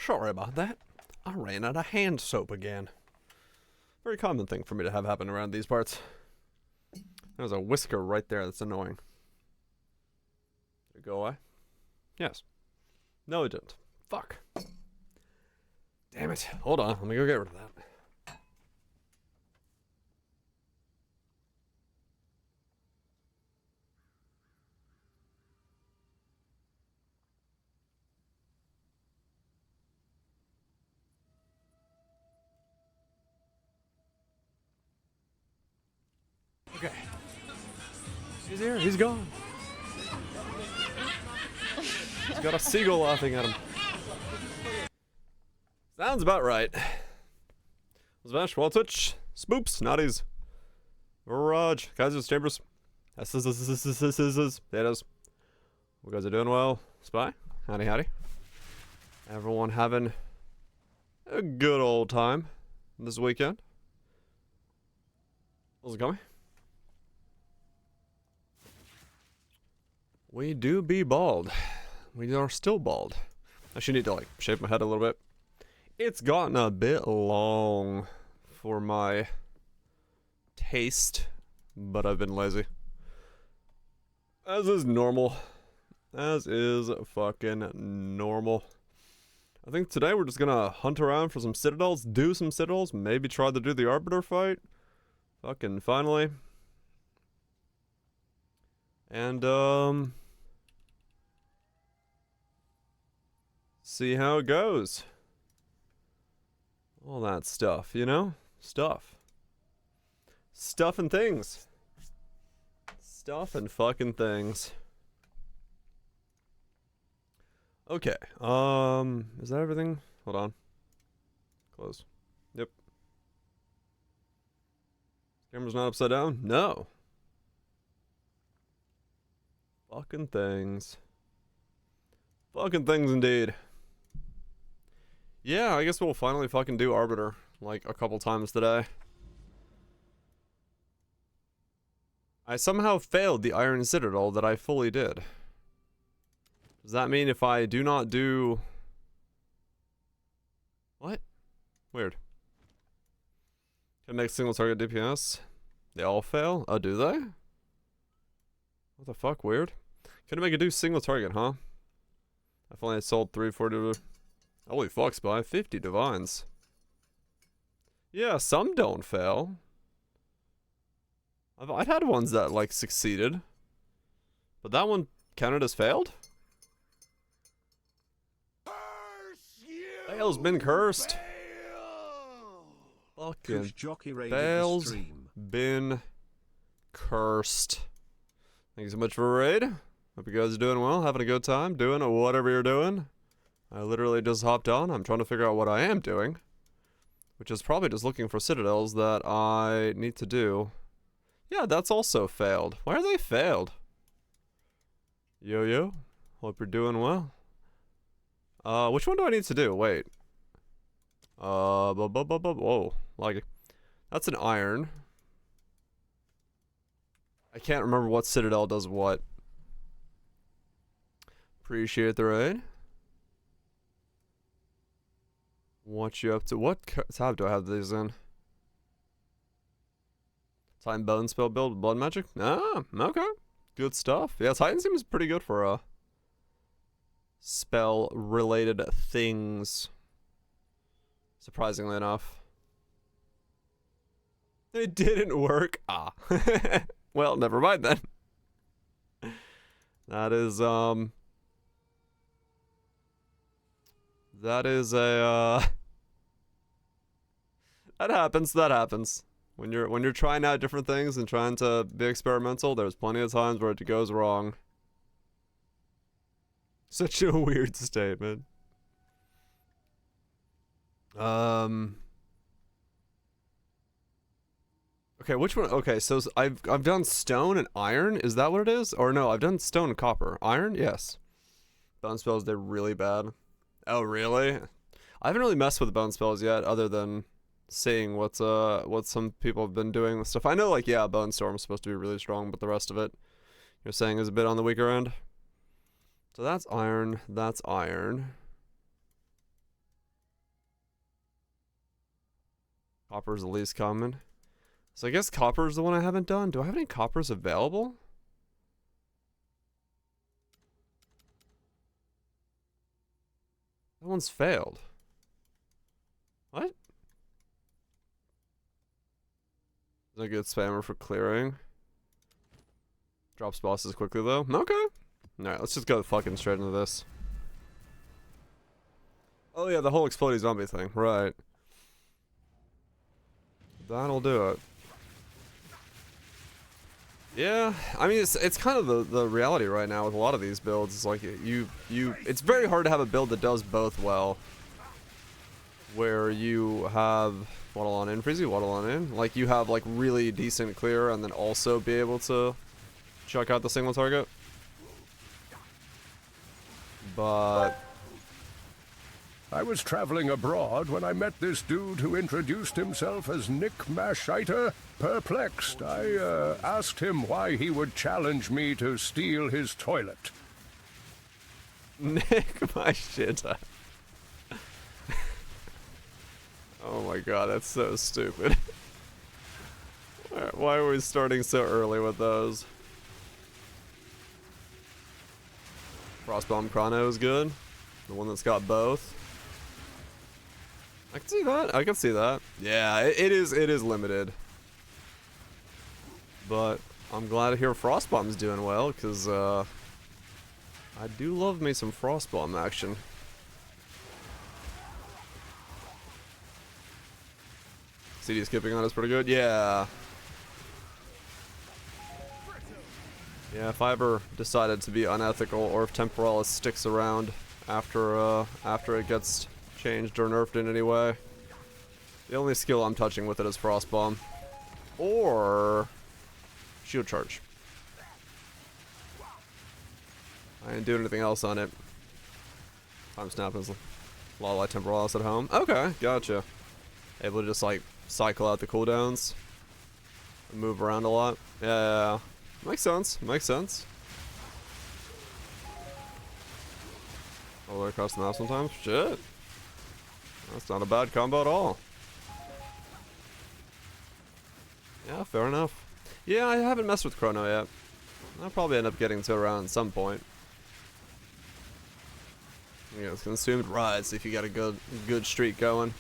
Sorry about that. I ran out of hand soap again. Very common thing for me to have happen around these parts. There's a whisker right there that's annoying. Did it go away? Yes. No, it didn't. Fuck. Damn it. Hold on. Let me go get rid of that. Okay. He's here. He's gone. He's got a seagull laughing at him. Sounds about right. Smash, wall twitch, spoops, naughties, Mirage, Kaiser's Chambers, potatoes. You guys are doing well. Spy, howdy howdy. Everyone having a good old time this weekend. How's it going? We do be bald. We are still bald. I should need to like shave my head a little bit. It's gotten a bit long for my taste, but I've been lazy. As is normal. As is fucking normal. I think today we're just gonna hunt around for some citadels, do some citadels, maybe try to do the Arbiter fight. Fucking finally. And, see how it goes. All that stuff, you know? Stuff. Stuff and things. Stuff and fucking things. Okay, is that everything? Hold on. Close. Yep. Camera's not upside down? No. Fucking things. Fucking things indeed. Yeah, I guess we'll finally fucking do Arbiter, like, a couple times today. I somehow failed the Iron Citadel that I fully did. Does that mean if I do not do... What? Weird. Can make single target DPS? They all fail? Oh, do they? What the fuck? Weird. Can I make it do single target, huh? I've only sold 340... Holy fuck, Spy. 50 divines. Yeah, some don't fail. I'd had ones that, like, succeeded. But that one counted as failed? Fail's been cursed. Fucking fail's been cursed. Thank you so much for a raid. Hope you guys are doing well, having a good time, doing whatever you're doing. I literally just hopped on. I'm trying to figure out what I am doing. Which is probably just looking for citadels that I need to do. Yeah, that's also failed. Why are they failed? Yo. Hope you're doing well. Which one do I need to do? Wait. Whoa. Like, that's an iron. I can't remember what citadel does what. Appreciate the raid. What you up to? What tab do I have these in? Titan bone spell build, blood magic? Ah, okay. Good stuff. Yeah, Titan seems pretty good for spell related things. Surprisingly enough. It didn't work. Ah. Well, never mind then. That is that is a that happens. When you're trying out different things and trying to be experimental, there's plenty of times where it goes wrong. Such a weird statement. Okay, which one? Okay, so I've done stone and iron. Is that what it is? Or no, I've done stone and copper. Iron, yes. Bone spells, they're really bad. Oh, really? I haven't really messed with the bone spells yet, other than seeing what some people have been doing with stuff. I know, like, yeah, Bone Storm's supposed to be really strong, but the rest of it, you're saying, is a bit on the weaker end. So that's iron. That's iron. Copper's the least common. So I guess copper's the one I haven't done. Do I have any coppers available? That one's failed. What? Is that a good spammer for clearing? Drops bosses quickly though. Okay. Alright, let's just go fucking straight into this. Oh yeah, the whole exploding zombie thing. Right. That'll do it. Yeah, I mean it's kind of the reality right now with a lot of these builds. It's like it's very hard to have a build that does both well. Where you have waddle on in, Freezy, waddle on in. Like you have like really decent clear and then also be able to chuck out the single target. But I was traveling abroad when I met this dude who introduced himself as Nick Mashiter. Perplexed, I asked him why he would challenge me to steal his toilet. Nick Mashiter. Oh my god, that's so stupid. Why are we starting so early with those? Frostbomb Chrono is good. The one that's got both. I can see that. I can see that. Yeah, it is limited. But I'm glad to hear Frostbomb's doing well, because I do love me some Frostbomb action. CD skipping on is pretty good. Yeah. Yeah, if I ever decided to be unethical, or if Temporalis sticks around after it gets changed or nerfed in any way, the only skill I'm touching with it is Frostbomb. Or Shield Charge. I didn't do anything else on it. Time Snap is a lot like Temporalis at home. Okay, gotcha. Able to just like cycle out the cooldowns and move around a lot. Yeah, makes sense. Makes sense. All the way across the map sometimes. Shit, that's not a bad combo at all. Yeah, fair enough. Yeah, I haven't messed with Chrono yet. I'll probably end up getting to around some point. Yeah, it's consumed rides if you got a good streak going.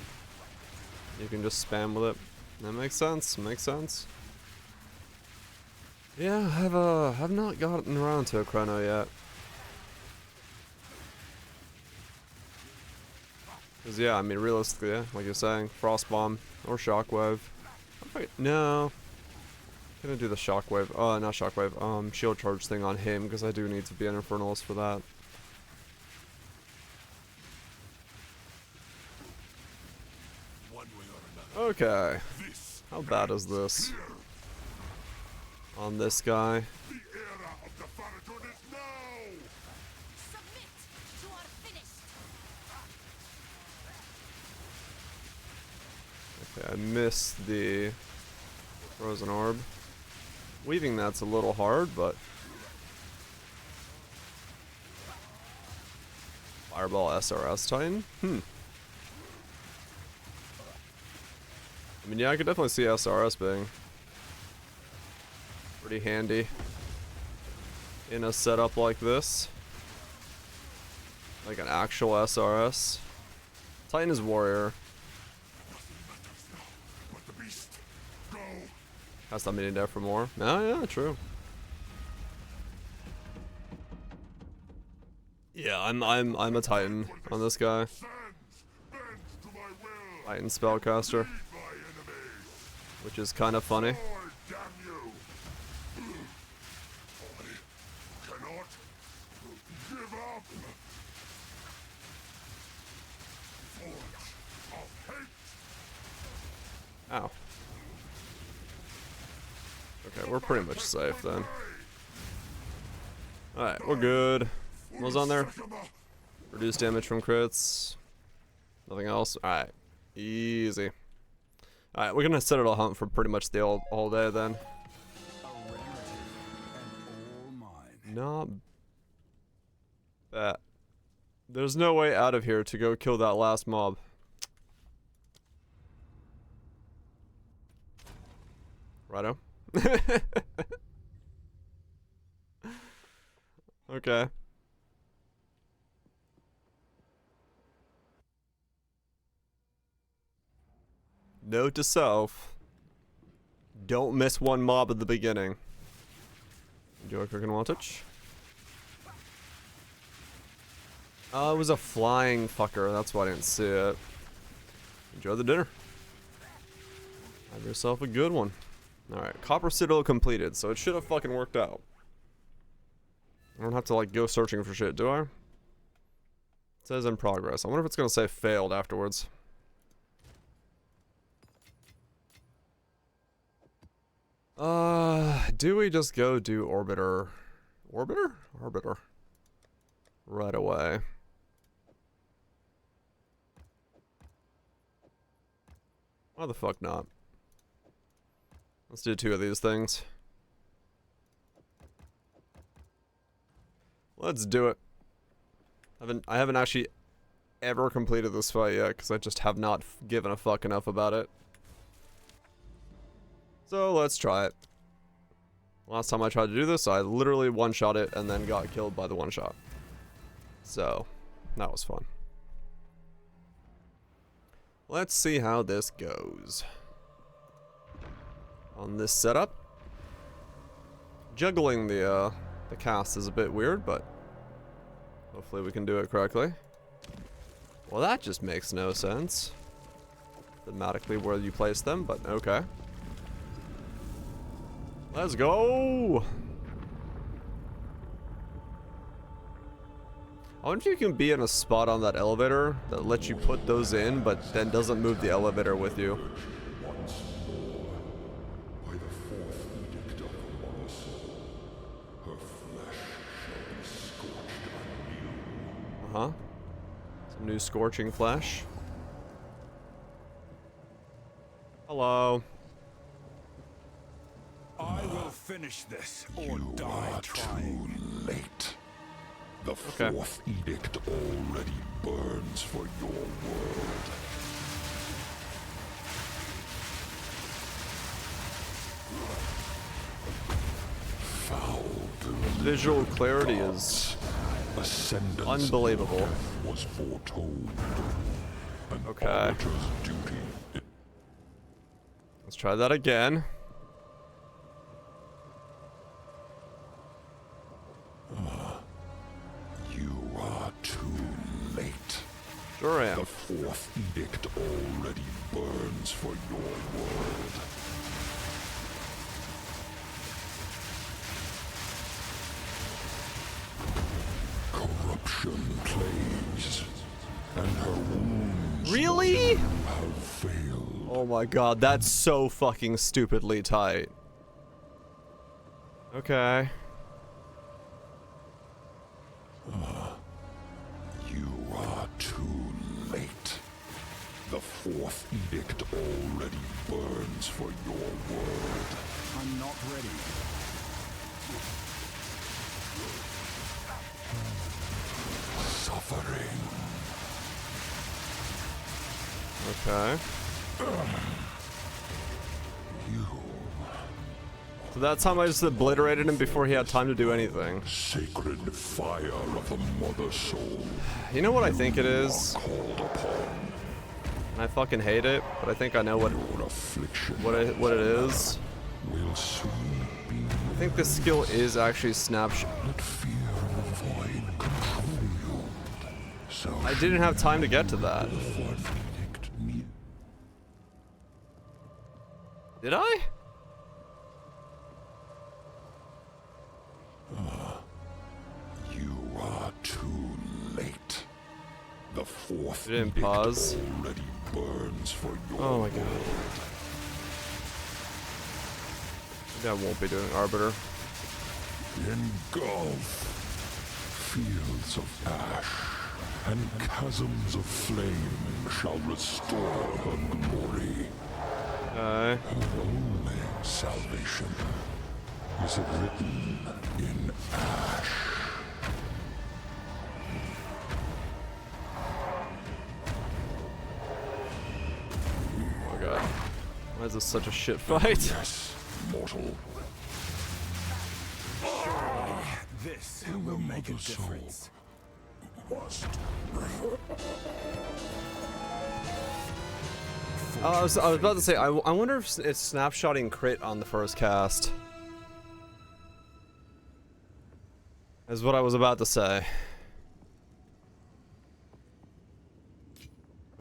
You can just spam with it. That makes sense. Makes sense. Yeah, I've not gotten around to a Chrono yet. Cause yeah, I mean realistically, yeah, like you're saying, Frostbomb or Shockwave. Wait, no. I'm gonna do the Shockwave. Not Shockwave. Shield Charge thing on him because I do need to be an Infernalist for that. Okay. How bad is this? On this guy. Okay, I missed the Frozen Orb. Weaving that's a little hard, but Fireball SRS Titan? I mean, yeah, I could definitely see SRS being pretty handy in a setup like this. Like an actual SRS. Titan is Warrior. Has that meaning there for more? Oh, yeah, true. Yeah, I'm a Titan on this guy. Titan Spellcaster. Which is kind of funny. Ow. Okay, we're pretty much safe then. Alright, we're good. What was on there? Reduce damage from crits. Nothing else? Alright. Easy. Alright, we're gonna Citadel hunt for pretty much the all day then. Not bad. There's no way out of here to go kill that last mob. Righto. Okay. Note to self. Don't miss one mob at the beginning. Enjoy cooking wantage. Oh, it was a flying fucker. That's why I didn't see it. Enjoy the dinner. Have yourself a good one. Alright, copper citadel completed, so it should have fucking worked out. I don't have to like go searching for shit, do I? It says in progress. I wonder if it's gonna say failed afterwards. Do we just go do orbiter? Orbiter? Orbiter. Right away. Why the fuck not? Let's do 2 of these things. Let's do it. I haven't actually ever completed this fight yet because I just have not given a fuck enough about it. So let's try it. Last time I tried to do this, I literally one-shot it and then got killed by the one-shot. So, that was fun. Let's see how this goes. On this setup. Juggling the cast is a bit weird, but hopefully we can do it correctly. Well, that just makes no sense. Thematically where you place them, but okay. Let's go! I wonder if you can be in a spot on that elevator that lets you put those in, but then doesn't move the elevator with you. Uh-huh. Some new scorching flesh. Hello. I will finish this or die trying. Too late. The fourth edict already burns for your world. Foul Visual clarity is unbelievable. Was foretold. An Okay. arbiter's duty. Let's try that again. You are too late. Sure am. The fourth edict already burns for your world. Corruption plays, and her wounds Really? have failed. Oh my god, that's so fucking stupidly tight. Okay. You are too late. The fourth edict already burns for your world. I'm not ready. Suffering. Okay. You, So that time I just obliterated him before he had time to do anything. sacred fire of the mother soul, You know what I think it is? called upon. And I fucking hate it, but I think I know what Your affliction it is. will soon be. I think this skill is actually snapshot. Let fear and the void control you. So I didn't have time to get to that. the fourth edict need. Did I? You are too late. The fourth You didn't edict pause. already burns for your Oh my god. Maybe I won't be doing Arbiter. engulf. Fields of ash and chasms of flame shall restore her glory. Okay. Her only salvation is written in ash. Oh my god. Why is this such a shit fight? Yes, mortal. This will make a difference. I was about to say, I wonder if it's snapshotting crit on the first cast. Is what I was about to say.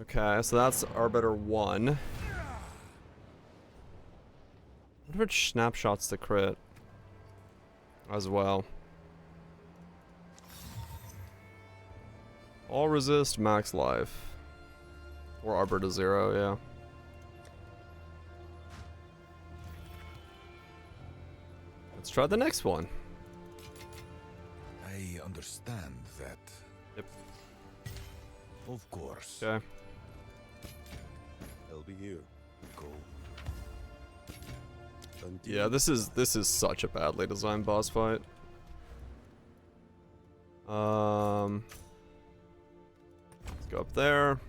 Okay, so that's Arbiter 1. I wonder which snapshots the crit as well. All resist, max life. Or Arbiter 0, yeah. Let's try the next one. I understand that. Yep. Of course. Okay. I'll be here. Go. Yeah, this is such a badly designed boss fight. Let's go up there.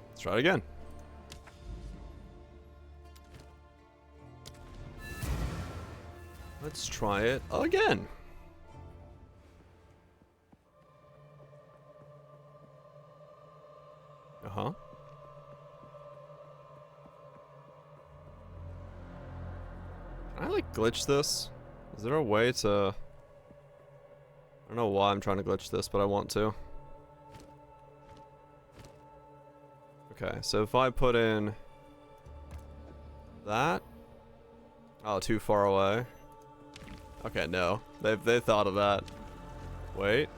Let's try it again. Let's try it again. Uh-huh. Can I like glitch this? Is there a way to... I don't know why I'm trying to glitch this, but I want to. Okay, so if I put in that. Oh, too far away. Okay, no. They thought of that. Wait.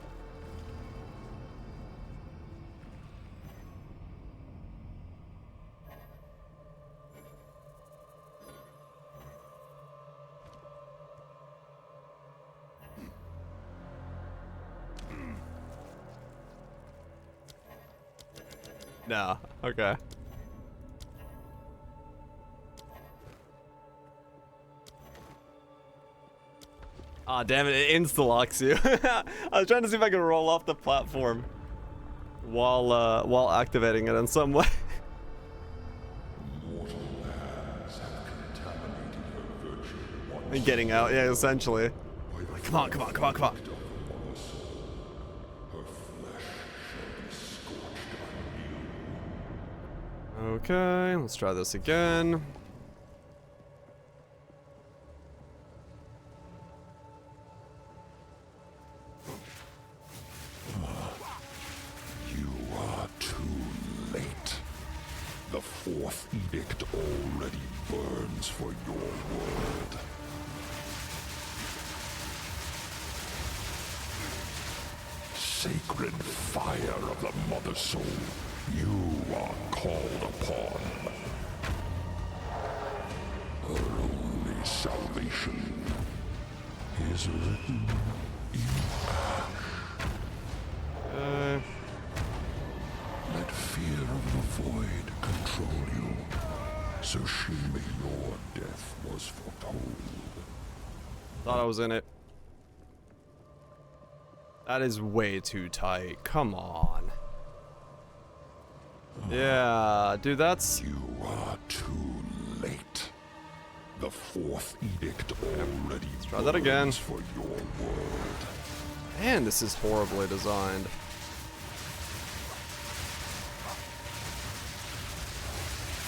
No. Okay. Ah, damn it, it insta-locks you. I was trying to see if I could roll off the platform while activating it in some way. And getting out, yeah, essentially. Come on, come on, come on, come on. Okay, let's try this again. You are too late. The fourth edict already burns for your world. Sacred fire of the Mother Soul, you are called upon. Her only salvation is written in ash. Let fear of the void control you, so surely your death was foretold. Thought I was in it. That is way too tight. Come on. Yeah, dude, that's... You are too late. The fourth edict already try that again. burns for your world. Man, this is horribly designed.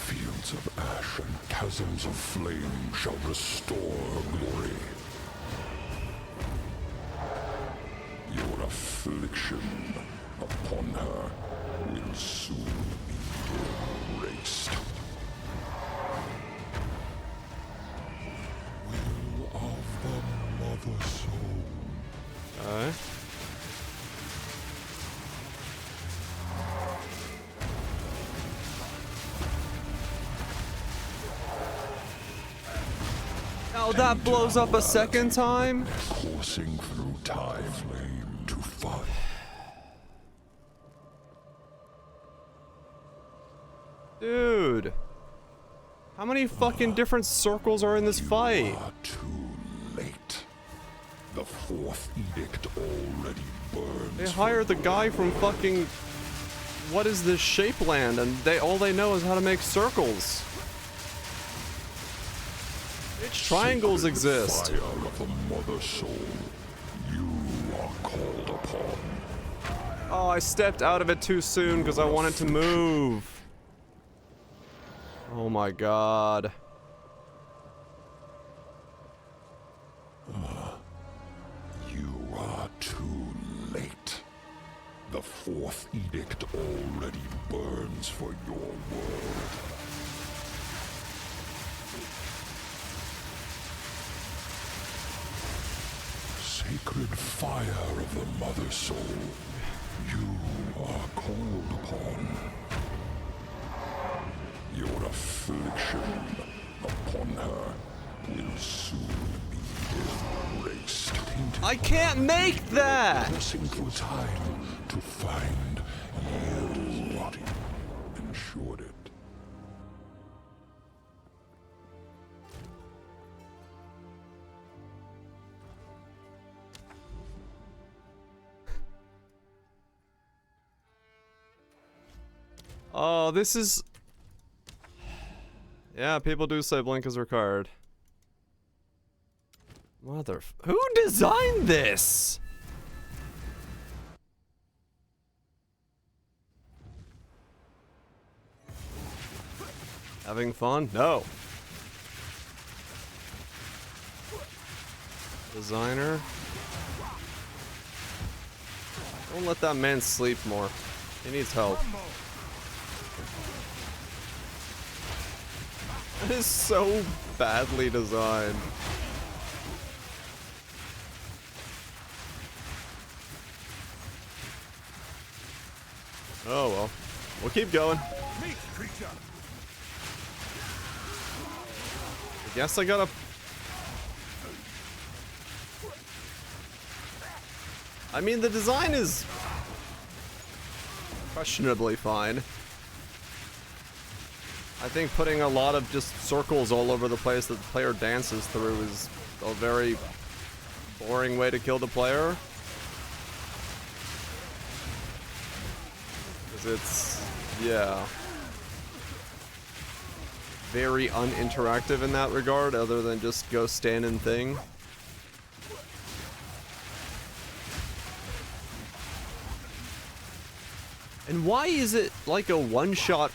Fields of ash and chasms of flame shall restore her glory. Your affliction upon her will soon be erased. Will of the Mother Soul. Okay. Oh, that blows up a second time? Coursing through time, flame to fire. Dude. How many fucking different circles are in this fight? You are too late. The fourth edict already burns. They hired the guy from fucking... What is this Shapeland? And all they know is how to make circles. Which triangles exist? Fire of the Mother Soul, you are called upon. Oh, I stepped out of it too soon because I wanted to move. Oh my god. You are too late. The fourth edict already burns for your world. Sacred fire of the Mother Soul, you are called upon. Your affliction upon her will soon be erased. I can't make that! Pressing through time to find you what ensured it. Oh, this is... Yeah, people do say blink is required. Who designed this? Having fun? No. Designer? Don't let that man sleep more. He needs help. That is so badly designed. Oh well. We'll keep going. Meet, creature. I guess I gotta... I mean, the design is... questionably fine. I think putting a lot of just circles all over the place that the player dances through is a very boring way to kill the player. Because it's, yeah, very uninteractive in that regard, other than just go stand and thing. And why is it like a one-shot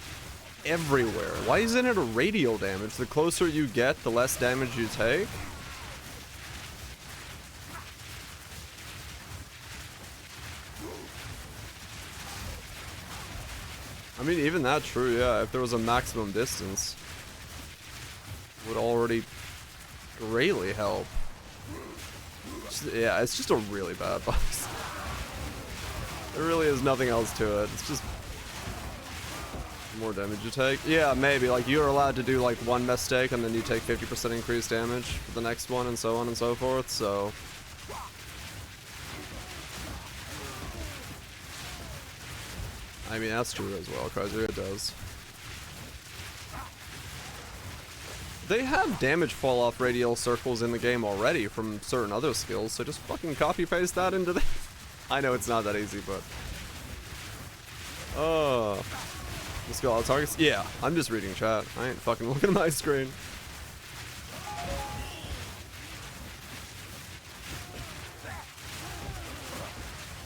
everywhere? Why isn't it a radial damage? The closer you get, the less damage you take? I mean, even that true, yeah. If there was a maximum distance, would already greatly help. Yeah, it's just a really bad boss. There really is nothing else to it. It's just more damage you take. Yeah, maybe. Like, you're allowed to do, like, one mistake, and then you take 50% increased damage for the next one, and so on and so forth, so... I mean, that's true as well, Kaiser, it does. They have damage fall off radial circles in the game already from certain other skills, so just fucking copy-paste that into the... I know it's not that easy, but... Oh... Let's go all targets. Yeah, I'm just reading chat. I ain't fucking looking at my screen.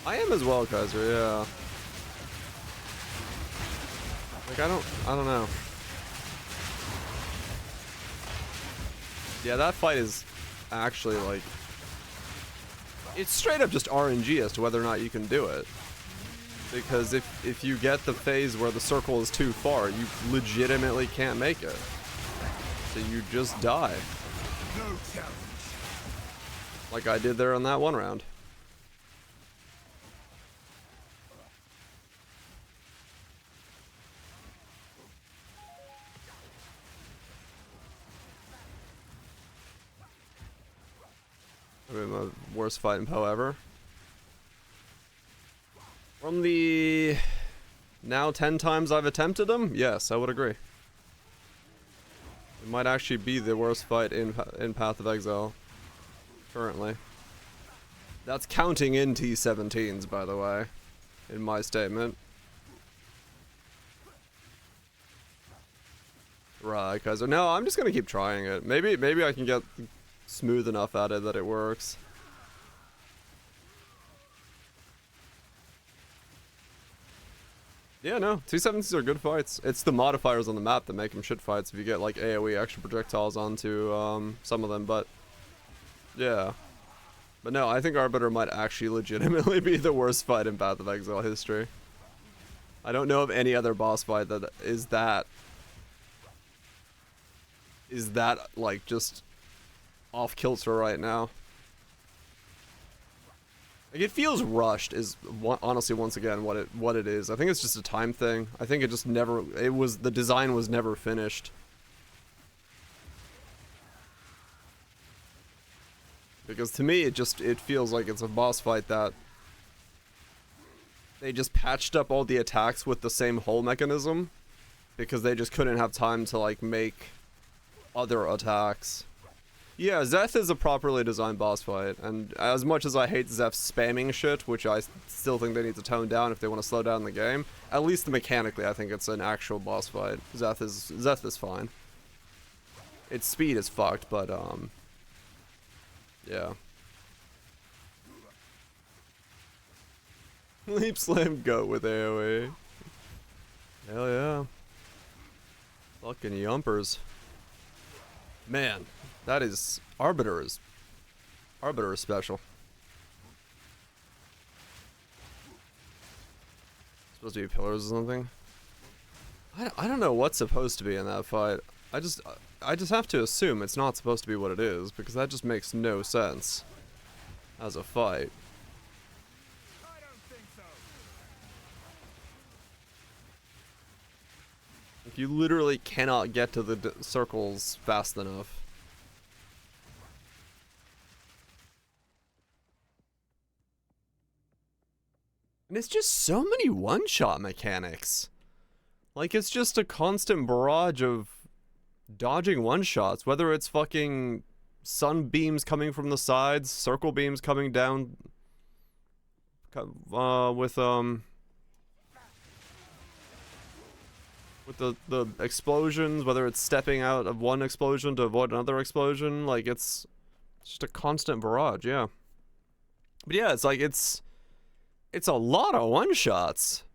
I am as well, Kaiser, yeah. Like, I don't know. Yeah, that fight is actually, like... It's straight up just RNG as to whether or not you can do it. Because if you get the phase where the circle is too far, you legitimately can't make it. So you just die. No challenge. Like I did there on that one round. I mean, my worst fight in Poe ever. From the now 10 times I've attempted them, yes, I would agree. It might actually be the worst fight in Path of Exile currently. That's counting in T17s, by the way, in my statement. Right, Kaiser. No, I'm just gonna keep trying it. Maybe I can get smooth enough at it that it works. Yeah, no, 270s are good fights. It's the modifiers on the map that make them shit fights if you get like AoE extra projectiles onto some of them, but yeah. But no, I think Arbiter might actually legitimately be the worst fight in Path of Exile history. I don't know of any other boss fight that is that like just off kilter right now. Like, it feels rushed is honestly once again what it is. I think it's just a time thing. I think it just never, the design was never finished. Because to me it feels like it's a boss fight that they just patched up all the attacks with the same hull mechanism because they just couldn't have time to like make other attacks. Yeah, Zeth is a properly designed boss fight, and as much as I hate Zeth spamming shit, which I still think they need to tone down if they want to slow down the game, at least mechanically I think it's an actual boss fight. Zeth is fine. Its speed is fucked, but yeah. Leap slam goat with AoE. Hell yeah. Fucking yumpers. Man, that is Arbiter is special. Supposed to be pillars or something. I don't know what's supposed to be in that fight. I just have to assume it's not supposed to be what it is because that just makes no sense as a fight. I don't think so. Like, you literally cannot get to the circles fast enough. And it's just so many one-shot mechanics. Like, it's just a constant barrage of dodging one-shots, whether it's fucking sunbeams coming from the sides, circle beams coming down with the explosions, whether it's stepping out of one explosion to avoid another explosion. Like, it's just a constant barrage, yeah. But yeah, it's like it's a lot of one-shots.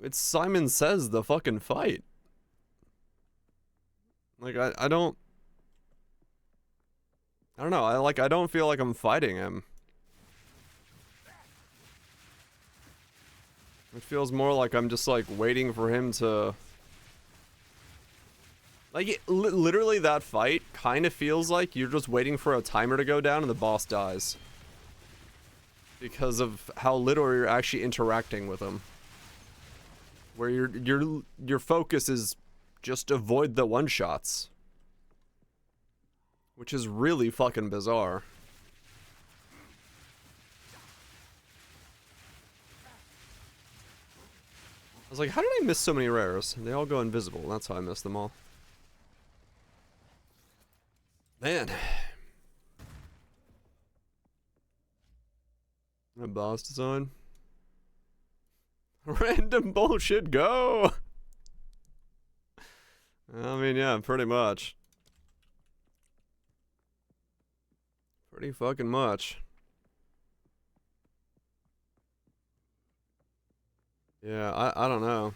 It's Simon Says the fucking fight. Like, I don't know, I don't feel like I'm fighting him. It feels more like I'm just like waiting for him to like literally that fight kind of feels like you're just waiting for a timer to go down and the boss dies. Because of how little you're actually interacting with him. Where your focus is just avoid the one-shots. Which is really fucking bizarre. I was like, how did I miss so many rares? They all go invisible. That's how I missed them all. Man. A boss design. Random bullshit, go! I mean, yeah, pretty much. Pretty fucking much. Yeah, I don't know.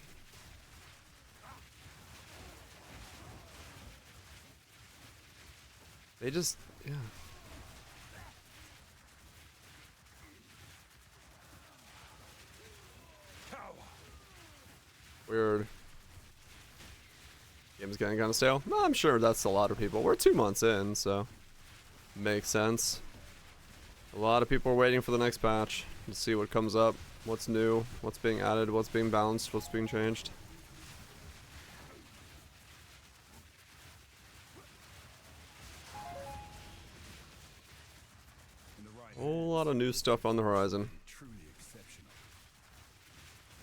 They just, yeah. Weird. Game's getting kind of stale. No, I'm sure that's a lot of people. We're 2 months in, so makes sense. A lot of people are waiting for the next patch to see what comes up, what's new, what's being added, what's being balanced, what's being changed. Whole lot of new stuff on the horizon. Truly exceptional.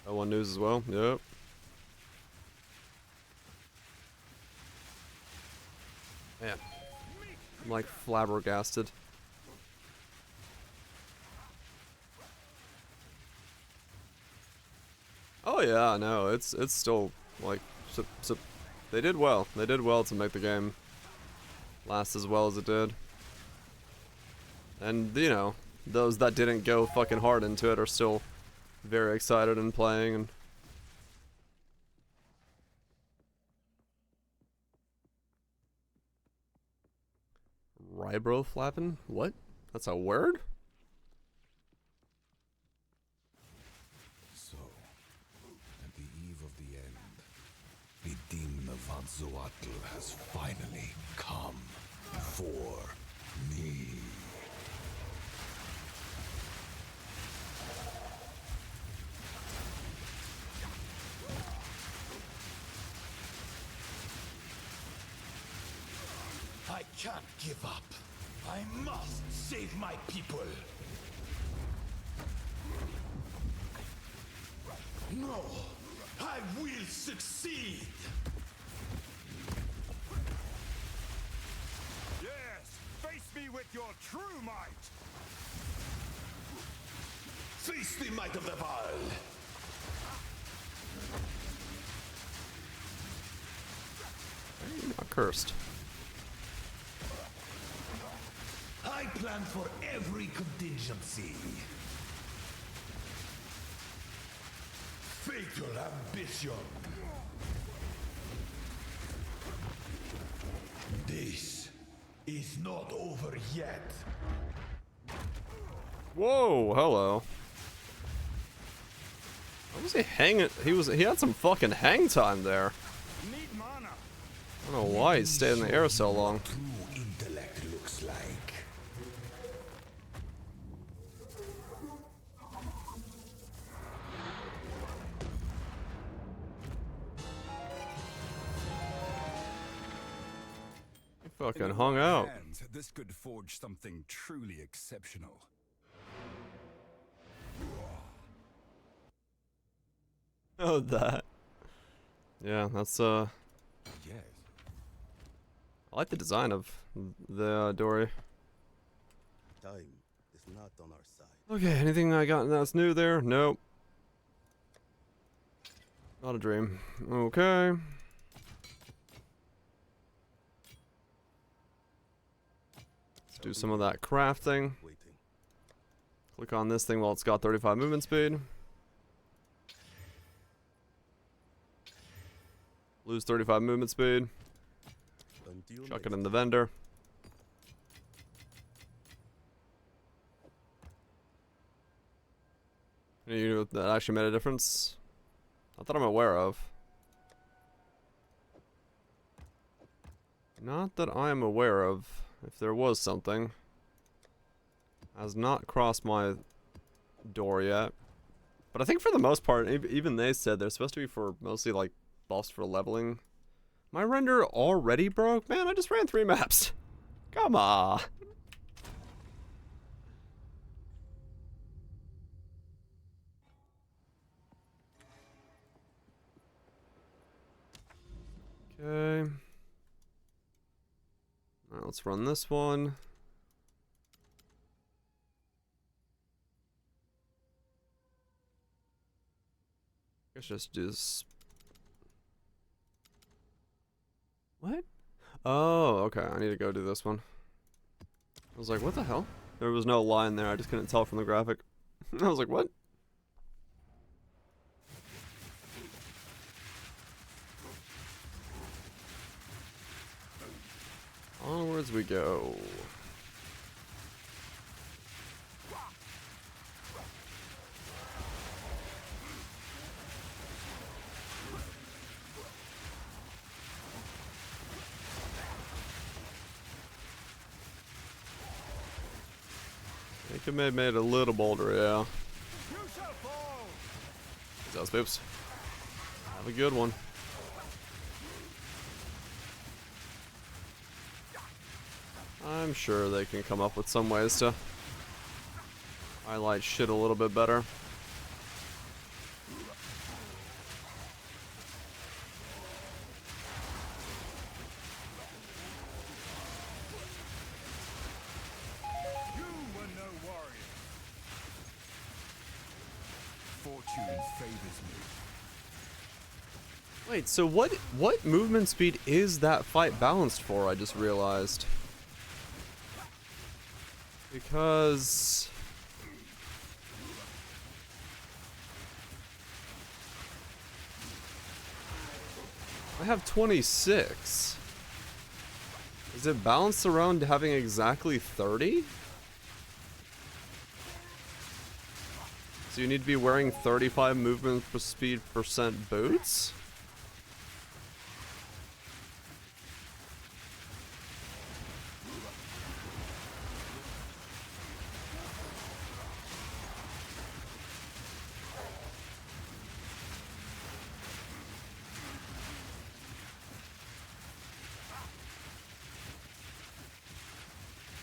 L1 news as well. Yep. Man, I'm like flabbergasted. Oh yeah, no, it's still like So they did well. They did well to make the game last as well as it did. And, you know, those that didn't go fucking hard into it are still very excited and playing. And Riboflavin? What? That's a word? So, at the eve of the end, the demon of Vanzoatl has finally come for me. I can't give up. I must save my people. No, I will succeed. Yes, face me with your true might. Face the might of the Val. You're not cursed. I plan for every contingency. Fatal ambition. This is not over yet. Whoa, hello. Why was he hanging? He had some fucking hang time there. Need mana. I don't know why he stayed in the air so long. True intellect looks like. He fucking hung out. Hands, this could forge something truly exceptional. Oh, that. Yeah, that's Yes. I like the design of the Dory. Time is not on our side. Okay, anything I got that's new there? Nope. Not a dream. Okay. Let's do some of that crafting. Waiting. Click on this thing while it's got 35 movement speed. Lose 35 movement speed. Until Chuck it next in the vendor. You know that actually made a difference? Not that I'm aware of. Not that I am aware of. If there was something. Has not crossed my door yet. But I think for the most part, even they said they're supposed to be for mostly like buffs for leveling. My render already broke? Man, I just ran 3 maps. Come on. Okay. Alright, let's run this one. Let's just do this. What? Oh, okay. I need to go do this one. I was like, what the hell? There was no line there. I just couldn't tell from the graphic. I was like, what? Onwards we go. They could have made it a little bolder, yeah. You shall fall. Those boops. Have a good one. I'm sure they can come up with some ways to highlight shit a little bit better. You were no warrior. Fortune favors me. Wait, so what movement speed is that fight balanced for? I just realized. Because I have 26. Is it balanced around having exactly 30? So you need to be wearing 35 movement per speed percent boots?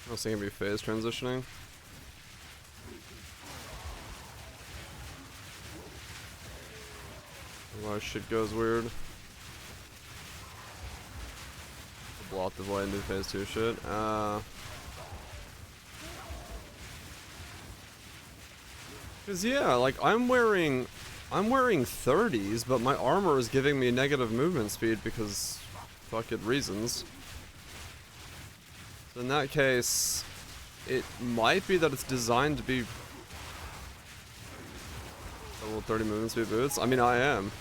I was thinking it'd be phase transitioning. Otherwise shit goes weird. Block the void into phase 2 shit. Cause yeah, like I'm wearing 30s, but my armor is giving me negative movement speed because fuck it reasons. So in that case, it might be that it's designed to be level 30 movement speed boots. I mean, I am.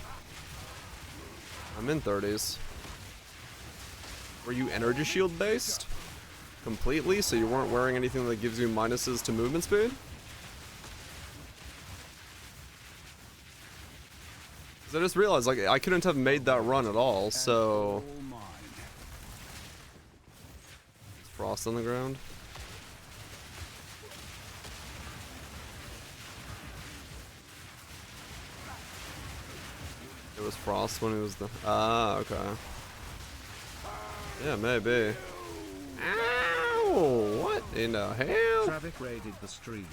I'm in 30s. Were you energy shield based? Completely? So you weren't wearing anything that gives you minuses to movement speed? Because I just realized, like, I couldn't have made that run at all, so... Frost on the ground. It was Frost when it was the... Ah, okay. Yeah, maybe. Ow! What in the hell? Traffic raided the stream.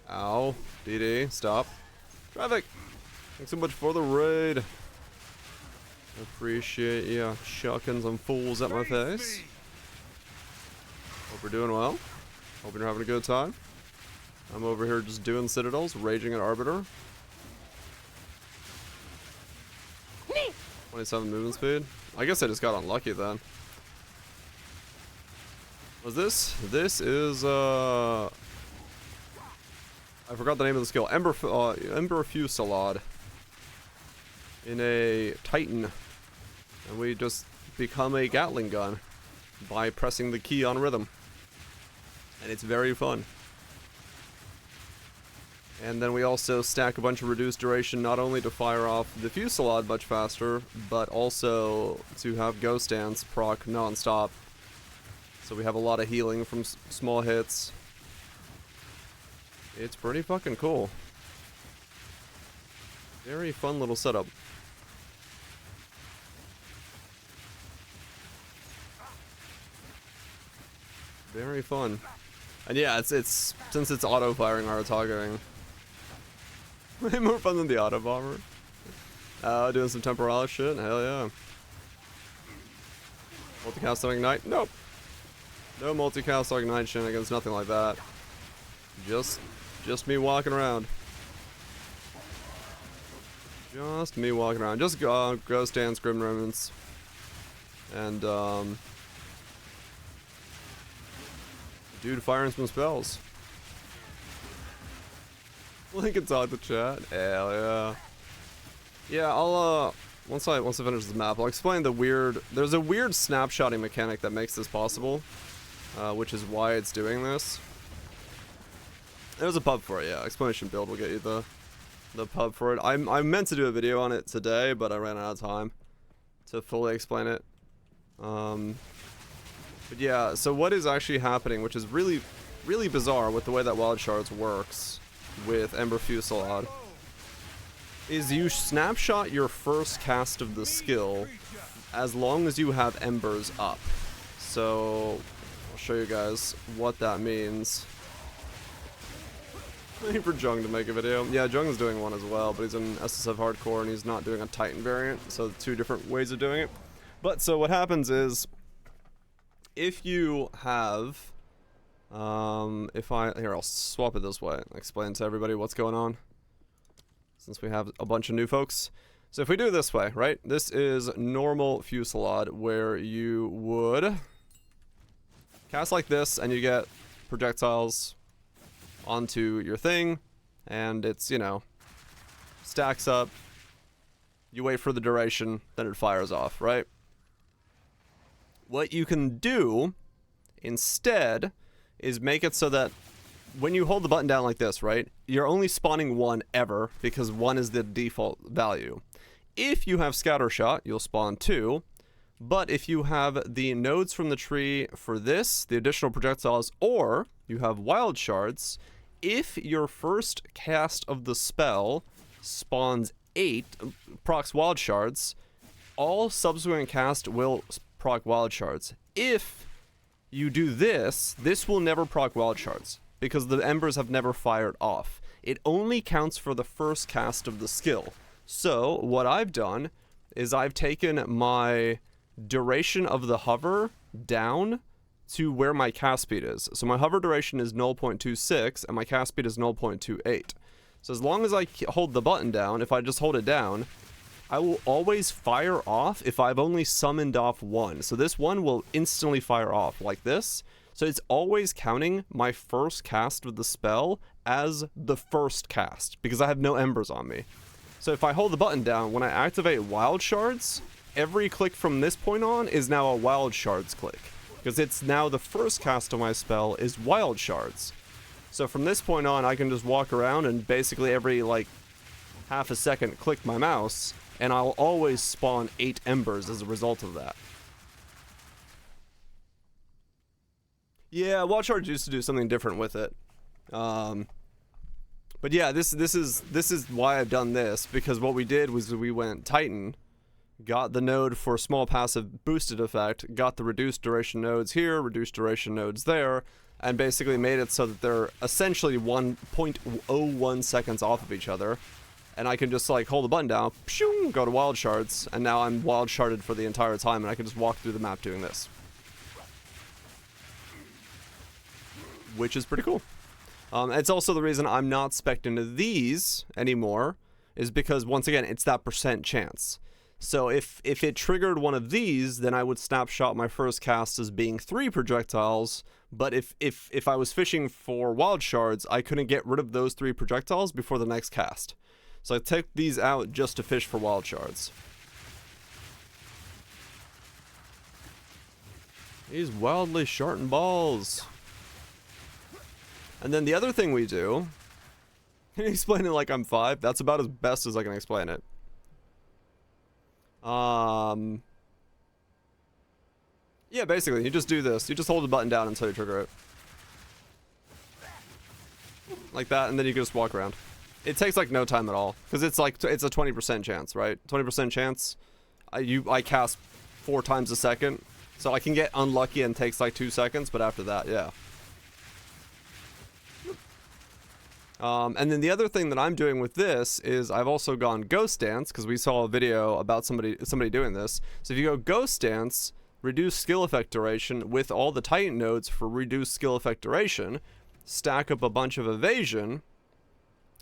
Ow. DD, stop. Traffic! Thanks so much for the raid. Appreciate you chucking some fools at my face. Hope we're doing well. Hope you're having a good time. I'm over here just doing citadels, raging at Arbiter. 27 movement speed. I guess I just got unlucky then. Was this? This is I forgot the name of the skill. Ember Fusillade. In a Titan. And we just become a Gatling gun by pressing the key on rhythm. And it's very fun. And then we also stack a bunch of reduced duration, not only to fire off the Fusillade much faster, but also to have Ghost Dance proc non-stop. So we have a lot of healing from small hits. It's pretty fucking cool. Very fun little setup. Very fun. And yeah, it's since it's auto firing auto targeting. Way more fun than the auto bomber. Doing some temporalis shit, hell yeah. Multicast on ignite? Nope. No multicast on ignite shenanigans, nothing like that. Just me walking around. Just me walking around. Just Ghost Dance, Grim Remnants. And dude firing some spells. Link inside the chat. Hell yeah. Yeah, I'll once I finish this map, I'll explain the weird. There's a weird snapshotting mechanic that makes this possible, which is why it's doing this. There's a pub for it, yeah. Explanation build will get you the pub for it. I meant to do a video on it today, but I ran out of time to fully explain it. But yeah, so what is actually happening, which is really, really bizarre with the way that Wild Shards works with Ember Fusillade, is you snapshot your first cast of the skill as long as you have embers up. So I'll show you guys what that means. Waiting for Jung to make a video. Yeah, Jung is doing one as well, but he's in SSF Hardcore and he's not doing a Titan variant, so two different ways of doing it. But so what happens is, if you have, here I'll swap it this way, explain to everybody what's going on, since we have a bunch of new folks. So if we do it this way, right? This is normal Fusillade, where you would cast like this, and you get projectiles onto your thing, and it's, you know, stacks up. You wait for the duration, then it fires off, right? What you can do instead is make it so that when you hold the button down like this, right, you're only spawning one ever, because one is the default value. If you have scatter shot, you'll spawn two, but if you have the nodes from the tree for this, the additional projectiles, or you have wild shards, if your first cast of the spell spawns 8 procs wild shards, all subsequent cast will proc wild shards. If you do this, this will never proc wild shards, because the embers have never fired off. It only counts for the first cast of the skill. So what I've done is I've taken my duration of the hover down to where my cast speed is. So my hover duration is 0.26 and my cast speed is 0.28. So as long as I hold the button down, if I just hold it down, I will always fire off if I've only summoned off one. So this one will instantly fire off like this. So it's always counting my first cast of the spell as the first cast, because I have no embers on me. So if I hold the button down, when I activate wild shards, every click from this point on is now a wild shards click, because it's now the first cast of my spell is wild shards. So from this point on, I can just walk around and basically every like half a second click my mouse, and I'll always spawn 8 embers as a result of that. Yeah, wild shards used to do something different with it. But yeah, this is why I've done this, because what we did was we went Titan, got the node for small passive boosted effect, got the reduced duration nodes here, reduced duration nodes there, and basically made it so that they're essentially 1.01 seconds off of each other. And I can just like hold the button down, pshung, go to wild shards, and now I'm wild sharded for the entire time, and I can just walk through the map doing this. Which is pretty cool. It's also the reason I'm not spec'd into these anymore, is because, once again, it's that percent chance. So if it triggered one of these, then I would snapshot my first cast as being 3 projectiles, but if I was fishing for wild shards, I couldn't get rid of those 3 projectiles before the next cast. So I took these out just to fish for wild shards. These wildly shortened balls. And then the other thing we do, can you explain it like I'm 5? That's about as best as I can explain it. Yeah, basically, you just do this. You just hold the button down until you trigger it. Like that, and then you can just walk around. It takes like no time at all, because it's like, it's a 20% chance, right? 20% chance. I cast 4 times a second, so I can get unlucky and takes like 2 seconds, but after that, yeah. And then the other thing that I'm doing with this is I've also gone Ghost Dance, because we saw a video about somebody doing this. So if you go Ghost Dance, reduce skill effect duration with all the Titan nodes for reduced skill effect duration, stack up a bunch of evasion,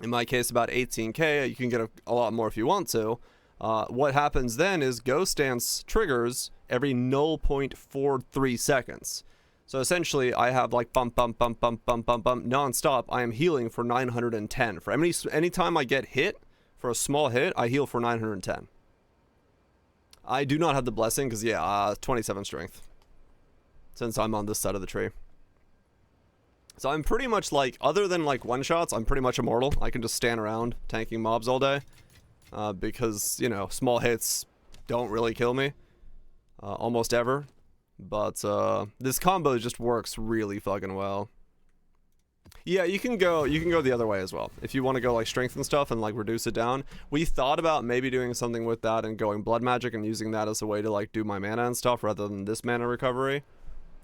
in my case about 18k, you can get a lot more if you want to. What happens then is Ghost Dance triggers every 0.43 seconds. So essentially, I have like bump, bump, bump, bump, bump, bump, bump, non-stop. I am healing for 910. For any time I get hit, for a small hit, I heal for 910. I do not have the blessing, because yeah, 27 strength. Since I'm on this side of the tree. So I'm pretty much like, other than like one-shots, I'm pretty much immortal. I can just stand around tanking mobs all day. Because, you know, small hits don't really kill me. Almost ever. But this combo just works really fucking well. Yeah, you can go the other way as well. If you want to go like strength and stuff and like reduce it down. We thought about maybe doing something with that and going blood magic and using that as a way to like do my mana and stuff rather than this mana recovery.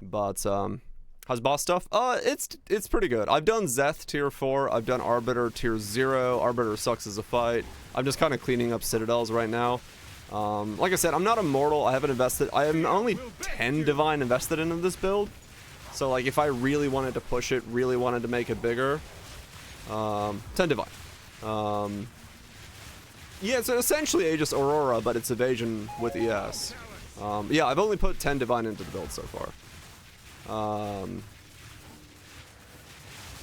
But how's boss stuff? It's pretty good. I've done Zeth tier 4, I've done Arbiter tier 0. Arbiter sucks as a fight. I'm just kind of cleaning up citadels right now. Like I said, I'm not immortal. I haven't invested. I am only 10 divine invested into this build. So like if I really wanted to push it, really wanted to make it bigger, 10 divine. Yeah, it's essentially Aegis Aurora, but it's evasion with ES. Yeah, I've only put 10 Divine into the build so far.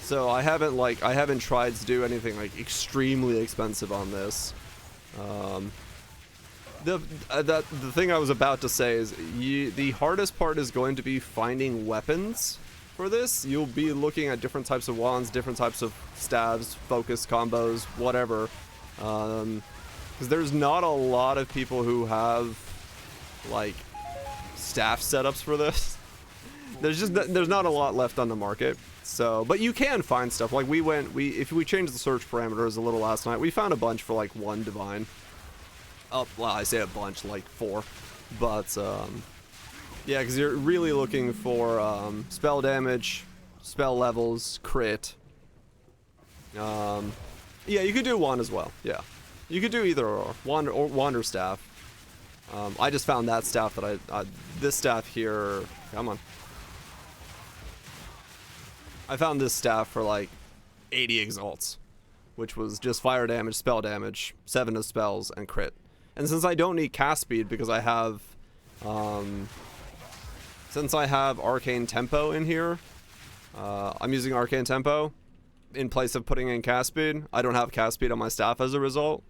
So I haven't tried to do anything like extremely expensive on this. The thing I was about to say is the hardest part is going to be finding weapons for this. You'll be looking at different types of wands, different types of stabs, focus combos, whatever. Because there's not a lot of people who have like staff setups for this. There's not a lot left on the market. So, but you can find stuff. Like if we changed the search parameters a little last night, we found a bunch for like 1 divine. Oh, well, I say a bunch, like 4. But yeah, because you're really looking for spell damage, spell levels, crit. Yeah, you could do wand as well. Yeah, you could do either or wand or staff. I just found that staff that this staff here. Come on. I found this staff for like 80 exalts, which was just fire damage, spell damage, 7 of spells, and crit. And since I don't need cast speed because I have, Arcane Tempo in here, I'm using Arcane Tempo in place of putting in cast speed. I don't have cast speed on my staff as a result.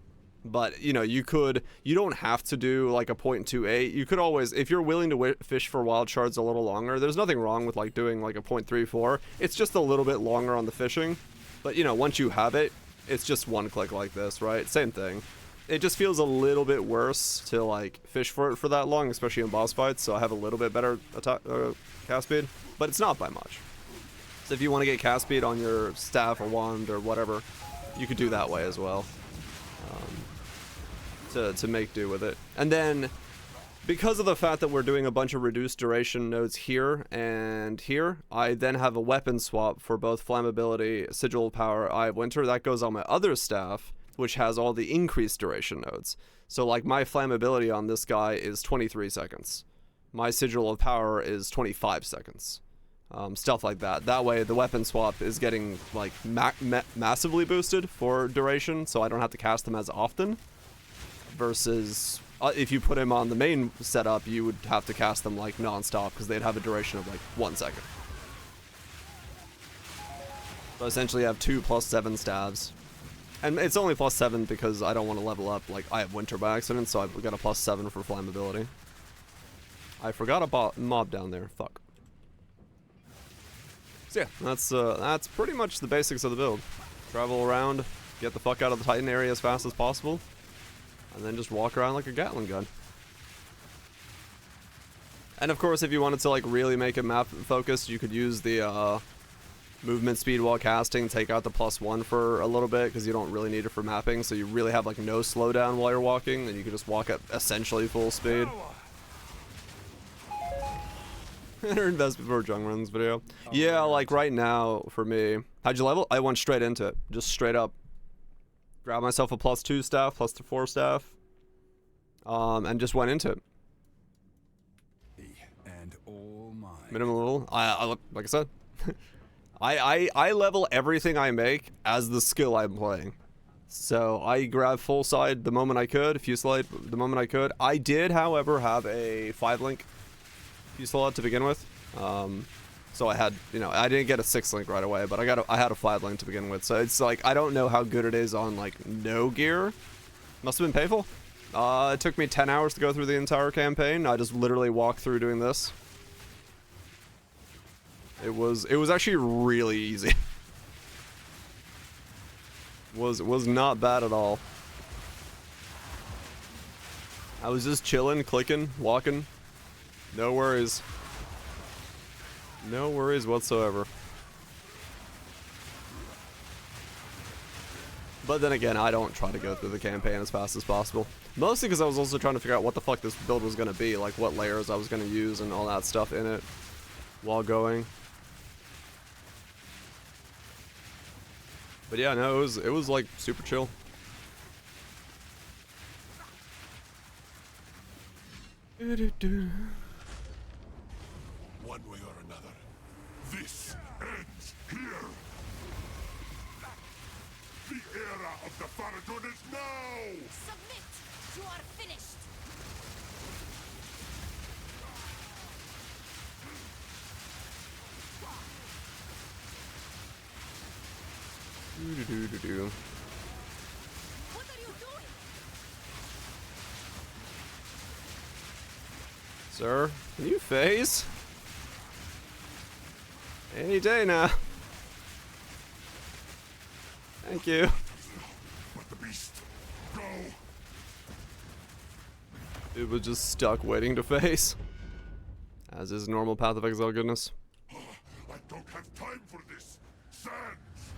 But, you know, you don't have to do like a 0.28. You could always, if you're willing to fish for wild shards a little longer, there's nothing wrong with like doing like a 0.34. It's just a little bit longer on the fishing. But, you know, once you have it, it's just 1 click like this, right? Same thing. It just feels a little bit worse to like fish for it for that long, especially in boss fights. So I have a little bit better attack, cast speed, but it's not by much. So if you want to get cast speed on your staff or wand or whatever, you could do that way as well. To make do with it. And then because of the fact that we're doing a bunch of reduced duration nodes here and here, I then have a weapon swap for both flammability, sigil of power, eye of winter. That goes on my other staff, which has all the increased duration nodes. So like my flammability on this guy is 23 seconds. My sigil of power is 25 seconds. Stuff like that. That way the weapon swap is getting like massively boosted for duration, so I don't have to cast them as often. Versus if you put him on the main setup, you would have to cast them like non-stop because they'd have a duration of like 1 second. So essentially I have 2 +7 stabs. And it's only +7 because I don't want to level up, like I have winter by accident, so I've got a +7 for flammability. I forgot a mob down there, fuck. So yeah, that's pretty much the basics of the build. Travel around, get the fuck out of the Titan area as fast as possible. And then just walk around like a Gatling gun. And of course, if you wanted to like really make it map focused, you could use the movement speed while casting, take out the +1 for a little bit because you don't really need it for mapping. So you really have like no slowdown while you're walking, then you can just walk at essentially full speed. Enter investment for a jung runs video. Yeah, like right now for me, how'd you level? I went straight into it, just straight up. Grab myself a +2 staff, +4 staff, and just went into it. And all mine. Minimum level. Like I said, I level everything I make as the skill I'm playing. So I grabbed full side the moment I could, Fusillade the moment I could. I did, however, have a 5-link Fusillade to begin with. So I had, you know, I didn't get a 6-link right away, but I had a 5-link to begin with. So it's like, I don't know how good it is on like no gear. Must have been painful. It took me 10 hours to go through the entire campaign. I just literally walked through doing this. It was actually really easy. was not bad at all. I was just chilling, clicking, walking. No worries. No worries whatsoever. But then again, I don't try to go through the campaign as fast as possible. Mostly because I was also trying to figure out what the fuck this build was going to be. Like what layers I was going to use and all that stuff in it while going. But yeah, no, it was like super chill. One way or another, this ends here. The era of the Faradun is now! Submit! You are finished! Do. What are you doing? Sir, can you phase? Any day now. Thank you. But the beast, go! It was just stuck waiting to phase. As is normal Path of Exile goodness. I don't have time for this! Sands!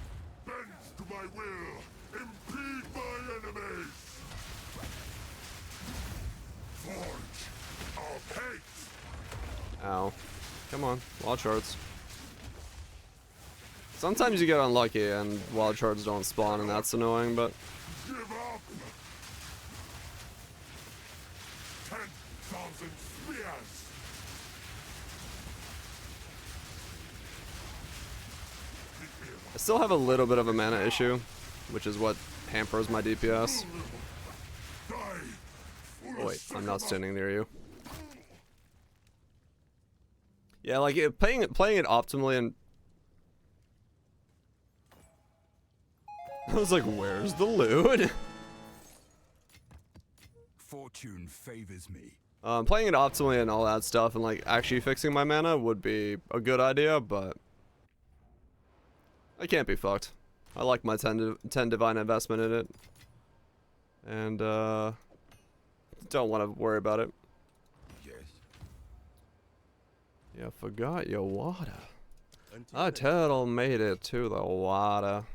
Bend to my will! Impede my enemies! Forge our hates! Ow. Come on, wild shards. Sometimes you get unlucky and wild shards don't spawn and that's annoying, but... Give up! 10,000 spears! I still have a little bit of a mana issue, which is what hampers my DPS. Die! Oh wait, I'm not standing near you. Yeah, like playing it optimally and... I was like, where's the loot? Fortune favors me. Playing it optimally and all that stuff and like actually fixing my mana would be a good idea, but I can't be fucked. I like my 10 divine investment in it. And don't want to worry about it. Yes. Yeah, forgot your water. Until A then, turtle made it to the water.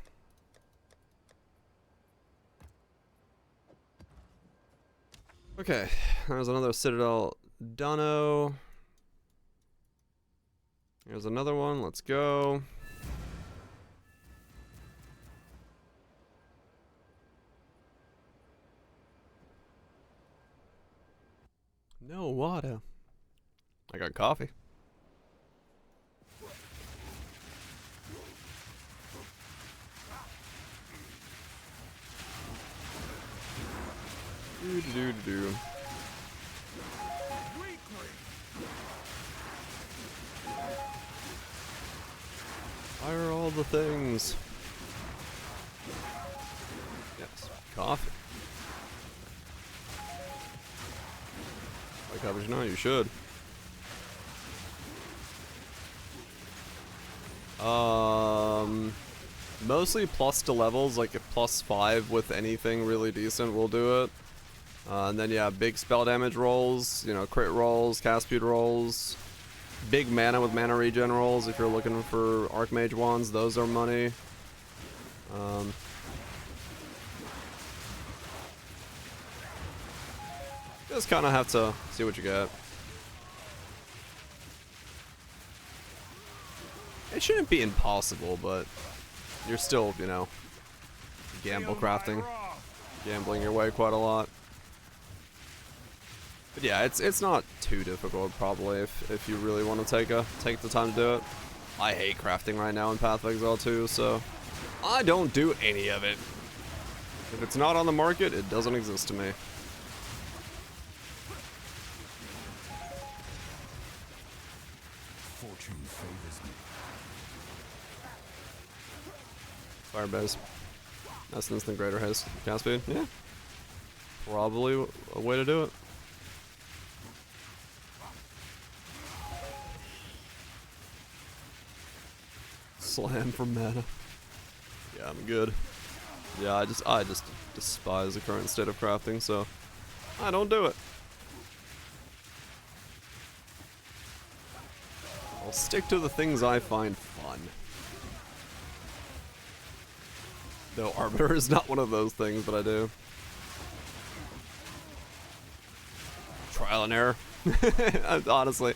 Okay, there's another citadel Dono. Here's another one, let's go. No water. I got coffee. Do. Fire all the things. Yes, coffee. Like coffee tonight, you should. Mostly plus to levels, like a +5 with anything really decent will do it. And then yeah, big spell damage rolls, you know, crit rolls, cast speed rolls, big mana with mana regen rolls if you're looking for Archmage wands, those are money. Just kind of have to see what you get. It shouldn't be impossible, but you're still, you know, gamble crafting, gambling your way quite a lot. But yeah, it's not too difficult probably if you really want to take the time to do it. I hate crafting right now in Path of Exile 2, so I don't do any of it. If it's not on the market, it doesn't exist to me. Fortune favors me. Firebase. That's instant greater haste. Cast speed? Yeah. Probably a way to do it. Slam for mana. Yeah, I'm good. Yeah, I just despise the current state of crafting, so I don't do it. I'll stick to the things I find fun. Though Arbiter is not one of those things that I do. Trial and error. Honestly.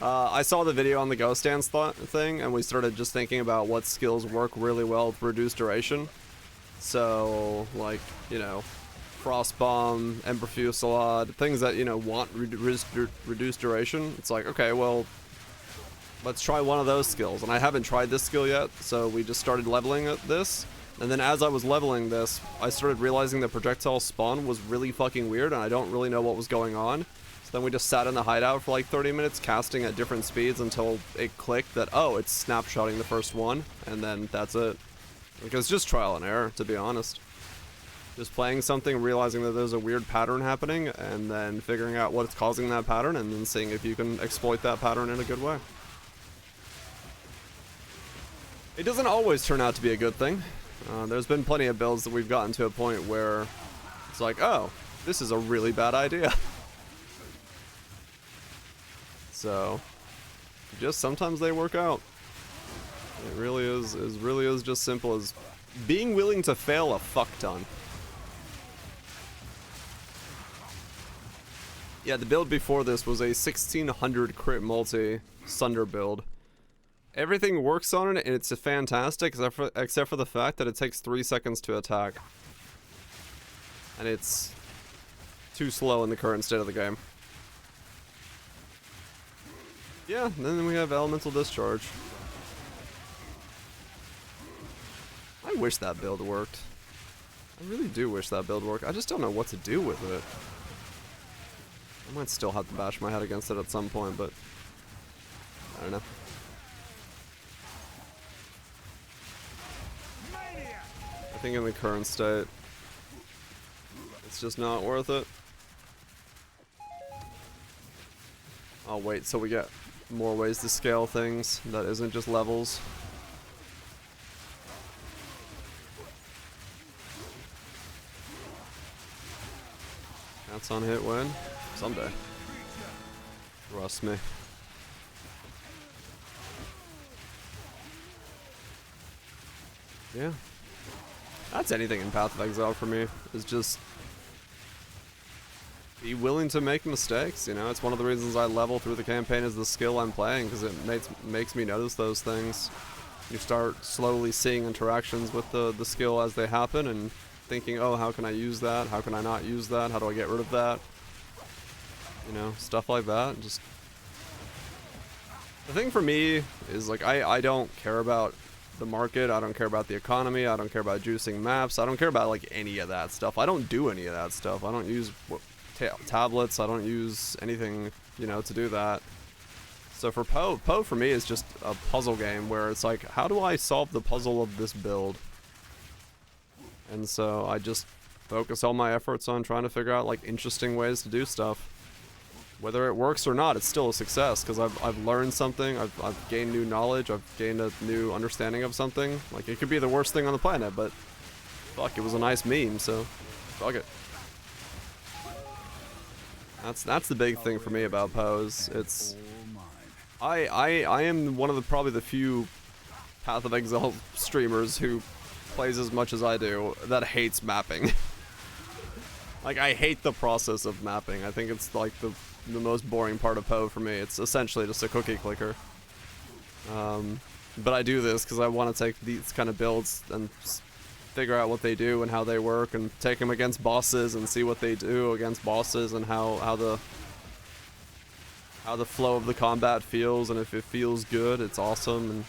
I saw the video on the Ghost Dance thing, and we started just thinking about what skills work really well with reduced duration. So, like, you know, Frost Bomb, Ember Fusillade, things that, you know, want reduced duration. It's like, okay, well, let's try one of those skills. And I haven't tried this skill yet, so we just started leveling this. And then as I was leveling this, I started realizing the projectile spawn was really fucking weird, and I don't really know what was going on. So then we just sat in the hideout for like 30 minutes, casting at different speeds until it clicked that, oh, it's snapshotting the first one, and then that's it. Because just trial and error, to be honest. Just playing something, realizing that there's a weird pattern happening, and then figuring out what's causing that pattern, and then seeing if you can exploit that pattern in a good way. It doesn't always turn out to be a good thing. There's been plenty of builds that we've gotten to a point where it's like, oh, this is a really bad idea. So, just sometimes they work out. It really is just simple as being willing to fail a fuck ton. Yeah, the build before this was a 1600 crit multi Sunder build. Everything works on it, and it's fantastic, except for the fact that it takes 3 seconds to attack. And it's too slow in the current state of the game. Yeah, and then we have Elemental Discharge. I wish that build worked. I really do wish that build worked. I just don't know what to do with it. I might still have to bash my head against it at some point, but I don't know. I think in the current state, it's just not worth it. I'll wait till we get more ways to scale things that isn't just levels. Cats on hit win? Someday. Trust me. Yeah. That's anything in Path of Exile for me, is just be willing to make mistakes, you know? It's one of the reasons I level through the campaign is the skill I'm playing, because it makes me notice those things. You start slowly seeing interactions with the skill as they happen and thinking, oh, how can I use that? How can I not use that? How do I get rid of that? You know, stuff like that. Just the thing for me is, like, I don't care about the market, I don't care about the economy, I don't care about juicing maps, I don't care about, like, any of that stuff. I don't do any of that stuff. I don't use tablets, I don't use anything, you know, to do that. So for Poe for me is just a puzzle game where it's like, how do I solve the puzzle of this build? And so I just focus all my efforts on trying to figure out, like, interesting ways to do stuff. Whether it works or not, it's still a success, because I've learned something, I've gained new knowledge, I've gained a new understanding of something. Like, it could be the worst thing on the planet, but fuck, it was a nice meme, so fuck it. That's the big thing for me about Pose. It's I am one of the probably the few Path of Exile streamers who plays as much as I do that hates mapping. Like, I hate the process of mapping. I think it's like the most boring part of Poe for me. It's essentially just a cookie clicker. But I do this because I want to take these kind of builds and figure out what they do and how they work, and take them against bosses and see what they do against bosses, and how the flow of the combat feels, and if it feels good, it's awesome. And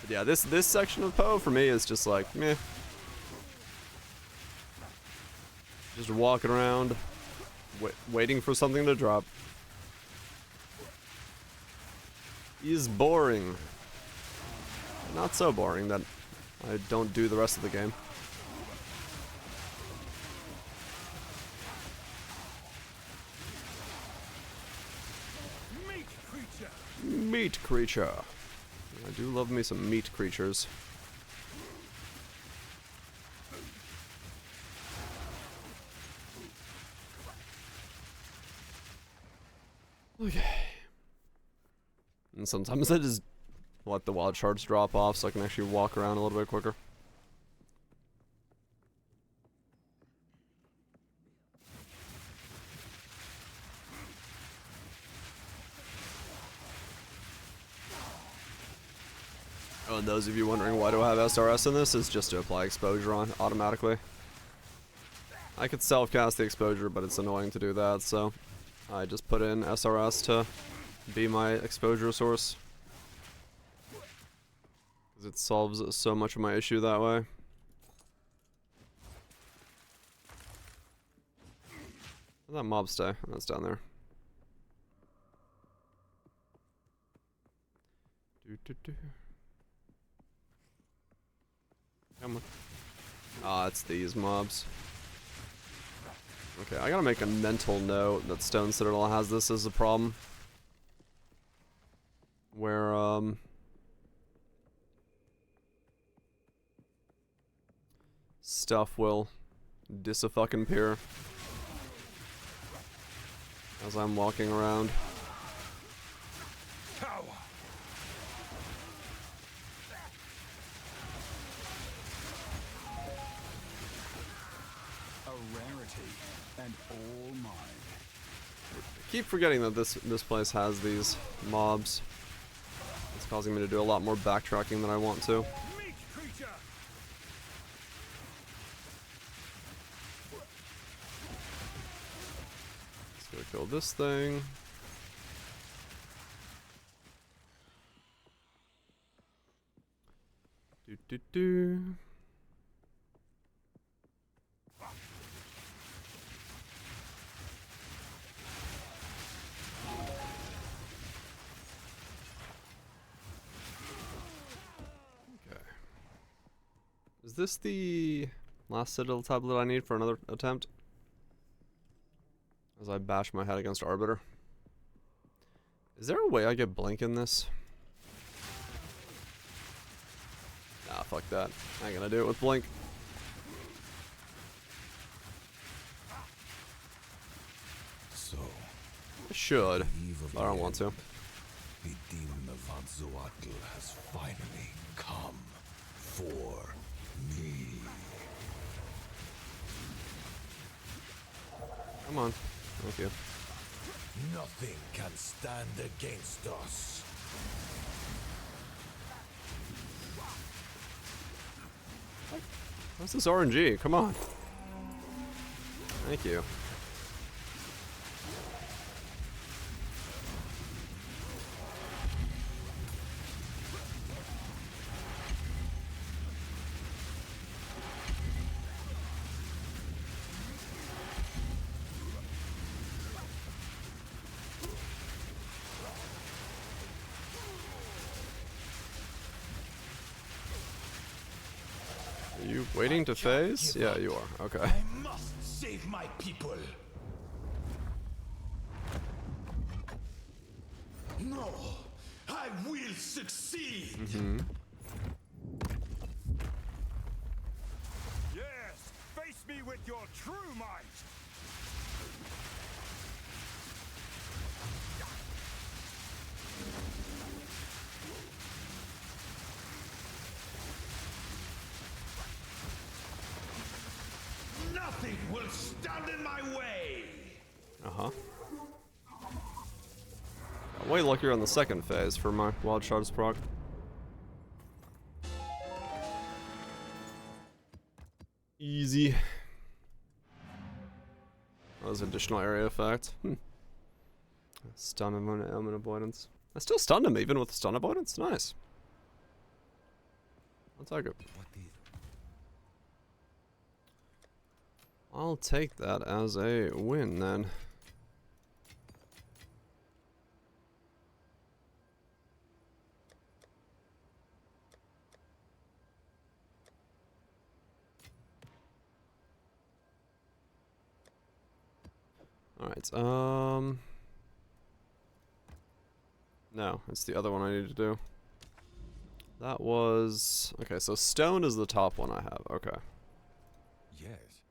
but yeah, this section of Poe for me is just like meh. Just walking around, waiting for something to drop. Is boring. Not so boring that I don't do the rest of the game. Meat creature. I do love me some meat creatures. Okay. And sometimes I just let the wild shards drop off so I can actually walk around a little bit quicker. Oh, and those of you wondering why do I have SRS in this, is just to apply exposure on automatically. I could self-cast the exposure, but it's annoying to do that, so I just put in SRS to be my exposure source. Because it solves so much of my issue that way. Where'd that mob stay? Oh, that's down there. Come on. Ah, it's these mobs. Okay, I gotta make a mental note that Stone Citadel has this as a problem. Where, stuff will dis-a-fucking-peer as I'm walking around. And all mine. I keep forgetting that this place has these mobs. It's causing me to do a lot more backtracking than I want to. Let's go kill this thing. Do. Is this the last Citadel tablet I need for another attempt? As I bash my head against Arbiter. Is there a way I get Blink in this? Nah, fuck that. I ain't gonna do it with Blink. So, I should, but I don't want to. The demon of Vanzoatl has finally come for me. Come on. Thank you. Nothing can stand against us. What's this RNG? Come on. Thank you. Are you waiting to phase? Yeah, you are. Okay. I must save my people. No, I will succeed. Yes, face me with your true might. Nothing will stand in my way. Uh-huh. Got way luckier on the second phase for my Wild Shards proc. Easy. That was additional area effect. Stun him on element avoidance. I still stunned him even with stun avoidance? Nice. I'll take it. I'll take that as a win then. Alright, no, it's the other one I need to do. That was... Okay, so stone is the top one I have. Okay. Yes.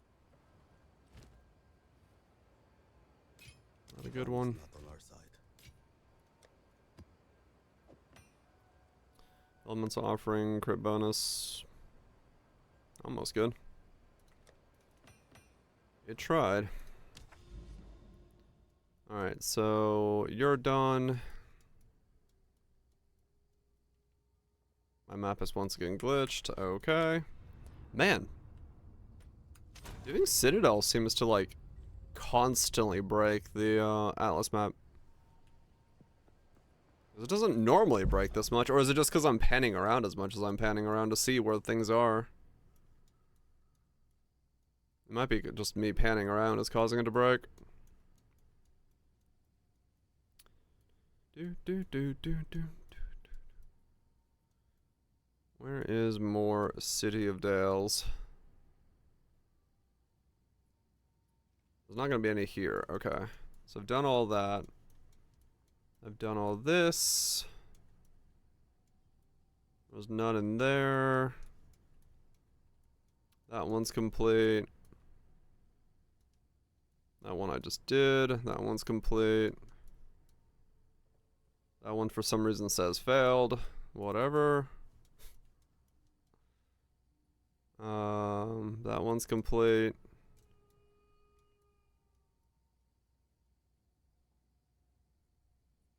Not a good one. Not on our side. Elements offering, crit bonus. Almost good. It tried. Alright, so you're done. My map is once again glitched. Okay. Man. Doing Citadel seems to, like, constantly break the Atlas map. It doesn't normally break this much, or is it just because I'm panning around as much as I'm panning around to see where things are? It might be just me panning around is causing it to break. Do, do, do, do, do, do. Where is more City of Dales? There's not going to be any here. Okay. So I've done all that. I've done all this. There's none in there. That one's complete. That one I just did. That one's complete. That one for some reason says failed. Whatever. That one's complete.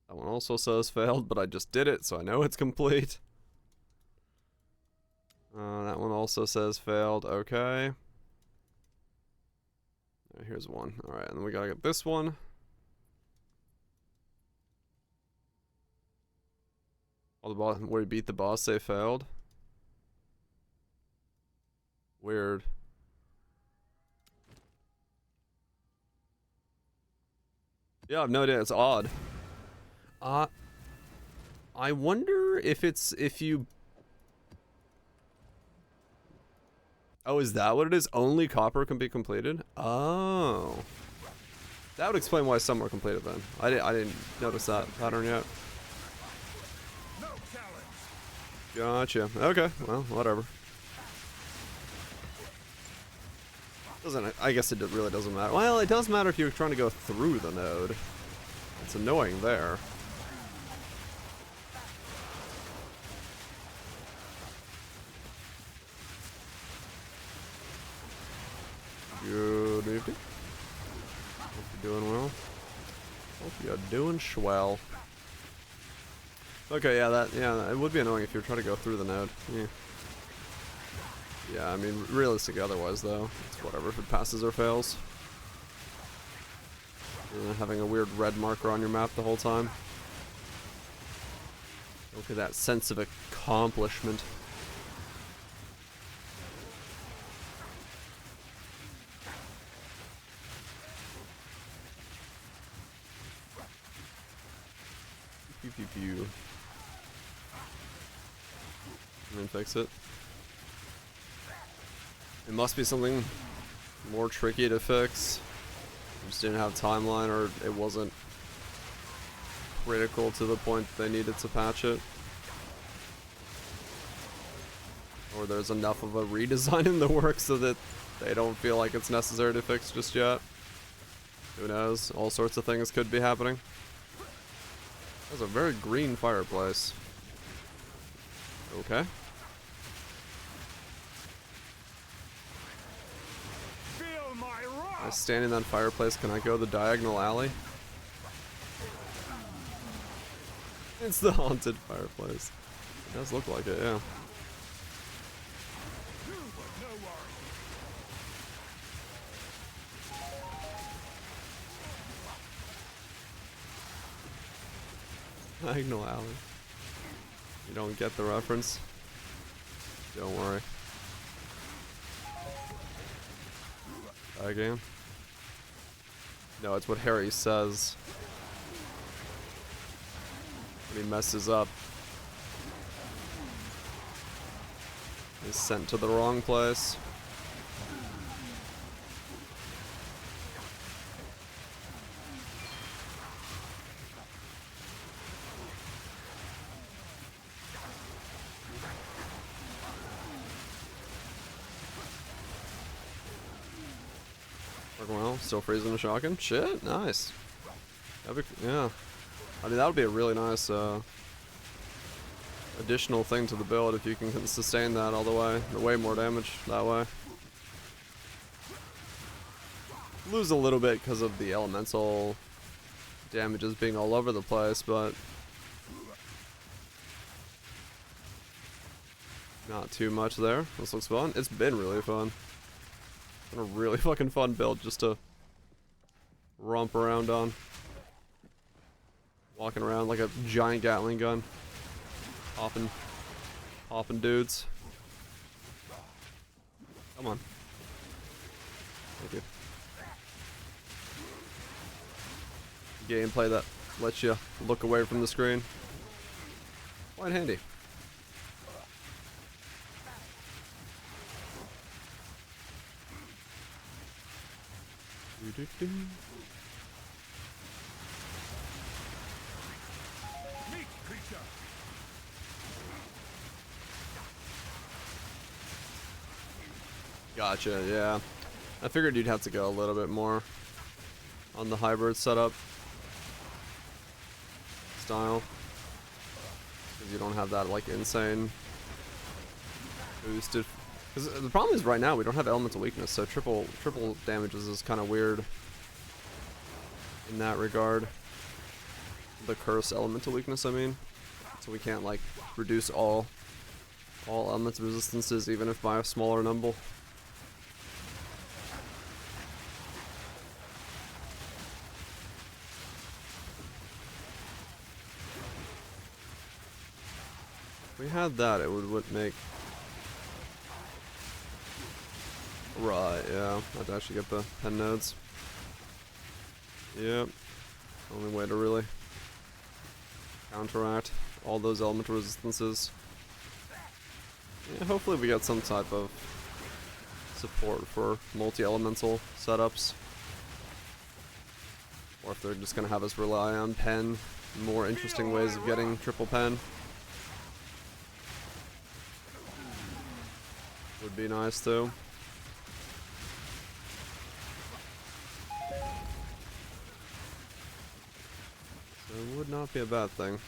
That one also says failed, but I just did it, so I know it's complete. That one also says failed. Okay. Here's one. Alright, and then we gotta get this one. All the boss where you beat the boss say failed. Weird. Yeah, I have no idea. It's odd. I wonder if it's if you. Oh, is that what it is? Only copper can be completed? Oh. That would explain why some were completed then. I didn't notice that pattern yet. No challenge. Gotcha. Okay. Well, whatever. I guess it really doesn't matter. Well, it does matter if you're trying to go through the node. It's annoying there. Good evening. Hope you're doing well. Hope you're doing swell. Okay, yeah, it would be annoying if you're trying to go through the node. Yeah. Yeah, I mean, realistic otherwise, though. It's whatever if it passes or fails. Having a weird red marker on your map the whole time. Look at that sense of accomplishment. Pew pew pew. And then fix it. It must be something more tricky to fix. I just didn't have timeline, or it wasn't critical to the point they needed to patch it. Or there's enough of a redesign in the works so that they don't feel like it's necessary to fix just yet. Who knows? All sorts of things could be happening. That's a very green fireplace. Okay. Feel my I wrath. stand in that fireplace. Can I go the diagonal alley? It's the haunted fireplace. It does look like it, yeah. No worry. Diagonal alley. You don't get the reference? Don't worry. Try again. No, it's what Harry says when he messes up. He's sent to the wrong place. Working well, still freezing and shocking. Shit, nice. That'd be, yeah. I mean, that would be a really nice additional thing to the build if you can sustain that all the way. Way more damage that way. Lose a little bit because of the elemental damages being all over the place, but not too much there. This looks fun. It's been really fun. It's been a really fucking fun build just to romp around on. Walking around like a giant Gatling gun. Popping dudes. Come on. Thank you. Gameplay that lets you look away from the screen. Quite handy. Meat creature. Gotcha, yeah. I figured you'd have to go a little bit more on the hybrid setup style. Because you don't have that, like, insane boosted. Because the problem is right now we don't have elemental weakness, so triple damages is kind of weird in that regard. The curse elemental weakness, I mean. So we can't, like, reduce all elemental resistances, even if by a smaller number. If we had that, it would make... Right, yeah. I'd actually get the pen nodes. Yep. Only way to really counteract all those elemental resistances. Yeah, hopefully we get some type of support for multi-elemental setups. Or if they're just gonna have us rely on pen, more interesting ways of getting triple pen. Would be nice too. So it would not be a bad thing.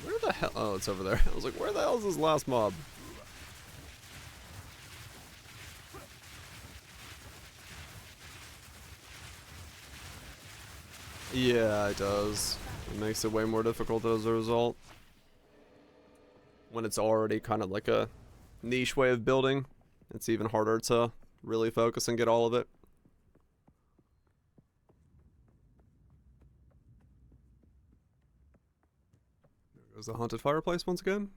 Where the hell? Oh, it's over there. I was like, where the hell is this last mob? Yeah, it does. It makes it way more difficult as a result. When it's already kind of like a niche way of building, it's even harder to really focus and get all of it. There goes the haunted fireplace once again.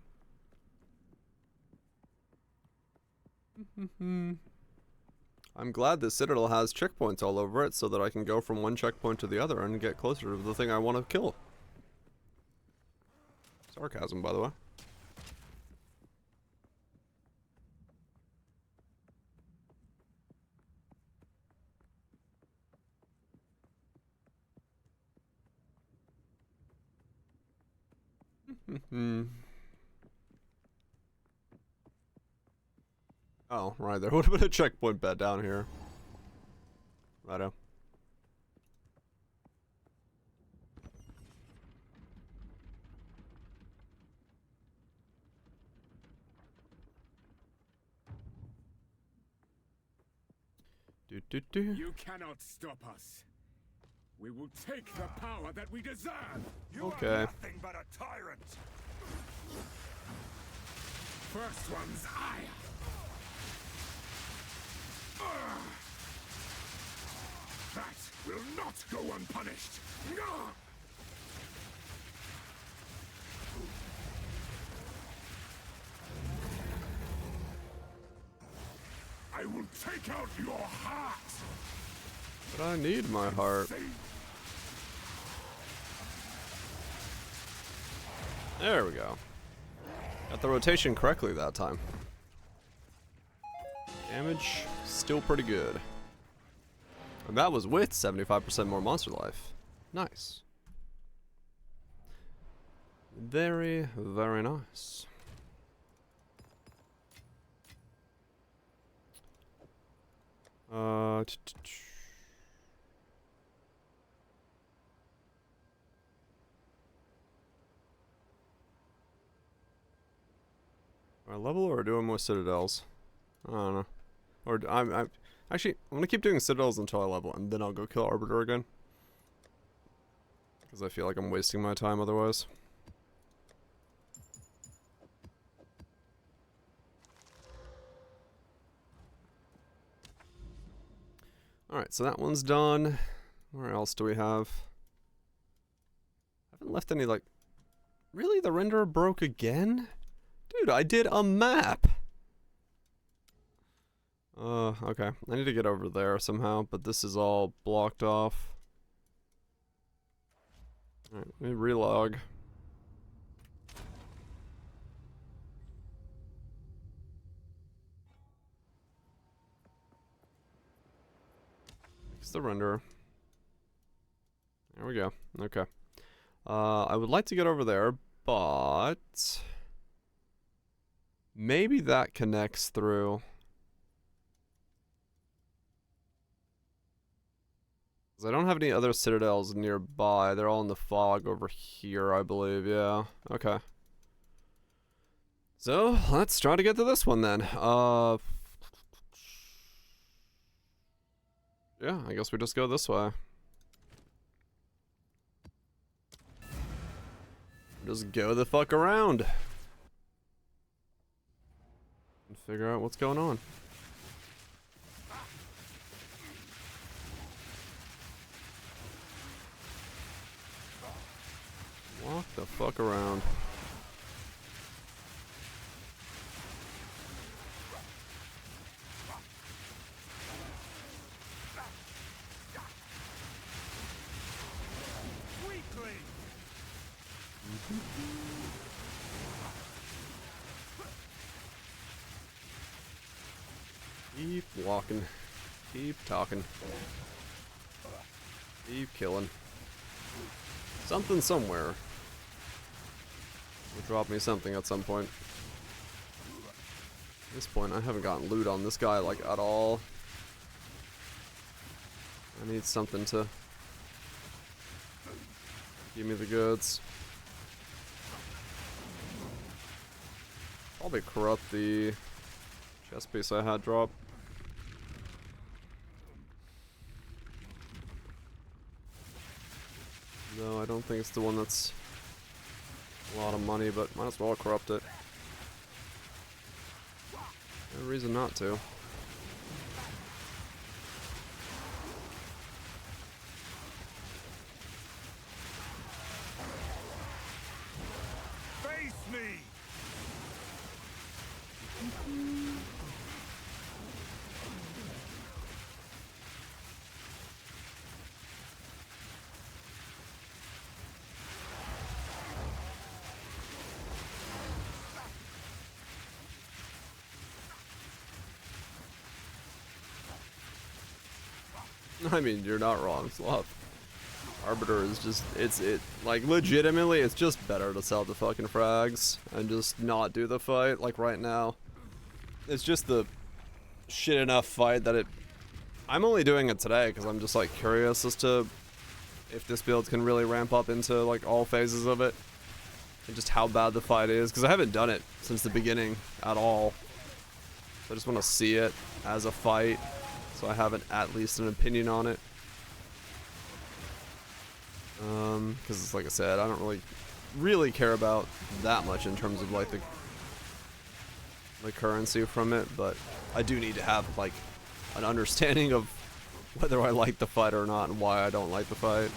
I'm glad this citadel has checkpoints all over it so that I can go from one checkpoint to the other and get closer to the thing I want to kill. Sarcasm, by the way. Oh, right, there would have been a checkpoint bed down here. Righto. You cannot stop us. We will take the power that we deserve. You Okay. are nothing but a tyrant. First one's ire. That will not go unpunished. I will take out your heart. But I need my heart. There we go. Got the rotation correctly that time. Damage, still pretty good. And that was with 75% more monster life. Nice. Very, very nice. Do I level or do I more citadels? I don't know. Or I'm actually I'm gonna keep doing citadels until I level, and then I'll go kill Arbiter again. Because I feel like I'm wasting my time otherwise. Alright, so that one's done. Where else do we have? I haven't left any, like... Really? The renderer broke again? Dude, I did a map! Okay. I need to get over there somehow, but this is all blocked off. Alright, let me relog. Fix the render. There we go. Okay. I would like to get over there, but maybe that connects through. 'Cause I don't have any other citadels nearby. They're all in the fog over here, I believe. Yeah. Okay. So let's try to get to this one then. Yeah, I guess we just go this way. Just go the fuck around. And figure out what's going on. Walk the fuck around. Keep walking. Keep talking. Keep killing. Something somewhere will drop me something at some point. At this point, I haven't gotten loot on this guy, like, at all. I need something to give me the goods. Probably corrupt the chest piece I had drop. No, I don't think it's the one that's a lot of money, but might as well corrupt it. No reason not to. Face me! I mean, you're not wrong, Sloth. Arbiter is just, like, legitimately, it's just better to sell the fucking frags and just not do the fight, like, right now. It's just the shit enough fight that I'm only doing it today because I'm just, like, curious as to if this build can really ramp up into, like, all phases of it. And just how bad the fight is, because I haven't done it since the beginning at all. So I just want to see it as a fight, so I have at least an opinion on it. Because like I said, I don't really care about that much in terms of like the currency from it, but I do need to have like an understanding of whether I like the fight or not and why I don't like the fight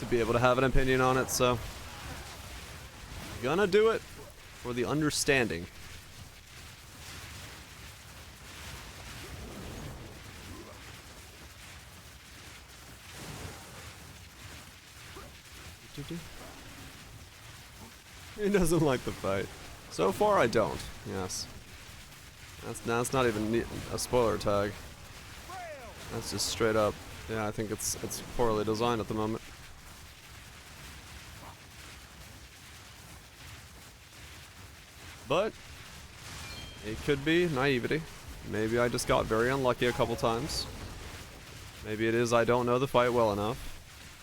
to be able to have an opinion on it. So gonna do it for the understanding. He doesn't like the fight. So far, I don't. Yes. That's not even a spoiler tag. That's just straight up. Yeah, I think it's poorly designed at the moment. But it could be naivety. Maybe I just got very unlucky a couple times. Maybe it is I don't know the fight well enough.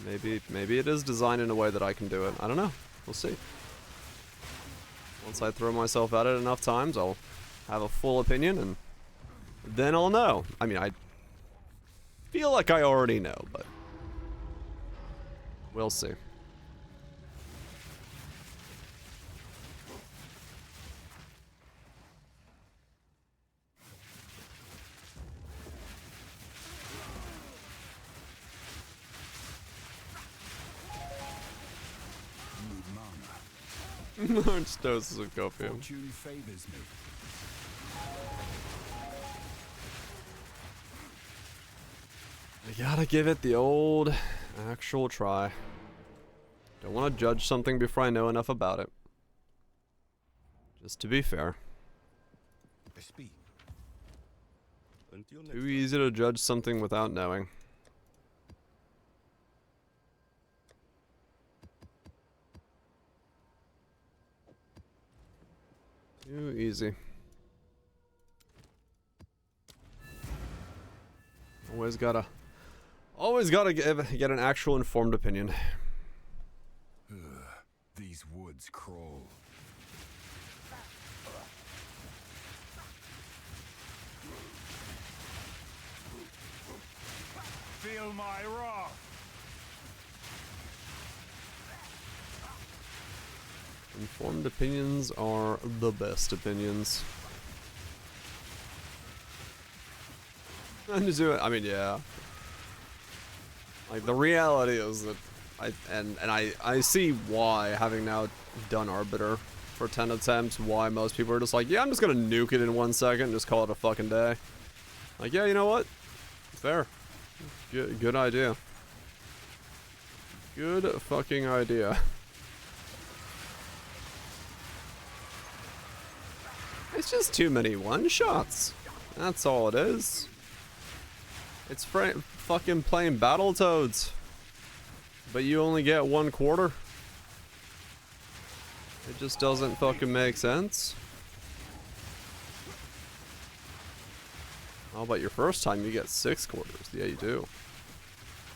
Maybe it is designed in a way that I can do it. I don't know. We'll see. Once I throw myself at it enough times, I'll have a full opinion, and then I'll know. I mean, I feel like I already know, but we'll see. Large doses of copium. Fortune favors me. I gotta give it the old actual try. Don't want to judge something before I know enough about it. Just to be fair. I speak. Until next Too time. easy to judge something without knowing. Too easy. Always gotta get an actual informed opinion. These woods crawl. Feel my wrath. Informed opinions are the best opinions. I mean, yeah. Like, the reality is that I see why, having now done Arbiter for 10 attempts, why most people are just like, yeah, I'm just gonna nuke it in 1 second and just call it a fucking day. Like, yeah, you know what? Fair. Good idea. Good fucking idea. It's just too many one-shots. That's all it is. It's fucking playing Battletoads. But you only get 1/4. It just doesn't fucking make sense. How about your first time you get 6/4? Yeah, you do.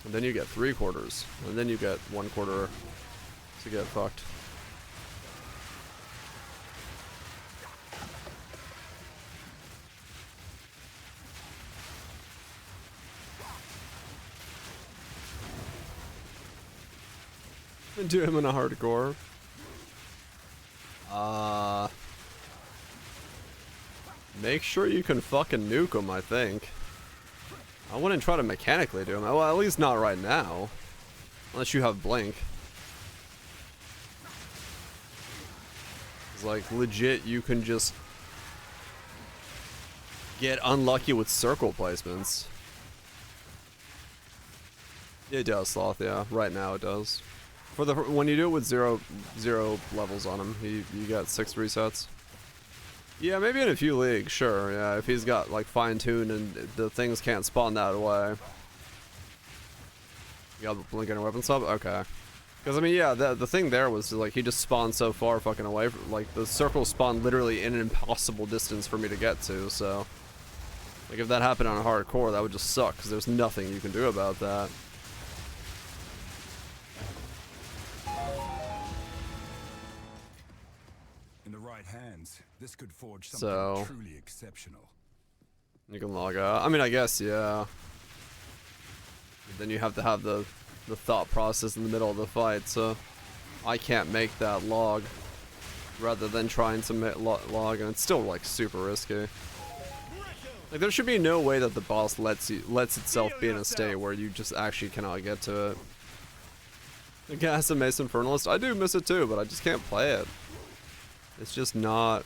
And then you get 3/4. And then you get 1/4 to get fucked. Do him in a hardcore. Make sure you can fucking nuke him, I think. I wouldn't try to mechanically do him. Well, at least not right now. Unless you have blink. It's like, legit, you can just get unlucky with circle placements. It does, Sloth, yeah. Right now it does. For the when you do it with zero levels on him, you get 6 resets. Yeah, maybe in a few leagues, sure. Yeah, if he's got like fine-tuned and the things can't spawn that way. You got blink and weapon sub? Okay. Because I mean, yeah, the thing there was like he just spawned so far fucking away. Like the circle spawned literally in an impossible distance for me to get to. So, like if that happened on a hardcore, that would just suck because there's nothing you can do about that. In the right hands, this could forge something truly exceptional. You can log out. I mean, I guess, yeah. But then you have to have the thought process in the middle of the fight, so I can't make that log rather than trying to log, and it's still like super risky. Like there should be no way that the boss lets itself be in a state where you just actually cannot get to it. The Gas and Mace Infernalist, I do miss it too, but I just can't play it. It's just not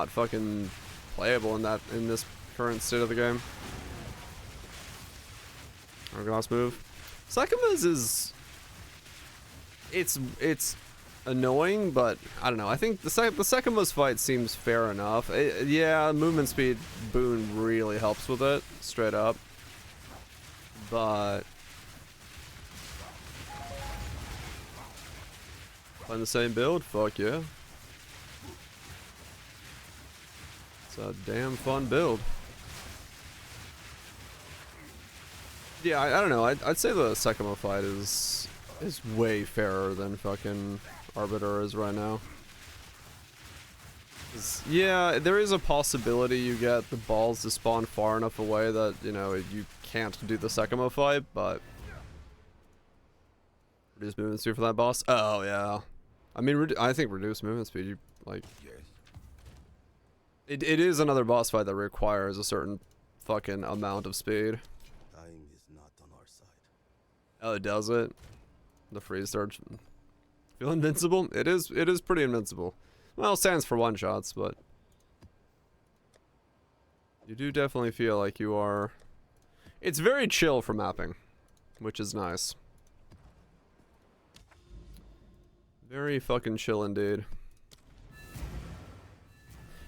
fucking playable in this current state of the game. Argos move. Psychomas is it's annoying, but I don't know. I think the Psychomas fight seems fair enough. Yeah, movement speed boon really helps with it, straight up. But playing the same build? Fuck yeah. It's a damn fun build. Yeah, I don't know. I'd say the Sekimo fight is way fairer than fucking Arbiter is right now. Yeah, there is a possibility you get the balls to spawn far enough away that, you know, you can't do the Sekimo fight, but reduce movement speed for that boss? Oh, yeah. I mean, I think reduced movement speed, you, like... Yes. It is another boss fight that requires a certain fucking amount of speed. Time is not on our side. Oh, does it? The freeze surge. Feel invincible? It is pretty invincible. Well, it stands for one-shots, but... you do definitely feel like you are... It's very chill for mapping, which is nice. Very fucking chill indeed.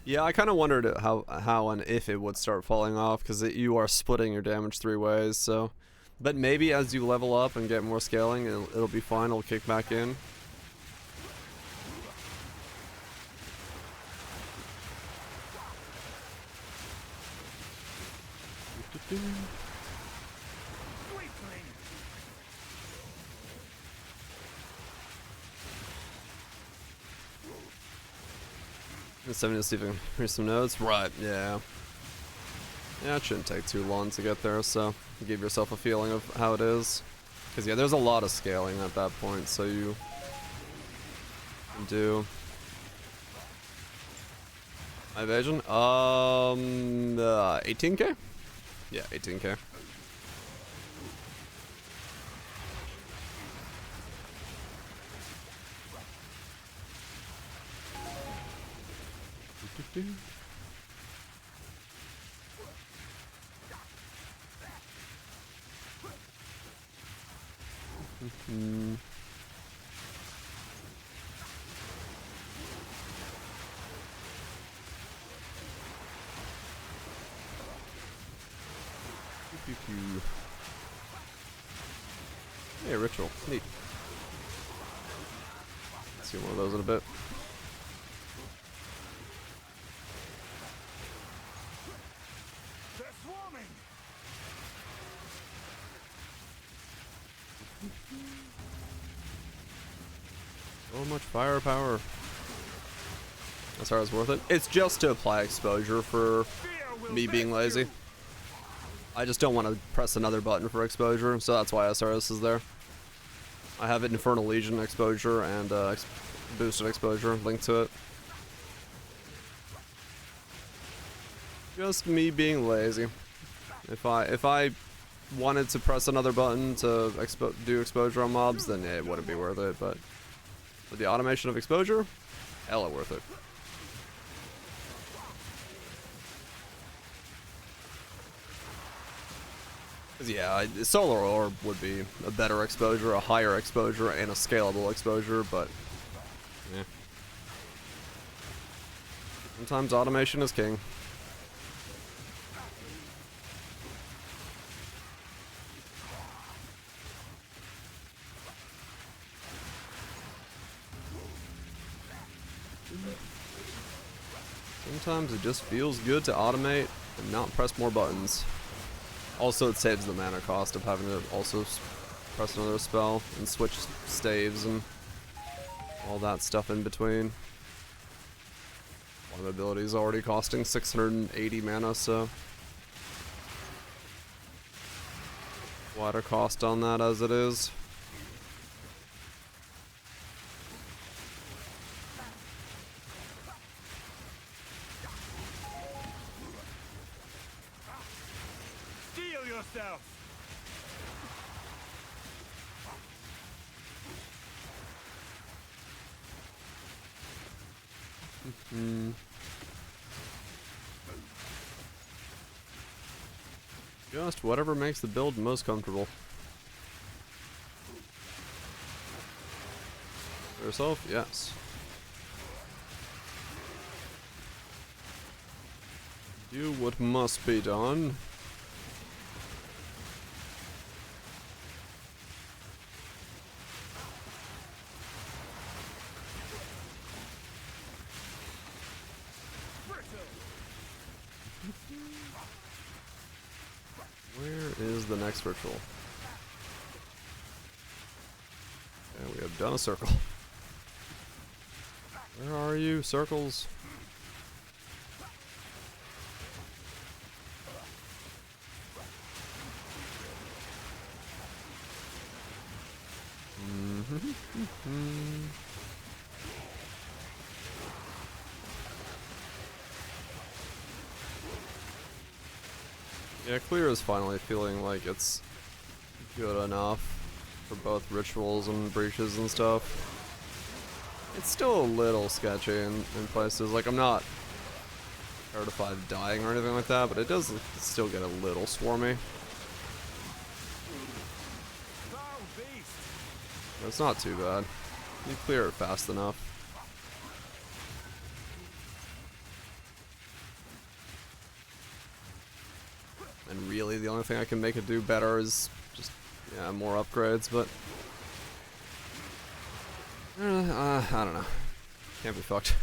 Yeah, I kind of wondered how and if it would start falling off, because you are splitting your damage 3 ways, so. But maybe as you level up and get more scaling, it'll be fine, it'll kick back in. Let's see if I can read some notes. Right, yeah. Yeah, it shouldn't take too long to get there, so give yourself a feeling of how it is. Because, yeah, there's a lot of scaling at that point, so you can do... My evasion? 18k? Yeah, 18k. Hey, ritual. Neat. Let's see one of those in a bit. They're swarming. So much firepower. That's how it's worth it. It's just to apply exposure for me being lazy. I just don't want to press another button for exposure, so that's why SRS is there. I have Infernal Legion exposure and boosted exposure linked to it. Just me being lazy. If I wanted to press another button to do exposure on mobs, then yeah, it wouldn't be worth it. But with the automation of exposure, hella worth it. Yeah, Solar Orb would be a better exposure, a higher exposure, and a scalable exposure, but yeah. Sometimes automation is king. Sometimes it just feels good to automate and not press more buttons. Also, it saves the mana cost of having to also press another spell and switch staves and all that stuff in between. One of the abilities already costing 680 mana, so quite a cost on that as it is. Yourself. Just whatever makes the build most comfortable. For yourself, yes. Do what must be done. Where is the next ritual? Okay, we have done a circle. Where are you, circles? Yeah, clear is finally feeling like it's good enough for both rituals and breaches and stuff. It's still a little sketchy in places. Like, I'm not terrified of dying or anything like that, but it does still get a little swarmy. But it's not too bad. You clear it fast enough. And really, the only thing I can make it do better is just, yeah, more upgrades, but... I don't know. Can't be fucked.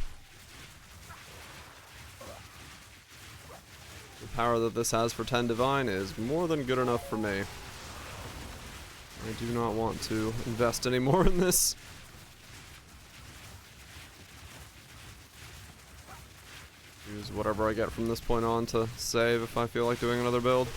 The power that this has for 10 Divine is more than good enough for me. I do not want to invest any more in this. Use whatever I get from this point on to save if I feel like doing another build.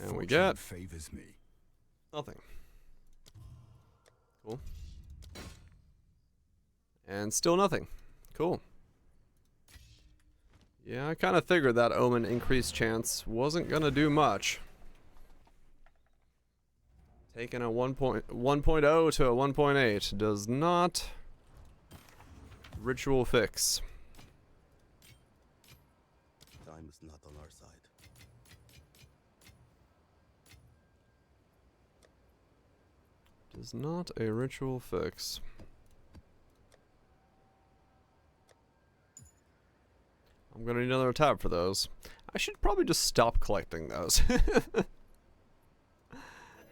And we get favors me. nothing. Cool. And still nothing. Cool. Yeah, I kind of figured that Omen increased chance wasn't gonna do much. Taking a 1.0 to a 1.8 does not ritual fix. Time is not on our side. Does not a ritual fix. I'm gonna need another tab for those. I should probably just stop collecting those.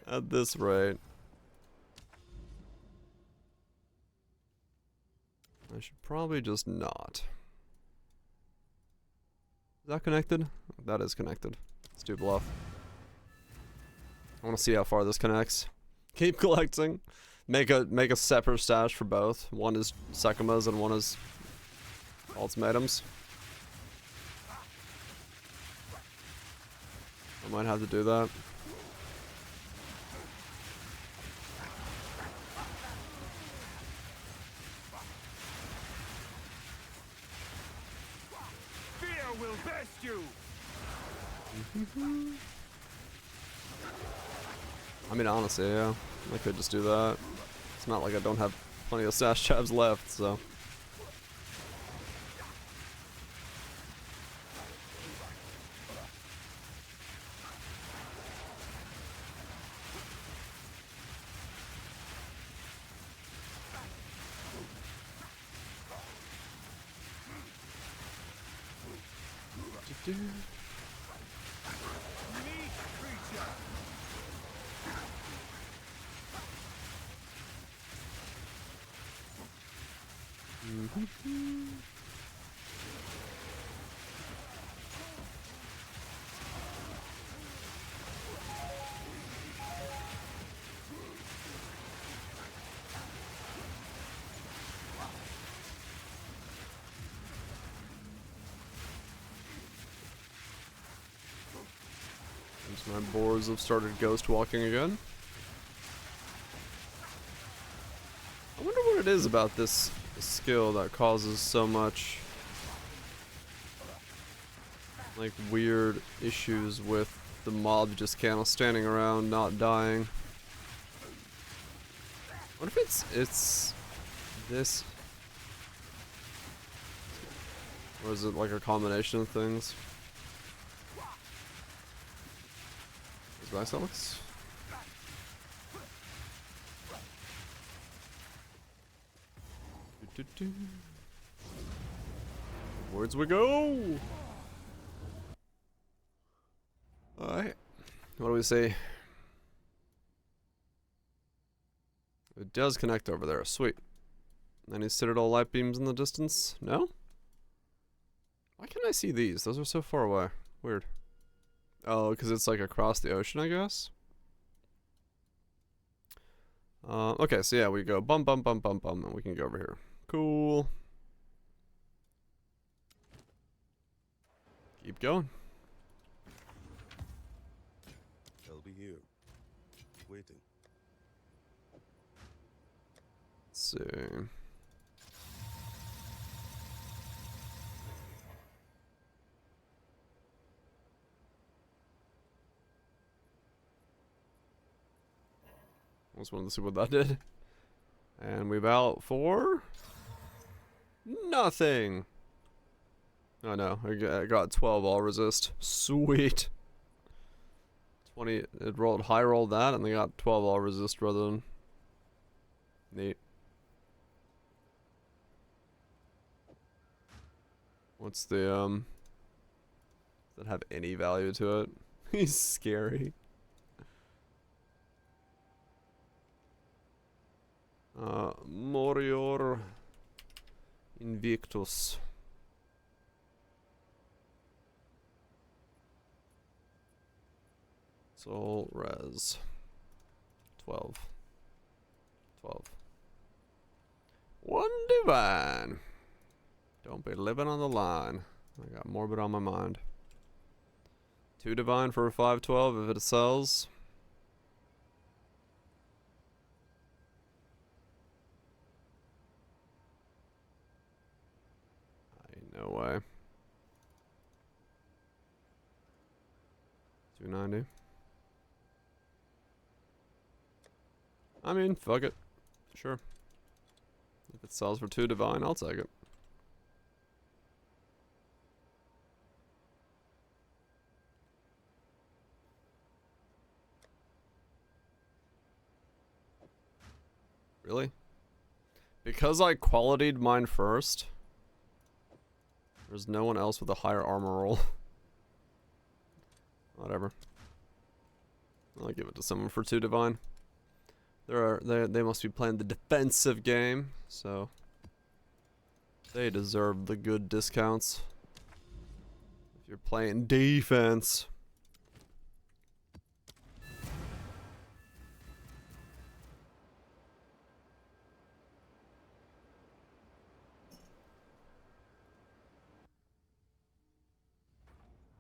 At this rate. I should probably just not. Is that connected? That is connected. Let's do bluff. I want to see how far this connects. Keep collecting. Make a separate stash for both. One is Sekima's and one is ultimatums. I might have to do that. Fear will best you. I mean, honestly, yeah. I could just do that. It's not like I don't have plenty of stash tabs left, so. My boars have started ghost walking again. I wonder what it is about this skill that causes so much like weird issues with the mob just kind of standing around not dying. What if it's this, or is it like a combination of things? Alex. Where'd we go? Alright. What do we say? It does connect over there. Sweet. Any citadel light beams in the distance? No? Why can't I see these? Those are so far away. Weird. Oh, because it's like across the ocean, I guess? Okay, so yeah, we go bum bum bum bum bum, and we can go over here. Cool. Keep going. They'll be here, waiting. see. I just wanted to see what that did. And we've out for nothing. Oh no, I got 12 all resist. Sweet. 20, it rolled high rolled that and they got 12 all resist rather than neat. What's the does that have any value to it? He's scary. Morior Invictus. Soul res 12. 12. One divine. Don't be living on the line. I got morbid on my mind. 2 divine for a 5/12 if it sells. No way. 290. I mean, fuck it. Sure. If it sells for 2 divine, I'll take it. Really? Because I quality'd mine first, there's no one else with a higher armor roll. Whatever. I'll give it to someone for 2 divine. They must be playing the defensive game, so they deserve the good discounts. If you're playing defense.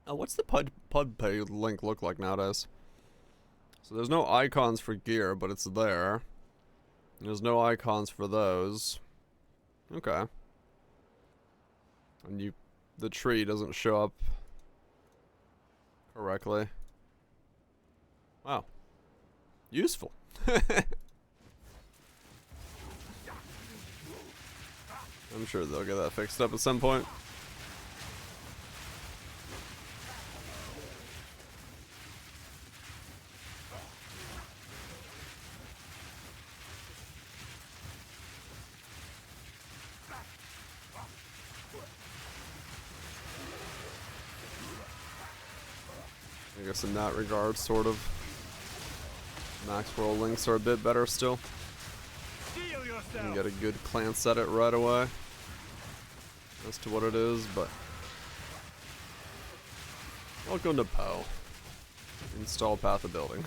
What's the pub pay link look like nowadays? So there's no icons for gear, but it's there. There's no icons for those. Okay. And the tree doesn't show up correctly. Wow. Useful. I'm sure they'll get that fixed up at some point. I guess in that regard, sort of. Max roll links are a bit better still. You can get a good glance at it right away as to what it is, but welcome to Poe. Install path of building.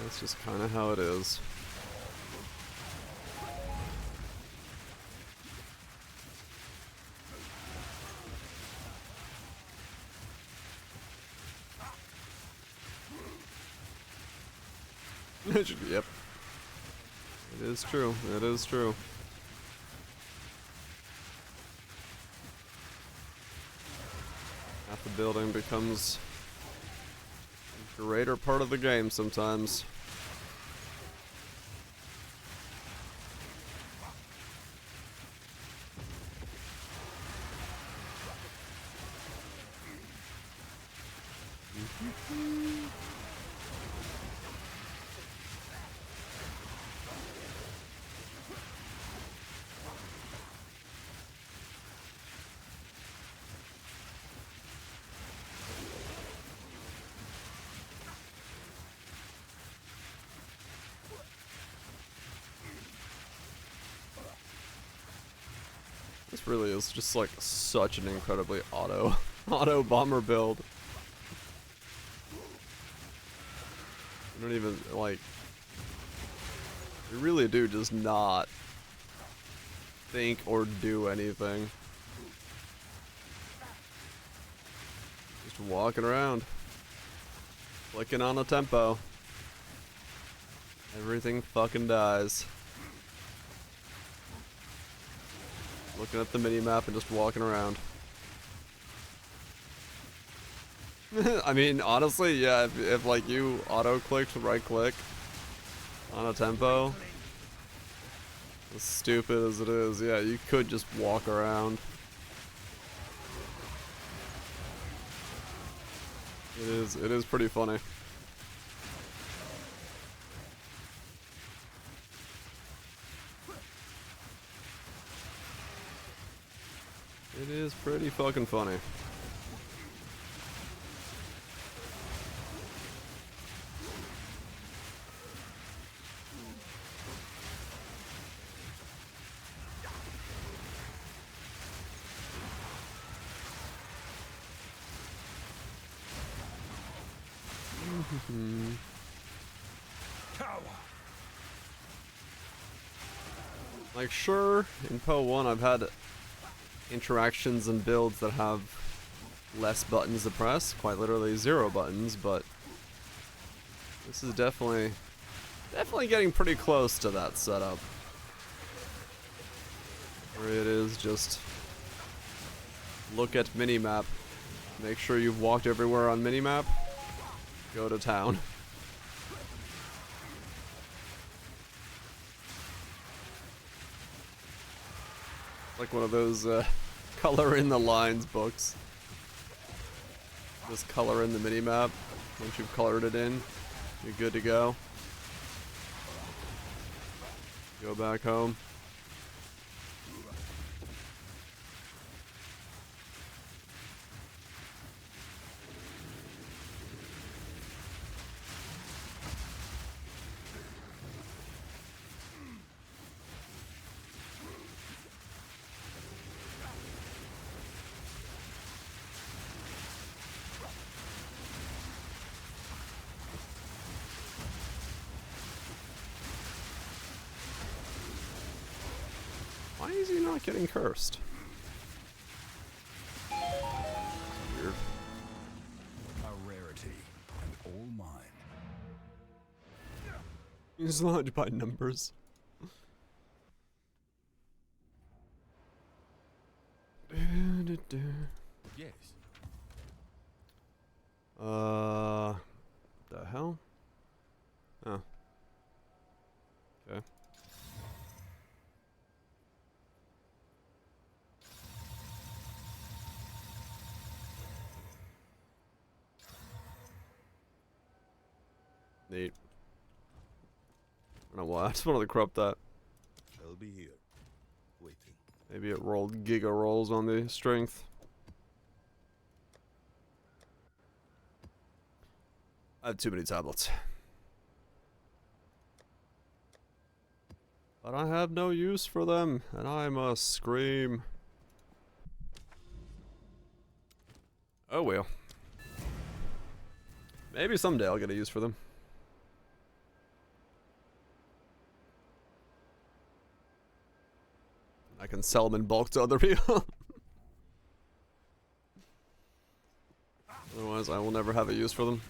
That's just kind of how it is. Yep. It is true. It is true. Half the building becomes a greater part of the game sometimes. This really is just like such an incredibly auto bomber build. You don't even like, you really do just not think or do anything. Just walking around. Clicking on a tempo. Everything fucking dies. Looking at the mini-map and just walking around. I mean, honestly, yeah, if like you auto-clicked right-click on a tempo, as stupid as it is, yeah, you could just walk around. It is pretty funny. It is pretty fucking funny. Like, sure, in Poe 1 I've had interactions and builds that have less buttons to press, quite literally 0 buttons, but this is definitely getting pretty close to that setup. Where it is just look at minimap, make sure you've walked everywhere on minimap, go to town. Like one of those color in the lines books. Just color in the minimap. Once you've colored it in, you're good to go. Go back home. Why is he not getting cursed? Weird. A rarity, and all mine. He's launched by numbers. Yes. The hell? Oh. Okay. Neat. I don't know why. I just wanted to crop that. They'll be here, waiting. Maybe it rolled giga rolls on the strength. I have too many tablets. But I have no use for them, and I must scream. Oh well. Maybe someday I'll get a use for them. I can sell them in bulk to other people. Otherwise, I will never have a use for them.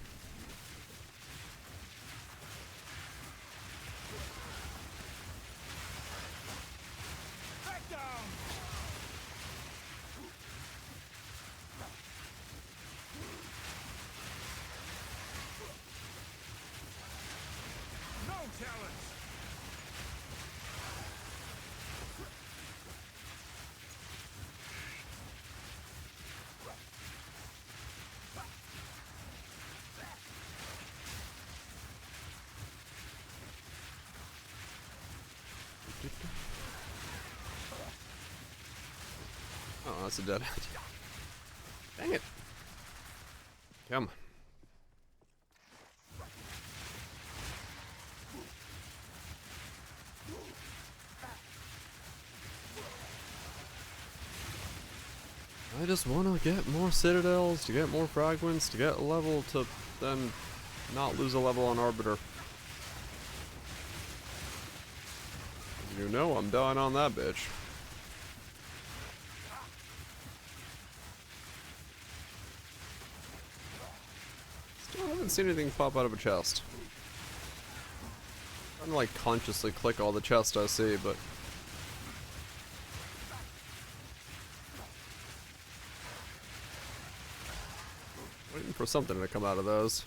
Oh, that's a dead end. Dang it. Come. I just want to get more citadels, to get more fragments, to get a level, to then not lose a level on Arbiter. You know I'm dying on that bitch. haven't seen anything pop out of a chest. I'm trying to like consciously click all the chests I see, but waiting for something to come out of those.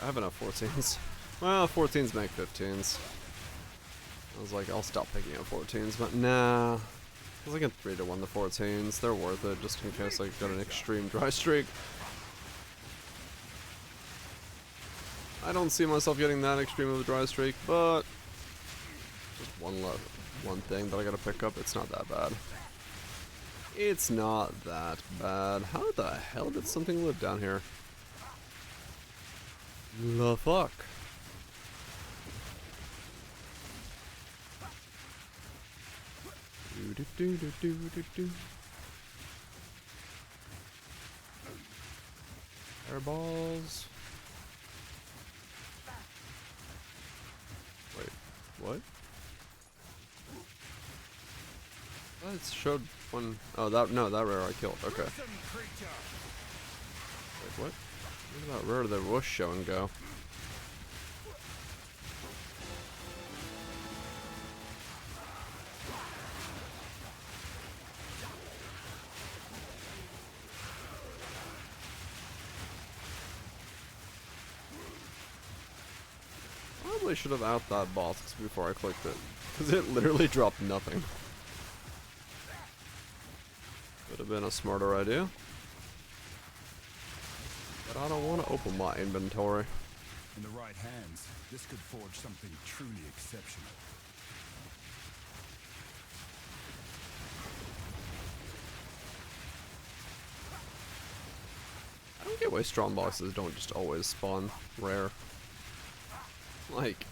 I have enough 14s. Well, 14s make 15s. I was like, I'll stop picking up 14s, but nah. Because I can 3-1 the 14s. They're worth it, just in case I got an extreme dry streak. I don't see myself getting that extreme of a dry streak, but just one thing that I gotta pick up. It's not that bad. It's not that bad. How the hell did something live down here? The fuck? Do. Airballs. Wait, what? Oh, it showed one. Oh, that rare I killed. Okay. Wait, what? Where did that rare that was showing go? Probably should have out that boss before I clicked it, because it literally dropped nothing. Would have been a smarter idea. But I don't want to open my inventory. In the right hands, this could forge something truly exceptional. I don't get why strong bosses don't just always spawn rare. Like,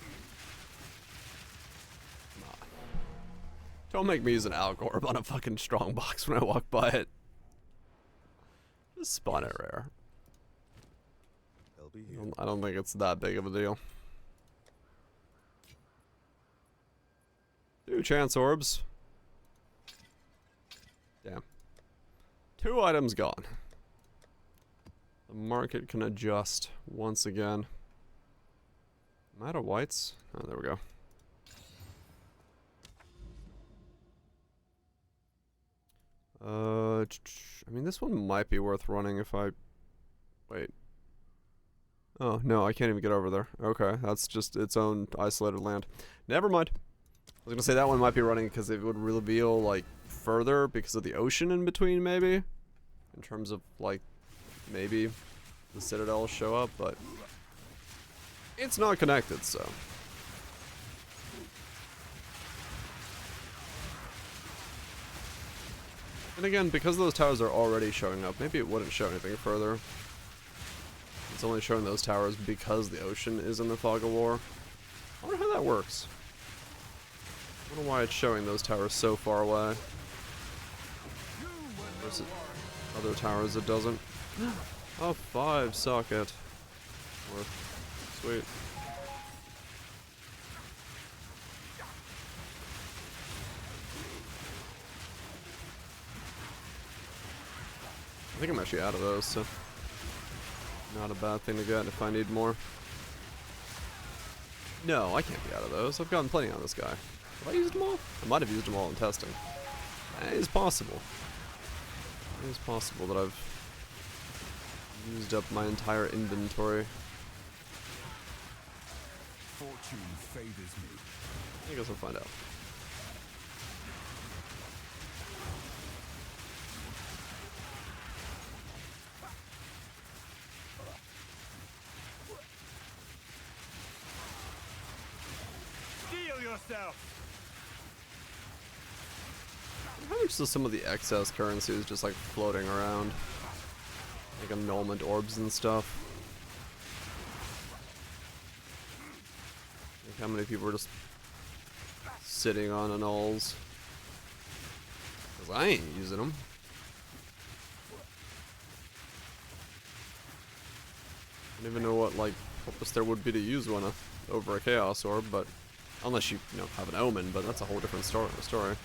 nah. Don't make me use an Algorb on a fucking strong box when I walk by it. Just spawn it rare. They'll be here. I don't think it's that big of a deal. 2 chance orbs. Damn. 2 items gone. The market can adjust once again. Am I out of whites? Oh, there we go. I mean, this one might be worth running if I... Wait. Oh, no, I can't even get over there. Okay, that's just its own isolated land. Never mind. I was gonna say that one might be running because it would reveal, like, further because of the ocean in between, maybe? In terms of, like, maybe the citadels show up, but... It's not connected, so... And again, because those towers are already showing up, maybe it wouldn't show anything further. It's only showing those towers because the ocean is in the fog of war. I wonder how that works. I wonder why it's showing those towers so far away. Versus other towers it doesn't. A 5 socket. Sweet. I think I'm actually out of those, so not a bad thing to get if I need more. No, I can't be out of those. I've gotten plenty on this guy. Have I used them all? I might have used them all in testing. It is possible. It is possible that I've used up my entire inventory. Fortune favors me. I guess we'll find out. Steel yourself! How much is some of the excess currencies just like floating around? Like annulment orbs and stuff. Like how many people are just sitting on annuls? Cause I ain't using them. I don't even know what like purpose there would be to use one over a chaos orb, but unless you know have an omen, but that's a whole different story.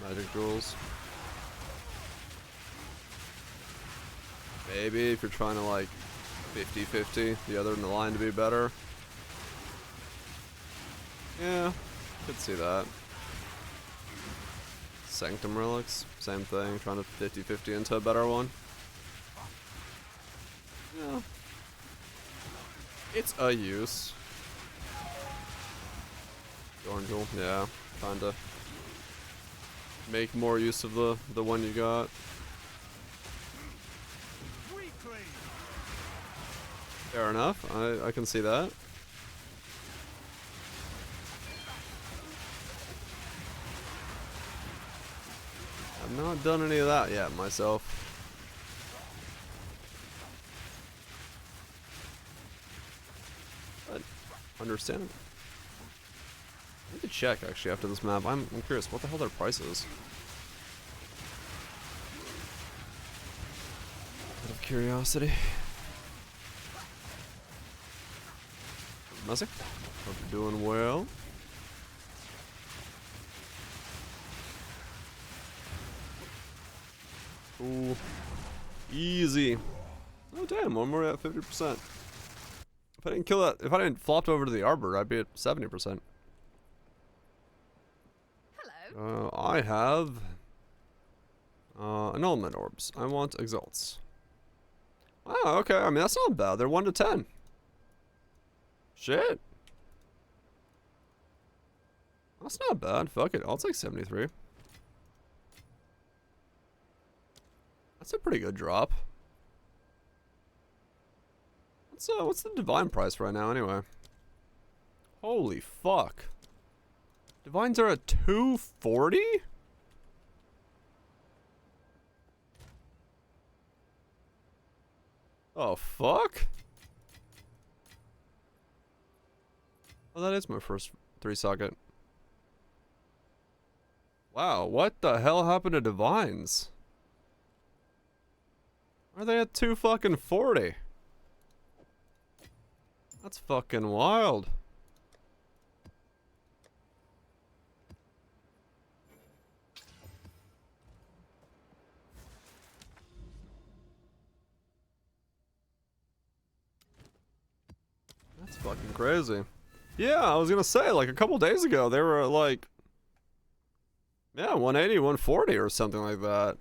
Magic jewels. Maybe if you're trying to like 50-50, the other in the line to be better. Yeah, could see that. Sanctum relics, same thing, trying to 50-50 into a better one. Yeah. It's a use. Orange jewel, yeah, trying to make more use of the one you got. Fair enough, I can see that. I've not done any of that yet myself. But understandable. I need to check actually after this map. I'm curious what the hell their price is. Out of curiosity. Muzzy, hope you're doing well. Ooh, easy. Oh damn, one more at 50%. If I didn't kill that, if I didn't flop over to the arbor, I'd be at 70%. Hello. I have annulment orbs. I want exalts. Oh, okay. I mean that's not bad. They're 1 to 10. Shit. That's not bad. Fuck it. I'll take 73. That's a pretty good drop. What's the divine price right now anyway? Holy fuck. Divines are at 240? Oh fuck. Oh, that is my first 3-socket. Wow, what the hell happened to divines? Are they at 240? That's fucking wild. That's fucking crazy. Yeah, I was gonna say, like, a couple days ago, they were like, yeah, 180, 140 or something like that.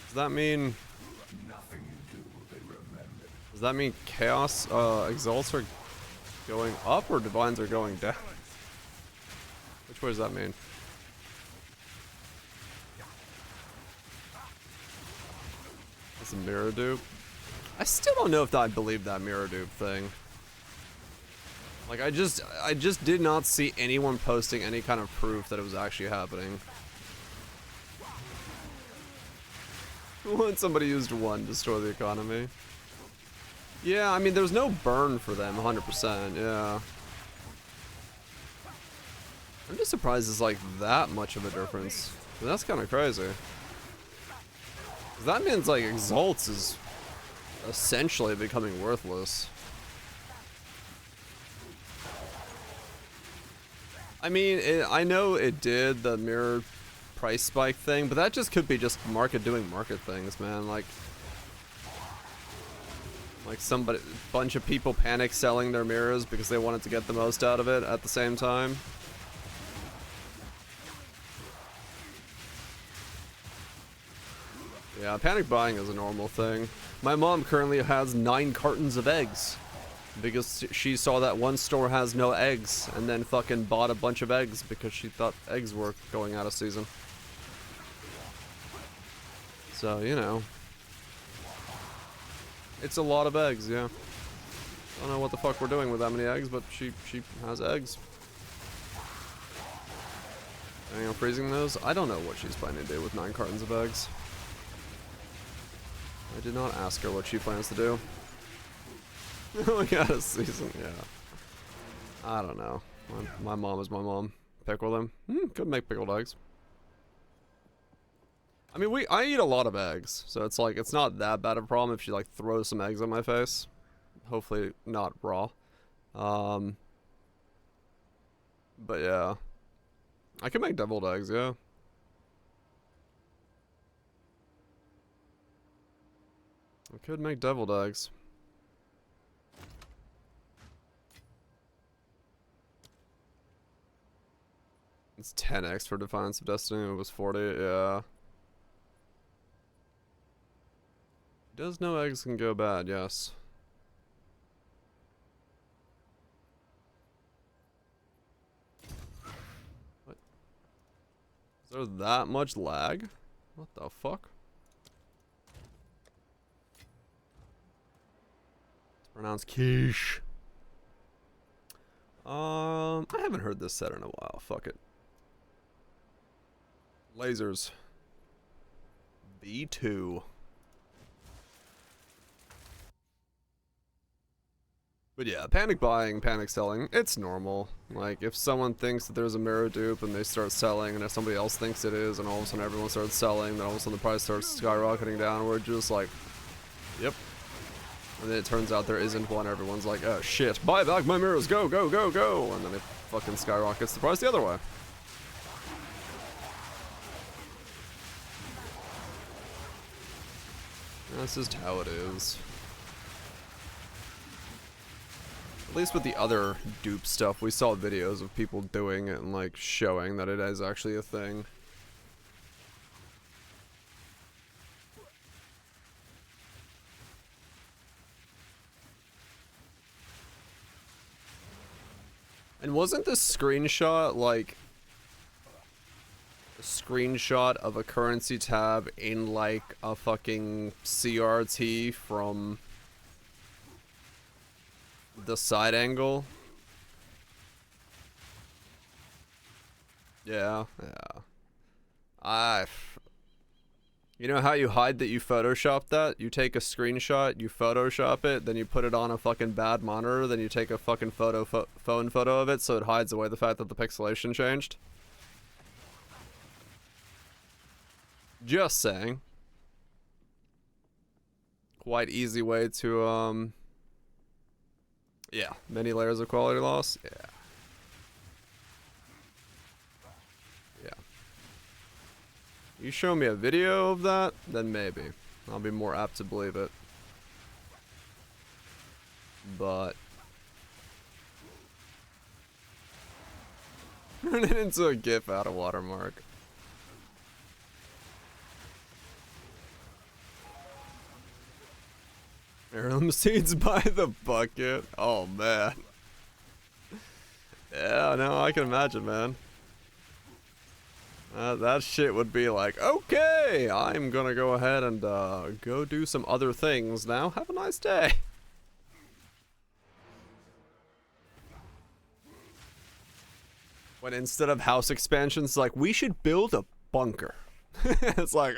Does that mean... Does that mean chaos, exalts are going up or divines are going down? Which way does that mean? That's a mirror dupe. I still don't know if I believe that mirror dupe thing. Like I just did not see anyone posting any kind of proof that it was actually happening. When somebody used one, destroy the economy. Yeah, I mean there's no burn for them 100%, yeah. I'm just surprised it's like that much of a difference. That's kind of crazy. That means like exalts is essentially becoming worthless. I mean, I know it did the mirror price spike thing, but that just could be just market doing market things, man. Like somebody, bunch of people panic selling their mirrors because they wanted to get the most out of it at the same time. Yeah, panic buying is a normal thing. My mom currently has 9 cartons of eggs Because she saw that one store has no eggs, and then fucking bought a bunch of eggs because she thought eggs were going out of season. So, you know. It's a lot of eggs, yeah. I don't know what the fuck we're doing with that many eggs, but she has eggs. Planning on freezing those? I don't know what she's planning to do with 9 cartons of eggs. I did not ask her what she plans to do. Going out of season, yeah. I don't know. My mom is my mom. Pickle them? Could make pickled eggs. I mean, I eat a lot of eggs, so it's like, it's not that bad of a problem if she like throws some eggs on my face. Hopefully not raw. But yeah. I can make deviled eggs, yeah. I could make deviled eggs. It's 10x for Defiance of Destiny. It was 40, yeah. Does know eggs can go bad, yes. What? Is there that much lag? What the fuck? It's pronounced quiche. I haven't heard this said in a while. Fuck it. Lasers. B2. But yeah, panic buying, panic selling, it's normal. Like, if someone thinks that there's a mirror dupe and they start selling, and if somebody else thinks it is, and all of a sudden everyone starts selling, then all of a sudden the price starts skyrocketing down, we're just like, yep. And then it turns out there isn't one, everyone's like, oh shit, buy back my mirrors, go, go, go, go! And then it fucking skyrockets the price the other way. That's just how it is. At least with the other dupe stuff, we saw videos of people doing it and like showing that it is actually a thing. And wasn't this screenshot like a screenshot of a currency tab in like a fucking CRT from the side angle? Yeah, yeah. You know how you hide that you photoshopped that? You take a screenshot, you photoshop it, then you put it on a fucking bad monitor, then you take a fucking phone photo of it so it hides away the fact that the pixelation changed. Just saying. Quite easy way to, yeah, many layers of quality loss. Yeah. Yeah. You show me a video of that, then maybe. I'll be more apt to believe it. But turn it into a GIF out of watermark. Heirloom seeds by the bucket. Oh man. Yeah, no, I can imagine, man. That shit would be like, okay, I'm gonna go ahead and go do some other things now. Have a nice day. When instead of house expansions, like, we should build a bunker. It's like,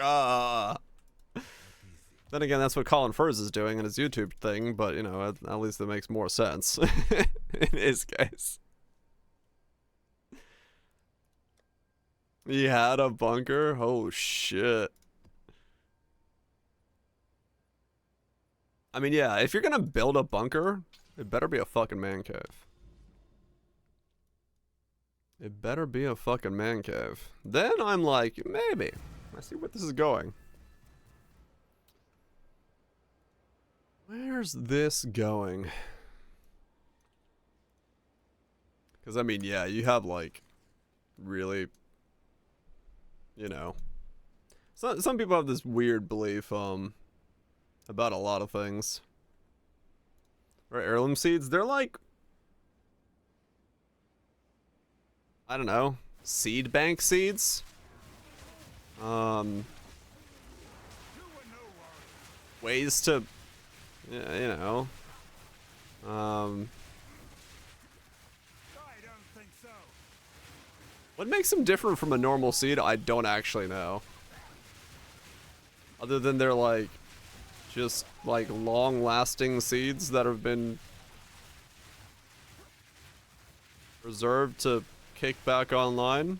Then again, that's what Colin Furs is doing in his YouTube thing, but, you know, at least it makes more sense in his case. He had a bunker? Oh, shit. I mean, yeah, if you're gonna build a bunker, it better be a fucking man cave. It better be a fucking man cave. Then I'm like, maybe. I see where this is going. Where's this going? Because, I mean, yeah, you have, like, really, you know. Some people have this weird belief, about a lot of things. Or heirloom seeds, they're like, I don't know, seed bank seeds? Ways to, yeah, you know, what makes them different from a normal seed, I don't actually know. Other than they're like, just like long-lasting seeds that have been reserved to kick back online.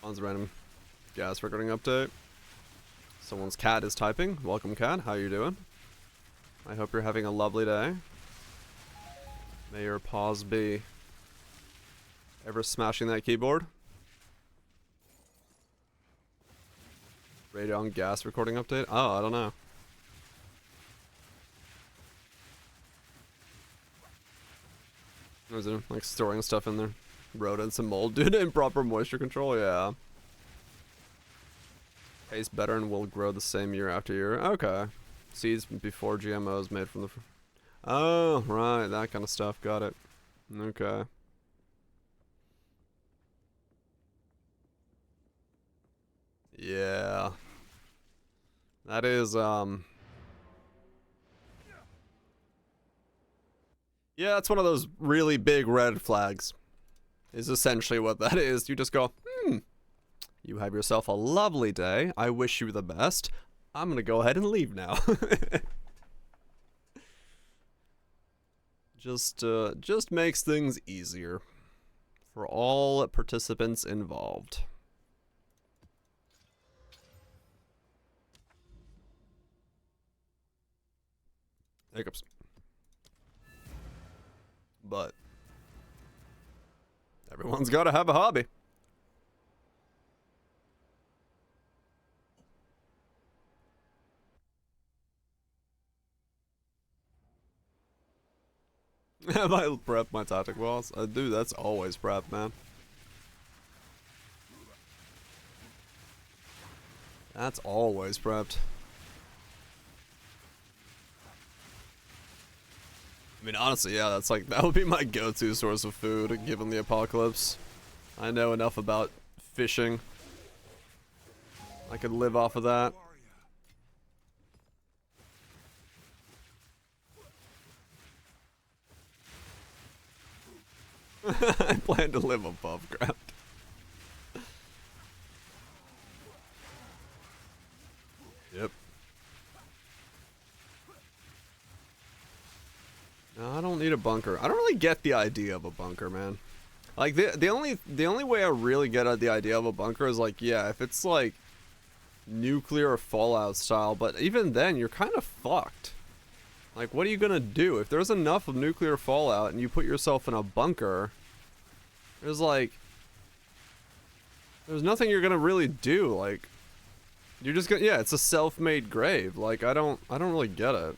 One's random gas recording update. Someone's cat is typing. Welcome, cat. How you doing? I hope you're having a lovely day. May your paws be ever smashing that keyboard. Radon gas recording update? Oh, I don't know. Was it like storing stuff in there? Rodents and mold due to improper moisture control? Yeah. Tastes better and will grow the same year after year. Okay. Seeds before GMOs made from the... Oh, right. That kind of stuff. Got it. Okay. Yeah. That is, yeah, that's one of those really big red flags. Is essentially what that is. You just go, you have yourself a lovely day. I wish you the best. I'm gonna go ahead and leave now. Just makes things easier for all participants involved. Hiccups. But everyone's got to have a hobby. Have I prepped my tactic walls? Dude, that's always prep, man. That's always prepped. I mean, honestly, yeah, that's like, that would be my go-to source of food, given the apocalypse. I know enough about fishing. I could live off of that. I plan to live above ground. Yep. No, I don't need a bunker. I don't really get the idea of a bunker, man. Like the only way I really get the idea of a bunker is like, yeah, if it's like nuclear or Fallout style, but even then you're kind of fucked. Like, what are you gonna do? If there's enough of nuclear fallout and you put yourself in a bunker, there's like, there's nothing you're gonna really do. Like, you're just gonna, yeah, it's a self-made grave. Like, I don't really get it.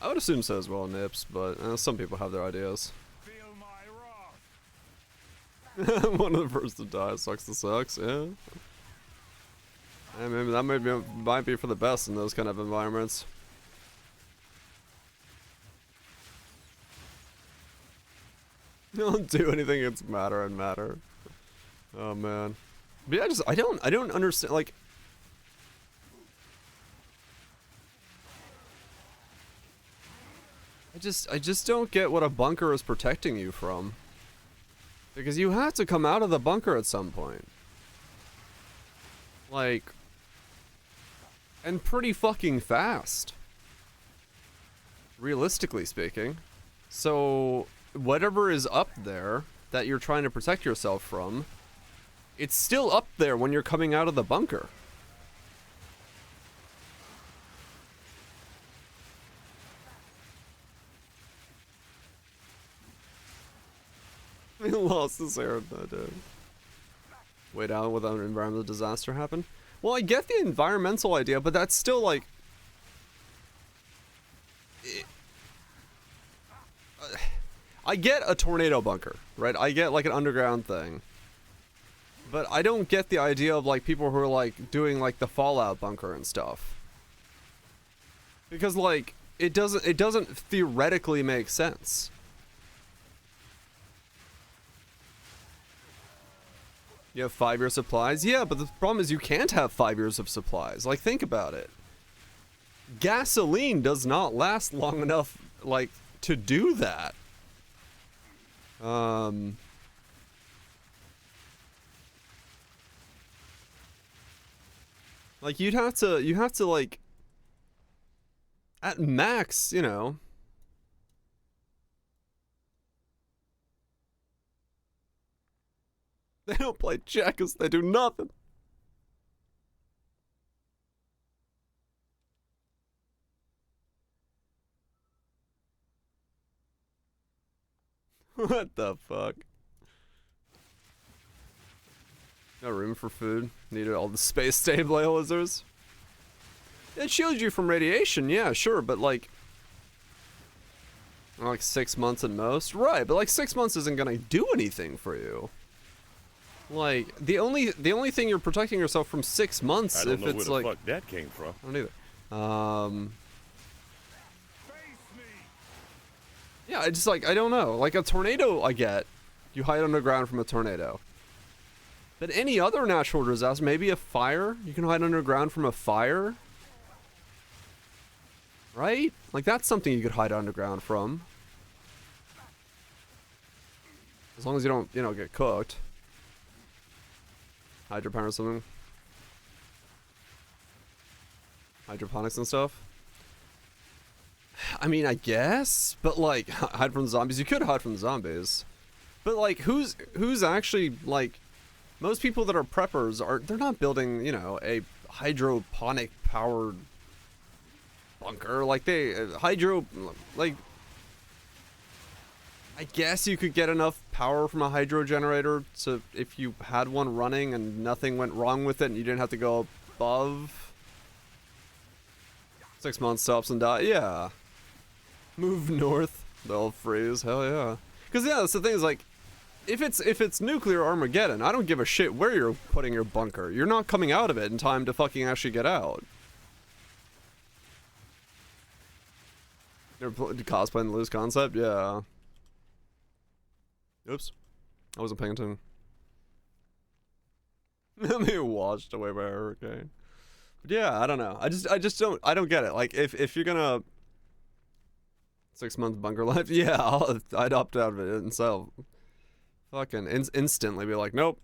I would assume so as well, Nips, but some people have their ideas. Feel my wrath. One of the first to die sucks to sucks, yeah. Yeah, maybe that might be for the best in those kind of environments. Don't do anything, it's matter and matter. Oh man. But yeah, I don't understand, like, I just don't get what a bunker is protecting you from. Because you have to come out of the bunker at some point. Like, and pretty fucking fast. Realistically speaking. So, whatever is up there that you're trying to protect yourself from, it's still up there when you're coming out of the bunker. We lost this air, dude. Wait out without an environmental disaster happen? Well, I get the environmental idea, but that's still like... I get a tornado bunker, right? I get like an underground thing. But I don't get the idea of like people who are like doing like the Fallout bunker and stuff. Because like it doesn't theoretically make sense. You have 5 year supplies? Yeah, but the problem is you can't have 5 years of supplies. Like, think about it. Gasoline does not last long enough, like, to do that. Like, you have to, like, at max, you know. They don't play checkers, they do nothing. What the fuck? No room for food. Needed all the space stabilizers. It shields you from radiation, yeah, sure, but like 6 months at most. Right, but like 6 months isn't gonna do anything for you. Like, the only thing you're protecting yourself from 6 months if it's like... I don't know where the fuck that came from. I don't either. Yeah, I just like, I don't know. Like a tornado, I get. You hide underground from a tornado. But any other natural disaster, maybe a fire? You can hide underground from a fire? Right? Like that's something you could hide underground from. As long as you don't, you know, get cooked. Hydropower or something. Hydroponics and stuff. I mean, I guess, but like, hide from the zombies. You could hide from the zombies, but like, who's actually like, most people that are preppers they're not building, you know, a hydroponic powered bunker. Like like, I guess you could get enough power from a hydro generator to, if you had one running and nothing went wrong with it and you didn't have to go above 6 months, stops and die. Yeah. Move north, they'll freeze. Hell yeah. Because yeah, that's the thing is like, if it's nuclear Armageddon, I don't give a shit where you're putting your bunker. You're not coming out of it in time to fucking actually get out. Never cosplaying the loose concept? Yeah. Oops. I wasn't paying attention. Let me washed away by a hurricane. But yeah, I don't know. I don't get it. Like if you're gonna 6 month bunker life, yeah, I'd opt out of it and so fucking instantly be like, nope.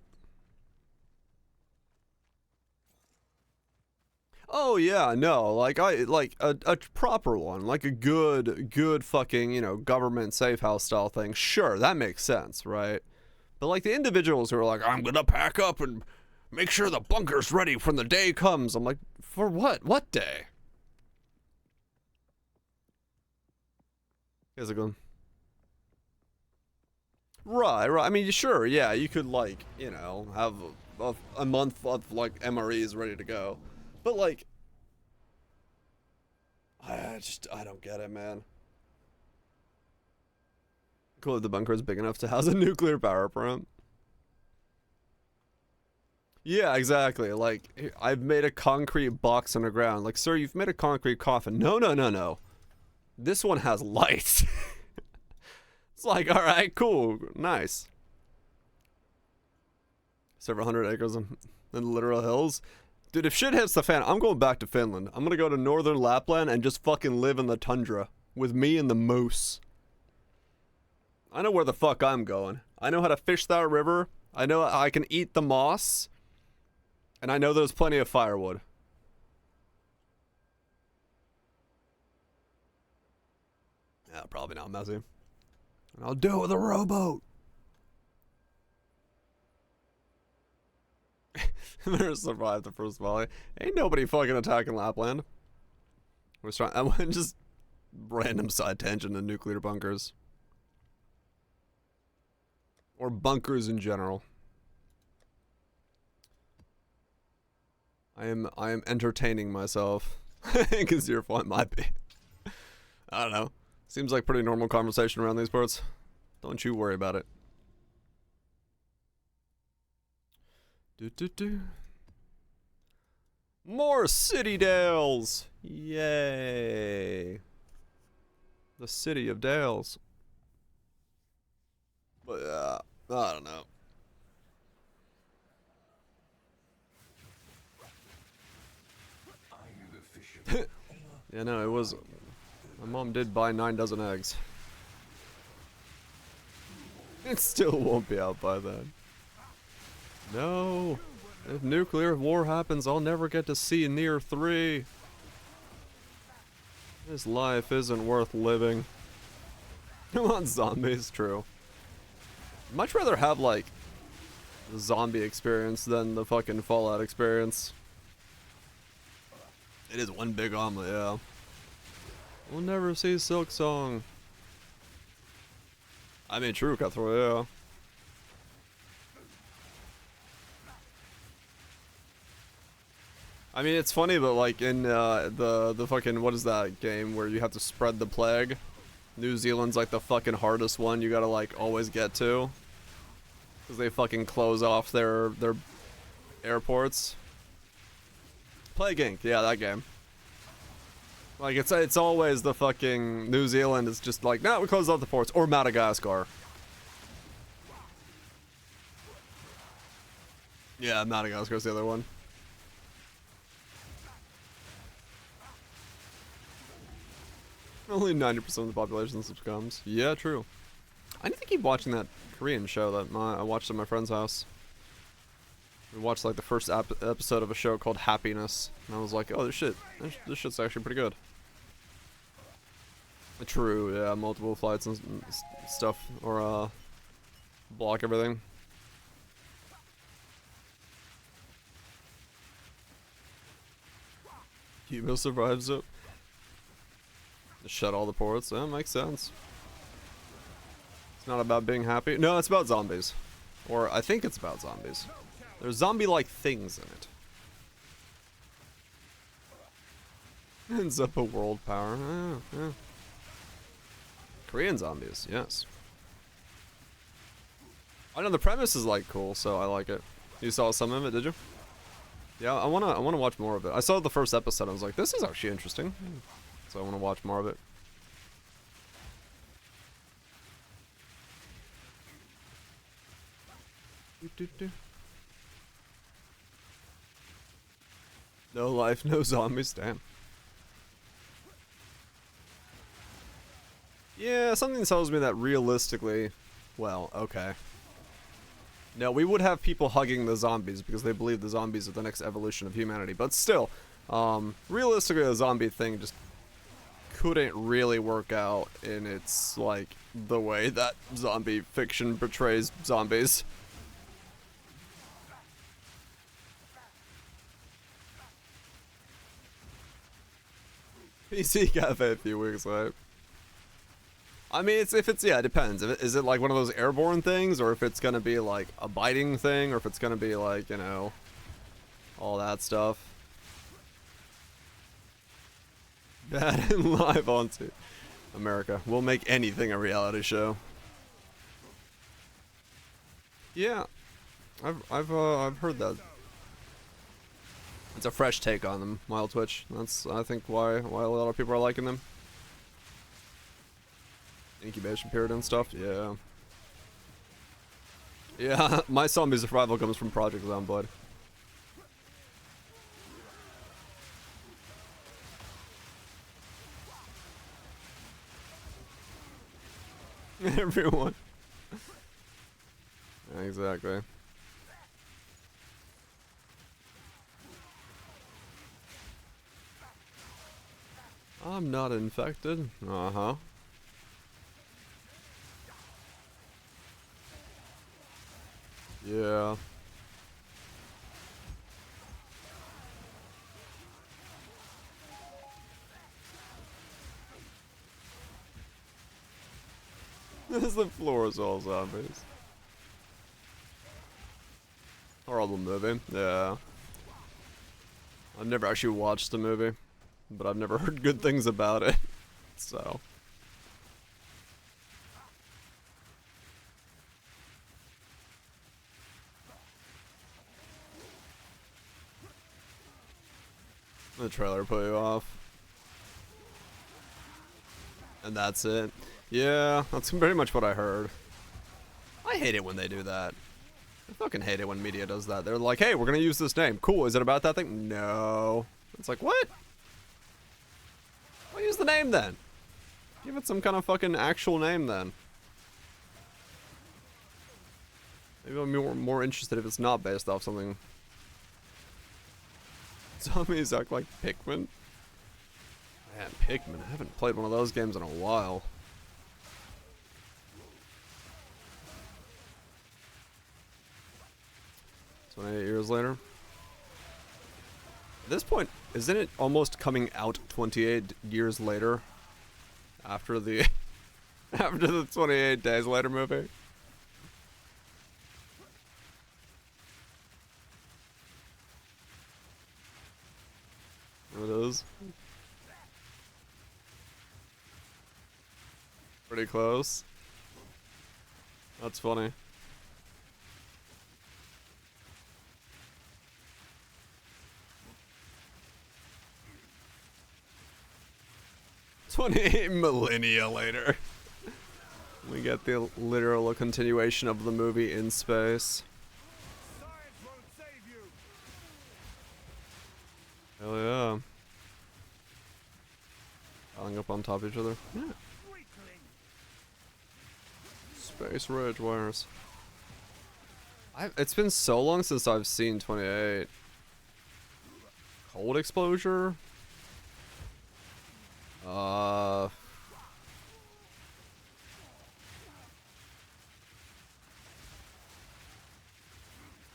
Oh yeah, no, like a proper one, like a good fucking, you know, government safe house style thing. Sure, that makes sense, right? But like the individuals who are like, I'm gonna pack up and make sure the bunker's ready when the day comes. I'm like, for what? What day? How's it going? Right. I mean, sure, yeah, you could like, you know, have a month of like MREs ready to go. But like, I don't get it, man. Cool if the bunker is big enough to house a nuclear power plant. Yeah, exactly. Like, I've made a concrete box underground. Like, sir, you've made a concrete coffin. No. This one has lights. It's like, all right, cool, nice. Several hundred acres in the literal hills. Dude, if shit hits the fan, I'm going back to Finland. I'm gonna go to northern Lapland and just fucking live in the tundra with me and the moose. I know where the fuck I'm going. I know how to fish that river. I know I can eat the moss. And I know there's plenty of firewood. Yeah, probably not messy. And I'll do it with a rowboat. Never survived the first volley. Ain't nobody fucking attacking Lapland. I went just random side tangent to nuclear bunkers. Or bunkers in general. I am entertaining myself. Because your point might be. I don't know. Seems like pretty normal conversation around these parts. Don't you worry about it. More citadels! Yay! The city of Dales. But I don't know. Yeah, no, it was. My mom did buy 9 dozen eggs. It still won't be out by then. No. If nuclear war happens, I'll never get to see near 3. This life isn't worth living. Come on, zombies, true. Much rather have, like, the zombie experience than the fucking Fallout experience. It is one big omelet, yeah. We'll never see Silk Song. I mean, true, Cutthroat, yeah. I mean, it's funny, but like in the fucking, what is that game where you have to spread the plague? New Zealand's like the fucking hardest one you gotta like always get to. Because they fucking close off their airports. Plague Inc., yeah, that game. Like, it's always the fucking New Zealand is just like, no, we close off the ports. Or Madagascar. Yeah, Madagascar's the other one. Only 90% of the population succumbs. Yeah, true. I need to keep watching that Korean show that I watched at my friend's house. We watched like the first episode of a show called Happiness, and I was like, oh, this shit's actually pretty good. True, yeah, multiple flights and stuff, or block everything. Hugo survives it. Shut all the ports. That makes sense. It's not about being happy. No, it's about zombies. Or I think it's about zombies. There's zombie-like things in it. Ends up a world power. Yeah. Korean zombies, yes. I know the premise is like cool, so I like it. You saw some of it, did you? Yeah, I wanna watch more of it. I saw the first episode. I was like, this is actually interesting. So I want to watch more of it. No life, no zombies, damn. Yeah, something tells me that realistically, well, okay. No, we would have people hugging the zombies because they believe the zombies are the next evolution of humanity. But still, realistically, a zombie thing just couldn't really work out in its, like, the way that zombie fiction portrays zombies. PC Cafe a few weeks late. I mean, it depends. Is it like one of those airborne things, or if it's gonna be like a biting thing, or if it's gonna be like, you know, all that stuff. Bad and live onto America. We'll make anything a reality show. Yeah, I've heard that. It's a fresh take on them, Wild Twitch. That's, I think, why a lot of people are liking them. Incubation period and stuff, yeah. Yeah, my zombie survival comes from Project Zomboid. Everyone. Exactly. I'm not infected. Uh-huh. Yeah. The floor is all zombies. Horrible movie. Yeah. I've never actually watched the movie, but I've never heard good things about it. So. The trailer put you off. And that's it. Yeah, that's pretty much what I heard. I hate it when they do that. I fucking hate it when media does that. They're like, hey, we're gonna use this name. Cool, is it about that thing? No. It's like, what? Well, use the name then. Give it some kind of fucking actual name then. Maybe I'm more interested if it's not based off something. Zombies act like Pikmin. Man, Pikmin. I haven't played one of those games in a while. "28 years later." At this point, isn't it almost coming out 28 years later? After the after the 28 Days Later movie? It is. Pretty close. That's funny. "28 millennia later." We get the literal continuation of the movie in space. Science won't save you. Hell yeah. Piling up on top of each other. Yeah. Weakling. Space Ridge wires. It's been so long since I've seen 28. Cold exposure? Have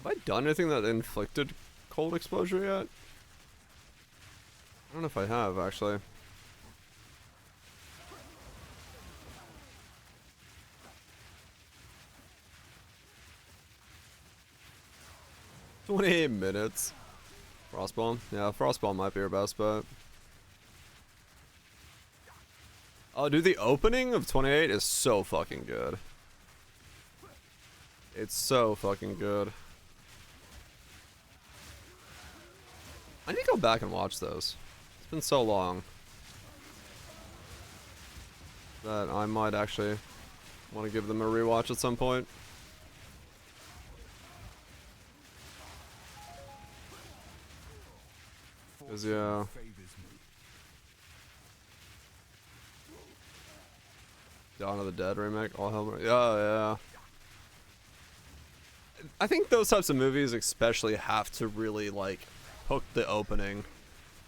I done anything that inflicted cold exposure yet? I don't know if I have, actually. "28 minutes. Frostbomb? Yeah, Frostbomb might be your best bet. Oh, dude, the opening of 28 is so fucking good. It's so fucking good. I need to go back and watch those. It's been so long that I might actually want to give them a rewatch at some point. Cause yeah. Dawn of the Dead remake. All hell. Yeah. I think those types of movies especially have to really like hook the opening.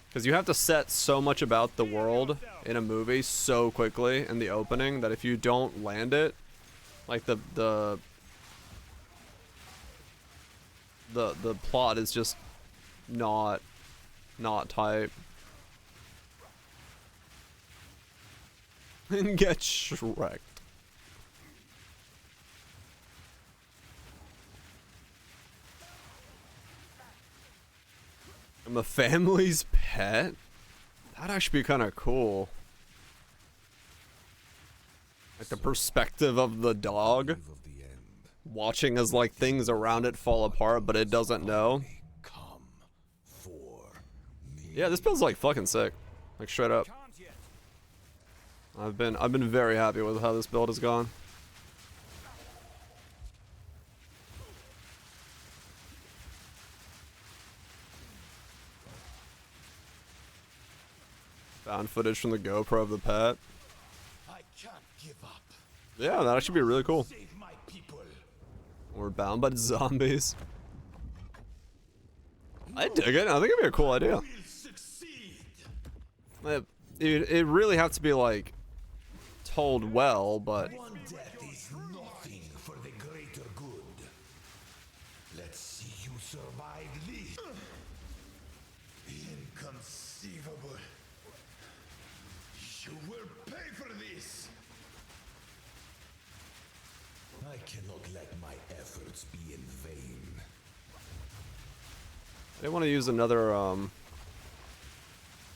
Because you have to set so much about the world in a movie so quickly in the opening that if you don't land it, like the plot is just not tight. And get shreked. I'm a family's pet? That'd actually be kind of cool. Like the perspective of the dog watching as like things around it fall apart, but it doesn't know. Yeah, this build's like fucking sick. Like straight up. I've been very happy with how this build has gone. Found footage from the GoPro of the pet. I can't give up. Yeah, that actually be really cool. Save my people. We're bound by zombies. I dig it. I think it'd be a cool idea. We'll succeed. It really have to be like told well, but One death is nothing for the greater good. Let's see you survive this. Inconceivable. You will pay for this. I cannot let my efforts be in vain. I didn't want to use another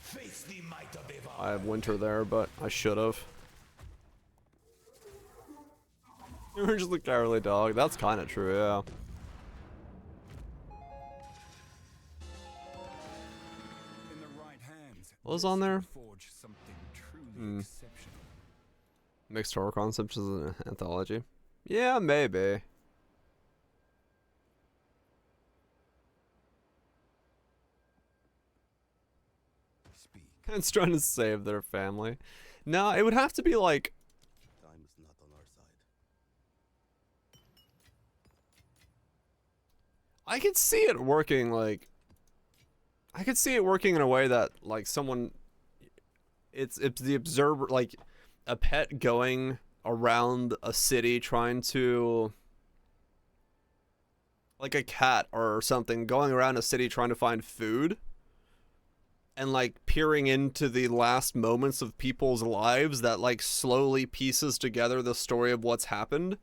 Face the might of Eva. I have winter there, but I should have. You were just a cowardly dog. That's kind of true, yeah. In the right was on there? Forge something truly Hmm. exceptional. Mixed horror concepts as an anthology. Yeah, maybe. Speak. It's trying to save their family. No, it would have to be like, Time is not on our side. I could see it working like, I could see it working in a way that like someone, it's the observer, like a pet going around a city trying to, like a cat or something going around a city trying to find food, and like peering into the last moments of people's lives that like slowly pieces together the story of what's happened.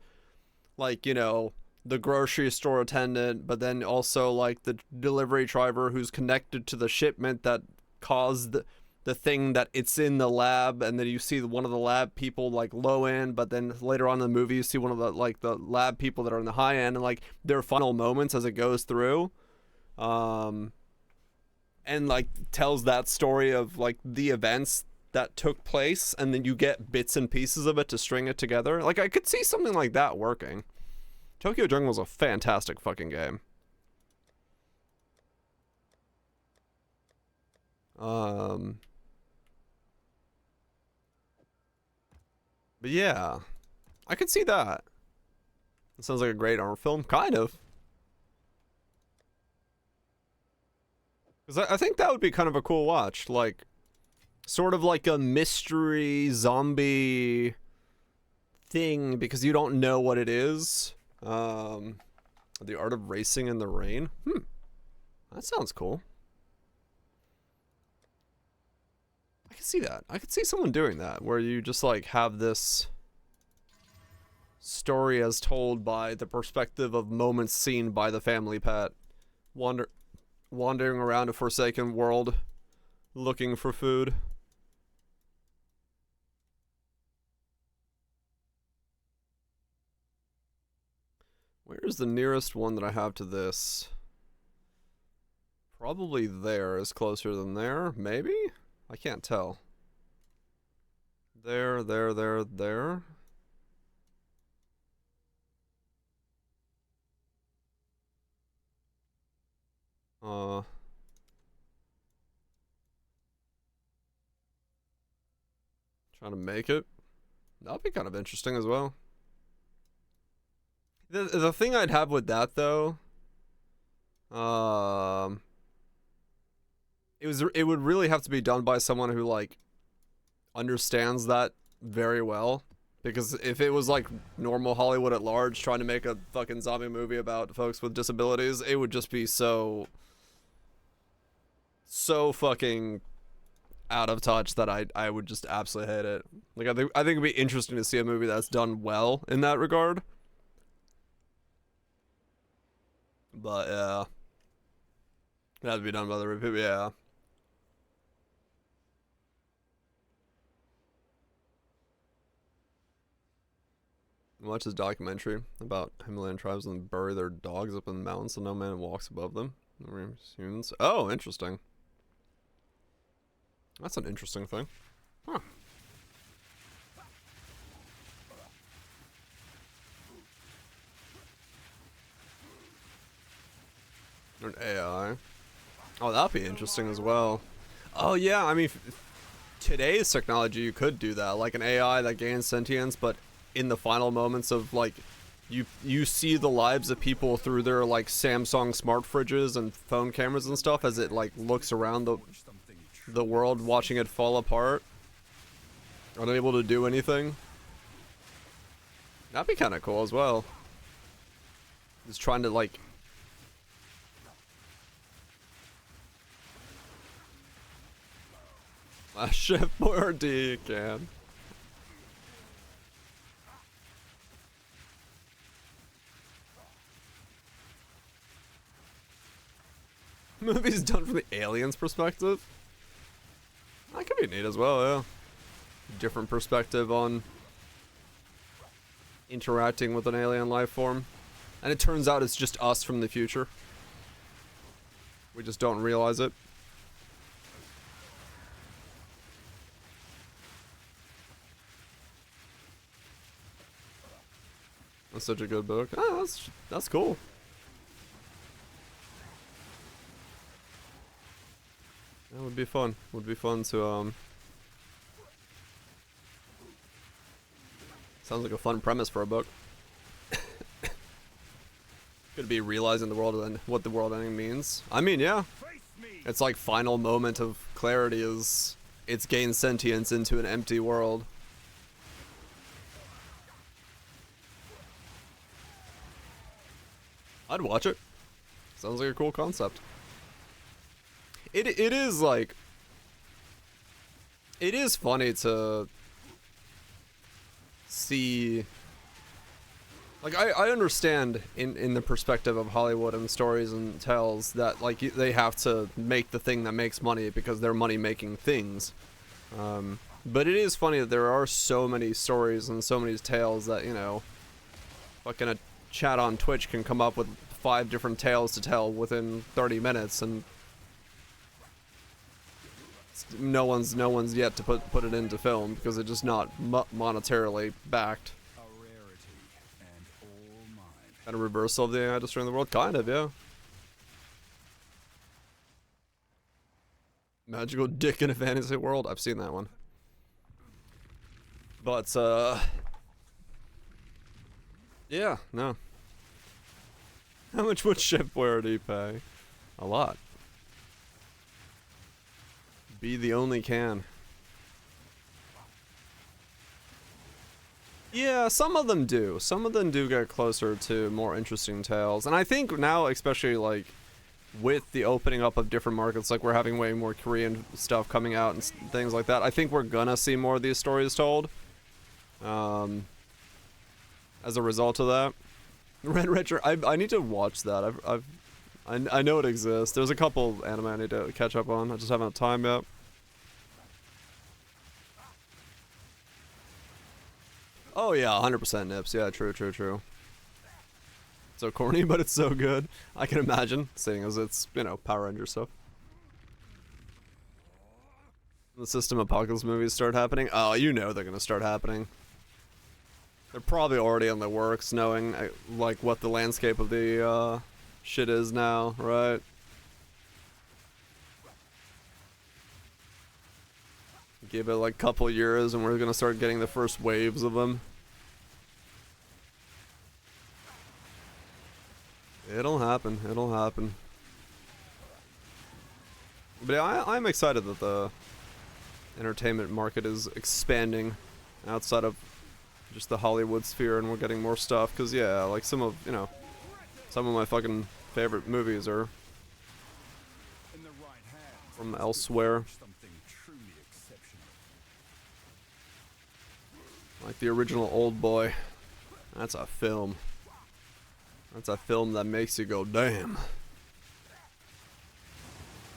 Like, you know, the grocery store attendant, but then also like the delivery driver who's connected to the shipment that caused the thing that it's in the lab, and then you see one of the lab people like low end, but then later on in the movie you see one of the like the lab people that are in the high end, and like their final moments as it goes through. And like tells that story of like the events that took place, and then you get bits and pieces of it to string it together. Like I could see something like that working. Tokyo Jungle is a fantastic fucking game. But yeah, I could see that. It sounds like a great horror film, kind of. Because I think that would be kind of a cool watch, like, sort of like a mystery zombie thing, because you don't know what it is. The Art of Racing in the Rain. That sounds cool. I could see that. I could see someone doing that, where you just like have this story as told by the perspective of moments seen by the family pet, wandering around a forsaken world, looking for food. Where's the nearest one that I have to this? Probably there is closer than there, maybe? I can't tell. There. Trying to make it. That'd be kind of interesting as well. The thing I'd have with that though, it would really have to be done by someone who like understands that very well. Because if it was like normal Hollywood at large trying to make a fucking zombie movie about folks with disabilities, it would just be so fucking out of touch that I would just absolutely hate it. Like I think it'd be interesting to see a movie that's done well in that regard. But yeah, it had to be done by the right people. Yeah. Watch this documentary about Himalayan tribes and bury their dogs up in the mountains so no man walks above them. Humans. Oh, interesting. That's an interesting thing. Huh. An AI. Oh, that'd be interesting as well. Oh yeah, I mean, today's technology, you could do that, like an AI that gains sentience, but in the final moments of like, you see the lives of people through their like Samsung smart fridges and phone cameras and stuff as it like looks around the world, watching it fall apart, unable to do anything. That'd be kind of cool as well. Just trying to like. Shift or D, you can. Movie's done from the aliens' perspective. That could be neat as well, yeah. Different perspective on interacting with an alien life form. And it turns out it's just us from the future. We just don't realize it. That's such a good book. Oh, that's cool. That would be fun. Would be fun to sounds like a fun premise for a book. Could be realizing the world and what the world ending means. I mean, yeah. It's like final moment of clarity is it's gained sentience into an empty world. I'd watch it. Sounds like a cool concept. It is like it is funny to see. Like I understand in the perspective of Hollywood and stories and tales that like they have to make the thing that makes money because they're money making things. But it is funny that there are so many stories and so many tales that, you know, fucking a chat on Twitch can come up with 5 different tales to tell within 30 minutes and no one's yet to put it into film because it's just not monetarily backed. Kind of reversal of the AI destroying the world? Kind of, yeah. Magical dick in a fantasy world? I've seen that one. But, yeah, no. How much would Shipware pay? A lot. Be the only can. Yeah, some of them do. Some of them do get closer to more interesting tales. And I think now, especially like with the opening up of different markets, like we're having way more Korean stuff coming out and things like that, I think we're gonna see more of these stories told. As a result of that. Red Retro, I need to watch that. I know it exists. There's a couple anime I need to catch up on. I just haven't had time yet. Oh yeah, 100% nips. Yeah, true. So corny, but it's so good. I can imagine, seeing as it's, you know, Power Ranger stuff. The System Apocalypse movies start happening. Oh, you know they're gonna start happening. They're probably already in the works, knowing like what the landscape of the shit is now, right? Give it like a couple years and we're gonna start getting the first waves of them. It'll happen, it'll happen. But yeah, I'm excited that the entertainment market is expanding outside of just the Hollywood sphere and we're getting more stuff, cause yeah, like some of my fucking favorite movies are from elsewhere. Like the original Old Boy. That's a film. That's a film that makes you go, damn.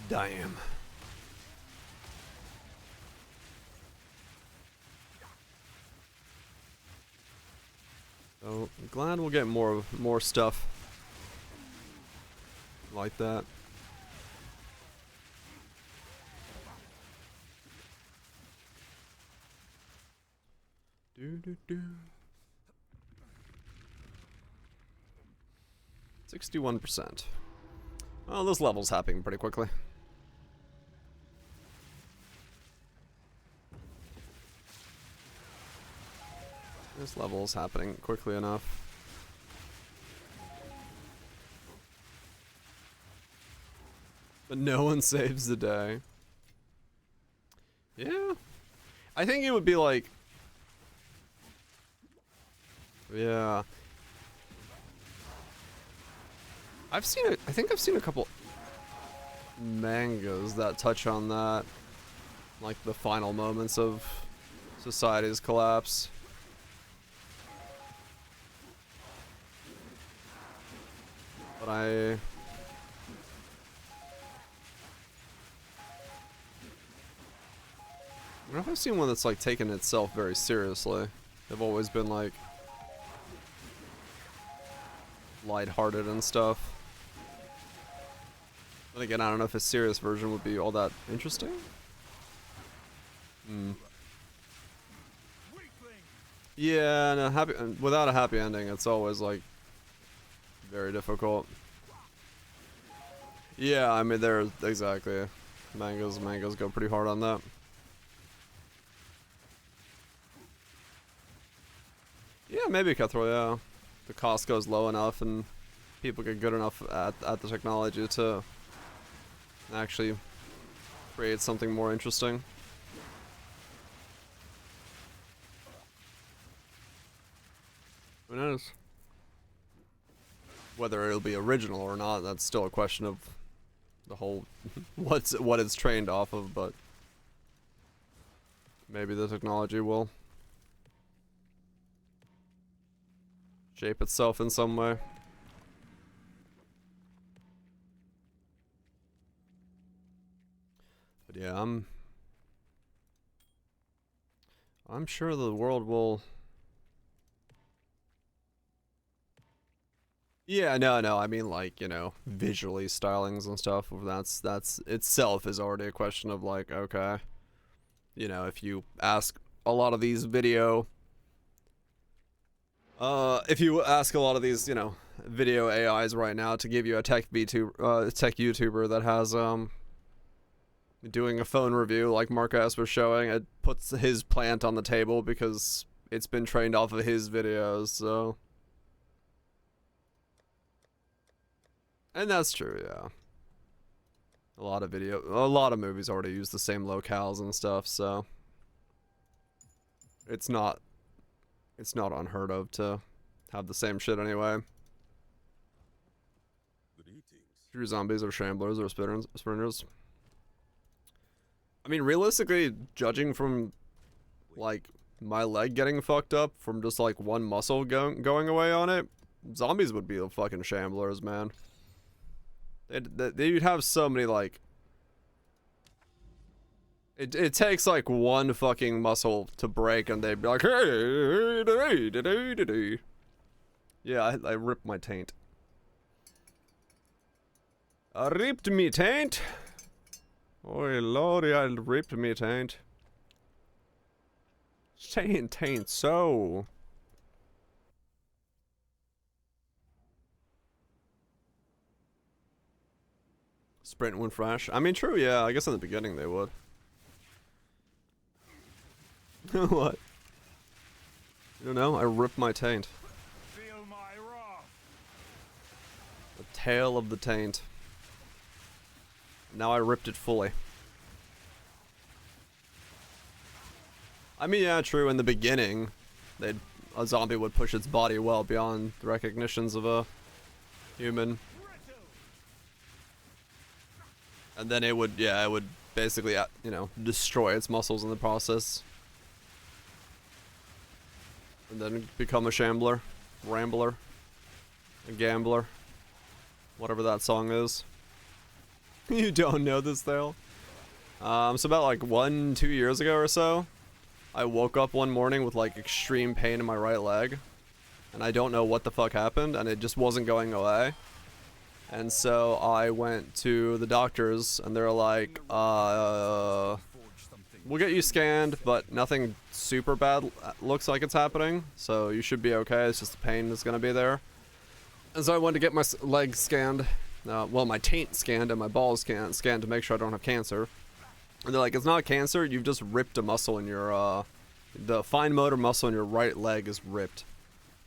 Damn. So, I'm glad we'll get more stuff like that. Do. 61%. Well, this level's happening pretty quickly. This level's happening quickly enough. But no one saves the day. Yeah. I think it would be like... Yeah. I think I've seen a couple mangas that touch on that. Like the final moments of society's collapse. But I don't know if I've seen one that's like taken itself very seriously. They've always been like lighthearted and stuff. But again, I don't know if a serious version would be all that interesting. Yeah, and without a happy ending, it's always like very difficult. Yeah, I mean, there's exactly. Mangoes go pretty hard on that. Yeah, maybe Cutthroat, yeah. The cost goes low enough and people get good enough at the technology to actually create something more interesting. Who knows? Whether it'll be original or not, that's still a question of the whole what it's trained off of, but maybe the technology will shape itself in some way. But yeah, I'm sure the world will. Yeah, no, I mean, like, you know, visually stylings and stuff. That's itself is already a question of like, okay, you know, if you ask a lot of these if you ask a lot of these, you know, video AIs right now to give you a tech YouTuber that has doing a phone review like Marcus was showing, it puts his plant on the table because it's been trained off of his videos, so. And that's true, yeah. A lot of movies already use the same locales and stuff, so it's not unheard of to have the same shit anyway. True zombies or shamblers or sprinters. I mean, realistically, judging from like my leg getting fucked up from just like one muscle going away on it, zombies would be the fucking shamblers, man. They'd have so many like. It takes like one fucking muscle to break, and they'd be like, hey, yeah, I ripped my taint. I ripped me taint. Oi, lordy, I ripped me taint. Saying taint so. Sprint when fresh. I mean, true, yeah. I guess in the beginning they would. What? You don't know? I ripped my taint. Feel my wrath. The tail of the taint. Now I ripped it fully. I mean, yeah, true. In the beginning, a zombie would push its body well beyond the recognitions of a human. And then it would basically, you know, destroy its muscles in the process. And then become a shambler, rambler, a gambler, whatever that song is. You don't know this, Thale? So about like 1-2 years ago or so, I woke up one morning with like extreme pain in my right leg. And I don't know what the fuck happened, and it just wasn't going away. And so I went to the doctors, and they're like, we'll get you scanned, but nothing super bad looks like it's happening, so you should be okay. It's just the pain that's gonna be there. And so I went to get my leg scanned, well, my taint scanned and my balls scanned to make sure I don't have cancer. And they're like, it's not cancer, you've just ripped a muscle in your, the fine motor muscle in your right leg is ripped.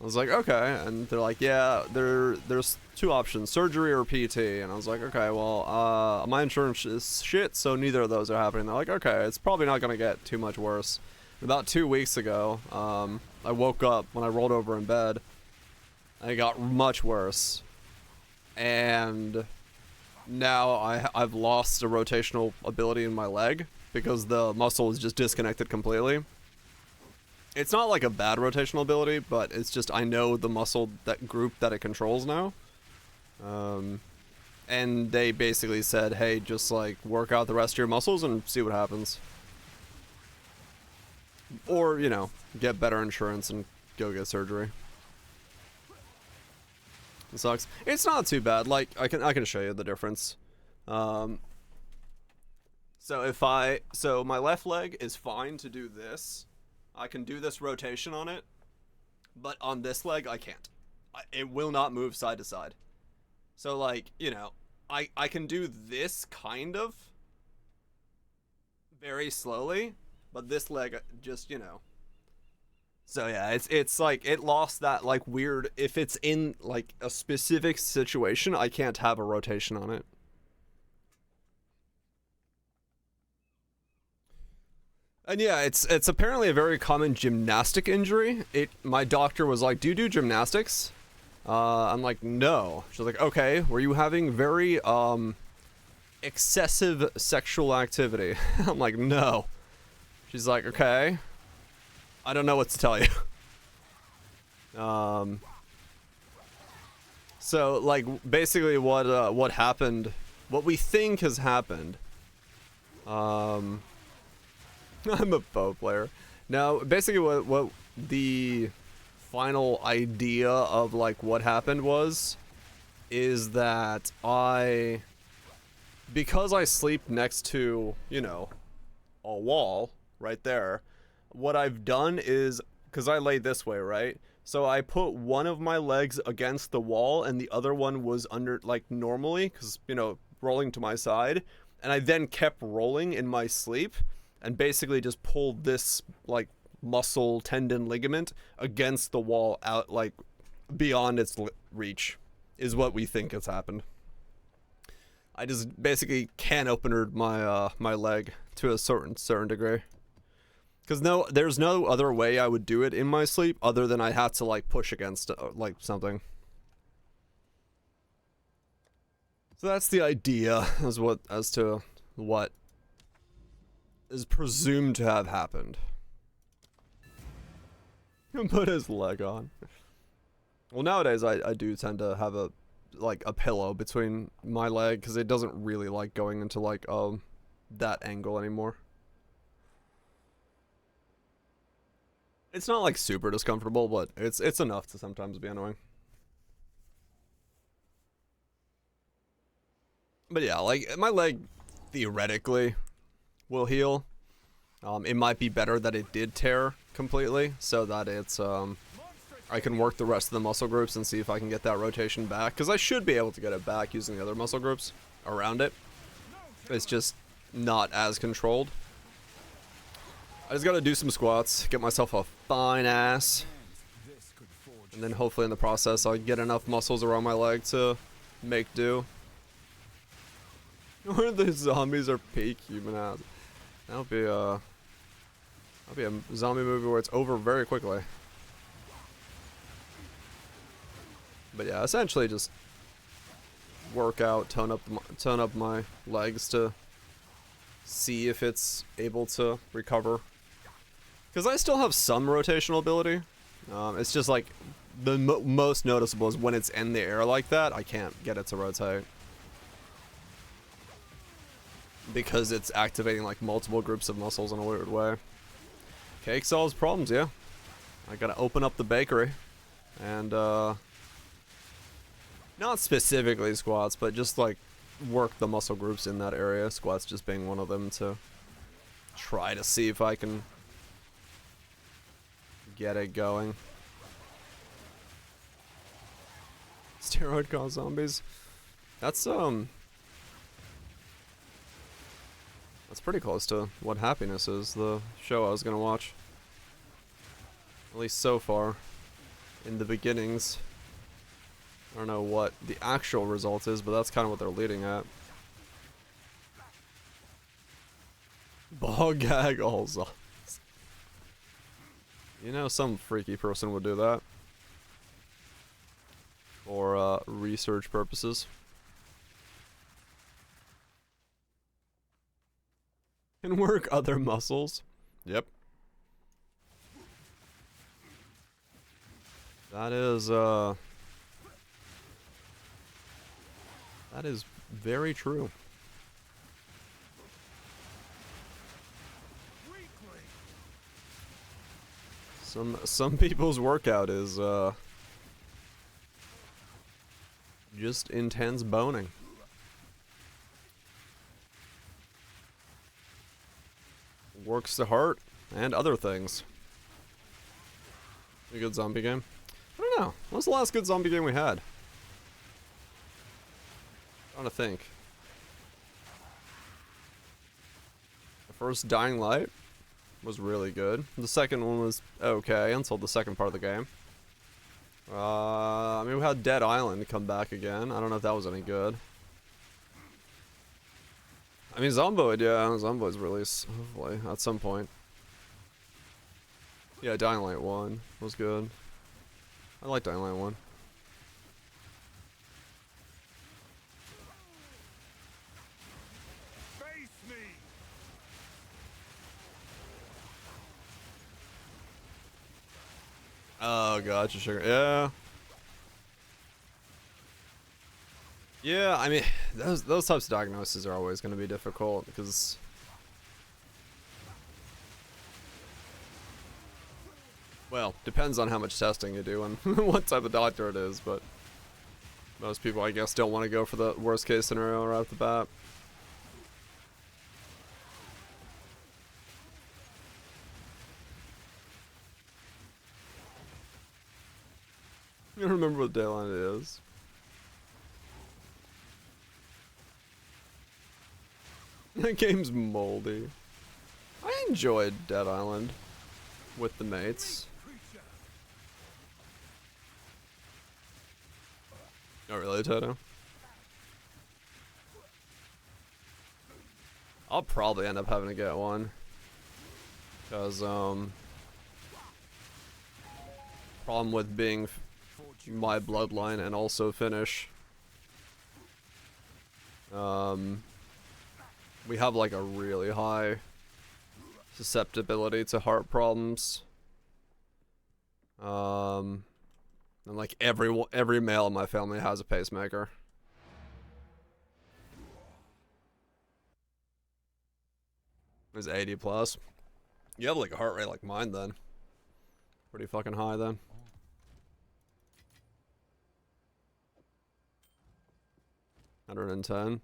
I was like, okay, and they're like, yeah, there's two options, surgery or PT, and I was like, okay, well, my insurance is shit, so neither of those are happening. They're like, okay, it's probably not gonna get too much worse. About 2 weeks ago, I woke up when I rolled over in bed, and it got much worse, and now I've lost a rotational ability in my leg because the muscle is just disconnected completely. It's not like a bad rotational ability, but it's just I know the muscle group that it controls now. And they basically said, hey, just like work out the rest of your muscles and see what happens. Or, you know, get better insurance and go get surgery. It sucks. It's not too bad. Like I can show you the difference. So my left leg is fine to do this. I can do this rotation on it, But on this leg, I can't. It will not move side to side. So, like, you know, I can do this kind of very slowly, but this leg just, you know. So yeah, it's like it lost that like weird, if it's in like a specific situation, I can't have a rotation on it. And yeah, it's apparently a very common gymnastic injury. My doctor was like, "Do you do gymnastics?" I'm like, "No." She's like, "Okay, were you having very excessive sexual activity?" I'm like, "No." She's like, "Okay. I don't know what to tell you." So like basically what happened, what we think has happened. I'm a bow player. Now, basically what the final idea of like what happened is that because I sleep next to, you know, a wall right there, what I've done is, because I lay this way, right? So I put one of my legs against the wall and the other one was under, like, normally, because, you know, rolling to my side. And I then kept rolling in my sleep and basically just pulled this, like, muscle, tendon, ligament against the wall out, like, beyond its reach, is what we think has happened. I just basically can openered my my leg to a certain degree. Because there's no other way I would do it in my sleep other than I had to like push against like something. So that's the idea as to what is presumed to have happened. Put his leg on. Well, nowadays I do tend to have a pillow between my leg because it doesn't really like going into like that angle anymore. It's not like super discomfortable, but it's enough to sometimes be annoying. But yeah, like my leg theoretically will heal. It might be better that it did tear completely so that it's I can work the rest of the muscle groups and see if I can get that rotation back, because I should be able to get it back using the other muscle groups around it. It's just not as controlled. I just gotta do some squats, get myself a fine ass, and then hopefully in the process I'll get enough muscles around my leg to make do. Where the zombies are peak human ass. That'll be a zombie movie where it's over very quickly. But yeah, essentially just work out, tone up my legs to see if it's able to recover. Because I still have some rotational ability. It's just like the most noticeable is when it's in the air like that, I can't get it to rotate. Because it's activating like multiple groups of muscles in a weird way. Cake solves problems, yeah. I gotta open up the bakery. And not specifically squats, but just like work the muscle groups in that area. Squats just being one of them, to try to see if I can get it going. Steroid cause zombies. That's pretty close to what Happiness is, the show I was gonna watch. At least so far. In the beginnings. I don't know what the actual result is, but that's kind of what they're leading at. Ball gag all zombies. You know, some freaky person would do that. For research purposes. Can work other muscles. Yep. That is very true. Some people's workout is just intense boning. Works the heart and other things. A good zombie game? I don't know. When was the last good zombie game we had? Trying to think. The first Dying Light was really good. The second one was okay until the second part of the game. I mean, we had Dead Island come back again. I don't know if that was any good. I mean, Zomboid, yeah, Zomboid's release, hopefully, at some point. Yeah, Dying Light 1 was good. I like Dying Light 1. Face me! Oh, gotcha, sugar. Yeah. Yeah, I mean, those types of diagnoses are always going to be difficult because well, depends on how much testing you do and what type of doctor it is, but most people, I guess, don't want to go for the worst case scenario right off the bat. You don't remember what Daylight is? That game's moldy. I enjoyed Dead Island with the mates. Oh really, Toto? I'll probably end up having to get one. Cause problem with being my bloodline and also Finnish. We have like a really high susceptibility to heart problems. And like every male in my family has a pacemaker. It's 80 plus. You have like a heart rate like mine then. Pretty fucking high then. $110. Time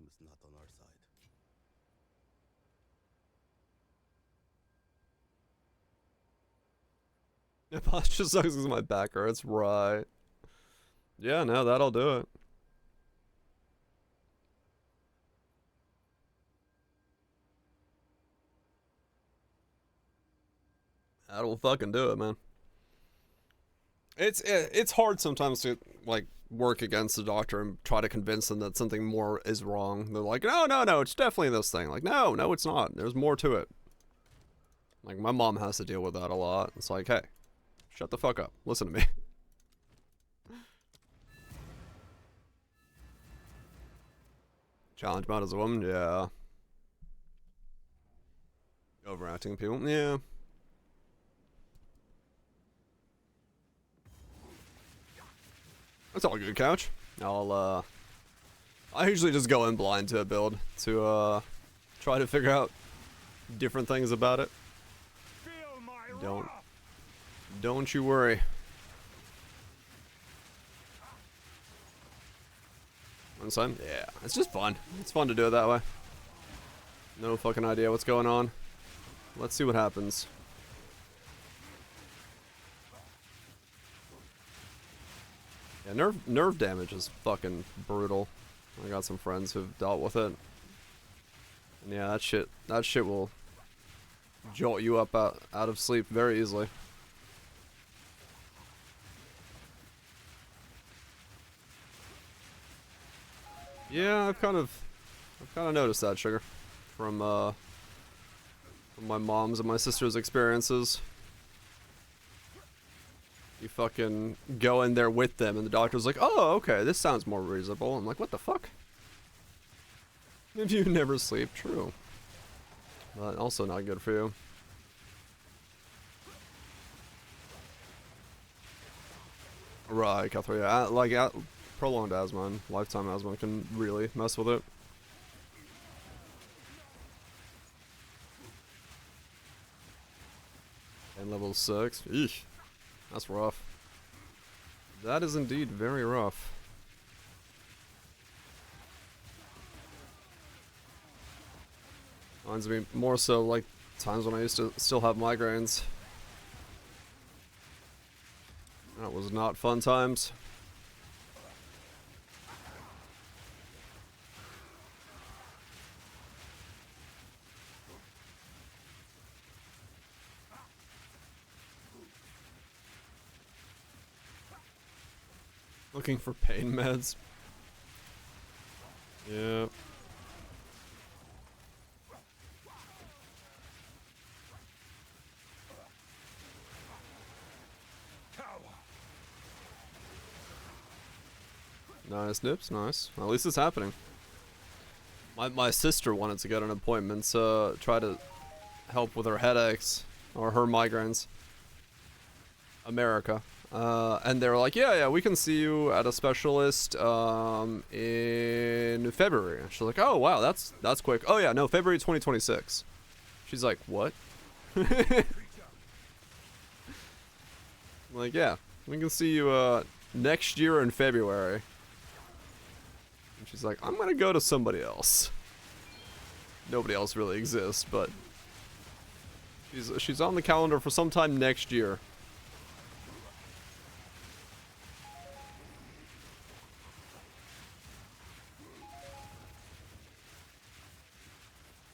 is not on our side. My posture sucks because my back hurts. Right. Yeah, no, that'll do it. That'll fucking do it, man. It's hard sometimes to like work against the doctor and try to convince them that something more is wrong. They're like, no, it's definitely this thing. Like, no, it's not. There's more to it. Like, my mom has to deal with that a lot. It's like, hey, shut the fuck up. Listen to me. Challenge mode as a woman? Yeah. Overacting people? Yeah. That's all good, Couch. I usually just go in blind to a build to try to figure out different things about it. Don't you worry. One time? Yeah, it's just fun. It's fun to do it that way. No fucking idea what's going on. Let's see what happens. Yeah, nerve damage is fucking brutal. I got some friends who've dealt with it. And yeah, that shit will jolt you up out of sleep very easily. Yeah, I've kind of noticed that, Sugar, from my mom's and my sister's experiences. You fucking go in there with them, and the doctor's like, "Oh, okay, this sounds more reasonable." I'm like, "What the fuck?" If you never sleep, true, but also not good for you. Right, Catherine. Yeah, like prolonged asthma and lifetime asthma can really mess with it. And level 6. Eesh. That's rough. That is indeed very rough. Reminds me more so like times when I used to still have migraines. That was not fun times. Looking for pain meds. Yeah. Nice, Nips, nice. At least it's happening. My sister wanted to get an appointment to try to help with her headaches or her migraines. America. And they were like, yeah, we can see you at a specialist in February. She's like, oh wow, that's quick. Oh yeah, no, February 2026. She's like, what? Like, yeah, we can see you next year in February. And she's like, I'm gonna go to somebody else. Nobody else really exists, but she's on the calendar for sometime next year.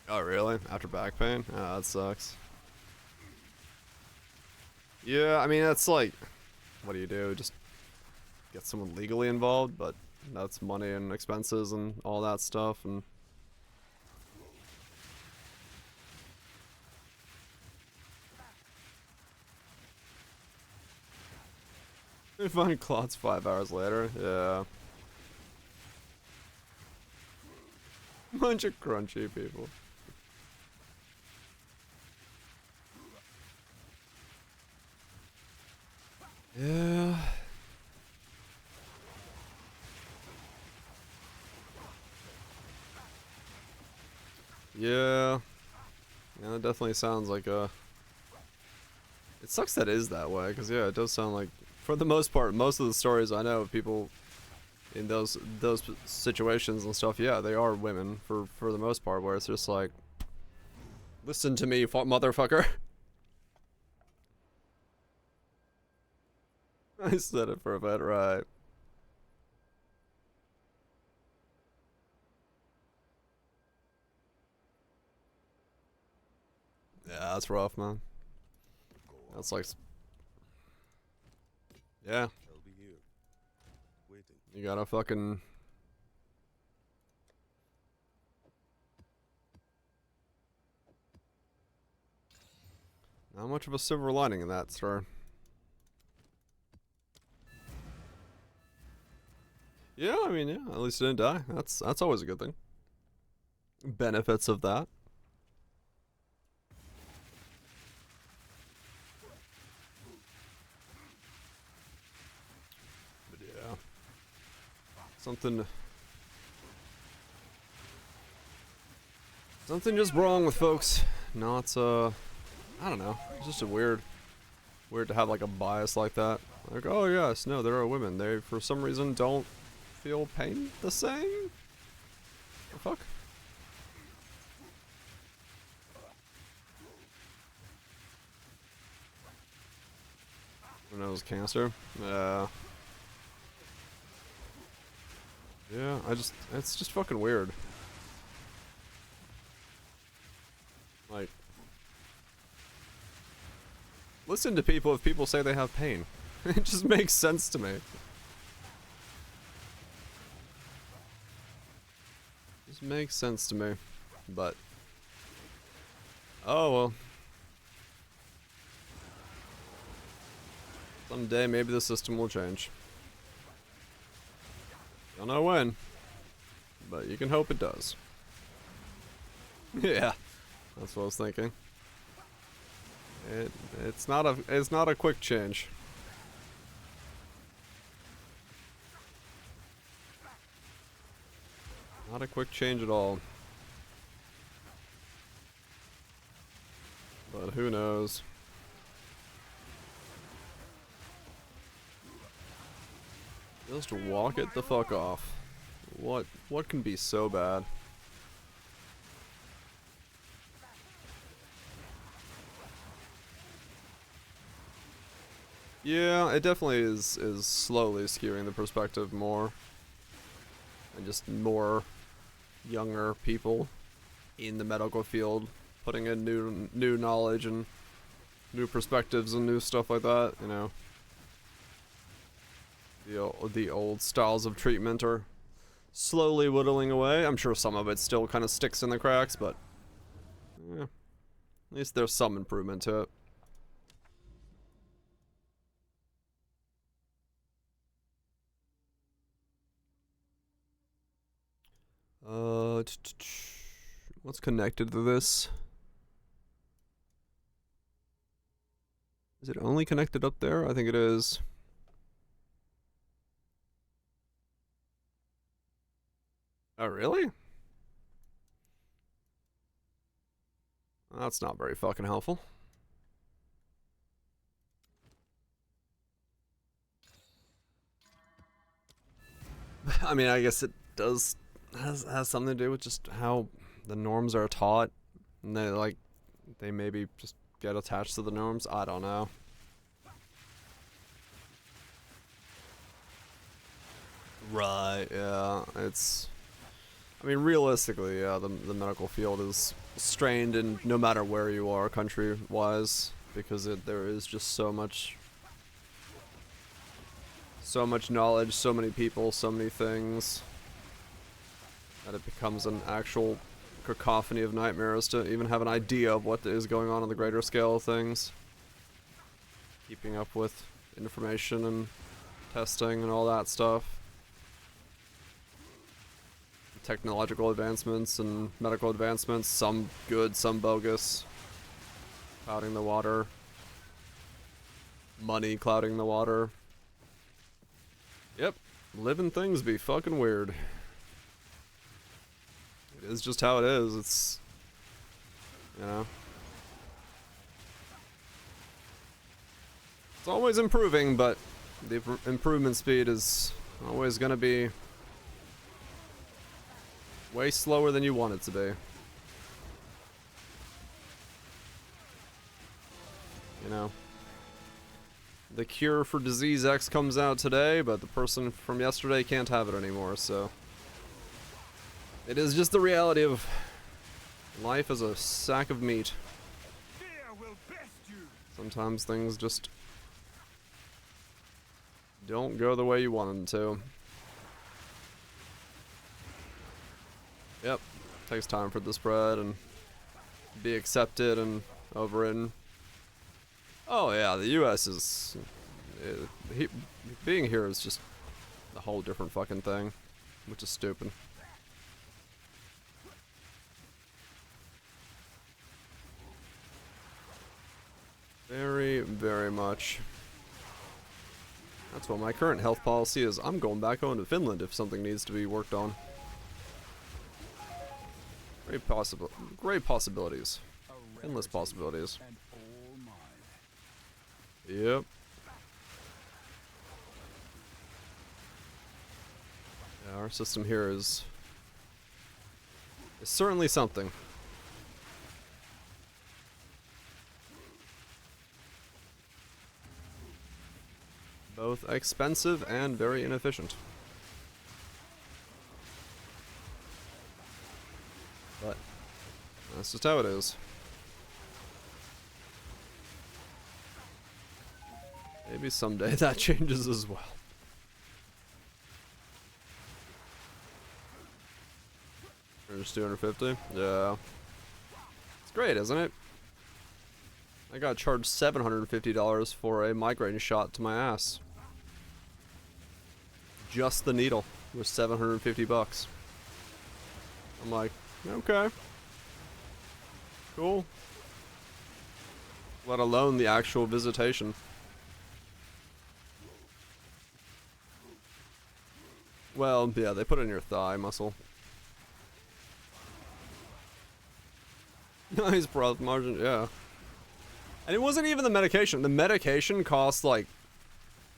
Oh really? After back pain? Ah, that sucks. Yeah, I mean, that's like, what do you do? Just get someone legally involved, but that's money and expenses and all that stuff, and we find clots 5 hours later. Yeah. Bunch of crunchy people. Yeah. Yeah. Yeah, that definitely sounds like a... It sucks that it is that way, because yeah, it does sound like, for the most part, most of the stories I know of people in those situations and stuff, yeah, they are women for the most part, where it's just like, listen to me, motherfucker. I said it for a bit, right. Yeah, that's rough, man. That's like... Yeah. I'll be here, waiting. You gotta fucking... Not much of a silver lining in that, sir. Yeah, I mean, yeah, at least it didn't die. That's always a good thing. Benefits of that. But yeah. Something just wrong with folks. Not, I don't know. It's just a weird to have like a bias like that. Like, oh yes, no, there are women. They, for some reason, don't feel pain the same? The fuck? When I was cancer? Yeah, it's just fucking weird. Like, listen to people if people say they have pain. It just makes sense to me. Just makes sense to me. But, oh well. Someday maybe the system will change. Don't know when, but you can hope it does. Yeah, that's what I was thinking. It's not a quick change. Not a quick change at all. But who knows? Just walk it the fuck off. What can be so bad? Yeah, it definitely is slowly skewing the perspective more. And just more younger people in the medical field putting in new knowledge and new perspectives and new stuff like that, you know. The old styles of treatment are slowly whittling away. I'm sure some of it still kind of sticks in the cracks, but yeah, at least there's some improvement to it. What's connected to this? Is it only connected up there? I think it is. Oh, really? That's not very fucking helpful. I mean, I guess it does has something to do with just how the norms are taught, and they maybe just get attached to the norms. I don't know. Right? Yeah. I mean, realistically, yeah, the medical field is strained, and no matter where you are, country-wise, because there is just so much knowledge, so many people, so many things, that it becomes an actual cacophony of nightmares to even have an idea of what is going on the greater scale of things. Keeping up with information and testing and all that stuff. Technological advancements and medical advancements, some good, some bogus. Clouding the water. Money clouding the water. Yep, living things be fucking weird. It is just how it is. It's, you know, it's always improving, but the improvement speed is always gonna be way slower than you want it to be. You know, the cure for disease X comes out today, but the person from yesterday can't have it anymore, so it is just the reality of life as a sack of meat. Sometimes things just don't go the way you want them to. Yep, takes time for the spread and be accepted and overridden. Oh yeah, the U.S. is being here is just a whole different fucking thing, which is stupid. Very, very much. That's what my current health policy is. I'm going back home to Finland if something needs to be worked on. Great possibilities. Endless possibilities. Yep. Yeah, our system here is certainly something. Both expensive and very inefficient. But that's just how it is. Maybe someday that changes as well. There's 250. Yeah. It's great, isn't it? I got charged $750 for a migraine shot to my ass. Just the needle was $750. I'm like, okay. Cool. Let alone the actual visitation. Well, yeah, they put it in your thigh muscle. Nice profit margin, yeah. And it wasn't even the medication. The medication cost like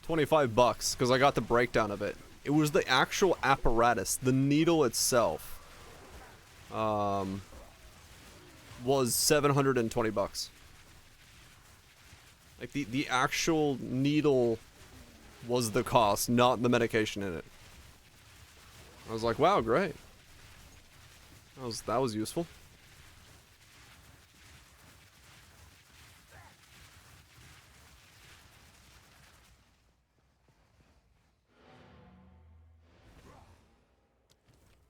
$25 because I got the breakdown of it. It was the actual apparatus, the needle itself. Was $720. Like the actual needle was the cost, not the medication in it. I was like, wow, great. That was useful.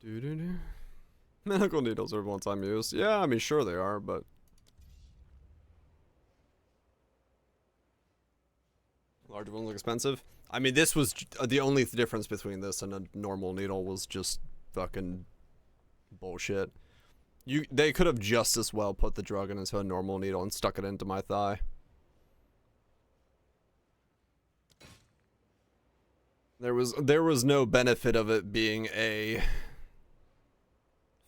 Doo-doo-doo. Medical needles are one-time use. Yeah, I mean, sure they are, but... Larger ones are expensive. I mean, this was... the only difference between this and a normal needle was just fucking bullshit. They could have just as well put the drug into a normal needle and stuck it into my thigh. There was no benefit of it being a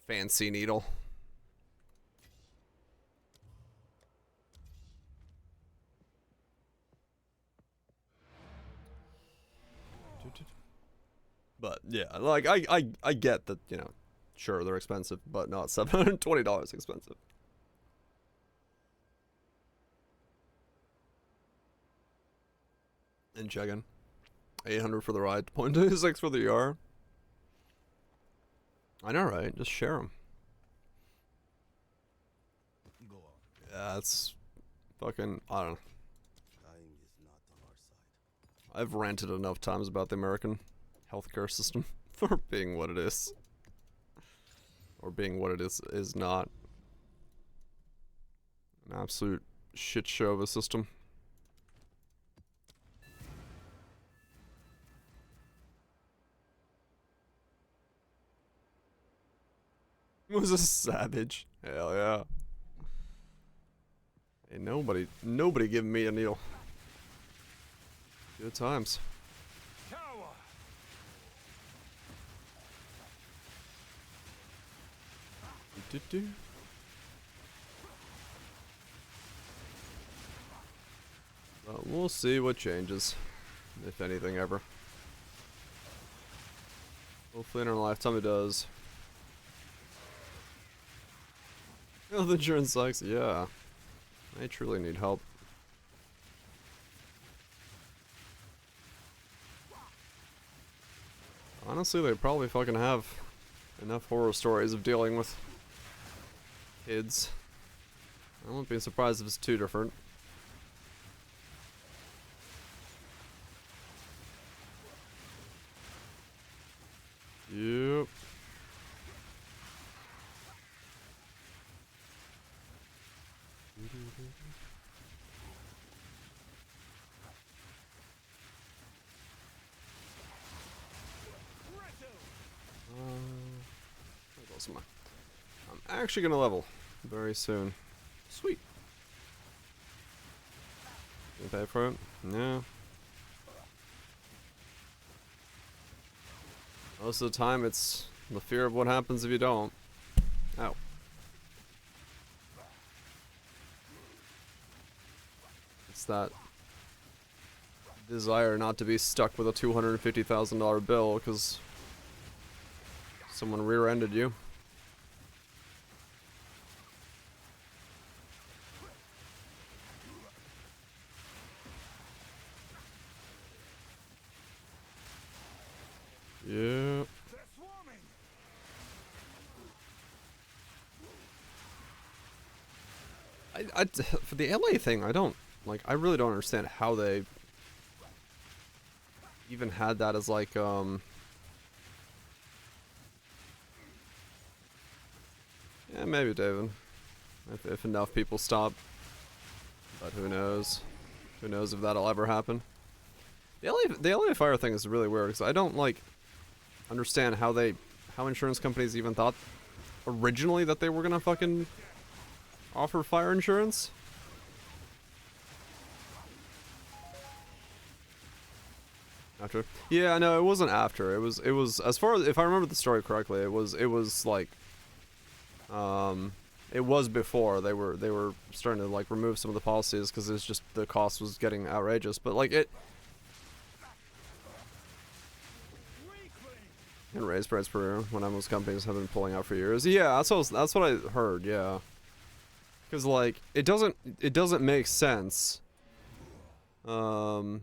fancy needle. But yeah, like I get that, you know, sure they're expensive, but not $720 expensive. And checking. 800 for the ride, 0.26 for the ER. I know, right? Just share them. Go on. Yeah, it's fucking, I don't know. Time is not on our side. I've ranted enough times about the American healthcare system for being what it is. Or being what it is not. An absolute shit show of a system. Was a savage. Hell yeah. Ain't nobody giving me a needle. Good times. Do-do-do. Well, we'll see what changes, if anything ever. Hopefully in our lifetime it does. Health insurance sucks, yeah. I truly need help. Honestly, they probably fucking have enough horror stories of dealing with kids. I won't be surprised if it's too different. Yep. How close am I? I'm actually gonna level very soon. Sweet. Can I pay for it? No. Most of the time, it's the fear of what happens if you don't. Ow. It's that desire not to be stuck with a $250,000 bill because someone rear-ended you. Yeah. For the LA thing, I really don't understand how they even had that as like, yeah, maybe David. If enough people stop. But who knows? Who knows if that'll ever happen? The LA fire thing is really weird because I don't understand how insurance companies even thought originally that they were gonna fucking offer fire insurance. After? Yeah, no, it wasn't after. It was as far as if I remember the story correctly, it was like it was before they were starting to like remove some of the policies because it's just the cost was getting outrageous. But like it and raise price per when most companies have been pulling out for years. Yeah, that's what I heard. Yeah, because like it doesn't make sense It's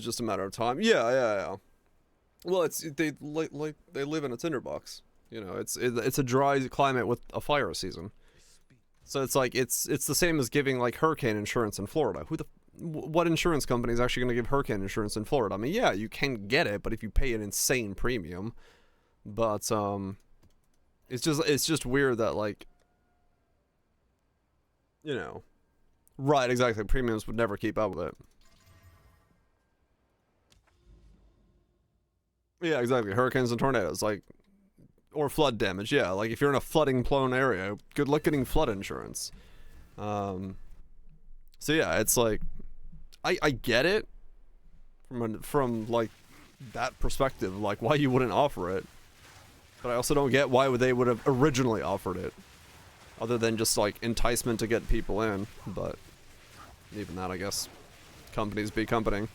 just a matter of time. Yeah. Well, they live in a tinderbox. You know, it's a dry climate with a fire season. So it's like it's the same as giving like hurricane insurance in Florida. What insurance company is actually going to give hurricane insurance in Florida? I mean, yeah, you can get it, but if you pay an insane premium. But it's just weird that, like, you know, right, exactly, premiums would never keep up with it. Yeah, exactly. Hurricanes and tornadoes, like, or flood damage. Yeah, like if you're in a flooding prone area, good luck getting flood insurance. So yeah, it's like I get it from like that perspective, like why you wouldn't offer it. But I also don't get why they would have originally offered it, other than just like enticement to get people in. But even that, I guess, companies be company.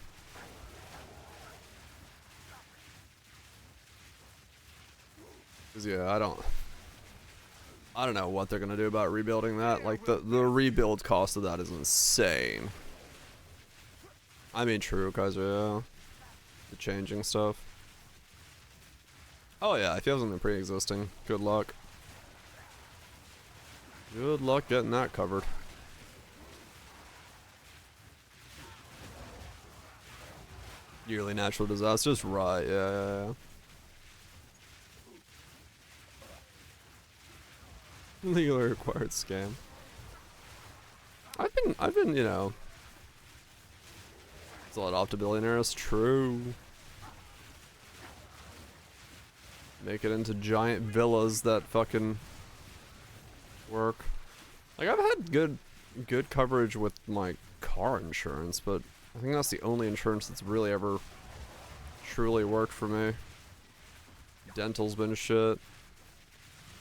Cause yeah, I don't know what they're gonna do about rebuilding that. Like the rebuild cost of that is insane. I mean, true, cause yeah, the changing stuff. Oh yeah, if you have something pre-existing, good luck. Good luck getting that covered. Yearly natural disasters, right? Yeah. Legally required scam. I've been, you know, it's a lot off to billionaires. True. Make it into giant villas that fucking work. Like I've had good coverage with my car insurance, but I think that's the only insurance that's really ever truly worked for me. Dental's been shit.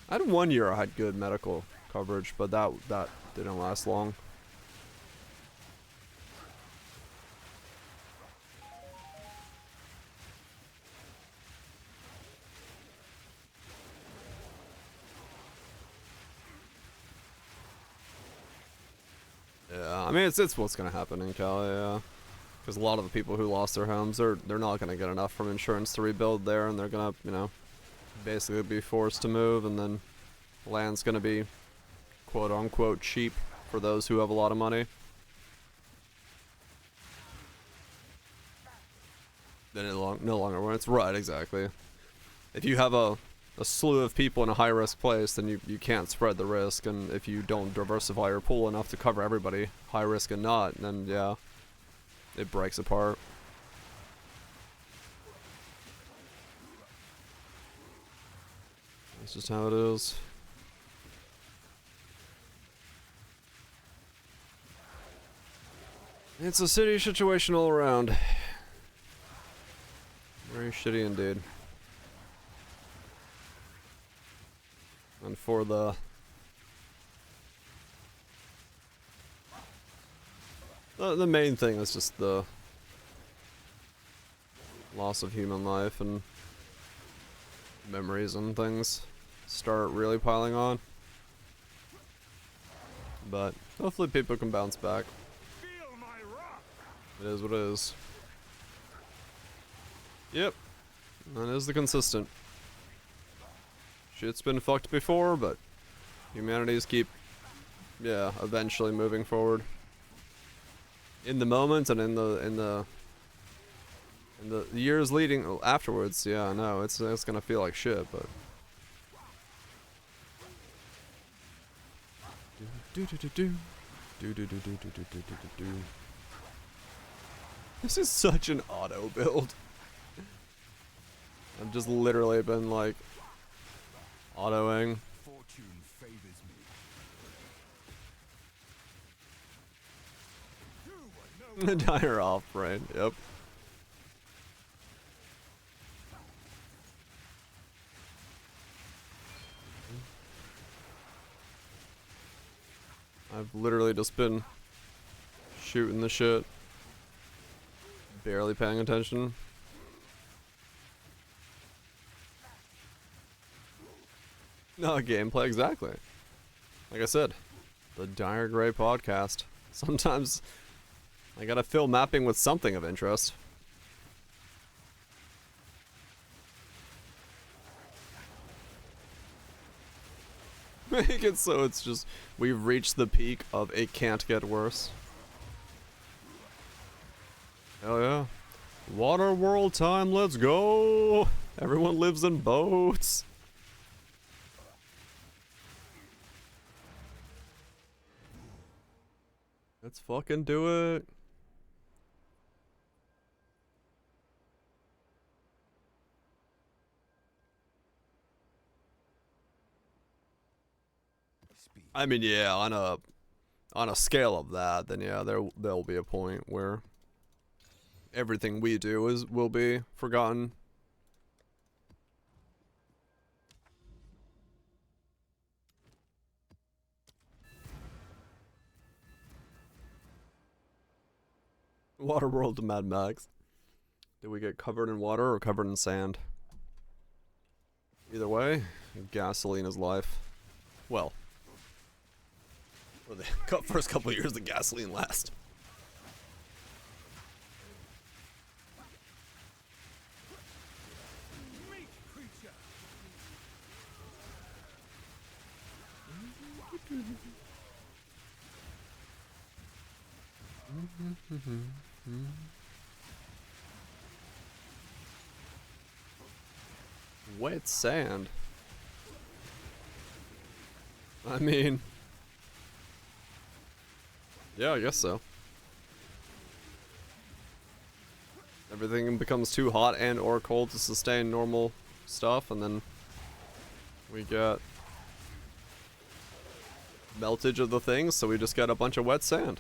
I had 1 year I had good medical coverage, but that didn't last long. Yeah, I mean it's what's gonna happen in Cali, yeah. Because a lot of the people who lost their homes, they're not gonna get enough from insurance to rebuild there, and they're gonna, you know, basically be forced to move, and then land's gonna be quote unquote cheap for those who have a lot of money. Then it no longer works. Right, exactly. If you have a slew of people in a high risk place, then you can't spread the risk, and if you don't diversify your pool enough to cover everybody, high risk and not, then yeah, it breaks apart. That's just how it is. It's a shitty situation all around. Very shitty indeed. And for the main thing is just the loss of human life and memories and things start really piling on. But hopefully people can bounce back. It is what it is. Yep. That is the consistent. Shit's been fucked before, but humanities keep, yeah, eventually moving forward. In the moment and in the years leading afterwards, yeah, no, it's gonna feel like shit, but. This is such an auto build. I've just literally been like autoing. Fortune favors me. Dire off brain, yep. I've literally just been shooting the shit. Barely paying attention. No, gameplay, exactly. Like I said, The Dire Gray podcast. Sometimes I gotta fill mapping with something of interest. Make it so it's just, we've reached the peak of it can't get worse. Hell yeah. Water world time, let's go! Everyone lives in boats. Let's fucking do it. I mean, yeah, on a scale of that, then yeah, there'll be a point where everything we do will be forgotten. Waterworld to Mad Max. Did we get covered in water or covered in sand? Either way, gasoline is life. Well, for the first couple of years the gasoline lasts. Wet sand. I mean, yeah, I guess so. Everything becomes too hot and or cold to sustain normal stuff, and then we get meltage of the things, so we just get a bunch of wet sand.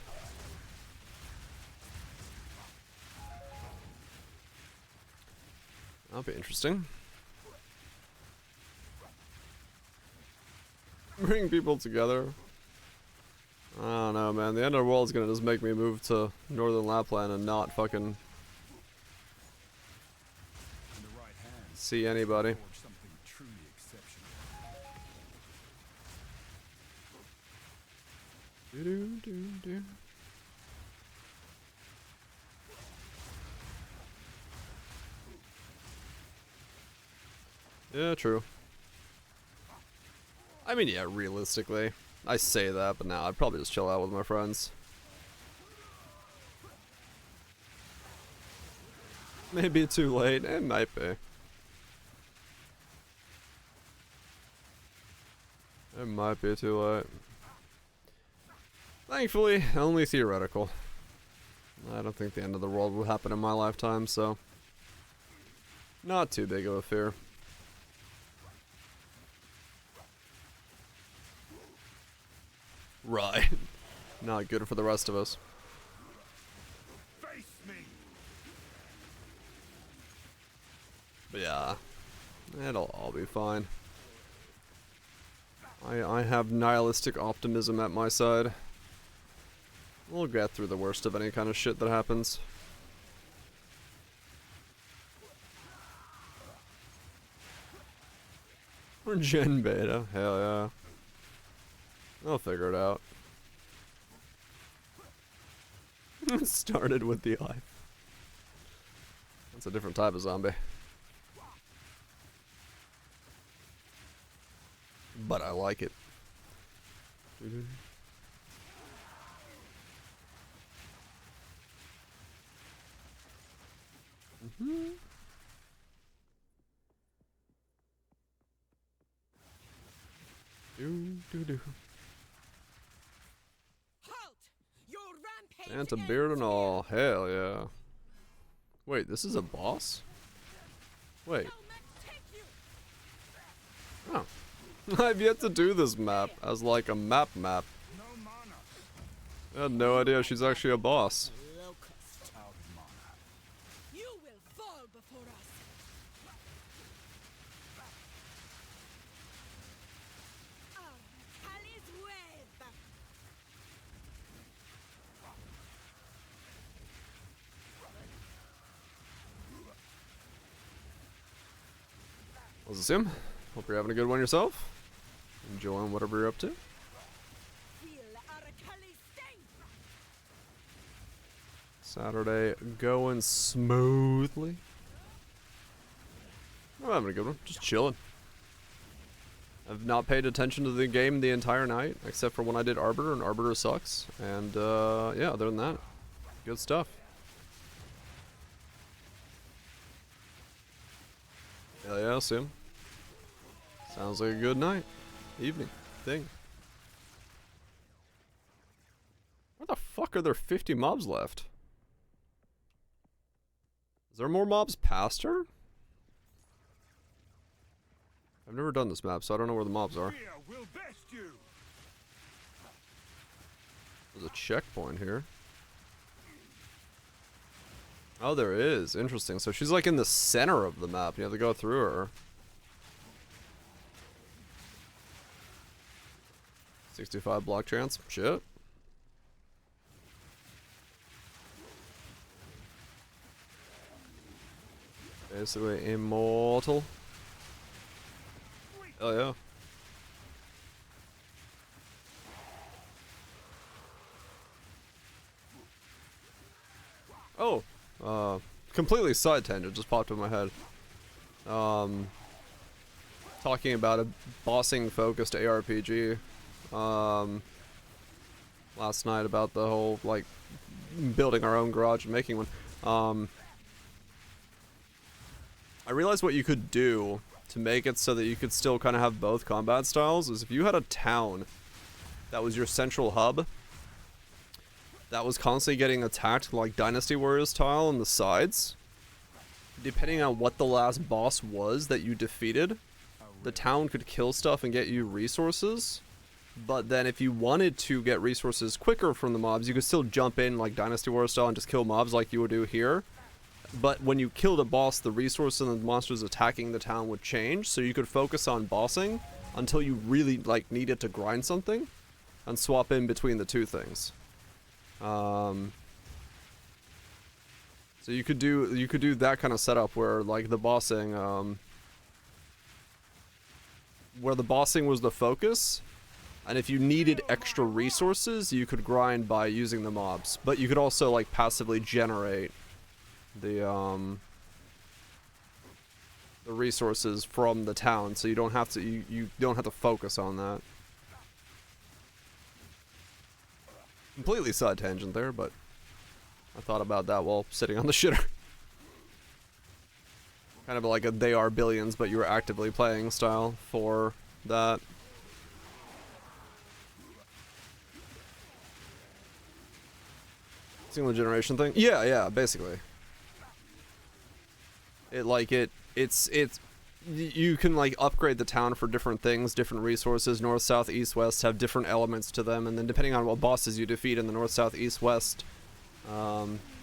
That'll be interesting. Bring people together. I don't know, man. The end of the world is gonna just make me move to northern Lapland and not fucking see anybody. Do-do-do-do. Yeah, true. I mean, yeah, realistically. I say that, but now I'd probably just chill out with my friends. Maybe too late. It might be. It might be too late. Thankfully, only theoretical. I don't think the end of the world will happen in my lifetime, so not too big of a fear. Right. Not good for the rest of us. Face me. But yeah, it'll all be fine. I have nihilistic optimism at my side. We'll get through the worst of any kind of shit that happens. Or Gen Beta, hell yeah. I'll figure it out. It started with the eye. That's a different type of zombie. But I like it. Do. Halt! Your rampage Santa beard and all. Hell yeah. Wait, this is a boss? Wait. Oh. I've yet to do this map as like a map. I had no idea she's actually a boss. Locust. You will fall before us. Cali's web. Was this him? Hope you're having a good one yourself. Enjoying whatever you're up to. Feel Saturday going smoothly. I'm having a good one. Just chilling. I've not paid attention to the game the entire night, except for when I did Arbiter, and Arbiter sucks. And yeah, other than that, good stuff. Hell yeah, Sim. Sounds like a good night. Evening. Thing. Where the fuck are there 50 mobs left? Is there more mobs past her? I've never done this map, so I don't know where the mobs are. Fear will best you. There's a checkpoint here. Oh, there is. Interesting. So she's like in the center of the map. You have to go through her. 65 block chance. Shit. Basically immortal. Oh yeah. Oh, completely side tangent just popped in my head. Talking about a bossing focused ARPG. Last night about the whole like building our own garage and making one. I realized what you could do to make it so that you could still kind of have both combat styles is if you had a town that was your central hub that was constantly getting attacked like Dynasty Warriors style on the sides, depending on what the last boss was that you defeated, the town could kill stuff and get you resources. But then if you wanted to get resources quicker from the mobs, you could still jump in like Dynasty Warriors style and just kill mobs like you would do here. But when you killed a boss, the resources and the monsters attacking the town would change, so you could focus on bossing until you really like needed to grind something, and swap in between the two things. So you could do that kind of setup where like the bossing, where the bossing was the focus, and if you needed extra resources, you could grind by using the mobs. But you could also like passively generate the resources from the town, so you don't have to you don't have to focus on that. Completely side tangent there, but I thought about that while sitting on the shitter. Kind of like a They Are Billions, but you were actively playing style for that. Single generation thing? Yeah, basically. It's you can like upgrade the town for different things, different resources. North, south, east, west have different elements to them, and then depending on what bosses you defeat in the north, south, east, west,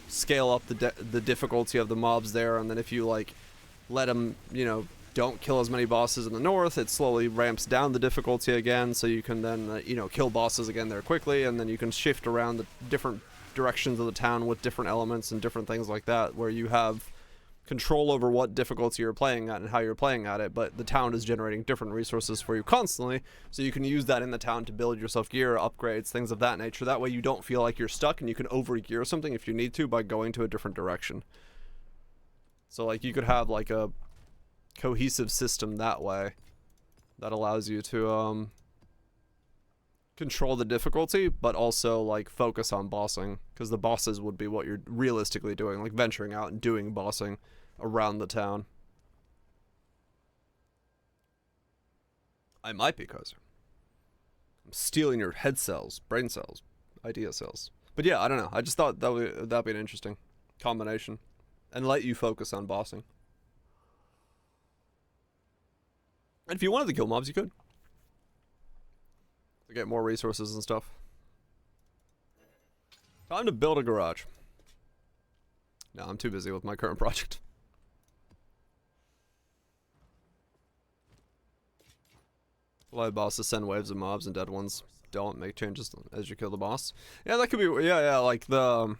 scale up the difficulty of the mobs there. And then if you like let them, you know, don't kill as many bosses in the north, it slowly ramps down the difficulty again, so you can then you know, kill bosses again there quickly, and then you can shift around the different directions of the town with different elements and different things like that, where you have control over what difficulty you're playing at and how you're playing at it, but the town is generating different resources for you constantly, so you can use that in the town to build yourself gear, upgrades, things of that nature. That way you don't feel like you're stuck, and you can over gear something if you need to by going to a different direction. So like you could have like a cohesive system that way that allows you to control the difficulty, but also like focus on bossing, because the bosses would be what you're realistically doing, like venturing out and doing bossing around the town. I might be, Kaiser. I'm stealing your head cells, brain cells, idea cells. But yeah, I don't know. I just thought that'd be an interesting combination, and let you focus on bossing. And if you wanted to kill mobs, you could. To get more resources and stuff. Time to build a garage. No, I'm too busy with my current project. Live bosses send waves of mobs, and dead ones don't make changes as you kill the boss. Yeah, that could be. Yeah, like the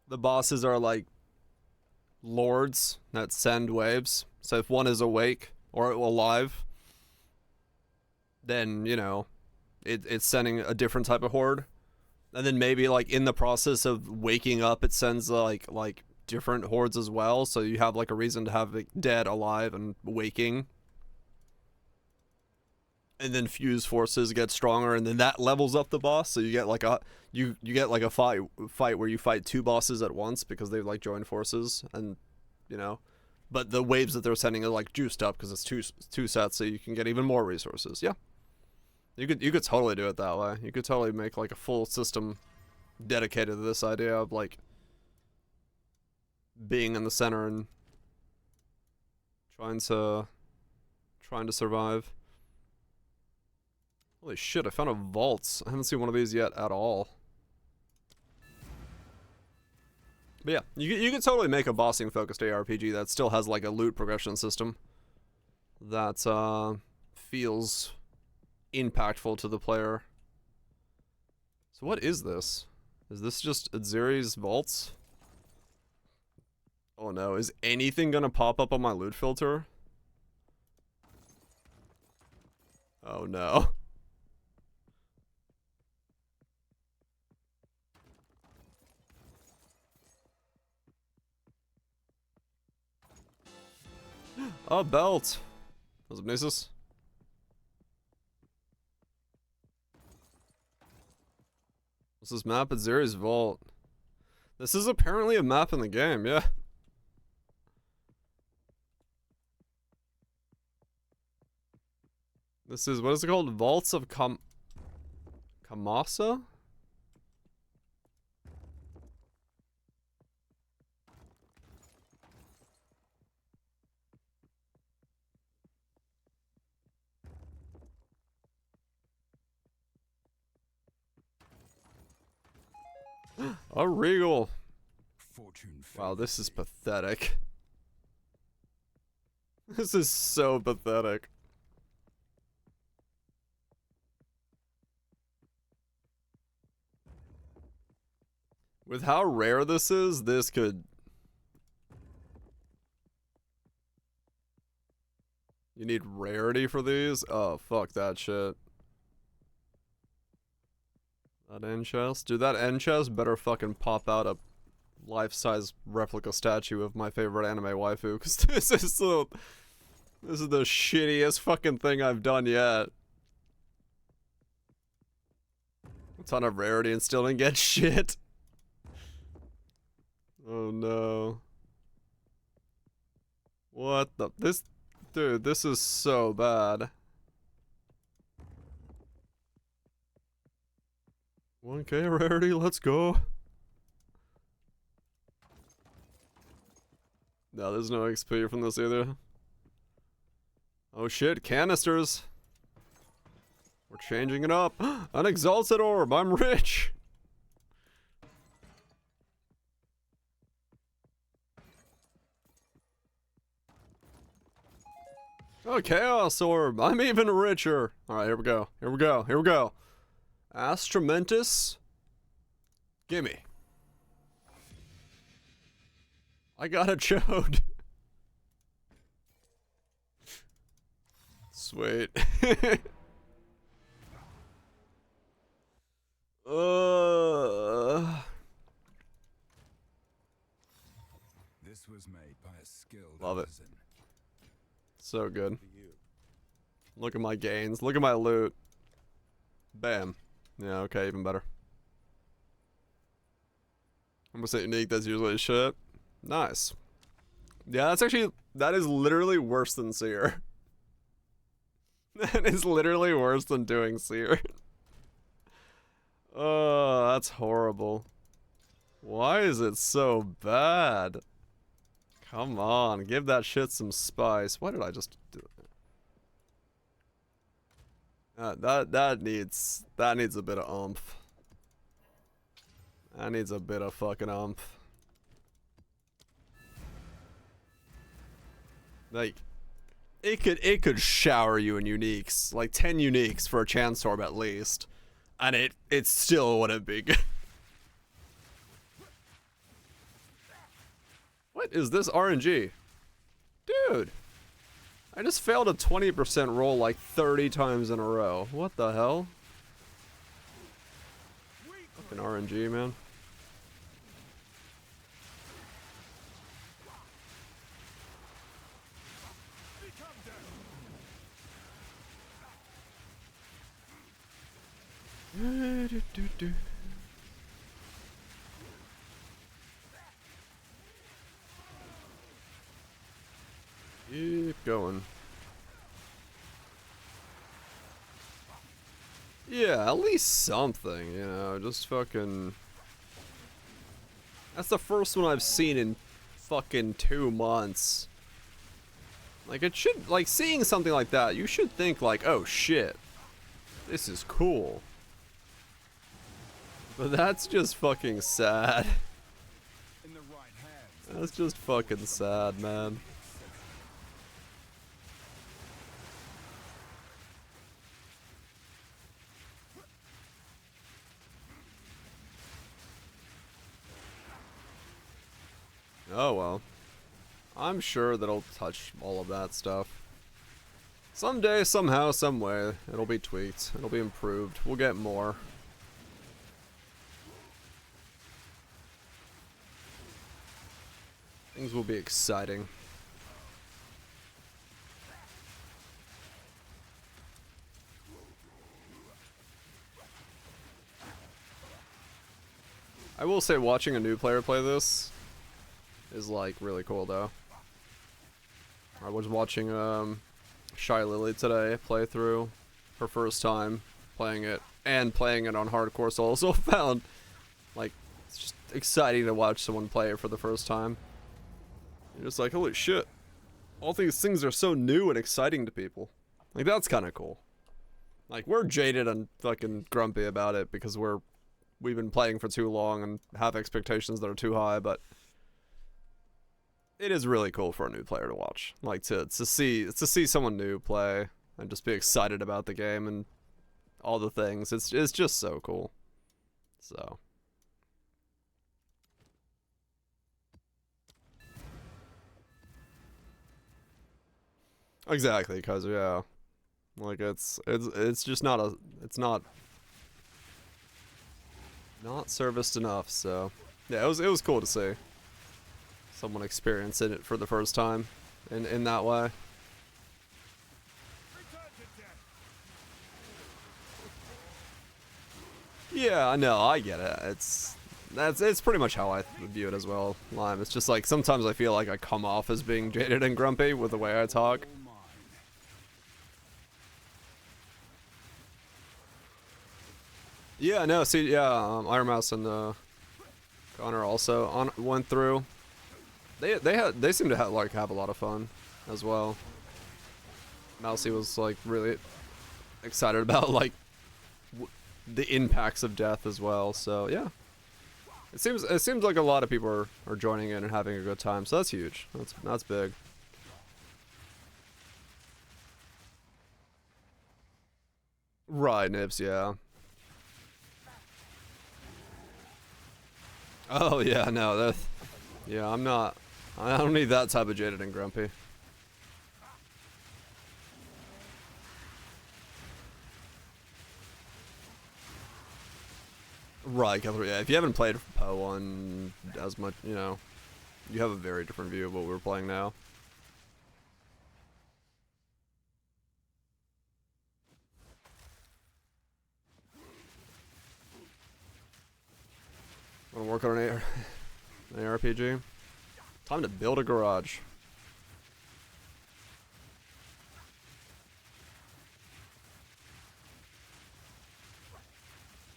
bosses are like lords that send waves. So if one is awake or alive, then, you know, it's sending a different type of horde. And then maybe like in the process of waking up, it sends like different hordes as well. So you have like a reason to have it dead, alive, and waking. And then fuse forces get stronger, and then that levels up the boss. So you get like a you get like a fight where you fight 2 bosses at once because they've like joined forces, and you know. But the waves that they're sending are like juiced up because it's two sets, so you can get even more resources. Yeah. You could totally do it that way. You could totally make like a full system dedicated to this idea of like being in the center and trying to survive. Holy shit, I found a vault. I haven't seen one of these yet at all. But yeah, you could totally make a bossing focused ARPG that still has like a loot progression system that feels impactful to the player. So what is this? Is this just Aziri's vaults? Oh no, is anything gonna pop up on my loot filter? Oh no. Oh, belt. Was it Nisus? What's this map at Zeri's Vault? This is apparently a map in the game, yeah. This is, what is it called? Vaults of Kamasa? A regal. Wow, this is pathetic. This is so pathetic. With how rare this is, this could... You need rarity for these? Oh, fuck that shit. That end chest? Dude, that end chest better fucking pop out a life-size replica statue of my favorite anime waifu, because this is the shittiest fucking thing I've done yet. A ton of rarity and still didn't get shit. Oh no. What the... Dude, this is so bad. 1K rarity, let's go. No, there's no XP from this either. Oh shit, canisters. We're changing it up. An exalted orb, I'm rich. Oh, chaos orb, I'm even richer. Alright, here we go, here we go, here we go. Astramentus? Gimme. I got a chode. Sweet. This was made by a skilled Love it. artisan. So good. Look at my gains. Look at my loot. Bam. Yeah, okay, even better. I'm gonna say unique, that's usually shit. Nice. Yeah, that is literally worse than Seer. That is literally worse than doing Seer. Oh, that's horrible. Why is it so bad? Come on, give that shit some spice. Why did I just do it? That needs a bit of oomph. That needs a bit of fucking oomph. Like, it could shower you in uniques, like 10 uniques for a chance orb at least, and it still wouldn't be good. What is this RNG? Dude, I just failed a 20% roll like 30 times in a row. What the hell? Fucking RNG, man. Keep going. Yeah, at least something, you know, just fucking... That's the first one I've seen in fucking 2 months. Like, it should, like, seeing something like that, you should think, like, oh shit, this is cool. But that's just fucking sad. In the right hands. That's just fucking sad, man. Oh well. I'm sure that I'll touch all of that stuff. Someday, somehow, someway, it'll be tweaked. It'll be improved. We'll get more. Things will be exciting. I will say watching a new player play this is like really cool though. I was watching Shy Lily today play through her first time playing it and playing it on hardcore, so also found like it's just exciting to watch someone play it for the first time. You're just like, holy shit, all these things are so new and exciting to people. Like, that's kind of cool. Like, we're jaded and fucking grumpy about it because we've been playing for too long and have expectations that are too high, but it is really cool for a new player to watch. Like, to see someone new play and just be excited about the game and all the things. It's just so cool. So exactly, cause yeah, like it's just not serviced enough. So yeah, it was cool to see someone experiencing it for the first time in that way. Yeah, I know, I get it. It's pretty much how I view it as well, Lime. It's just like sometimes I feel like I come off as being jaded and grumpy with the way I talk. Yeah, no, see, yeah, Iron Mouse and Connor also went through. They seem to have a lot of fun as well. Mousy was like really excited about like the impacts of death as well. So yeah, it seems like a lot of people are joining in and having a good time. So that's huge. That's big. Right, Nibs, yeah. Oh yeah, no, yeah, I don't need that type of jaded and grumpy. Right, yeah, if you haven't played Poe on as much, you know, you have a very different view of what we're playing now. Wanna work on an ARPG? Time to build a garage.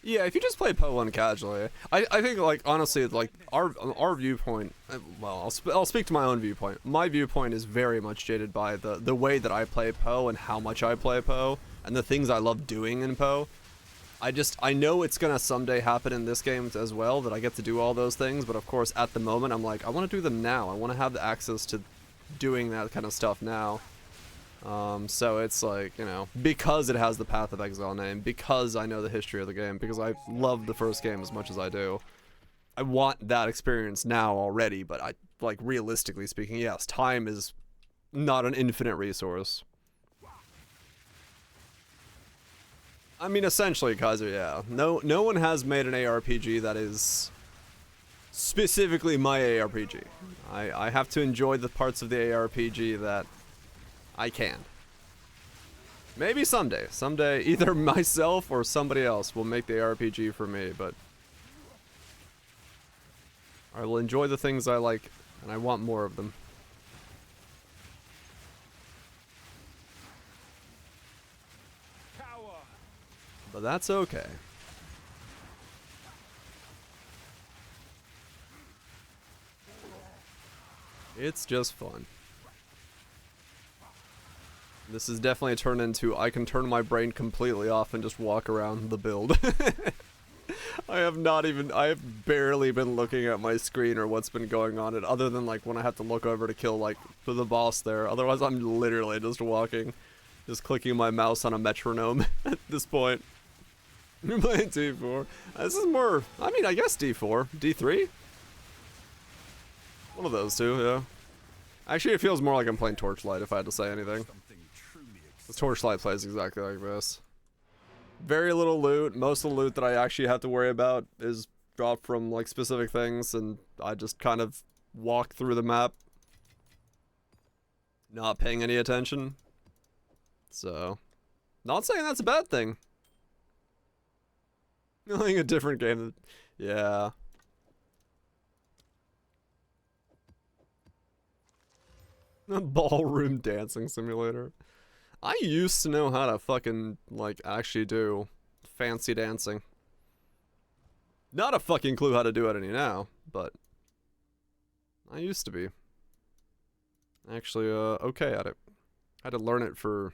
Yeah, if you just play Poe 1 casually, I think, like, honestly, like, our viewpoint, well, I'll speak to my own viewpoint. My viewpoint is very much jaded by the way that I play Poe and how much I play Poe, and the things I love doing in Poe. I know it's gonna someday happen in this game as well, that I get to do all those things, but of course, at the moment, I'm like, I want to do them now. I want to have the access to doing that kind of stuff now. So it's like, you know, because it has the Path of Exile name, because I know the history of the game, because I love the first game as much as I do, I want that experience now already, but like, realistically speaking, yes, time is not an infinite resource. I mean, essentially, Kaiser, yeah. No one has made an ARPG that is specifically my ARPG. I have to enjoy the parts of the ARPG that I can. Maybe someday. Someday, either myself or somebody else will make the ARPG for me, but I will enjoy the things I like, and I want more of them. But that's okay. It's just fun. This is definitely turned into I can turn my brain completely off and just walk around the build. I have barely been looking at my screen or what's been going on, other than like when I have to look over to kill like the boss there. Otherwise I'm literally just walking, just clicking my mouse on a metronome at this point. You're playing D4. This is more, I mean, I guess D4. D3? One of those two, yeah. Actually, it feels more like I'm playing Torchlight, if I had to say anything. The Torchlight plays exactly like this. Very little loot. Most of the loot that I actually have to worry about is dropped from, like, specific things, and I just kind of walk through the map, not paying any attention. So, not saying that's a bad thing. Playing a different game. Yeah. A ballroom dancing simulator. I used to know how to fucking, like, actually do fancy dancing. Not a fucking clue how to do it any now, but I used to be. Actually, okay at it. I had to learn it for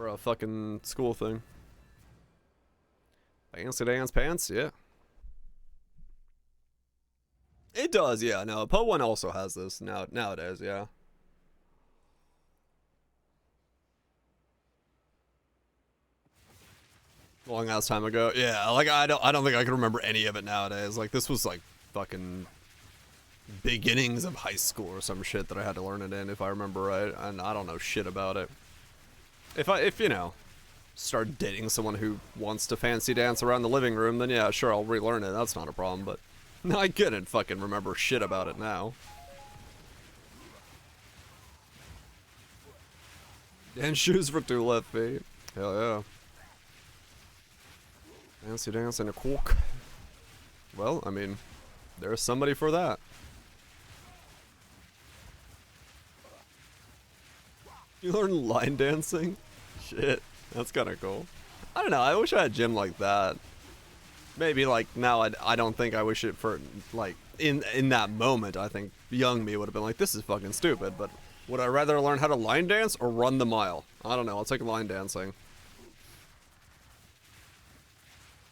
a fucking school thing. Fancy dance pants, yeah. It does, yeah. No, Po 1 also has this nowadays, yeah. Long ass time ago. Yeah, like I don't think I can remember any of it nowadays. Like this was like fucking beginnings of high school or some shit that I had to learn it in, if I remember right, and I don't know shit about it. If you know, start dating someone who wants to fancy dance around the living room, then yeah, sure, I'll relearn it. That's not a problem, but I couldn't fucking remember shit about it now. And shoes for 2 left feet. Hell yeah. Fancy dance and a cork. Well, I mean, there's somebody for that. You learn line dancing? Shit, that's kind of cool. I don't know, I wish I had a gym like that. Maybe, like, now I don't think I wish it for, like, in that moment, I think young me would have been like, this is fucking stupid, but would I rather learn how to line dance or run the mile? I don't know, I'll take line dancing.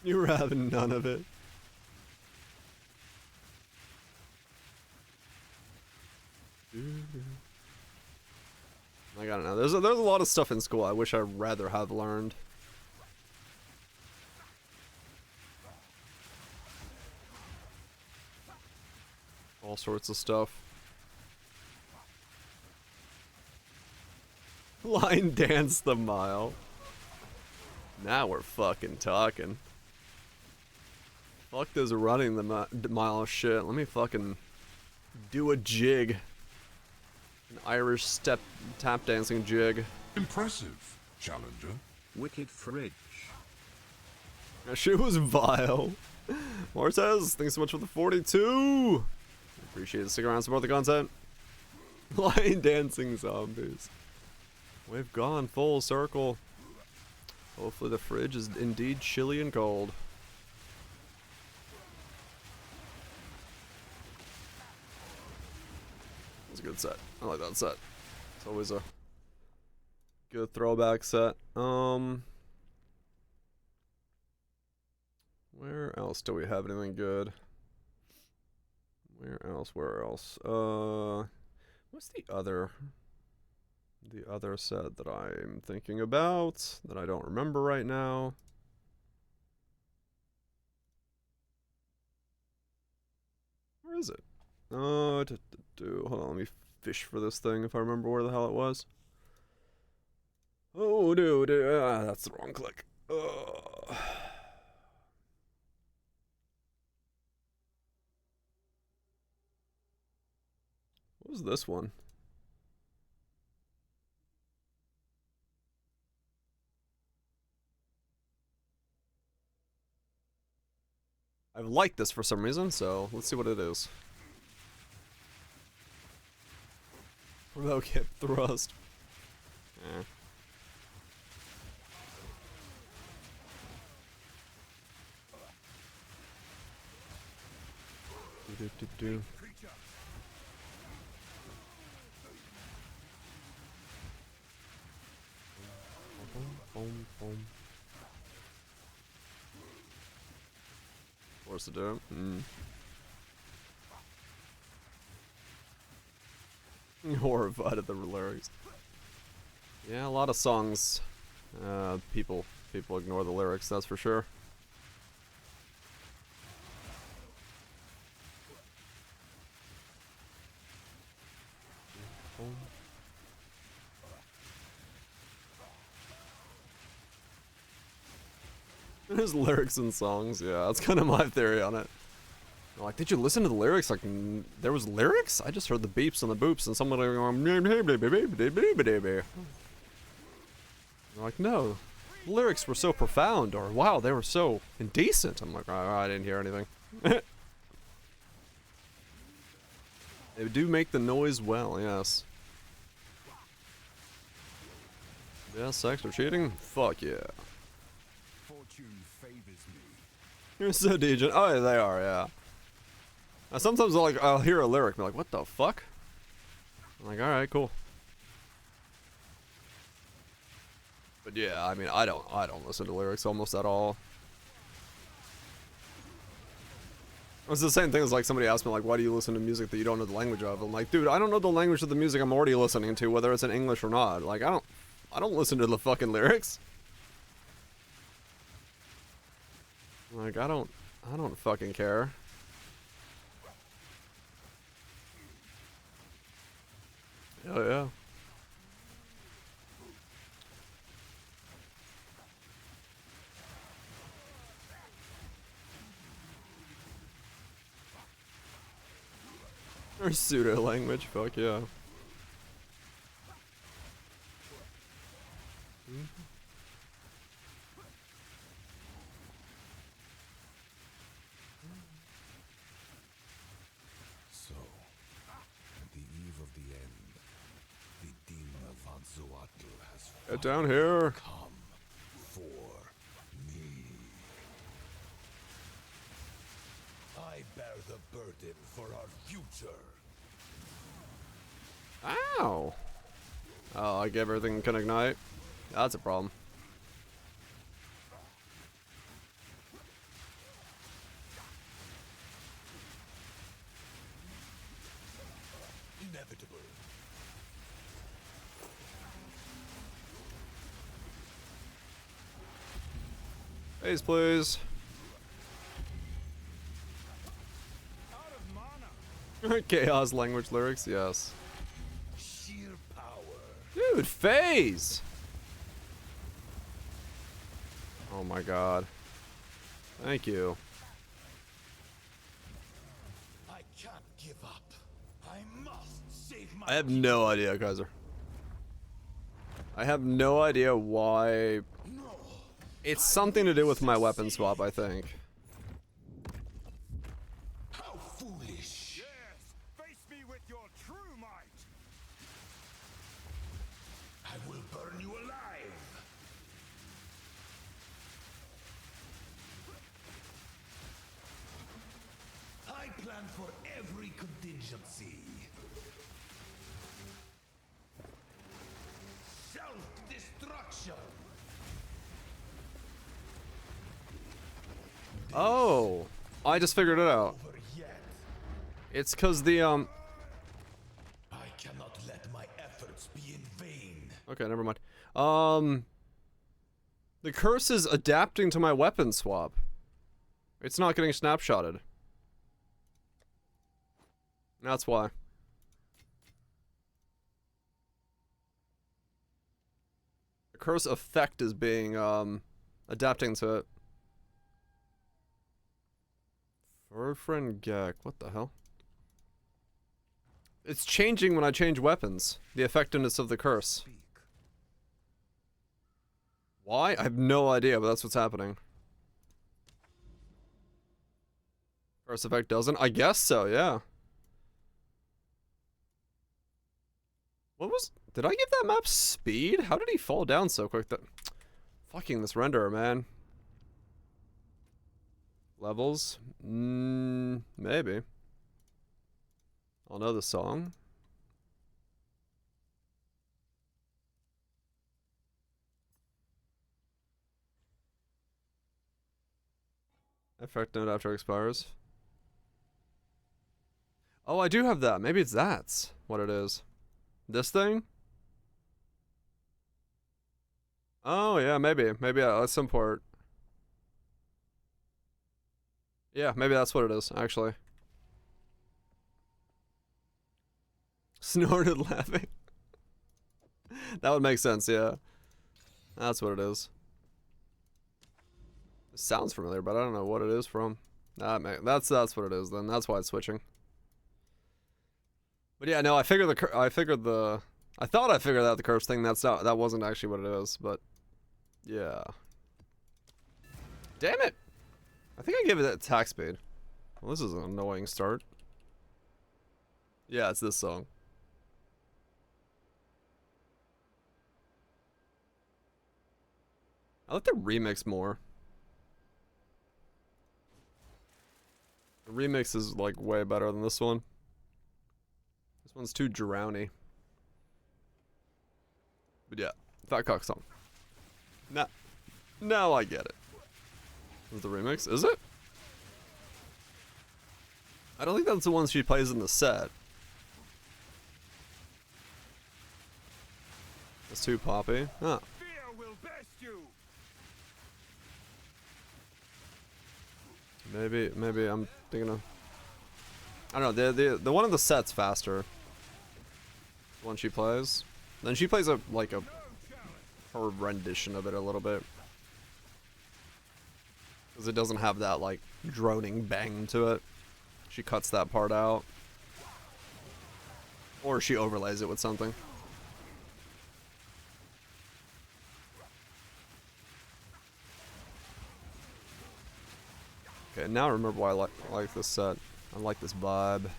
You were having none of it. Like, I don't know. There's a lot of stuff in school I wish I'd rather have learned. All sorts of stuff. Line dance the mile. Now we're fucking talking. Fuck this running the mile shit. Let me fucking do a jig. An Irish tap dancing jig. Impressive, challenger. Wicked fridge. That shit was vile. Martez, thanks so much for the 42. Appreciate it. Stick around, support the content. Line dancing zombies. We've gone full circle. Hopefully the fridge is indeed chilly and cold. It's a good set. I like that set. It's always a good throwback set. Where else do we have anything good? Where else? What's the other set that I'm thinking about that I don't remember right now? Where is it? Hold on, let me fish for this thing if I remember where the hell it was. Oh, dude, that's the wrong click. Ugh. What was this one? I've liked this for some reason, so let's see what it is. Provoke hip thrust. Eh. Do. Boom, boom. Force to do it. Horrified at the lyrics. Yeah, a lot of songs. People ignore the lyrics. That's for sure. There's lyrics in songs, yeah, that's kind of my theory on it. Like, did you listen to the lyrics? Like, there was lyrics? I just heard the beeps and the boops and someone going, like, no, the lyrics were so profound, or wow, they were so indecent. I'm like, oh, I didn't hear anything. They do make the noise well, yes. Yeah, sex or cheating? Fuck yeah. Fortune favors me. You're so degen. Oh, yeah, they are, yeah. Now, sometimes I'll hear a lyric and be like, what the fuck? I'm like, alright, cool. But yeah, I mean, I don't listen to lyrics almost at all. It's the same thing as like somebody asked me like, why do you listen to music that you don't know the language of? I'm like, dude, I don't know the language of the music I'm already listening to, whether it's in English or not. Like, I don't listen to the fucking lyrics. Like, I don't fucking care. Oh yeah. Or pseudo language, fuck yeah. So, at the eve of the end, the demon of Vanzoatl has Get down here. come for me. I bear the burden for our future. Ow. Oh, like everything can ignite. That's a problem. Inevitable. Please, please. Chaos language lyrics, yes. Sheer power. Dude, phase! Oh my god. Thank you. I can't give up. I must save my I have no idea, Kaiser. I have no idea why. It's something to do with my weapon swap, I think. How foolish. Yes, face me with your true might. I will burn you alive. I plan for every contingency. Self-destruction. Oh, I just figured it out. Over yet. It's cause the I cannot let my efforts be in vain. okay, never mind. The curse is adapting to my weapon swap. It's not getting snapshotted. That's why. The The curse effect is being, adapting to it. Friend Gek, what the hell? It's changing when I change weapons. The effectiveness of the curse. Why? I have no idea, but that's what's happening. Curse effect doesn't? I guess so, yeah. What was... Did I give that map speed? How did he fall down so quick that... Fucking this renderer, man. Levels? Maybe. I'll know the song. Effect note after expires. Oh, I do have that. Maybe that's what it is. This thing? Oh, yeah, maybe. Maybe at some port. Yeah, maybe that's what it is, actually. Snorted laughing. That would make sense, yeah. That's what it is. It sounds familiar, but I don't know what it is from. That's what it is then. That's why it's switching. But yeah, no, I thought I figured out the curse thing. That wasn't actually what it is, but yeah. Damn it! I think I gave it attack speed. Well, this is an annoying start. Yeah, it's this song. I like the remix more. The remix is like way better than this one. This one's too drowny. But yeah, Fat Cock song. Now I get it. Is the remix? Is it? I don't think that's the one she plays in the set. It's too poppy. Huh. Fear will best you. Maybe I'm thinking of... I don't know, the one in the set's faster. The one she plays. Then she plays her rendition of it a little bit. Because it doesn't have that, like, droning bang to it. She cuts that part out. Or she overlays it with something. Okay, now I remember why I like this set. I like this vibe.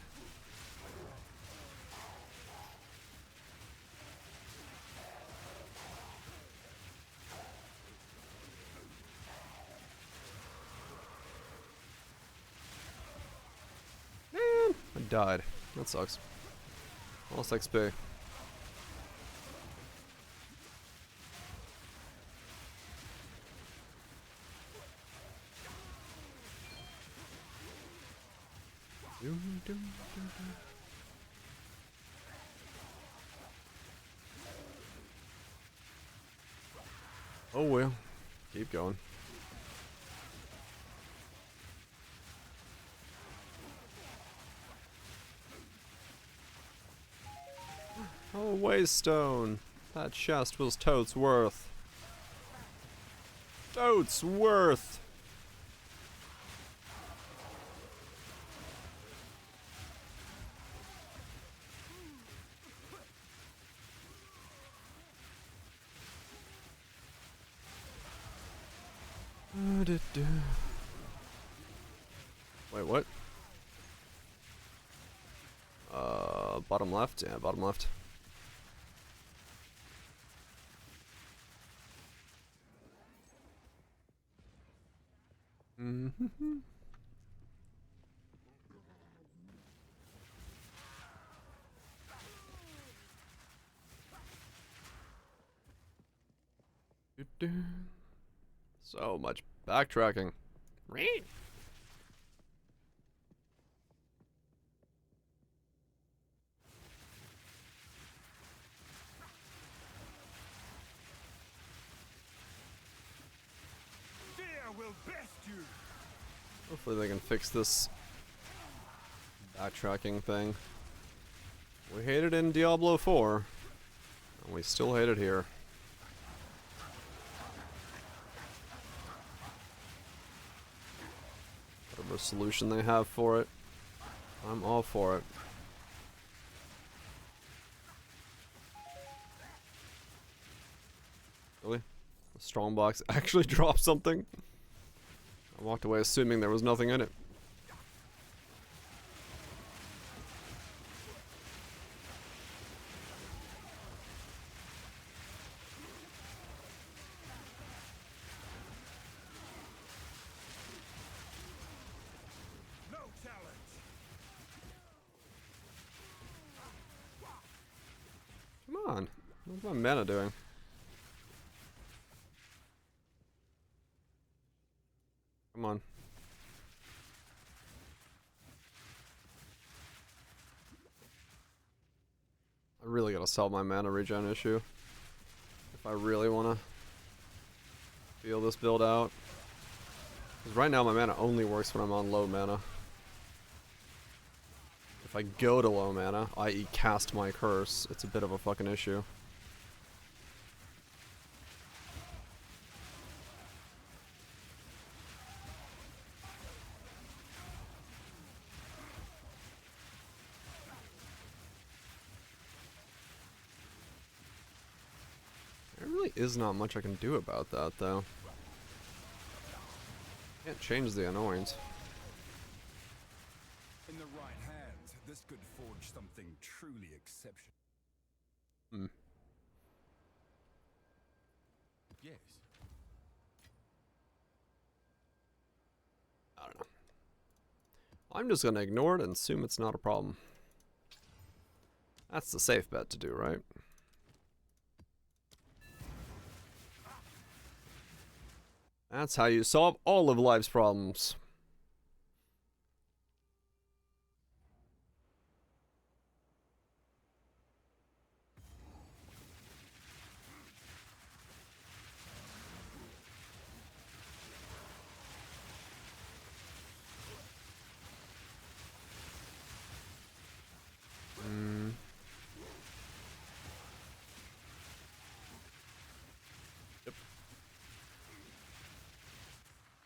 Man, I died. That sucks. Lost XP. Oh well, keep going. Oh, Waystone. That chest was totes worth. Totes worth. Wait, what? Bottom left? Yeah, bottom left. Mm-hmm. So much backtracking. Fear will best you. Hopefully they can fix this backtracking thing. We hate it in Diablo 4, and we still hate it here. whatever solution they have for it. I'm all for it. Really? The strong box actually dropped something? I walked away assuming there was nothing in it. No challenge. Come on. What's my mana doing? Come on. I really gotta solve my mana regen issue. If I really wanna feel this build out. Because right now my mana only works when I'm on low mana. If I go to low mana, i.e. cast my curse, it's a bit of a fucking issue. There really is not much I can do about that, though. Can't change the annoyance. In the right hands, this could forge something truly exceptional. Hmm. Yes. I don't know. I'm just gonna ignore it and assume it's not a problem. That's the safe bet to do, right? That's how you solve all of life's problems. Yep.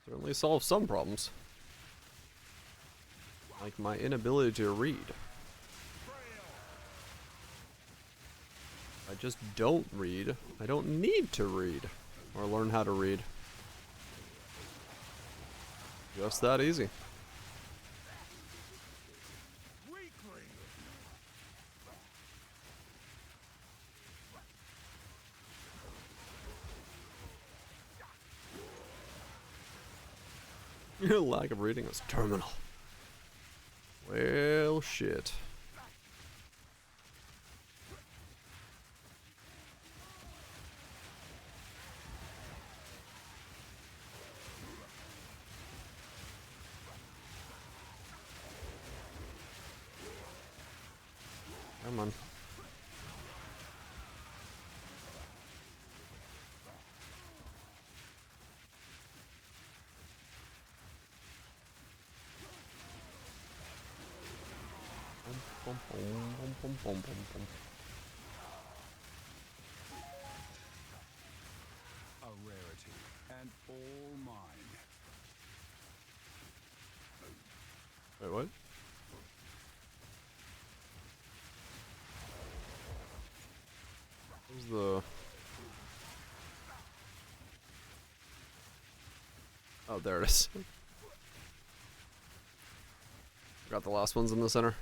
Certainly solve some problems. Like my inability to read. I just don't read. I don't need to read. Or learn how to read. Just that easy. Weakling. Your lack of reading is terminal. Well, shit. Come on. Bum, bum, bum, bum, bum, bum. A rarity, and all mine. Wait, what? Where's the... Oh, there it is. Got the last ones in the center.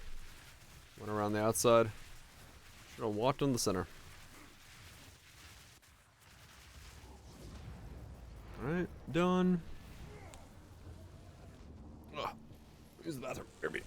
Went around the outside. Should have walked in the center. Alright, done. Ugh. Use the bathroom. BRB.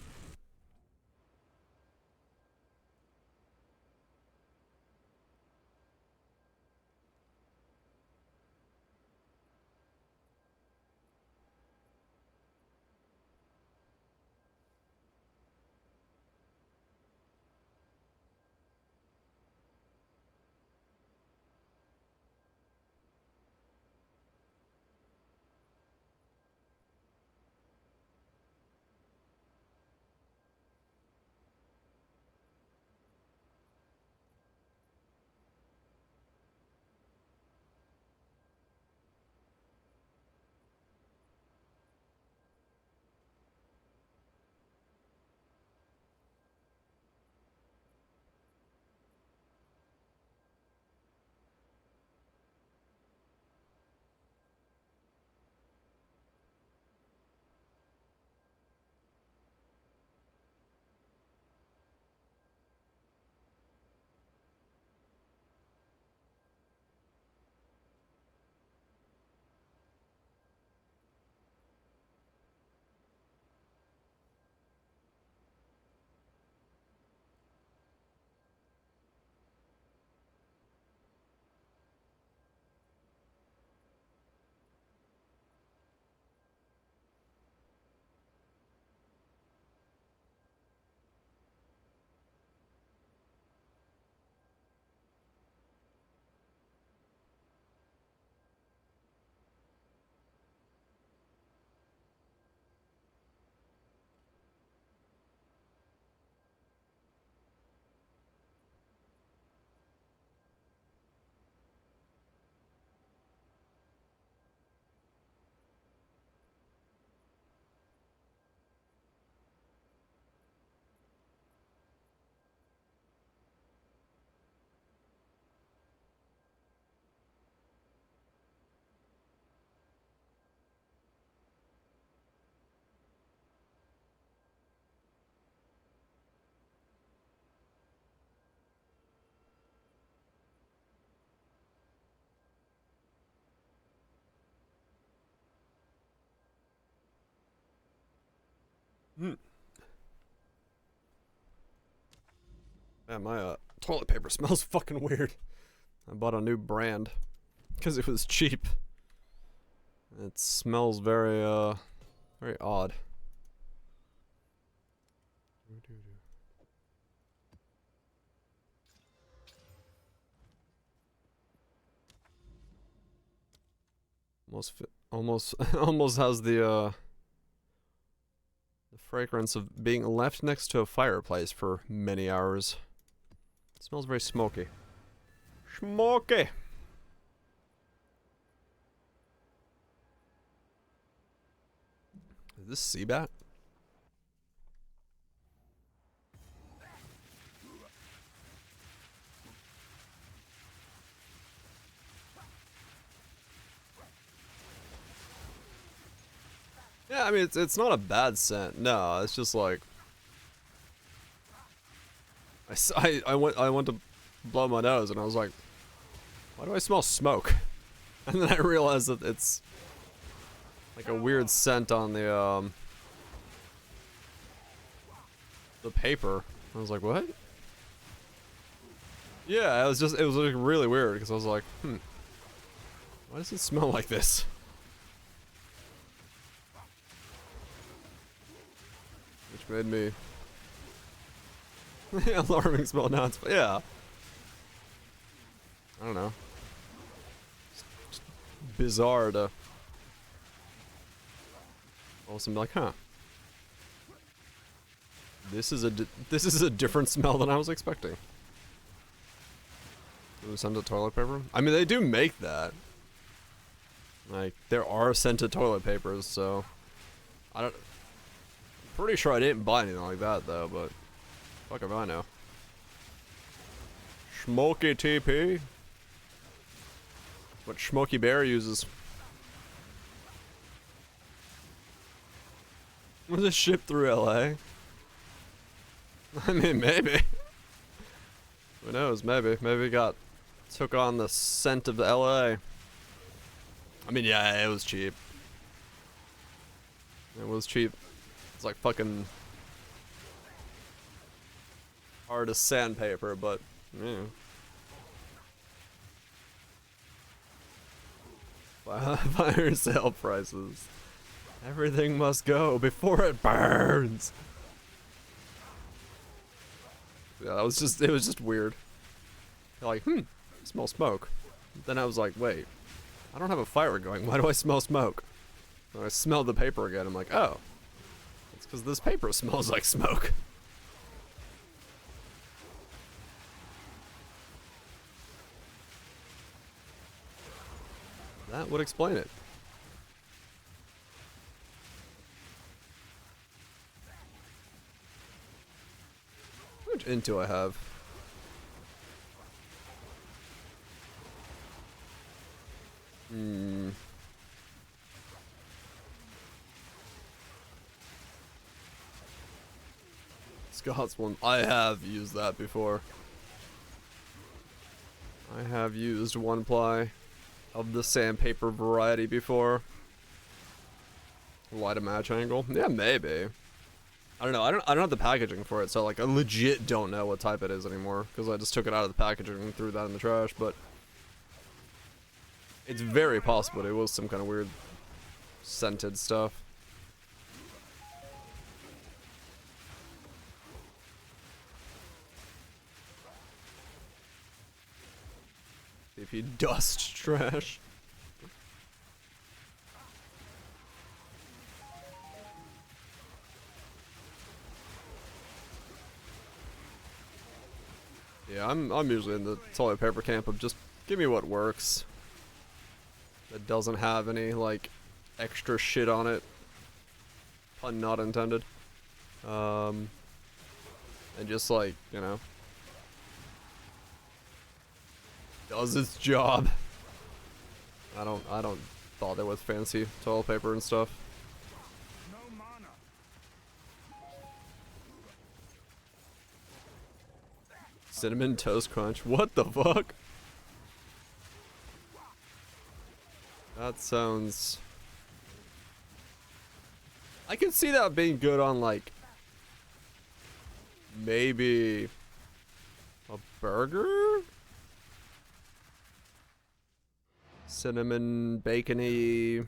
Man, my toilet paper smells fucking weird. I bought a new brand because it was cheap. It smells very very odd. Almost has the fragrance of being left next to a fireplace for many hours. It smells very smoky. Smoky! Is this Seabat? Yeah, I mean, it's not a bad scent. No, it's just like... I went to blow my nose and I was like, why do I smell smoke? And then I realized that it's like a weird scent on the paper. I was like, what? Yeah, it was like really weird because I was like, why does it smell like this? Which made me alarming smell now. It's, yeah. I don't know. It's bizarre to all of a sudden be like, huh. This is a different smell than I was expecting. Scented toilet paper? I mean, they do make that. Like, there are scented toilet papers, so pretty sure I didn't buy anything like that though, but fuck if I know. Smoky TP. What Smokey Bear uses. Was it shipped through LA? I mean, maybe. Who knows? Maybe took on the scent of LA. I mean, yeah, it was cheap. It was cheap. It's like fucking hard as sandpaper, but yeah. Fire sale prices. Everything must go before it burns. Yeah, it was just weird. Like, smell smoke. Then I was like, wait, I don't have a fire going. Why do I smell smoke? And I smelled the paper again. I'm like, oh, it's because this paper smells like smoke. That would explain it. How much int do I have? Scott's one. I have used that before. I have used one ply of the sandpaper variety before. Light a match angle? Yeah, maybe. I don't know. I don't have the packaging for it, so like I legit don't know what type it is anymore because I just took it out of the packaging and threw that in the trash. But it's very possible it was some kind of weird scented stuff. If you dust trash. Yeah, I'm usually in the toilet paper camp of just give me what works. That doesn't have any like extra shit on it. Pun not intended. And just like, you know, does its job. I don't bother with fancy toilet paper and stuff. No mana. Cinnamon Toast Crunch. What the fuck? That sounds I could see that being good on like maybe a burger? Cinnamon, bacony.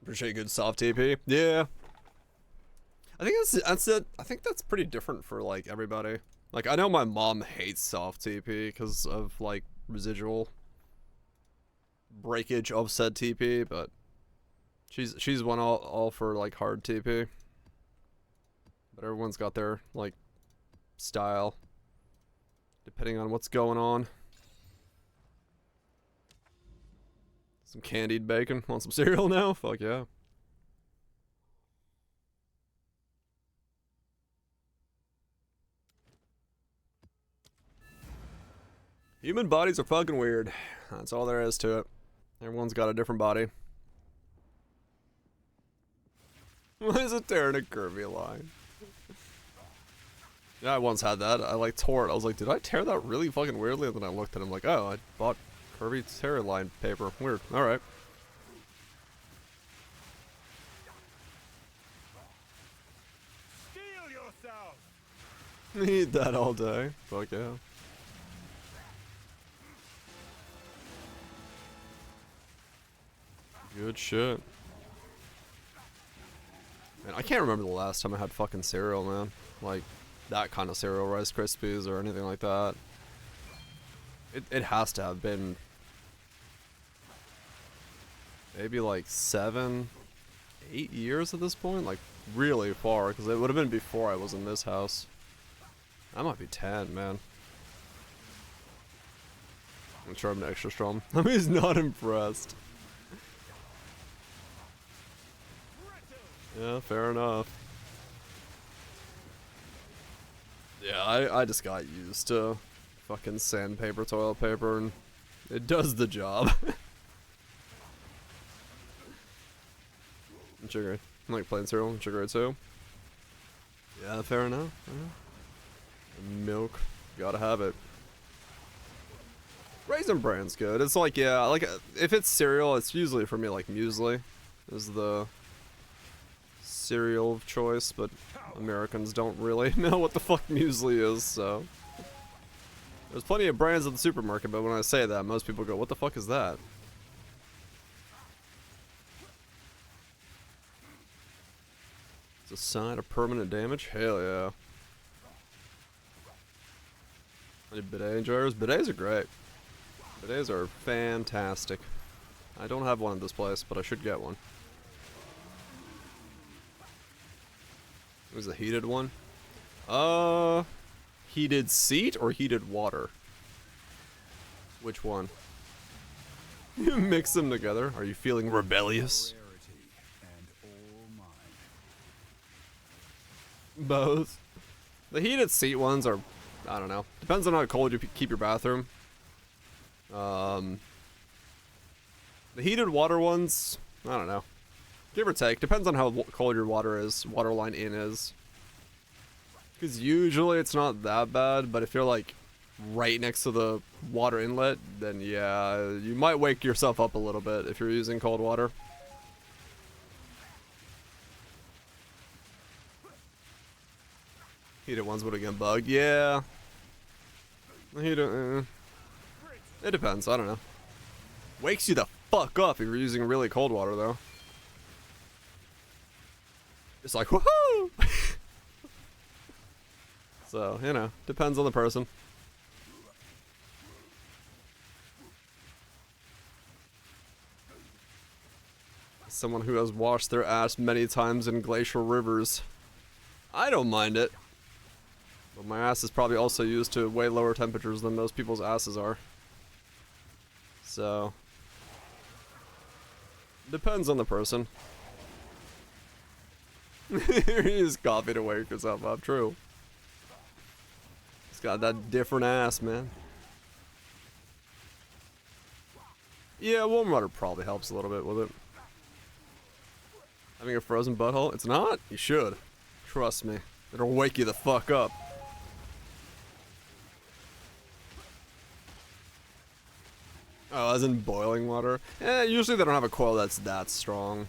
Appreciate good soft TP. Yeah. I think that's it. I think that's pretty different for like everybody. Like I know my mom hates soft TP because of like residual breakage of said TP, but she's one all for like hard TP. But everyone's got their like style depending on what's going on. Some candied bacon. Want some cereal now? Fuck yeah. Human bodies are fucking weird. That's all there is to it. Everyone's got a different body. Why is it tearing a Kirby line? Yeah, I once had that. I like tore it. I was like, did I tear that really fucking weirdly? And then I looked at it, I'm like, oh, I bought Kirby tear line paper. Weird. Alright. Steel yourself! Eat that all day. Fuck yeah. Good shit. Man, I can't remember the last time I had fucking cereal, man. Like, that kind of cereal, Rice Krispies or anything like that. It has to have been maybe like 7, 8 years at this point. Like, really far, because it would have been before I was in this house. That might be 10, man. I'm sure I'm extra strong. I mean, he's not impressed. Yeah, fair enough. Yeah, I just got used to fucking sandpaper, toilet paper, and it does the job. And sugar. I like plain cereal and sugar too. Yeah, fair enough. And milk, gotta have it. Raisin Bran's good. It's like, yeah, like if it's cereal, it's usually for me like muesli is the cereal of choice, but Americans don't really know what the fuck muesli is, so. There's plenty of brands at the supermarket, but when I say that, most people go, what the fuck is that? It's a sign of permanent damage? Hell yeah. Any bidet enjoyers? Bidets are great. Bidets are fantastic. I don't have one in this place, but I should get one. It was a heated one. Heated seat or heated water? Which one? You mix them together. Are you feeling rebellious? Both. The heated seat ones are, I don't know. Depends on how cold you keep your bathroom. The heated water ones, I don't know. Give or take. Depends on how cold your water is, water line in is. Because usually it's not that bad, but if you're like right next to the water inlet, then yeah, you might wake yourself up a little bit if you're using cold water. Heated ones would have get bugged. Yeah. Heated, it depends. I don't know. Wakes you the fuck up if you're using really cold water, though. It's like, woohoo! So, you know, depends on the person. Someone who has washed their ass many times in glacial rivers. I don't mind it. But my ass is probably also used to way lower temperatures than most people's asses are. So, depends on the person. Use coffee to wake yourself up, true. It's got that different ass, man. Yeah, warm water probably helps a little bit with it. Having a frozen butthole? It's not? You should. Trust me. It'll wake you the fuck up. Oh, Oh, as in boiling water? Usually they don't have a coil that's that strong.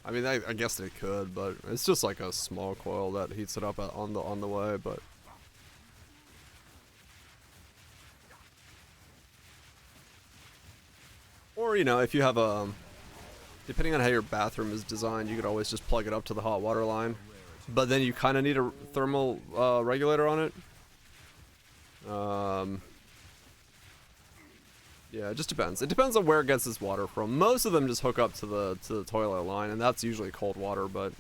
I mean, I guess they could, but it's just like a small coil that heats it up on the way, but... Or, you know, if you have a... Depending on how your bathroom is designed, you could always just plug it up to the hot water line. But then you kind of need a thermal regulator on it. Yeah, it just depends. It depends on where it gets its water from. Most of them just hook up to the toilet line, and that's usually cold water, but...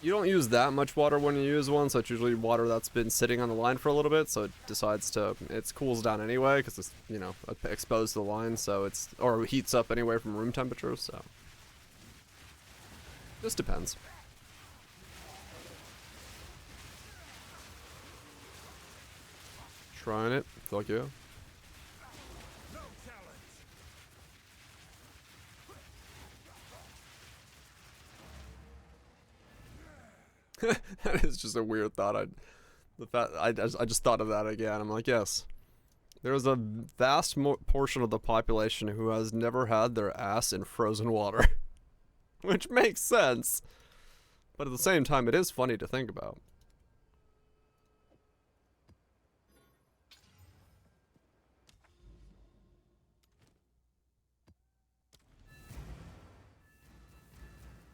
You don't use that much water when you use one, so it's usually water that's been sitting on the line for a little bit, so it decides to, it cools down anyway, because it's, you know, exposed to the line, so it's, or heats up anyway from room temperature, so. Just depends. Trying it, fuck yeah. That is just a weird thought. I just thought of that again. I'm like, yes, there is a vast portion of the population who has never had their ass in frozen water, which makes sense, but at the same time, it is funny to think about.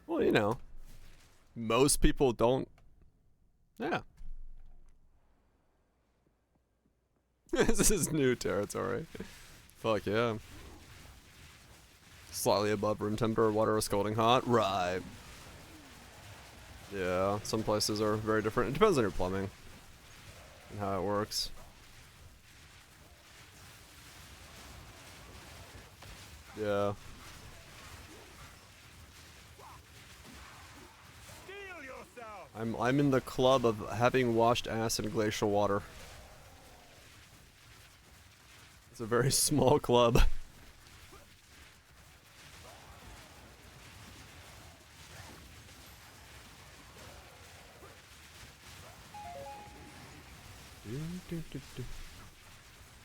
Well, you know. Most people don't. Yeah. This is new territory. Fuck yeah. Slightly above room temperature, water is scalding hot. Right. Yeah, some places are very different. It depends on your plumbing and how it works. Yeah. I'm in the club of having washed ass in glacial water. It's a very small club.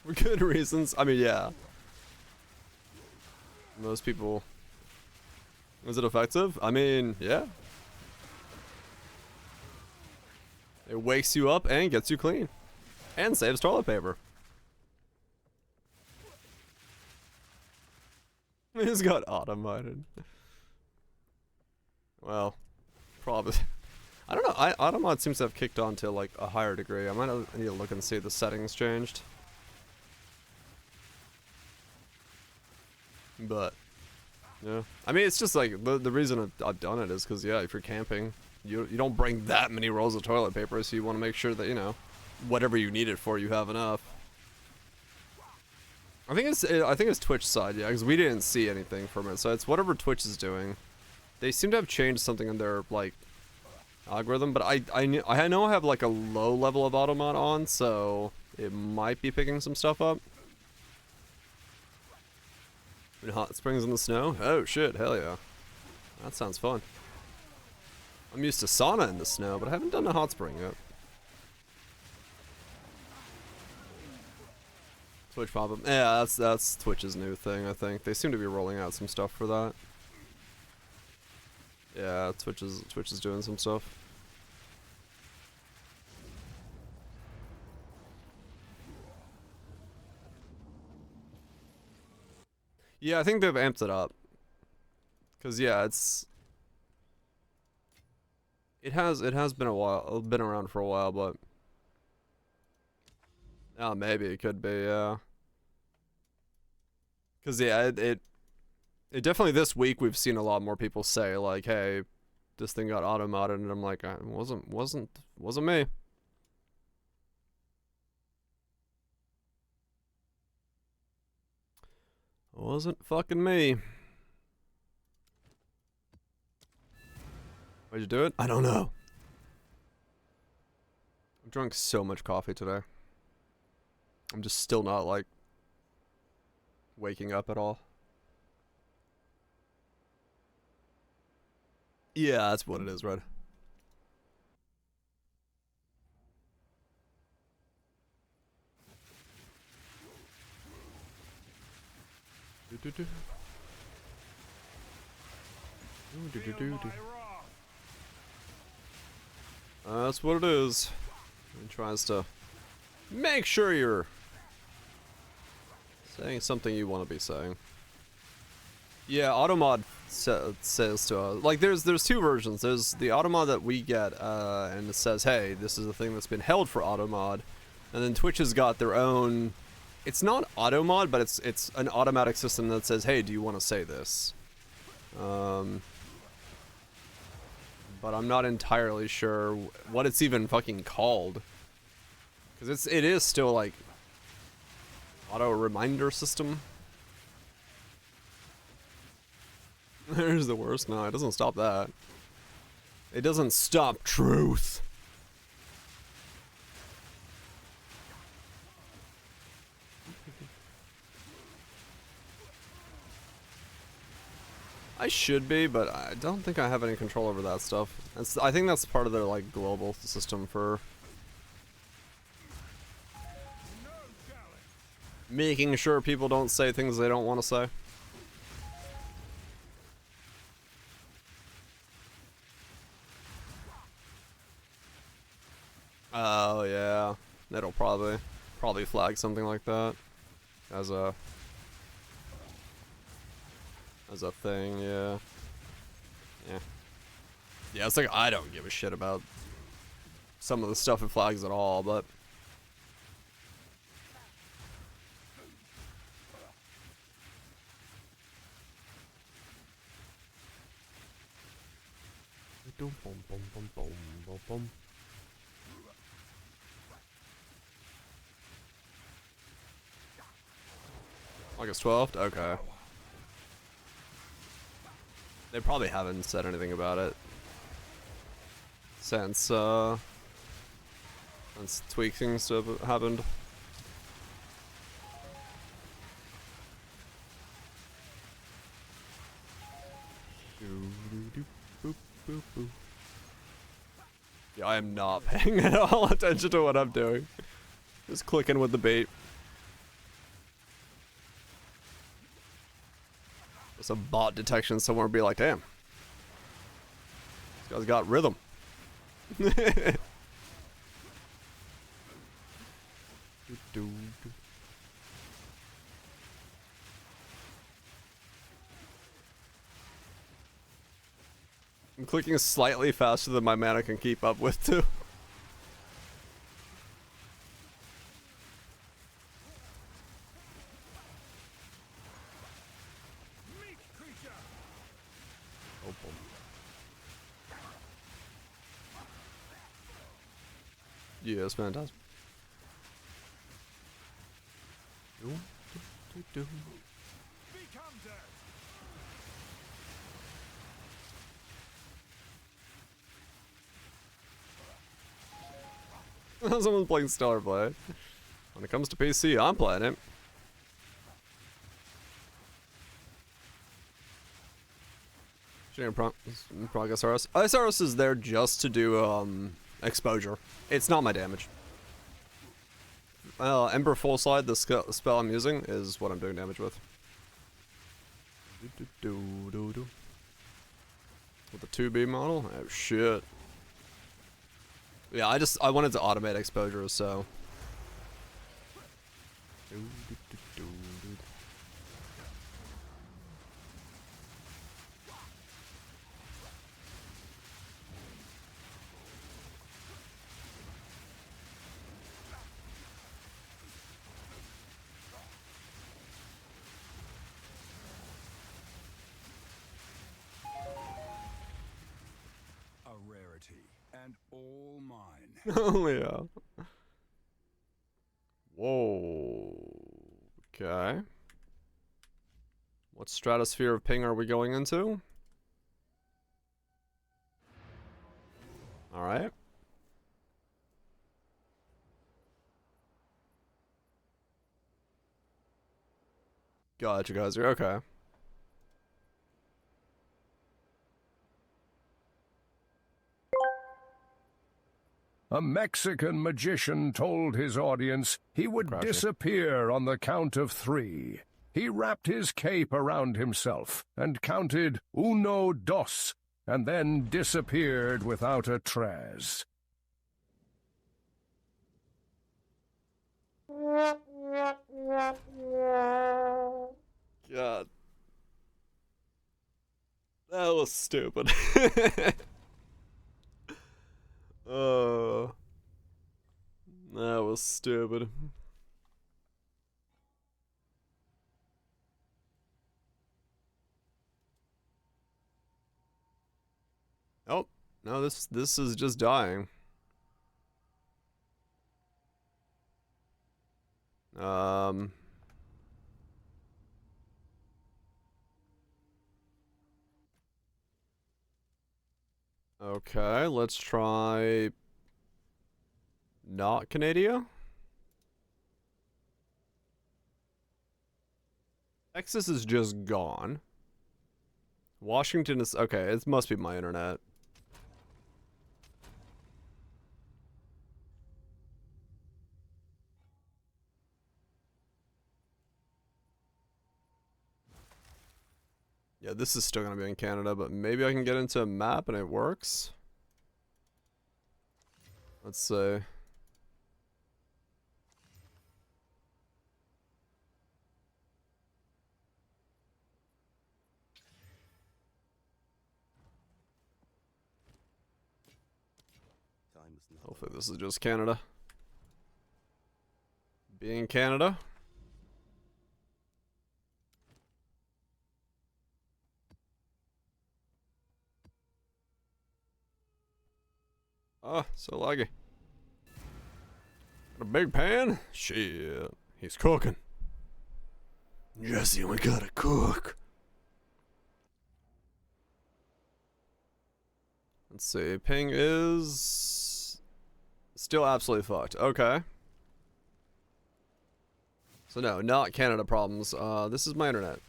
For good reasons. I mean, yeah. Most people. Was it effective? I mean, yeah. It wakes you up and gets you clean. And saves toilet paper. He's got automated. Well, probably. I don't know. Automod seems to have kicked on to like a higher degree. I might need to look and see if the settings changed. But, yeah. I mean, it's just like, the reason I've done it is because, yeah, if you're camping, you don't bring that many rolls of toilet paper, so you want to make sure that, you know, whatever you need it for, you have enough. I think it's Twitch side, yeah, because we didn't see anything from it, so it's whatever Twitch is doing. They seem to have changed something in their, like, algorithm, but I know I have, like, a low level of automod on, so it might be picking some stuff up. Hot springs in the snow? Oh shit, hell yeah. That sounds fun. I'm used to sauna in the snow, but I haven't done a hot spring yet. Twitch pop-up. Yeah, that's Twitch's new thing, I think. They seem to be rolling out some stuff for that. Yeah, Twitch is doing some stuff. Yeah, I think they've amped it up. Cause yeah, it has been a while, been around for a while, but oh, maybe it could be, yeah. Cause yeah, it definitely this week we've seen a lot more people say like, hey, this thing got auto-modded, and I'm like, it wasn't me. Wasn't fucking me. Why'd you do it? I don't know. I've drunk so much coffee today. I'm just still not, like, waking up at all. Yeah, that's what it is, Red. That's what it is. He tries to make sure you're saying something you want to be saying. Yeah, Automod says to us, like, there's two versions. There's the Automod that we get, and it says, hey, this is a thing that's been held for Automod. And then Twitch has got their own, it's not Automod, but it's an automatic system that says, hey, do you want to say this? But I'm not entirely sure what it's even fucking called. Because it is still, like, auto reminder system. There's the worst. No, it doesn't stop that. It doesn't stop truth. I should be, but I don't think I have any control over that stuff. I think that's part of their, like, global system for making sure people don't say things they don't want to say. Oh yeah, that'll probably flag something like that as a thing. Yeah. It's like I don't give a shit about some of the stuff it flags at all, but August 12th? Okay. They probably haven't said anything about it since tweaking stuff happened. Yeah, I am not paying at all attention to what I'm doing. Just clicking with the bait. Some bot detection somewhere be like, damn, this guy's got rhythm. I'm clicking slightly faster than my mana can keep up with too. Yeah, it's fantastic. Someone's playing Stellar Blade. When it comes to PC, I'm playing it. Progress RS. SRS is there just to do exposure. It's not my damage. Ember Fusillade, the spell I'm using, is what I'm doing damage with. With the 2B model? Oh shit. Yeah, I wanted to automate exposure, so. And all mine. Oh yeah. Whoa. Okay. What stratosphere of ping are we going into? Alright. Gotcha, guys. You're okay. A Mexican magician told his audience he would disappear on the count of 3. He wrapped his cape around himself and counted uno, dos, and then disappeared without a trace. God. That was stupid. Oh. That was stupid. Oh, no, this is just dying. Okay, let's try not Canada. Texas is just gone. Washington is okay, it must be my internet. Yeah, this is still gonna be in Canada, but maybe I can get into a map and it works. Let's see. Time is not Hopefully this is just Canada. Being Canada. Oh, so laggy. Got a big pan? Shit. He's cooking. Jesse, we gotta cook. Let's see. Ping is still absolutely fucked. Okay. So no, not Canada problems. This is my internet.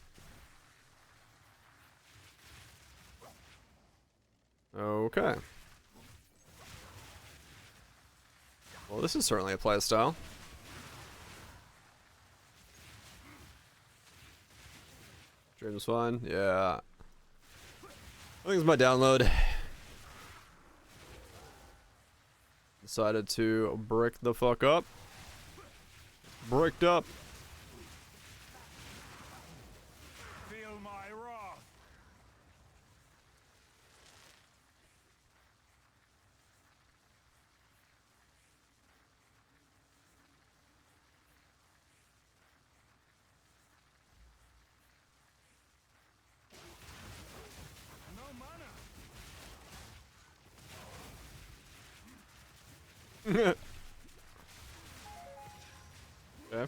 Okay. Well, this is certainly a playstyle. Stream's fine. Yeah. I think it's my download. Decided to brick the fuck up. Bricked up. Feel my wrath. No mana. Okay. A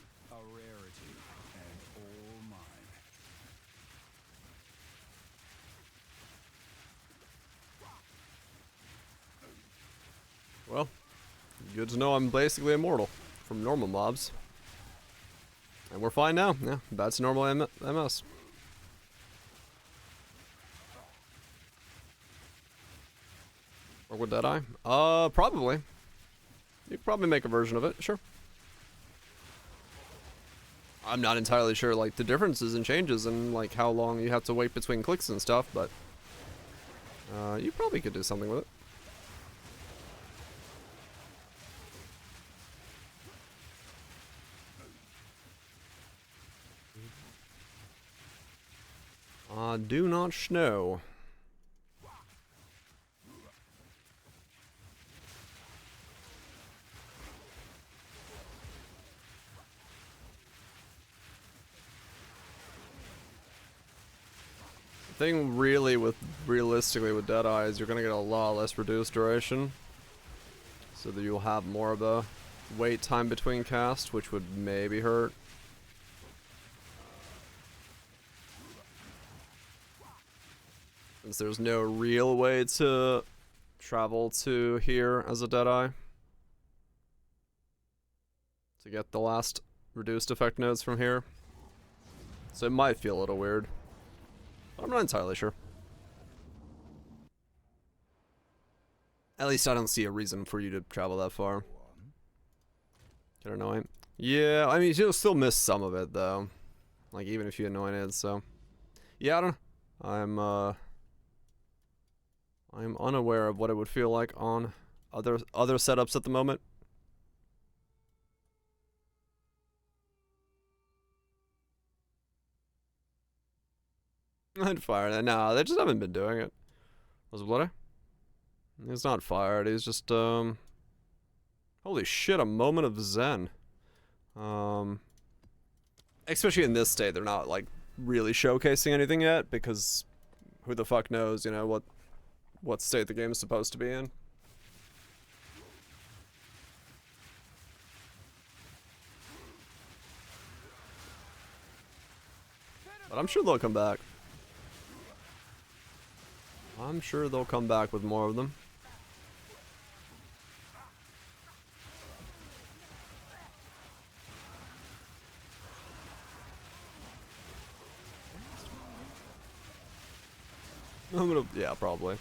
rarity and all mine. Well, good to know I'm basically immortal from normal mobs. And we're fine now. Yeah, that's normal MS. Or would that I? Probably. You could probably make a version of it, sure. I'm not entirely sure, like, the differences and changes and, like, how long you have to wait between clicks and stuff, but you probably could do something with it. Do not know. The thing really realistically with Deadeye is you're gonna get a lot less reduced duration. So that you'll have more of a wait time between casts, which would maybe hurt. Since there's no real way to travel to here as a Deadeye. To get the last reduced effect nodes from here. So it might feel a little weird. I'm not entirely sure. At least I don't see a reason for you to travel that far. Kind of annoying. Yeah, I mean, you'll still miss some of it, though. Like, even if you anointed, so. Yeah, I don't know. I'm unaware of what it would feel like on other setups at the moment. I'd fire that. Nah, they just haven't been doing it. Was it bloody? He's not fired. He's just holy shit! A moment of zen. Especially in this state, they're not like really showcasing anything yet because who the fuck knows? You know what state the game is supposed to be in. But I'm sure they'll come back. I'm sure they'll come back with more of them. Yeah, probably.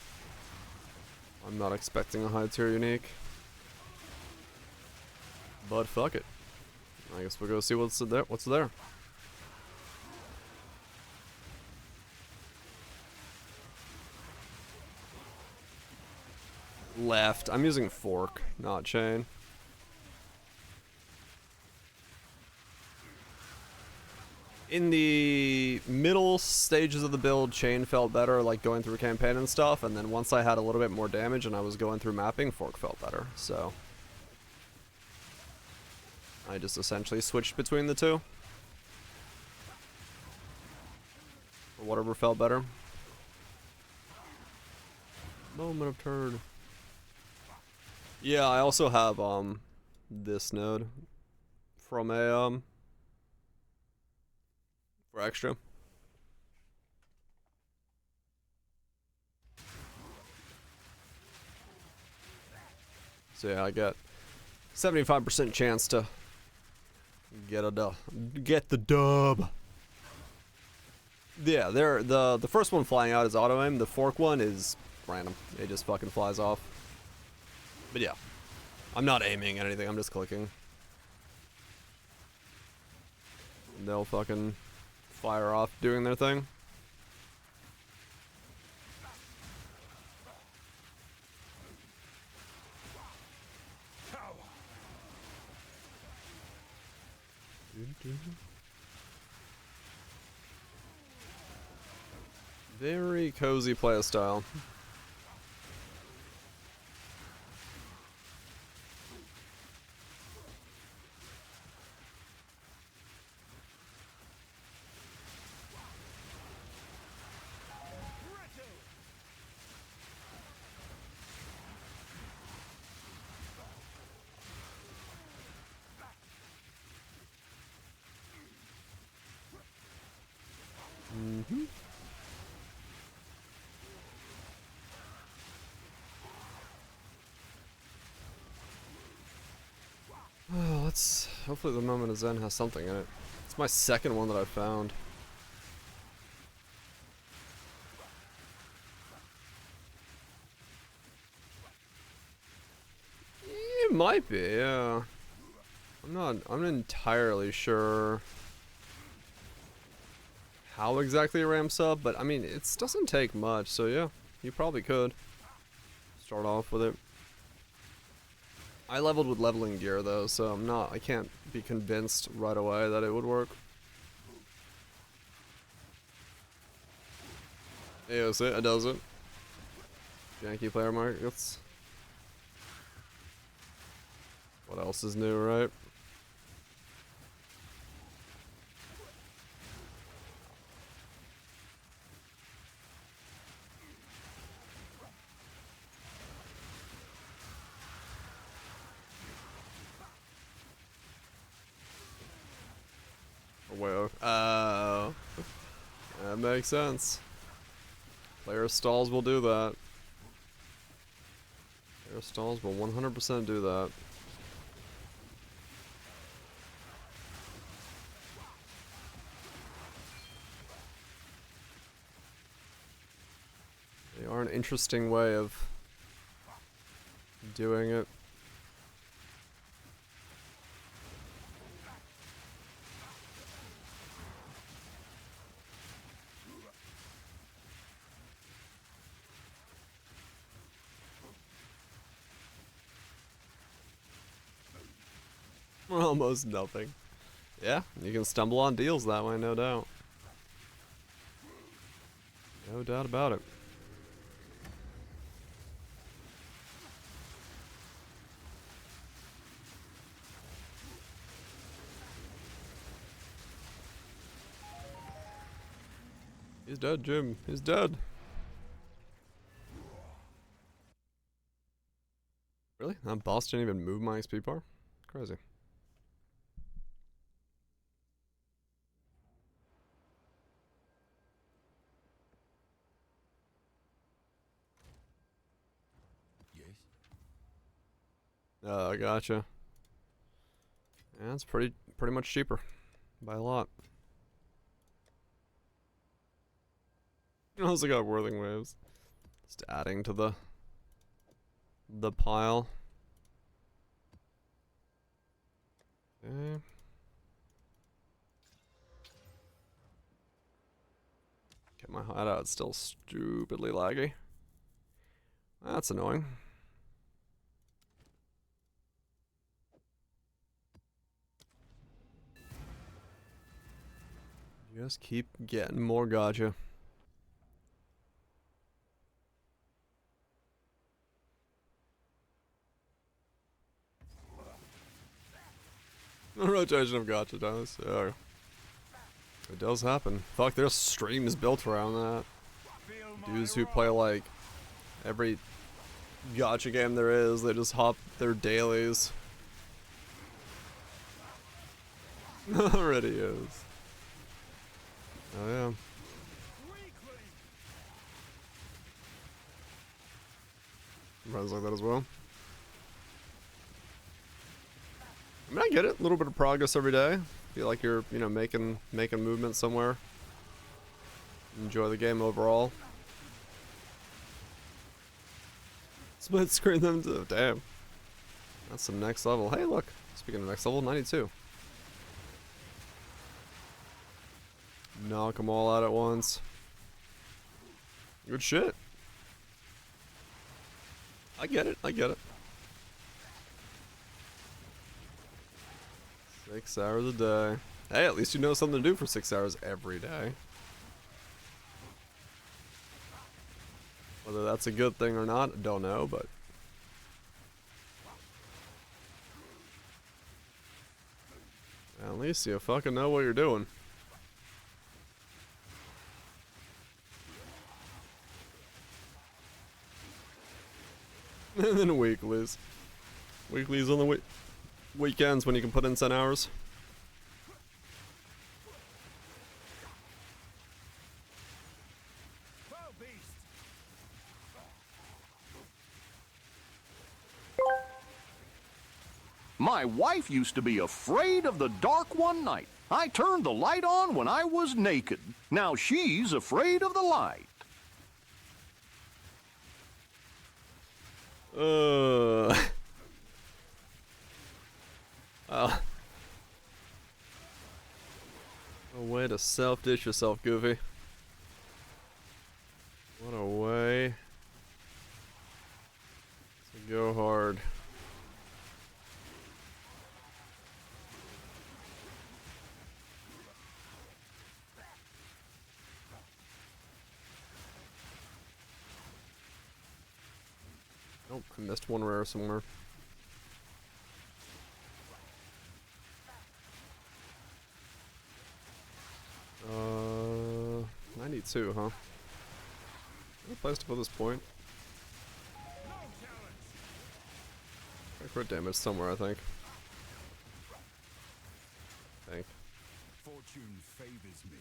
I'm not expecting a high tier unique. But fuck it. I guess we'll go see what's there. Left. I'm using fork, not chain. In the middle stages of the build, chain felt better, like going through campaign and stuff, and then once I had a little bit more damage and I was going through mapping, fork felt better, so I just essentially switched between the two. Or whatever felt better. Moment of turd. Yeah, I also have this node from a for extra. So yeah, I got 75% chance to get the dub. Yeah, the first one flying out is auto aim. The fork one is random. It just fucking flies off. But yeah, I'm not aiming at anything. I'm just clicking. And they'll fucking fire off doing their thing. Very cozy playstyle. Oh, hopefully the moment of Zen has something in it. It's my second one that I found. It might be, yeah. I'm not entirely sure how exactly it ramps up, but I mean, it doesn't take much, so yeah, you probably could start off with it. I leveled with leveling gear though, so I can't be convinced right away that it would work. Yeah, it does it. Janky player markets. What else is new, right? Well, that makes sense. Player stalls will do that. Player stalls will 100% do that. They are an interesting way of doing it. Almost nothing. Yeah, you can stumble on deals that way, no doubt. No doubt about it. He's dead, Jim. He's dead. Really? That boss didn't even move my XP bar? Crazy. Yes? Oh, gotcha. Yeah, it's pretty much cheaper. By a lot. I also got whirling waves. Just adding to the pile. Okay. Get my hideout still stupidly laggy. That's annoying. Just keep getting more gotcha. The rotation of gotcha does. Yeah. It does happen. Fuck, there's streams built around that. Dudes who play like every gotcha game there is, they just hop their dailies. Already is. Oh yeah. Runs like that as well. I mean, I get it. A little bit of progress every day. Feel like you're, you know, making movement somewhere. Enjoy the game overall. Split screen them too. Damn. That's some next level. Hey, look. Speaking of next level, 92. Knock them all out at once. Good shit. I get it. I get it. 6 hours a day. Hey, at least you know something to do for 6 hours every day. Whether that's a good thing or not, I don't know, but... At least you fucking know what you're doing. And then weeklies. Weeklies on the weekends when you can put in 10 hours. My wife used to be afraid of the dark one night. I turned the light on when I was naked. Now she's afraid of the light. A way to self-dish yourself, Goofy. What a way to go hard. Oh, I missed one rare somewhere. 92, huh? Good place to put this point. Crit damage somewhere, I think. Fortune favors me.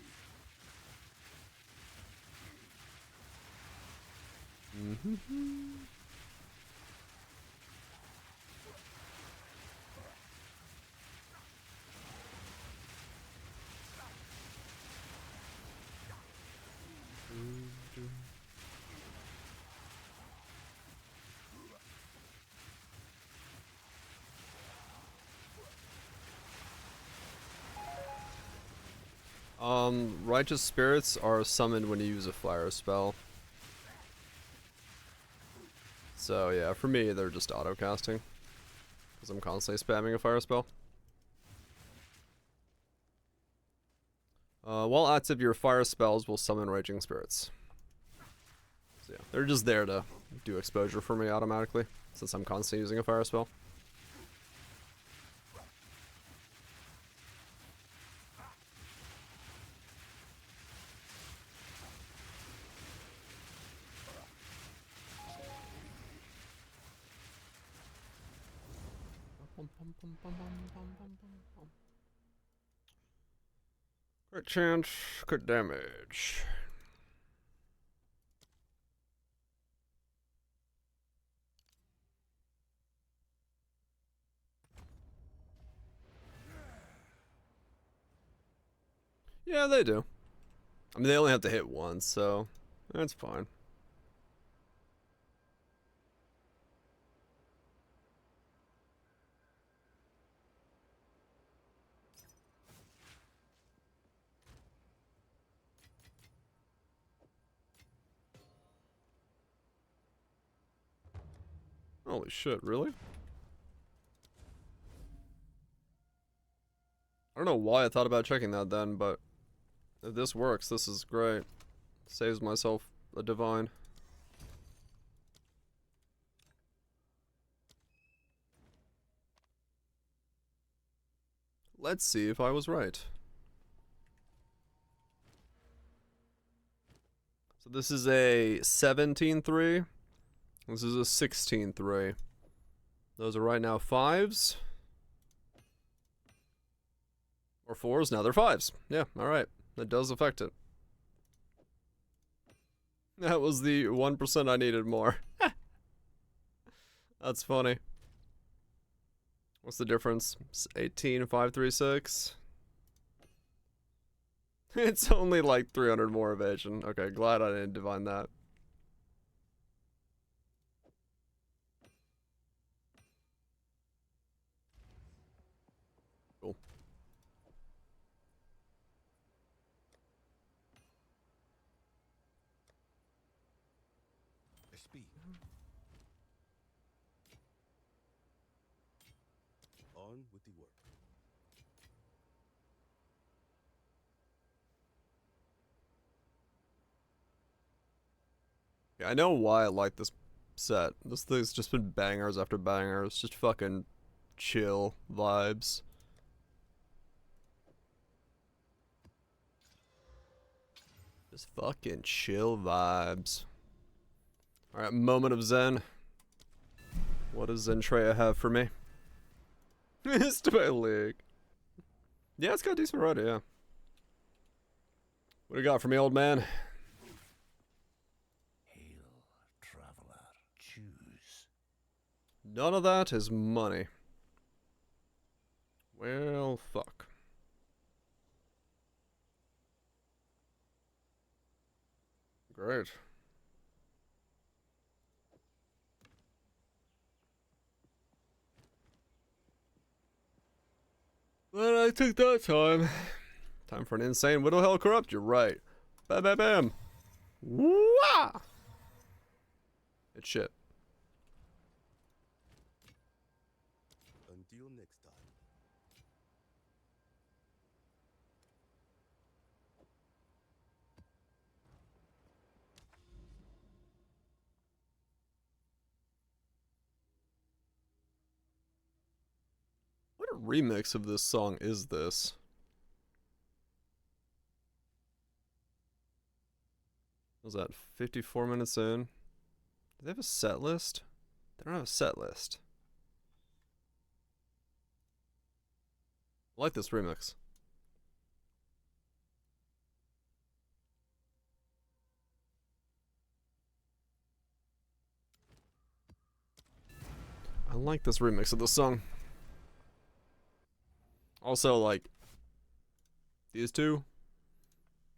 Righteous spirits are summoned when you use a fire spell. So yeah, for me, they're just auto casting. Because I'm constantly spamming a fire spell. While active, your fire spells will summon raging spirits. So yeah, they're just there to do exposure for me automatically, since I'm constantly using a fire spell. Crit chance, crit damage. Yeah, they do. I mean, they only have to hit once, so that's fine. Holy shit, really? I don't know why I thought about checking that then, but if this works, this is great. Saves myself a divine. Let's see if I was right. So this is a 17-3. This is a 16-3. Those are right now 5s. Or 4s, now they're 5s. Yeah, alright. That does affect it. That was the 1% I needed more. That's funny. What's the difference? 18, 5, 3, 6. It's only like 300 more evasion. Okay, glad I didn't divine that. Cool. Speed. On with the work. Yeah, I know why I like this set. This thing's just been bangers after bangers. Just fucking chill vibes. Just fucking chill vibes. Alright, moment of zen. What does Zentreya have for me? It's to my league. Yeah, it's got decent variety, yeah. What do you got for me, old man? Hail, traveler. Choose. None of that is money. Well, fuck. Great. But I took that time. Time for an insane Widow Hell Corrupt, you're right. Bam, bam, bam. Wah! It's shit. Until next time. What a remix of this song is this? Was that 54 minutes in? Do they have a set list? They don't have a set list. I like this remix. I like this remix of the song. Also, like, these two,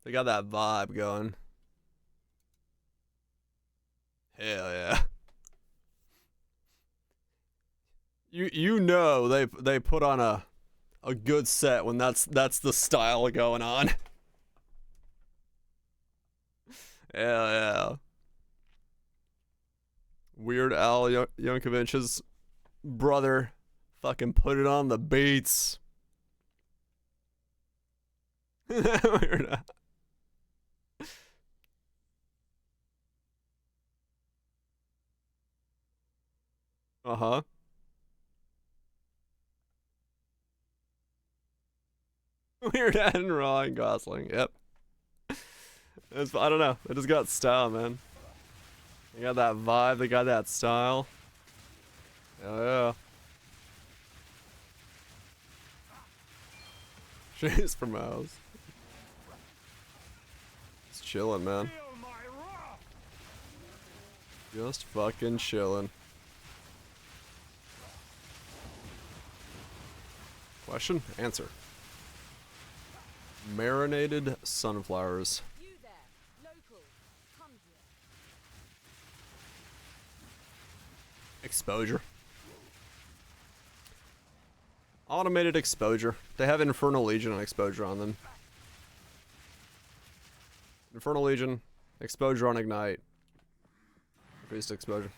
they got that vibe going. Hell yeah. You know they put on a good set when that's the style going on. Hell yeah. Weird Al Yankovic's brother fucking put it on the beats. We're not. Uh-huh. Weird and Ryan Gosling. Yep. I don't know. They just got style, man. They got that vibe. They got that style. Oh yeah. Chase for mouse. It's chilling, man. Just fucking chilling. Question? Answer. Marinated sunflowers. You there, local, come here. Exposure. Automated exposure. They have Infernal Legion and exposure on them. Infernal Legion, exposure on Ignite. Increased exposure.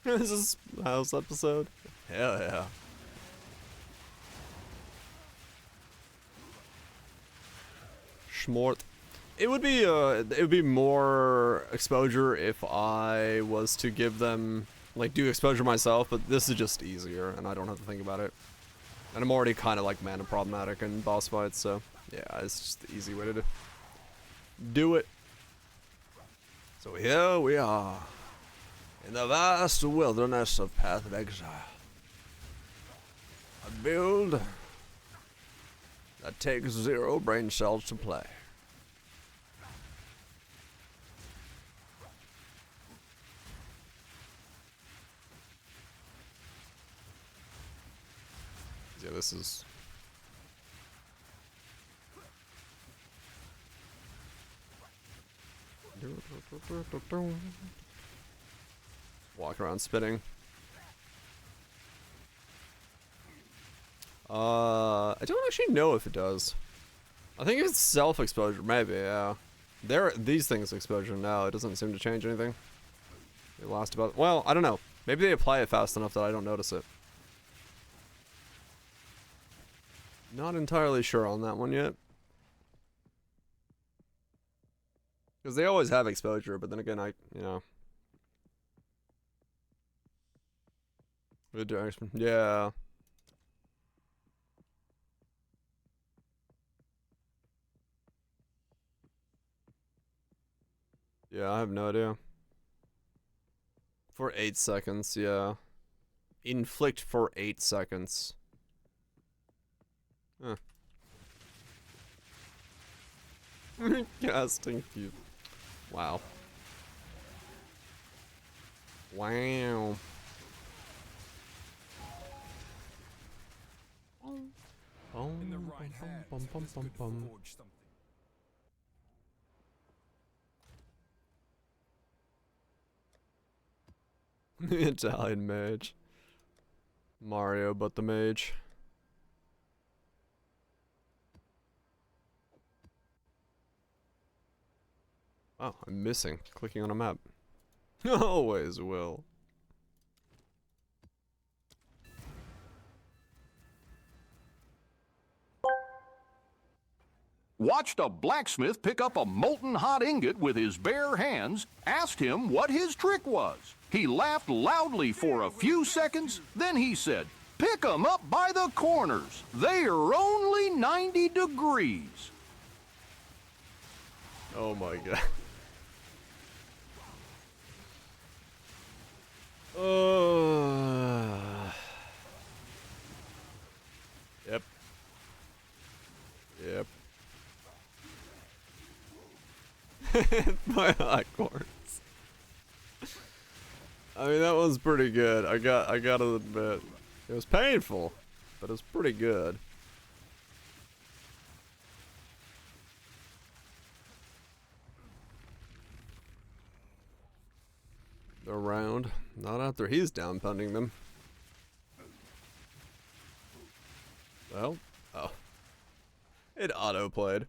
This is house episode. Hell yeah. Schmort. It would be more exposure if I was to give them, like, do exposure myself, but this is just easier and I don't have to think about it. And I'm already kind of like mana problematic in boss fights, so yeah, it's just the easy way to do it. So here we are in the vast wilderness of Path of Exile. A build that takes 0 brain cells to play. Yeah, this is... Walk around spinning. I don't actually know if it does. I think it's self-exposure, maybe, yeah. These things exposure now, it doesn't seem to change anything. It lasts about, well, I don't know. Maybe they apply it fast enough that I don't notice it. Not entirely sure on that one yet. Because they always have exposure, but then again, you know. Yeah. Yeah, I have no idea. For 8 seconds, yeah. Inflict for 8 seconds. Huh. Casting cube. Wow. Wow. In the right hands, this could forge something. The Italian mage. Mario, but the mage. Oh, I'm missing. Clicking on a map. Always will. Watched a blacksmith pick up a molten hot ingot with his bare hands, asked him what his trick was. He laughed loudly for a few seconds, then he said, "Pick 'em up by the corners. They are only 90 degrees. Oh my god. Yep. Yep. My hot corns. I mean, that was pretty good. I gotta admit, it was painful, but it was pretty good. Around, not after he's down punting them. Well, oh, it auto played.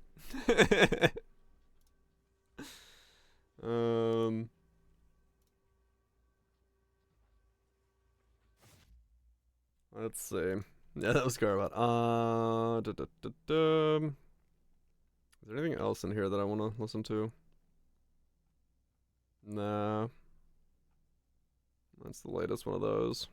Let's see. Yeah, that was Caravat. Is there anything else in here that I want to listen to? Nah. That's the latest one of those.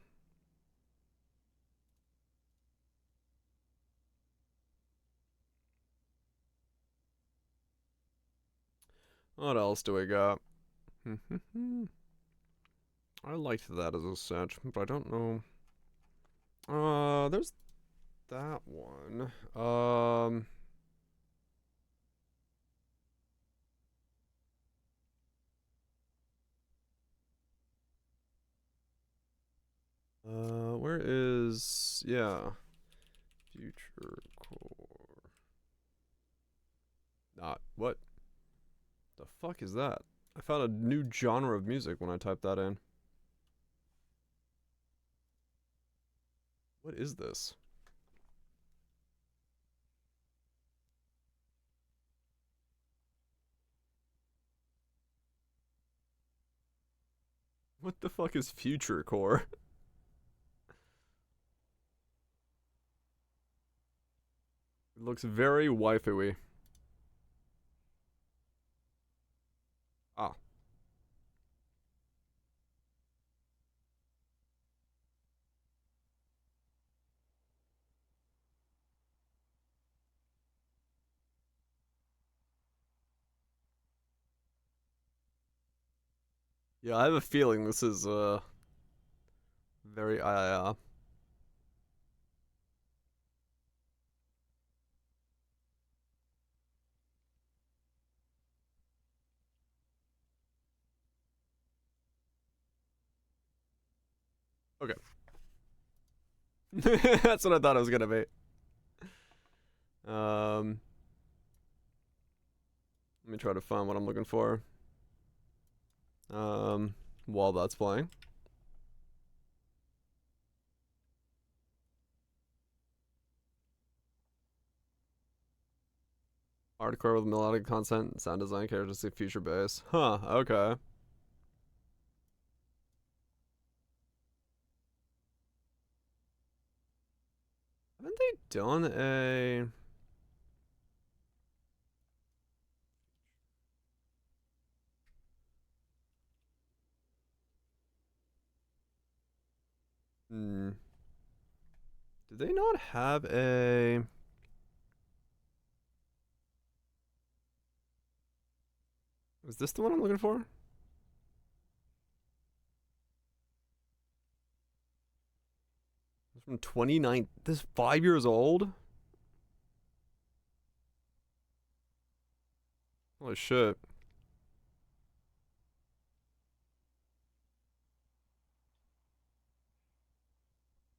What else do we got? I liked that as a set, but I don't know. There's that one. Where is, yeah, future core. What the fuck is that? I found a new genre of music when I typed that in. What is this? What the fuck is future core? It looks very waifu-y. Ah. Yeah, I have a feeling this is very Okay. That's what I thought it was gonna be. Let me try to find what I'm looking for. While that's playing. Hardcore with melodic content, sound design, characteristic, future bass. Huh, okay. Haven't they done a... Did they not have a... Is this the one I'm looking for? It's from 29... This is 5 years old? Holy shit.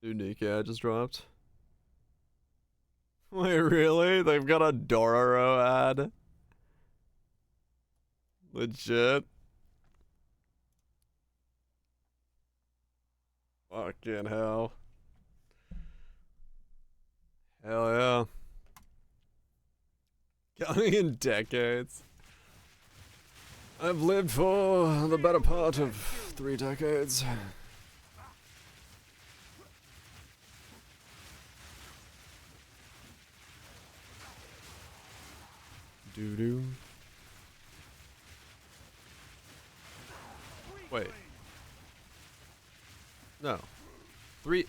Unique, yeah, it just dropped. Wait, really? They've got a Dororo ad? Legit? Fucking hell. Hell yeah. Counting in decades. I've lived for the better part of 3 decades. Doo-doo. Wait. No.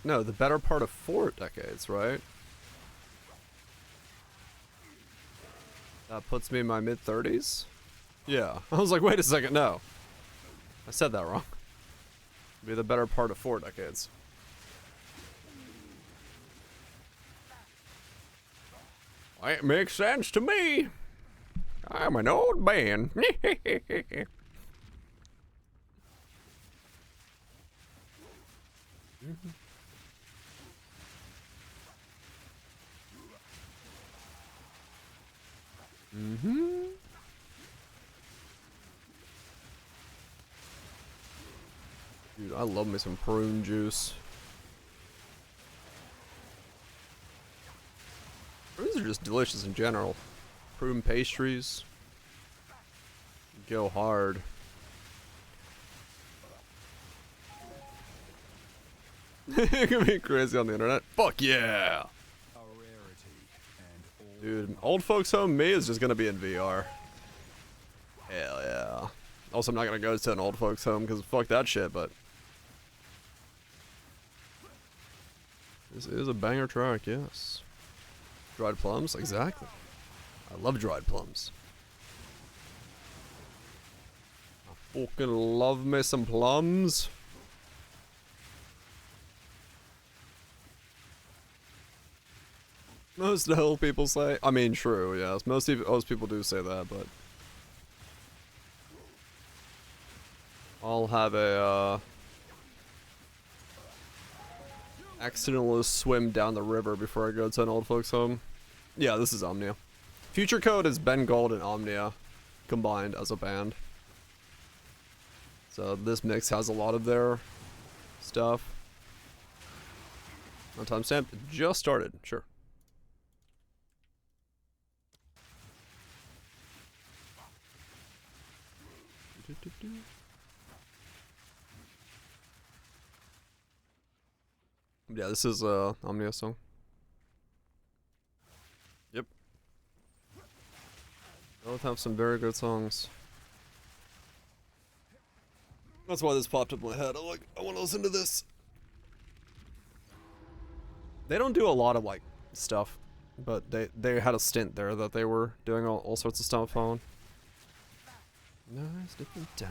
No, the better part of 4 decades, right? That puts me in my mid-30s? Yeah. I was like, wait a second, no. I said that wrong. Be the better part of 4 decades. It makes sense to me. I'm an old man. Dude, I love me some prune juice. Prunes are just delicious in general. Prune pastries. Go hard. It can be crazy on the internet. Fuck yeah! Dude, old folks home me is just gonna be in VR. Hell yeah. Also, I'm not gonna go to an old folks home because fuck that shit, but this is a banger track, yes. Dried plums? Exactly. I love dried plums. I fucking love me some plums. Most old people say, I mean, true, yes. Most people do say that, but I'll have a, accidental swim down the river before I go to an old folks home. Yeah, this is Omnia. Future Code is Ben Gold and Omnia combined as a band. So this mix has a lot of their stuff. No timestamp, just started, sure. Yeah, this is Omnia song. Yep. Both have some very good songs. That's why this popped up in my head. I'm like, I want to listen to this. They don't do a lot of like stuff, but they had a stint there that they were doing all sorts of stuff on. Nice different time.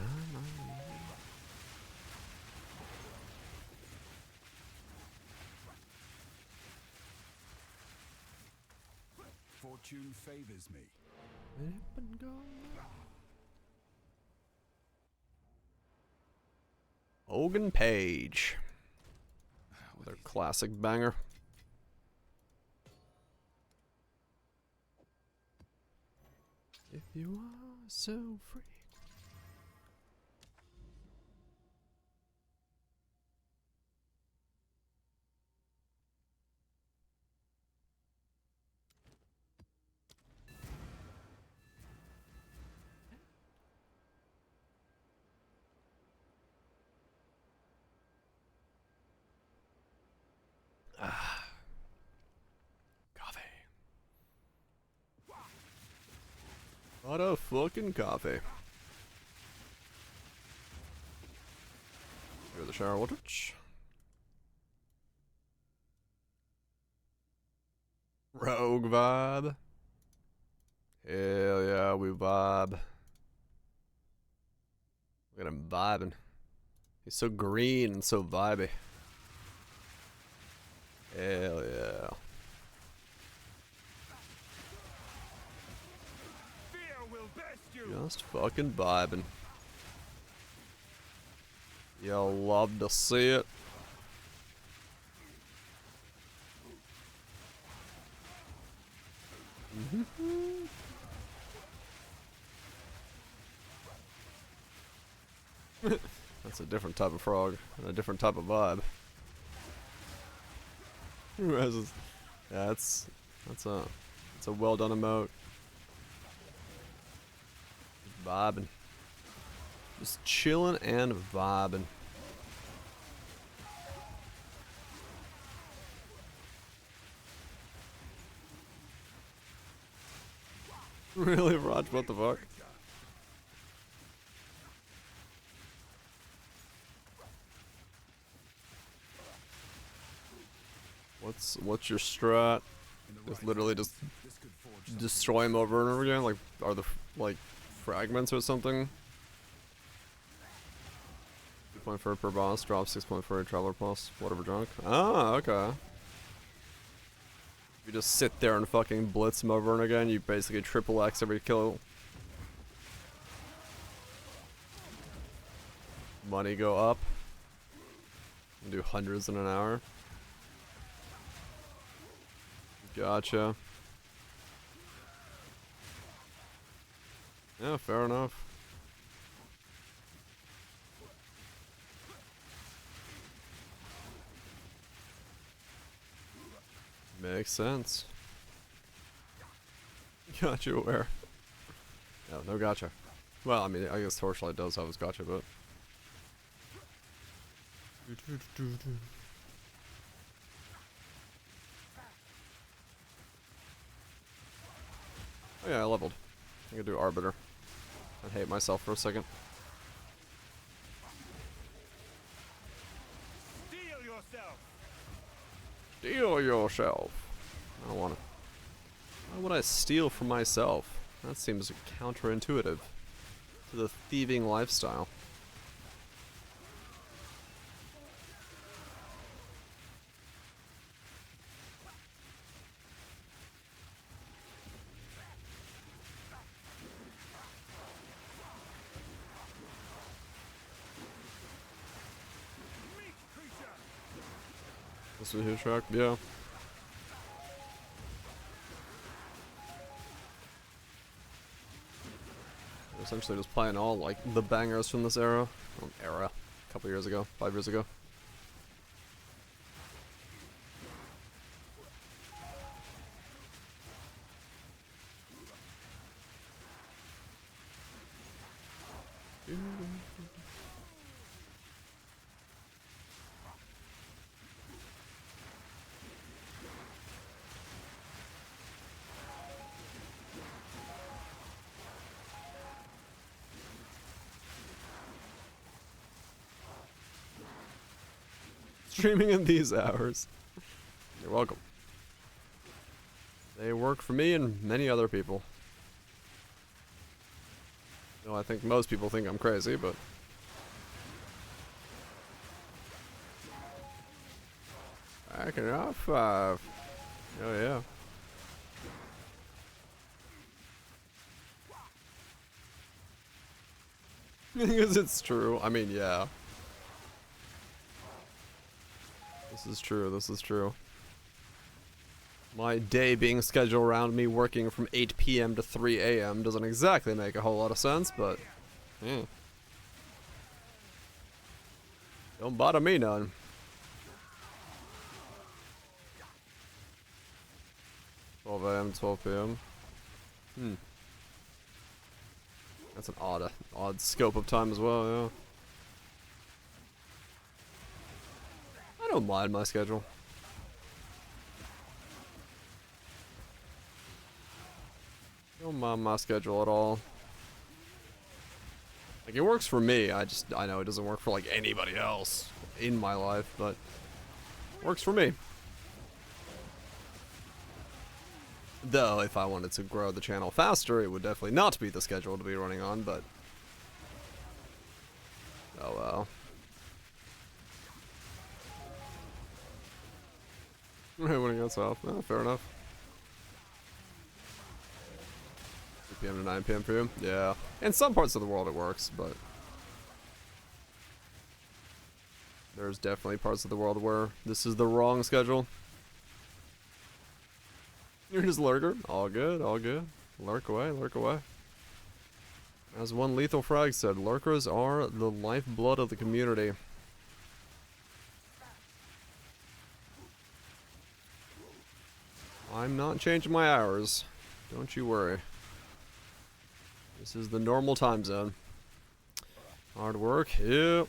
Fortune favors me. Hogan Page. Their classic banger. If you are so free. Coffee. What a fucking coffee. Here's the shower water. Rogue vibe. Hell yeah, we vibe. Look at him vibing. He's so green and so vibey. Hell yeah. Just fucking vibing. You'll love to see it. That's a different type of frog and a different type of vibe. Yeah, that's a well done emote. Vibing. Just chilling and vibing. Really, Raj? What the fuck? What's your strat? Just literally just destroy him over and over again? Like, are the like fragments or something? 2.4 per boss, drop 6.4 traveler plus, whatever junk. Ah, okay. You just sit there and fucking blitz him over and again, you basically triple X every kill. Money go up. And do hundreds in an hour. Gotcha. Yeah, fair enough. Makes sense. Gotcha where? No, no gotcha. Well, I mean, I guess Torchlight does have his gotcha, but... Oh yeah, I leveled. I could do Arbiter. I'd hate myself for a second. Steel yourself! Steal yourself. I don't want it. Why would I steal from myself? That seems counterintuitive to the thieving lifestyle. This is a huge track, yeah. Essentially just playing all like the bangers from this era. A couple years ago, 5 years ago. Streaming in these hours. You're welcome. They work for me and many other people. Though I think most people think I'm crazy, but... I can off 5. Oh yeah. Because it's true. I mean, yeah. This is true, this is true. My day being scheduled around me working from 8 PM to 3 AM doesn't exactly make a whole lot of sense, but... yeah. Don't bother me none. "12 AM, 12 PM. That's an odd scope of time as well, yeah. I don't mind my schedule. Don't mind my schedule at all. Like, it works for me, I know it doesn't work for, like, anybody else in my life, but it works for me. Though, if I wanted to grow the channel faster, it would definitely not be the schedule to be running on, but... oh well. When it gets off. Oh, fair enough. 2 PM to 9 PM for you? Yeah. In some parts of the world it works, but... there's definitely parts of the world where this is the wrong schedule. You're just lurker? All good, all good. Lurk away, lurk away. As one Lethal Frag said, lurkers are the lifeblood of the community. I'm not changing my hours. Don't you worry. This is the normal time zone. Hard work, yep.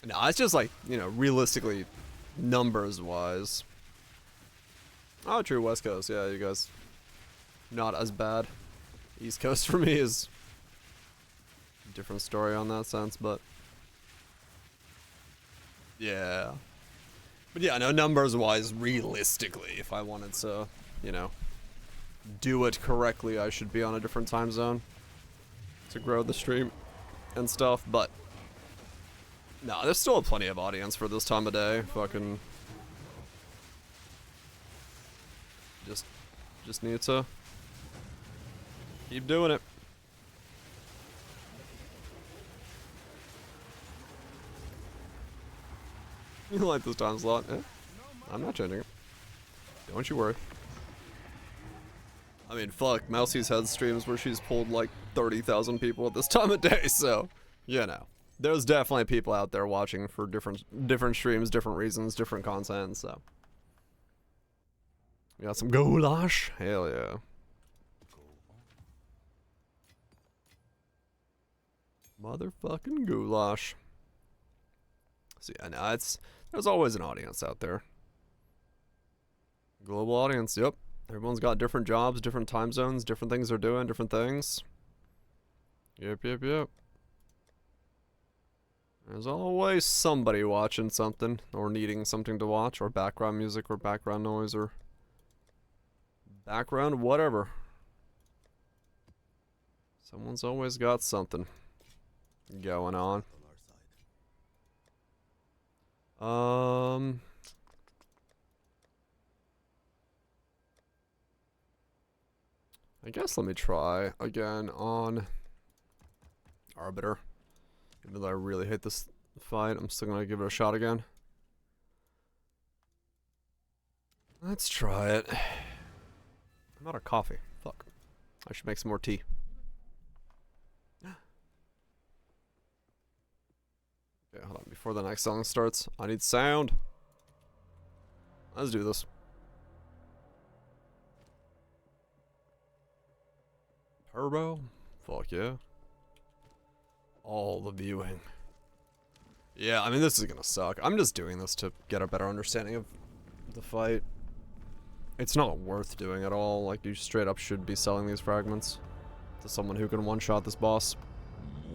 No, it's just like, you know, realistically, numbers-wise. Oh, true, West Coast, yeah, you guys. Not as bad. East Coast for me is a different story on that sense, but... yeah. But yeah, no, numbers-wise, realistically, if I wanted to, you know, do it correctly, I should be on a different time zone to grow the stream and stuff, but... no, there's still plenty of audience for this time of day. Fucking... Just need to keep doing it. You like this time slot? Yeah. I'm not changing it. Don't you worry. I mean, fuck, Mousie's had streams where she's pulled like 30,000 people at this time of day, so, you know. There's definitely people out there watching for different streams, different reasons, different content, so. We got some goulash? Hell yeah. Motherfucking goulash. So yeah, no, there's always an audience out there. Global audience, yep. Everyone's got different jobs, different time zones, different things they're doing, different things. Yep. There's always somebody watching something, or needing something to watch, or background music, or background noise, or background whatever. Someone's always got something going on. I guess let me try again on Arbiter. Even though I really hate this fight, I'm still gonna give it a shot again. Let's try it. I'm out of coffee. Fuck. I should make some more tea. Okay, hold on. Before the next song starts, I need sound. Let's do this. Turbo? Fuck yeah. All the viewing. Yeah, I mean, this is gonna suck. I'm just doing this to get a better understanding of the fight. It's not worth doing at all. Like, you straight up should be selling these fragments to someone who can one-shot this boss.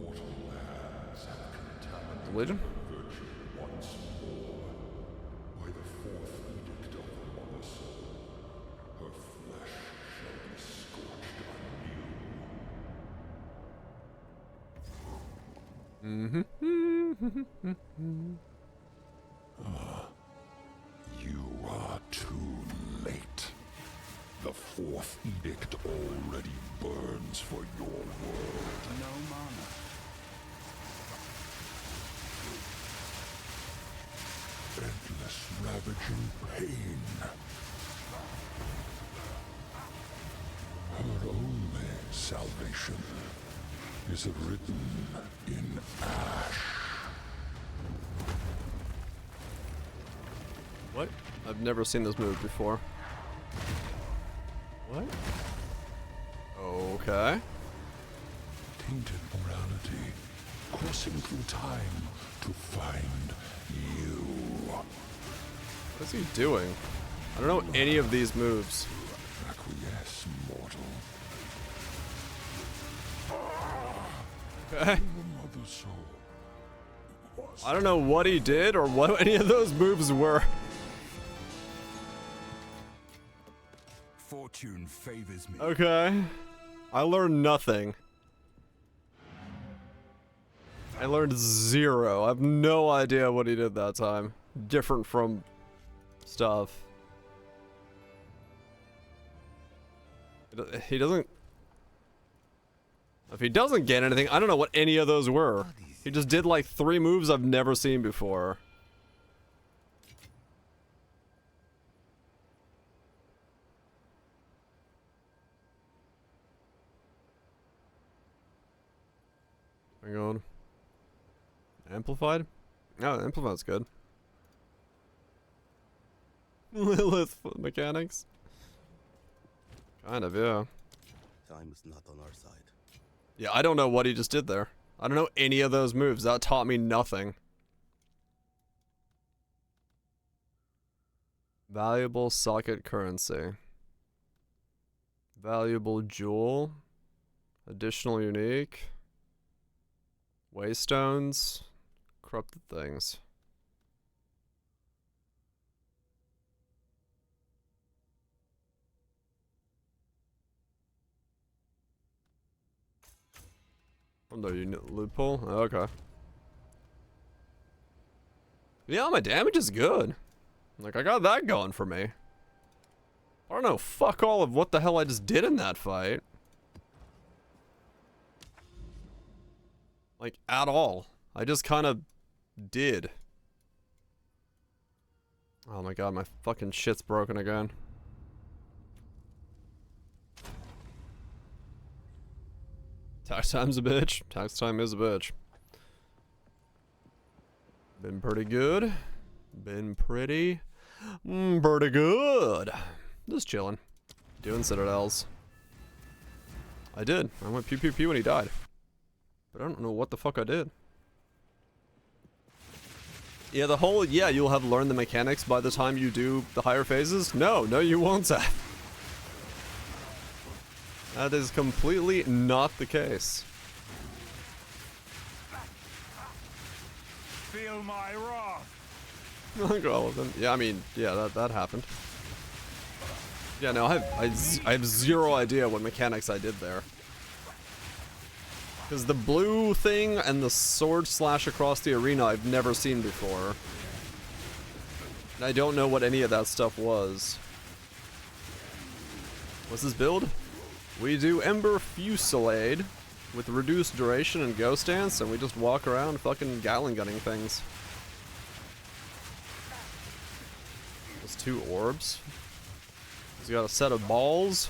Mortal lands have contaminated Legion? virtue once more by the fourth edict of the Mother Soul. Her flesh shall be scorched anew. You are too late. The fourth edict already burns for your world. No mana. Endless ravaging pain. Her only salvation is written in ash. What? I've never seen this move before. What? Okay. Tainted morality, crossing through time to find you. What is he doing? I don't know any of these moves. Acquiesce, mortal. Okay. The Mother Soul. I don't know what he did or what any of those moves were. Fortune favors me. Okay. I learned nothing. I learned zero. I have no idea what he did that time. Different from stuff. He doesn't... If he doesn't get anything, I don't know what any of those were. He just did like 3 moves I've never seen before. Hang on. Amplified? Oh, amplified's good. Lilith mechanics? Kind of, yeah. Time is not on our side. Yeah, I don't know what he just did there. I don't know any of those moves. That taught me nothing. Valuable socket currency. Valuable jewel. Additional unique. Waystones. Corrupted things. From the loot pool? Oh, okay. Yeah, my damage is good. Like, I got that going for me. I don't know fuck all of what the hell I just did in that fight. Like, at all. I just kind of did. Oh my god, my fucking shit's broken again. Tax time's a bitch. Tax time is a bitch. Been pretty good. Been pretty good. Just chilling. Doing citadels. I did. I went pew pew pew when he died. But I don't know what the fuck I did. Yeah, the whole, yeah, you'll have learned the mechanics by the time you do the higher phases. No, you won't have. That is completely not the case. Feel my wrath. All of them. Yeah, I mean, yeah, that happened. Yeah, no, I have zero idea what mechanics I did there. Because the blue thing and the sword slash across the arena I've never seen before. And I don't know what any of that stuff was. What's this build? We do Ember Fusillade with reduced duration and ghost dance, and we just walk around fucking Gatling gunning things. There's 2 orbs. He's got a set of balls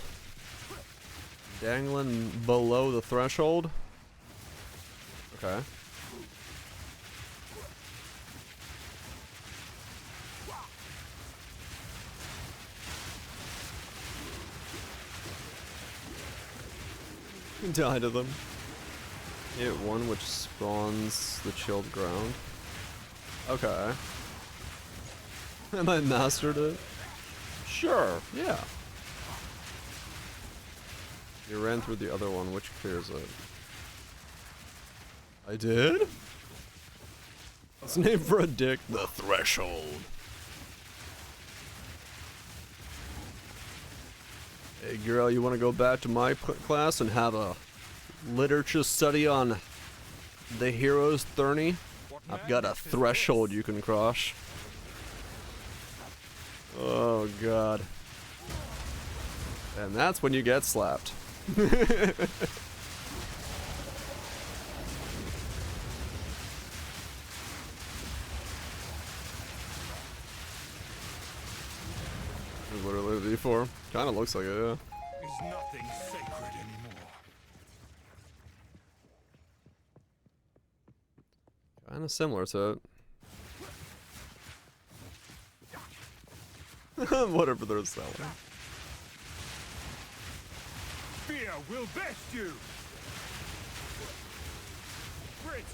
dangling below the threshold. Okay. Die to them. Hit one which spawns the chilled ground. Okay. Am I mastered it? Sure, yeah. You ran through the other one, which clears it. I did? It's named for a dick. The Threshold. Hey girl, you want to go back to my class and have a literature study on the hero's tourney? I've got a threshold you can cross. Oh god. And that's when you get slapped. Literally D4. Kinda looks like it, yeah. Is nothing sacred anymore. Kinda similar to it. Whatever they're selling. Fear will best you. Great.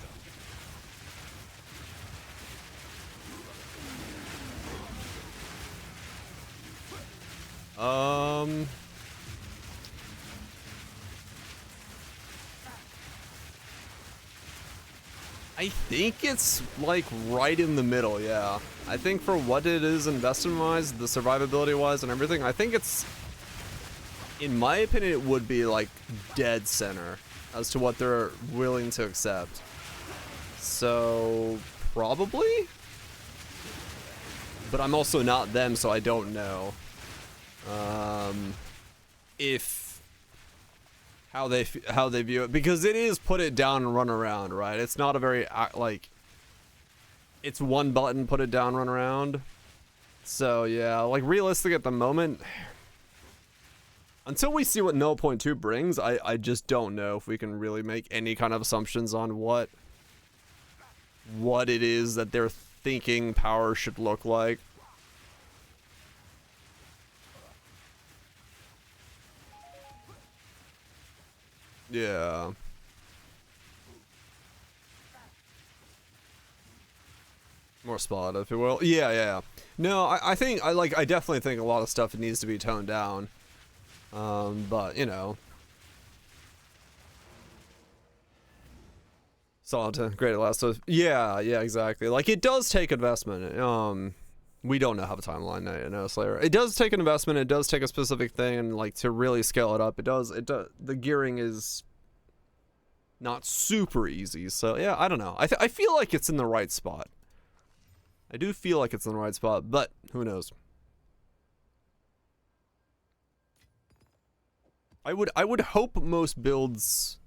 I think it's like right in the middle, yeah. I think for what it is investment-wise, the survivability-wise and everything, I think it's, in my opinion, it would be like dead center as to what they're willing to accept. So, probably? But I'm also not them, so I don't know. If how they view it, because it is put it down and run around, right? It's not a very like, it's one button, put it down, run around. So yeah, like realistic at the moment, until we see what 0.2 brings, I just don't know if we can really make any kind of assumptions on what it is that they're thinking power should look like. Yeah. More spot, if you will. Yeah. No, I think, I definitely think a lot of stuff needs to be toned down. But, you know. Solid, great at last. Yeah, exactly. Like, it does take investment. We don't know how the timeline, you know, Slayer. It does take an investment, it does take a specific thing, and like to really scale it up, it does, the gearing is not super easy, so yeah, I don't know. I feel like it's in the right spot. I do feel like it's in the right spot, but who knows? I would hope most builds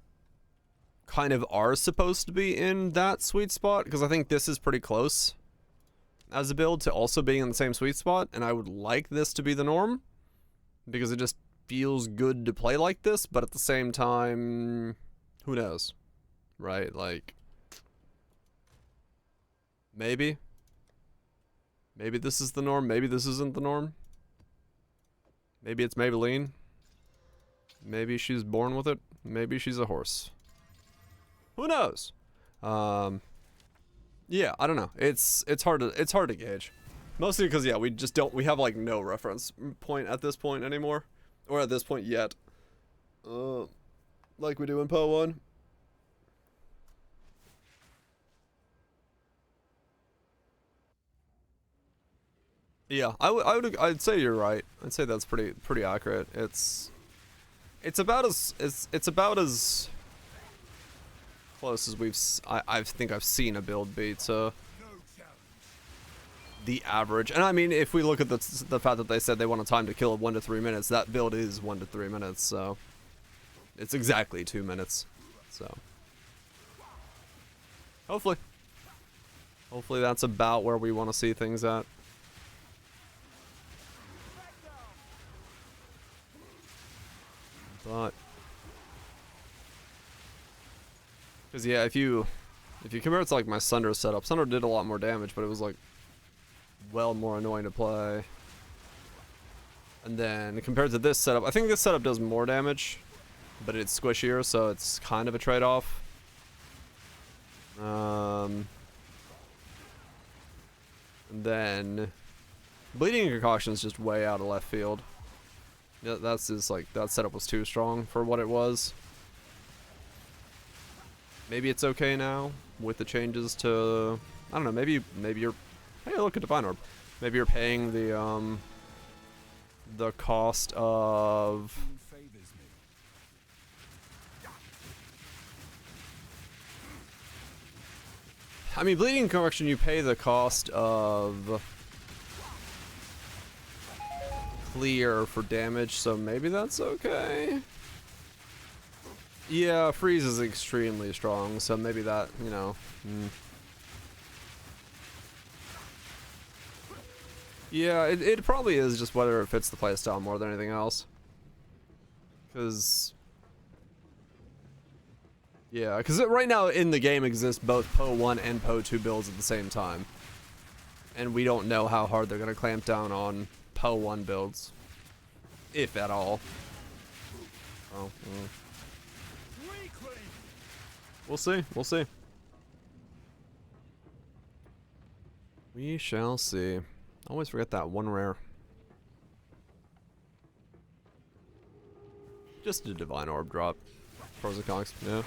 kind of are supposed to be in that sweet spot, because I think this is pretty close as a build to also being in the same sweet spot, and I would like this to be the norm because it just feels good to play like this, but at the same time, who knows, right? Like, maybe this is the norm, maybe this isn't the norm, maybe it's Maybelline, maybe she's born with it, maybe she's a horse, who knows? Yeah, I don't know. It's hard to gauge. Mostly because yeah, we have like no reference point at this point anymore, or at this point yet. Like we do in Poe 1. Yeah, I'd say you're right. I'd say that's pretty accurate. It's about as close as I think I've seen a build be to the average. And I mean, if we look at the fact that they said they want a time to kill of 1 to 3 minutes, that build is 1 to 3 minutes, so it's exactly 2 minutes. So hopefully that's about where we want to see things at. But because yeah, if you compare it to like my Sunder setup, Sunder did a lot more damage, but it was like well more annoying to play. And then compared to this setup, I think this setup does more damage, but it's squishier, so it's kind of a trade-off. And then Bleeding Concoction is just way out of left field. Yeah, that's just like, that setup was too strong for what it was. Maybe it's okay now with the changes to, I don't know, maybe you're, hey, look at Divine Orb. Maybe you're paying the cost of, I mean, Bleeding Correction, you pay the cost of clear for damage, so maybe that's okay. Yeah, freeze is extremely strong, so maybe that, you know. Yeah, it probably is just whether it fits the playstyle more than anything else. Because yeah, because right now in the game exists both Poe 1 and Poe 2 builds at the same time. And we don't know how hard they're going to clamp down on Poe 1 builds. If at all. Oh, we'll see. We'll see. We shall see. I always forget that one rare. Just a Divine Orb drop. Pros and cons, yeah.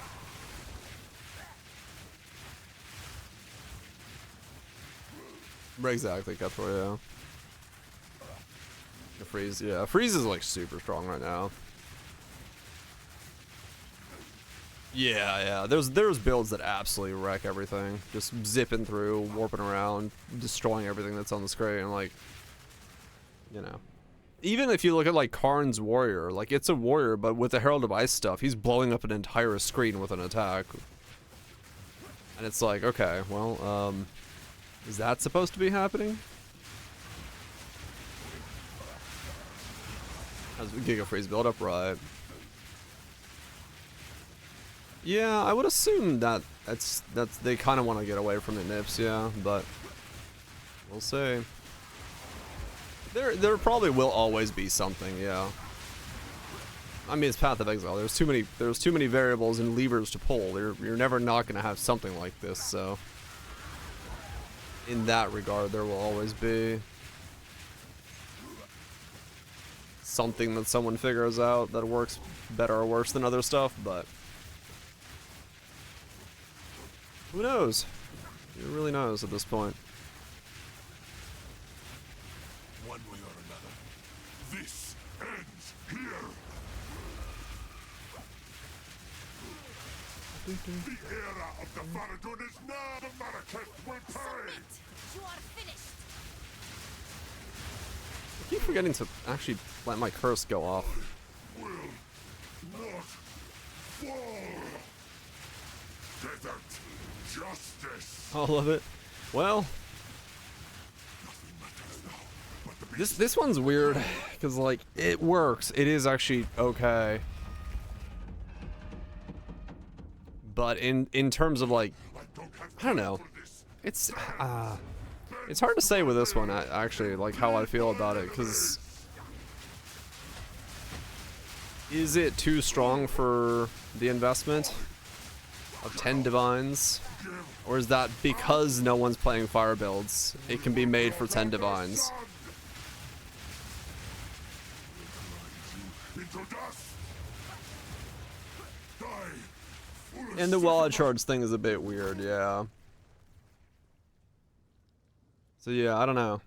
Exactly, Cutthroat, yeah. The freeze, yeah. Freeze is like super strong right now. Yeah. There's builds that absolutely wreck everything. Just zipping through, warping around, destroying everything that's on the screen. Like, you know. Even if you look at like Karn's Warrior, like it's a warrior, but with the Herald of Ice stuff, he's blowing up an entire screen with an attack. And it's like, okay, well, is that supposed to be happening? As we Giga Freeze build up, right? Yeah, I would assume that that's they kind of want to get away from the nips, yeah, but we'll see. There probably will always be something, yeah. I mean, it's Path of Exile. There's too many variables and levers to pull. You're never not gonna have something like this, so in that regard, there will always be something that someone figures out that works better or worse than other stuff, but who knows? Who really knows at this point? One way or another, this ends here. The era of the Faradun is now. The Marrakech will pay. You are finished. I keep forgetting to actually let my curse go off. Will not fall. Desert justice. All of it. Well, this one's weird because like it works. It is actually okay. But in terms of like, I don't know, it's hard to say with this one actually, like how I feel about it, because is it too strong for the investment of 10 divines, or is that because no one's playing fire builds, it can be made for 10 divines? And the wallet charge thing is a bit weird, yeah. So yeah, I don't know.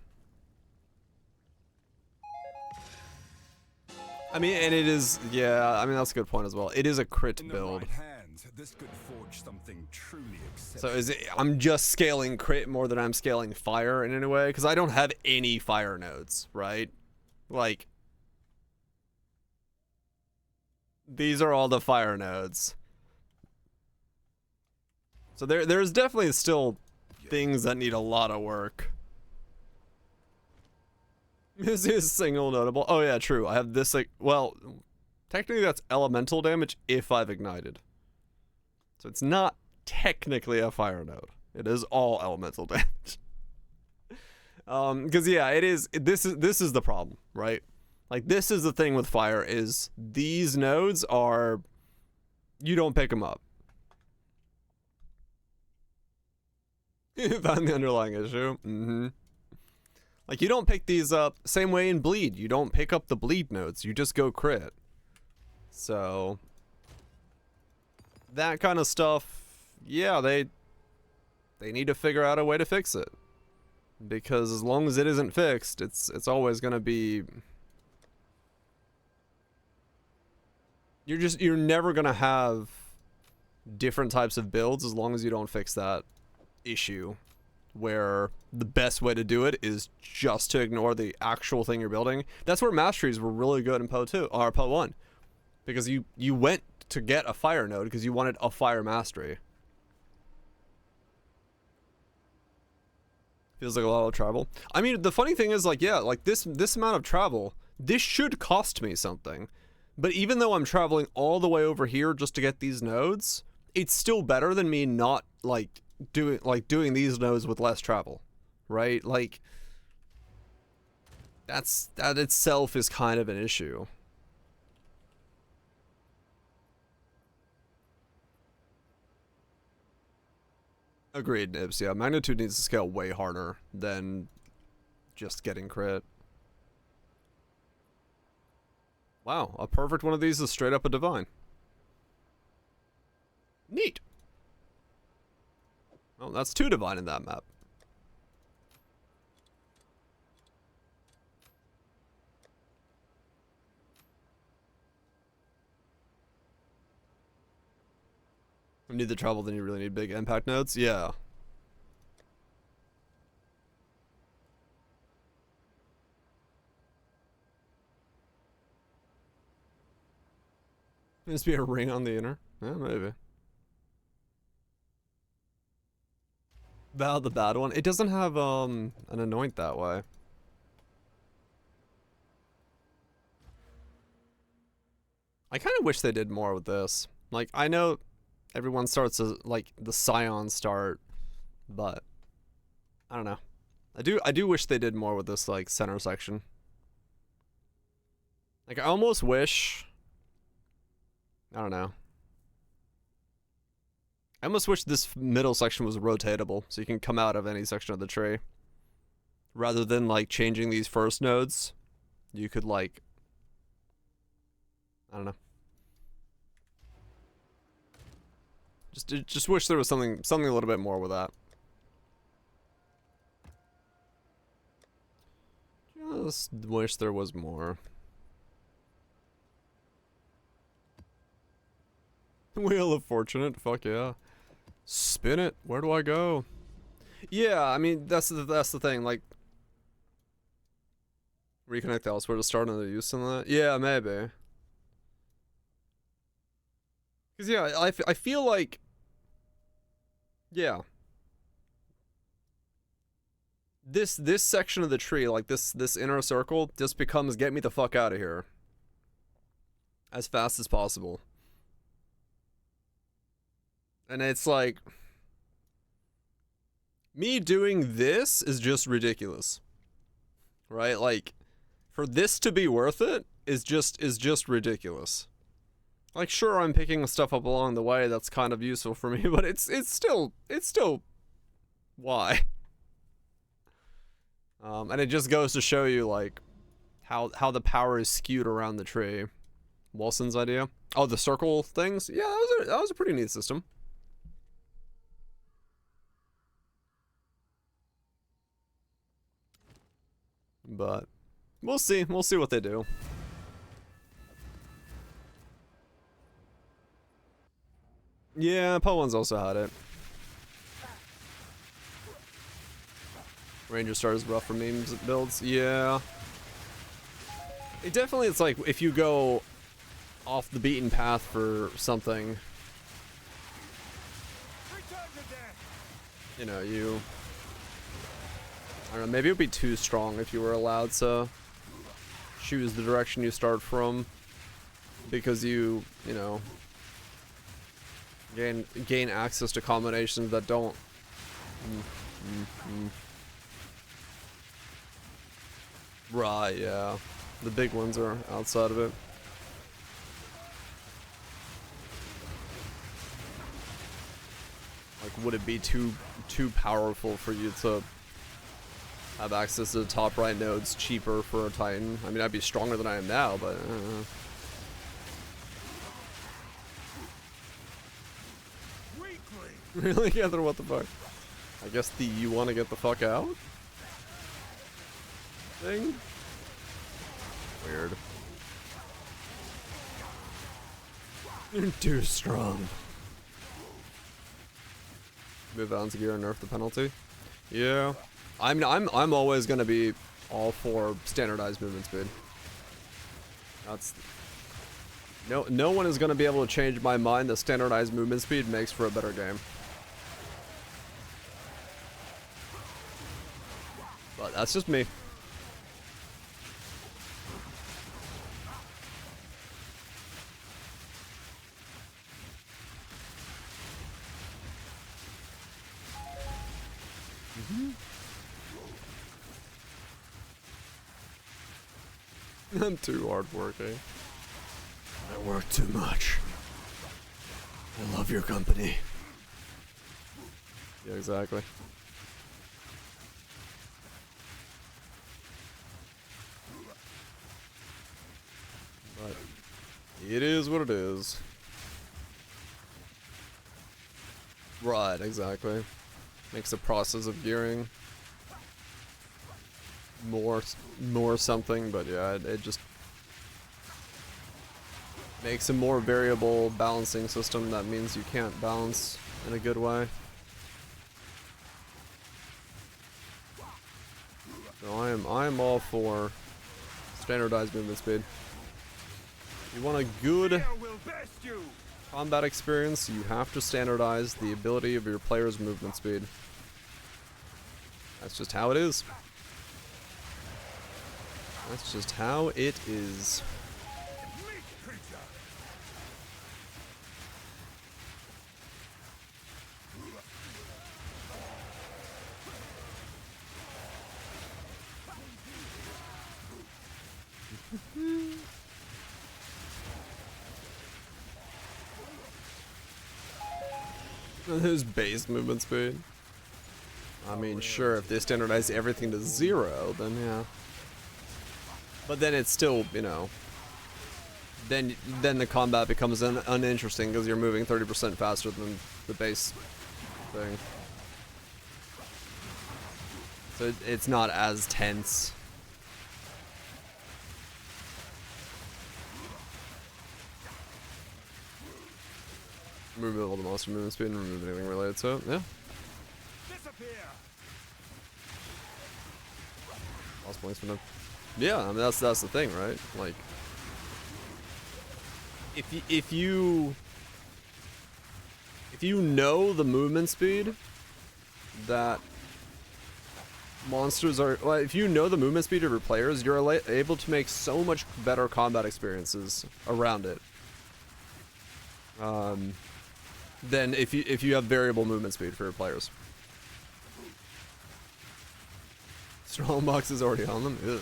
I mean, and it is, yeah, I mean, that's a good point as well. It is a crit build. This could forge something truly So is it, I'm just scaling crit more than I'm scaling fire in any way? Because I don't have any fire nodes, right? Like, these are all the fire nodes. So there's definitely still things that need a lot of work. This is single notable. Oh yeah, true. I have this, like, well, technically that's elemental damage if I've ignited. So it's not technically a fire node. It is all elemental damage. Because yeah, it is. This is the problem, right? Like, this is the thing with fire, is these nodes are, you don't pick them up. Found the underlying issue. Like, you don't pick these up. Same way in bleed, you don't pick up the bleed nodes. You just go crit. So that kind of stuff, yeah, they need to figure out a way to fix it. Because as long as it isn't fixed, it's always gonna be. You're never gonna have different types of builds as long as you don't fix that issue, where the best way to do it is just to ignore the actual thing you're building. That's where masteries were really good in Poe 2 or Poe 1, because you went to get a fire node because you wanted a fire mastery. Feels like a lot of travel. I mean, the funny thing is, like, yeah, like this amount of travel, this should cost me something. But even though I'm traveling all the way over here just to get these nodes, it's still better than me not doing these nodes with less travel, right? Like, that itself is kind of an issue. Agreed, Nibs. Yeah, magnitude needs to scale way harder than just getting crit. Wow, a perfect one of these is straight up a divine. Neat. Oh, that's 2 divine in that map. You need the travel, then you really need big impact nodes? Yeah. Must be a ring on the inner? Yeah, maybe. Val the bad one? It doesn't have an anoint that way. I kind of wish they did more with this. Like, I know everyone starts as, like, the Scion start, but I don't know. I do wish they did more with this, like, center section. Like, I almost wish, I don't know. I almost wish this middle section was rotatable, so you can come out of any section of the tree. Rather than, like, changing these first nodes, you could, like, I don't know. Just wish there was something a little bit more with that. Just wish there was more. Wheel of Fortune, fuck yeah. Spin it. Where do I go? Yeah, I mean, that's the thing. Like, reconnect elsewhere to start another use on that. Yeah, maybe. Cause yeah, I feel like, yeah, this section of the tree, like this inner circle, just becomes get me the fuck out of here as fast as possible. And it's like, me doing this is just ridiculous, right? Like, for this to be worth it is just ridiculous. Like, sure, I'm picking stuff up along the way that's kind of useful for me, but it's still why? And it just goes to show you, like, how the power is skewed around the tree. Wilson's idea. Oh, the circle things? Yeah, that was a pretty neat system. But we'll see. We'll see what they do. Yeah, Poe one's also had it. Ranger Star is rough for memes builds. Yeah. It definitely, it's like if you go off the beaten path for something, you know, I don't know, maybe it would be too strong if you were allowed to choose the direction you start from, because you know, gain access to combinations that don't. Right, yeah. The big ones are outside of it. Like, would it be too powerful for you to have access to the top right nodes cheaper for a Titan? I mean, I'd be stronger than I am now, but really? Yeah, then what the fuck? I guess the you want to get the fuck out thing? Weird. You're too strong. Move out into gear and nerf the penalty. Yeah. I'm always gonna be all for standardized movement speed. That's no one is gonna be able to change my mind that standardized movement speed makes for a better game. But that's just me. I'm too hardworking. I work too much. I love your company. Yeah, exactly. But it is what it is. Right, exactly. Makes the process of gearing more something, but yeah, it just makes a more variable balancing system. That means you can't balance in a good way. So I am all for standardized movement speed. You want a good combat experience, you have to standardize the ability of your player's movement speed. That's just how it is. That's just how it is. His base movement speed. I mean, sure, if they standardize everything to 0, then yeah. But then it's still, you know, then the combat becomes uninteresting because you're moving 30% faster than the base thing. So it's not as tense. Remove all the monster movement speed and remove anything related to it. Yeah. Lost points for them. Yeah, I mean that's the thing, right? Like, if you know the movement speed that monsters are, well, if you know the movement speed of your players, you're able to make so much better combat experiences around it. Than if you have variable movement speed for your players. Strong boxes already on them. Ugh.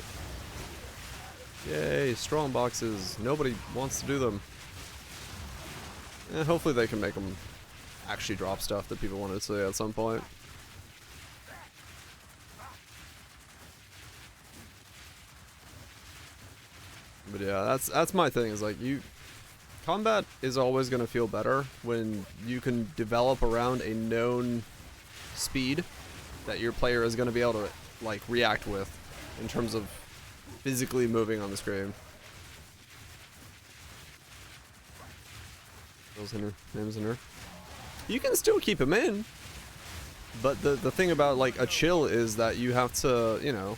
Yay, strong boxes. Nobody wants to do them. Hopefully they can make them actually drop stuff that people want to see at some point. But yeah, that's my thing, is like, combat is always going to feel better when you can develop around a known speed that your player is going to be able to, like, react with. in terms of physically moving on the screen. Names in her. You can still keep him in, but the thing about like a chill is that you have to, you know,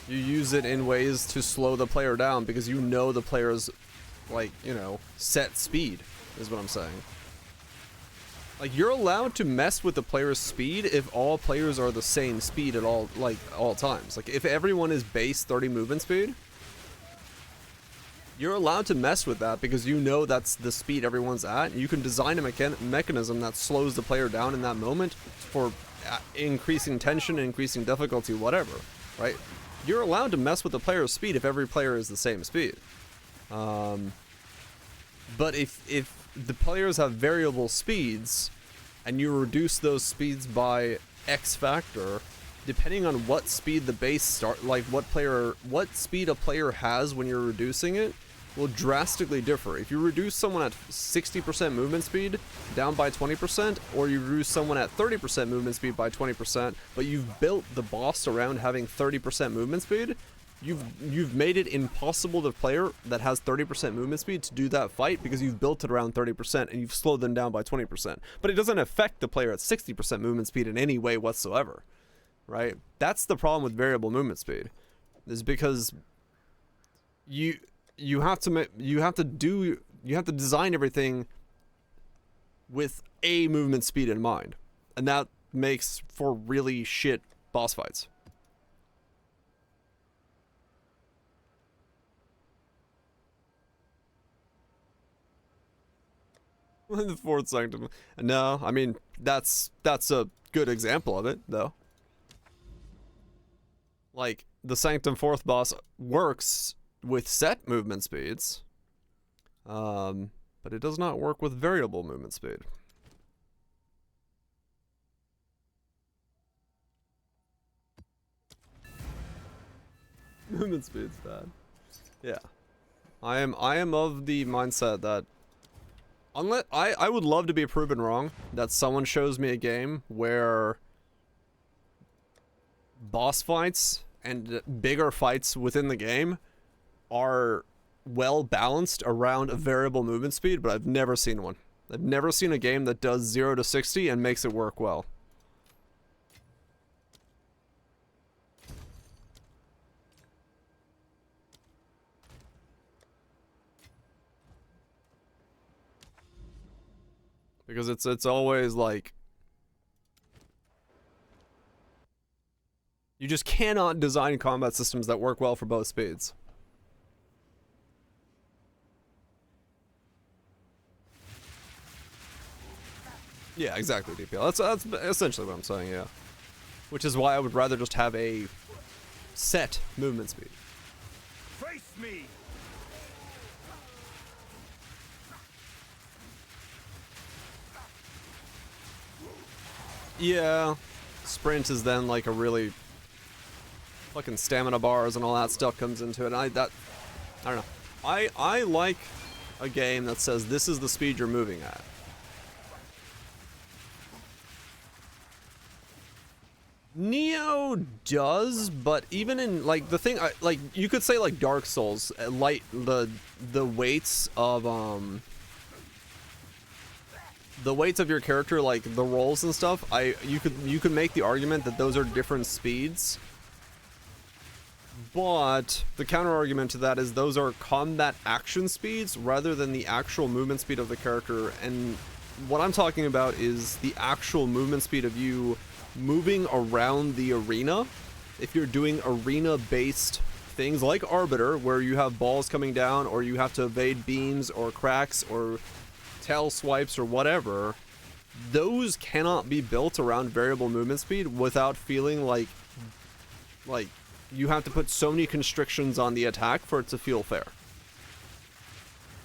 you use it in ways to slow the player down because you know the player's, like, you know, set speed is what I'm saying. Like, you're allowed to mess with the player's speed if all players are the same speed at all, like, all times. Like, if everyone is base 30 movement speed, you're allowed to mess with that because you know that's the speed everyone's at. You can design a mechanism that slows the player down in that moment for increasing tension, increasing difficulty, whatever, right? You're allowed to mess with the player's speed if every player is the same speed. But if the players have variable speeds and you reduce those speeds by X factor, depending on what speed the base start, like what speed a player has when you're reducing it, will drastically differ. If you reduce someone at 60% movement speed down by 20%, or you reduce someone at 30% movement speed by 20%, but you've built the boss around having 30% movement speed, you've made it impossible to player that has 30% movement speed to do that fight because you've built it around 30% and you've slowed them down by 20%. But it doesn't affect the player at 60% movement speed in any way whatsoever, right? That's the problem with variable movement speed, is because you have to design everything with a movement speed in mind, and that makes for really shit boss fights. The fourth sanctum. No, I mean that's a good example of it, though. Like, the Sanctum 4th boss works with set movement speeds, but it does not work with variable movement speed. Movement speed's bad. Yeah, I am of the mindset that unless I would love to be proven wrong, that someone shows me a game where boss fights and bigger fights within the game are well balanced around a variable movement speed, but I've never seen one. I've never seen a game that does 0 to 60 and makes it work well. Because it's always like, you just cannot design combat systems that work well for both speeds. Yeah, exactly, DPL. That's essentially what I'm saying, yeah. Which is why I would rather just have a set movement speed. Face me! Yeah, sprint is then like a really fucking stamina bars and all that stuff comes into it. I don't know. I like a game that says this is the speed you're moving at. Neo does, but even in like the thing, like you could say like Dark Souls, like the weights of the weights of your character, like the rolls and stuff, you could make the argument that those are different speeds. But the counter argument to that is those are combat action speeds rather than the actual movement speed of the character. And what I'm talking about is the actual movement speed of you moving around the arena. If you're doing arena-based things like Arbiter, where you have balls coming down, or you have to evade beams or cracks or tail swipes or whatever, those cannot be built around variable movement speed without feeling like you have to put so many constrictions on the attack for it to feel fair.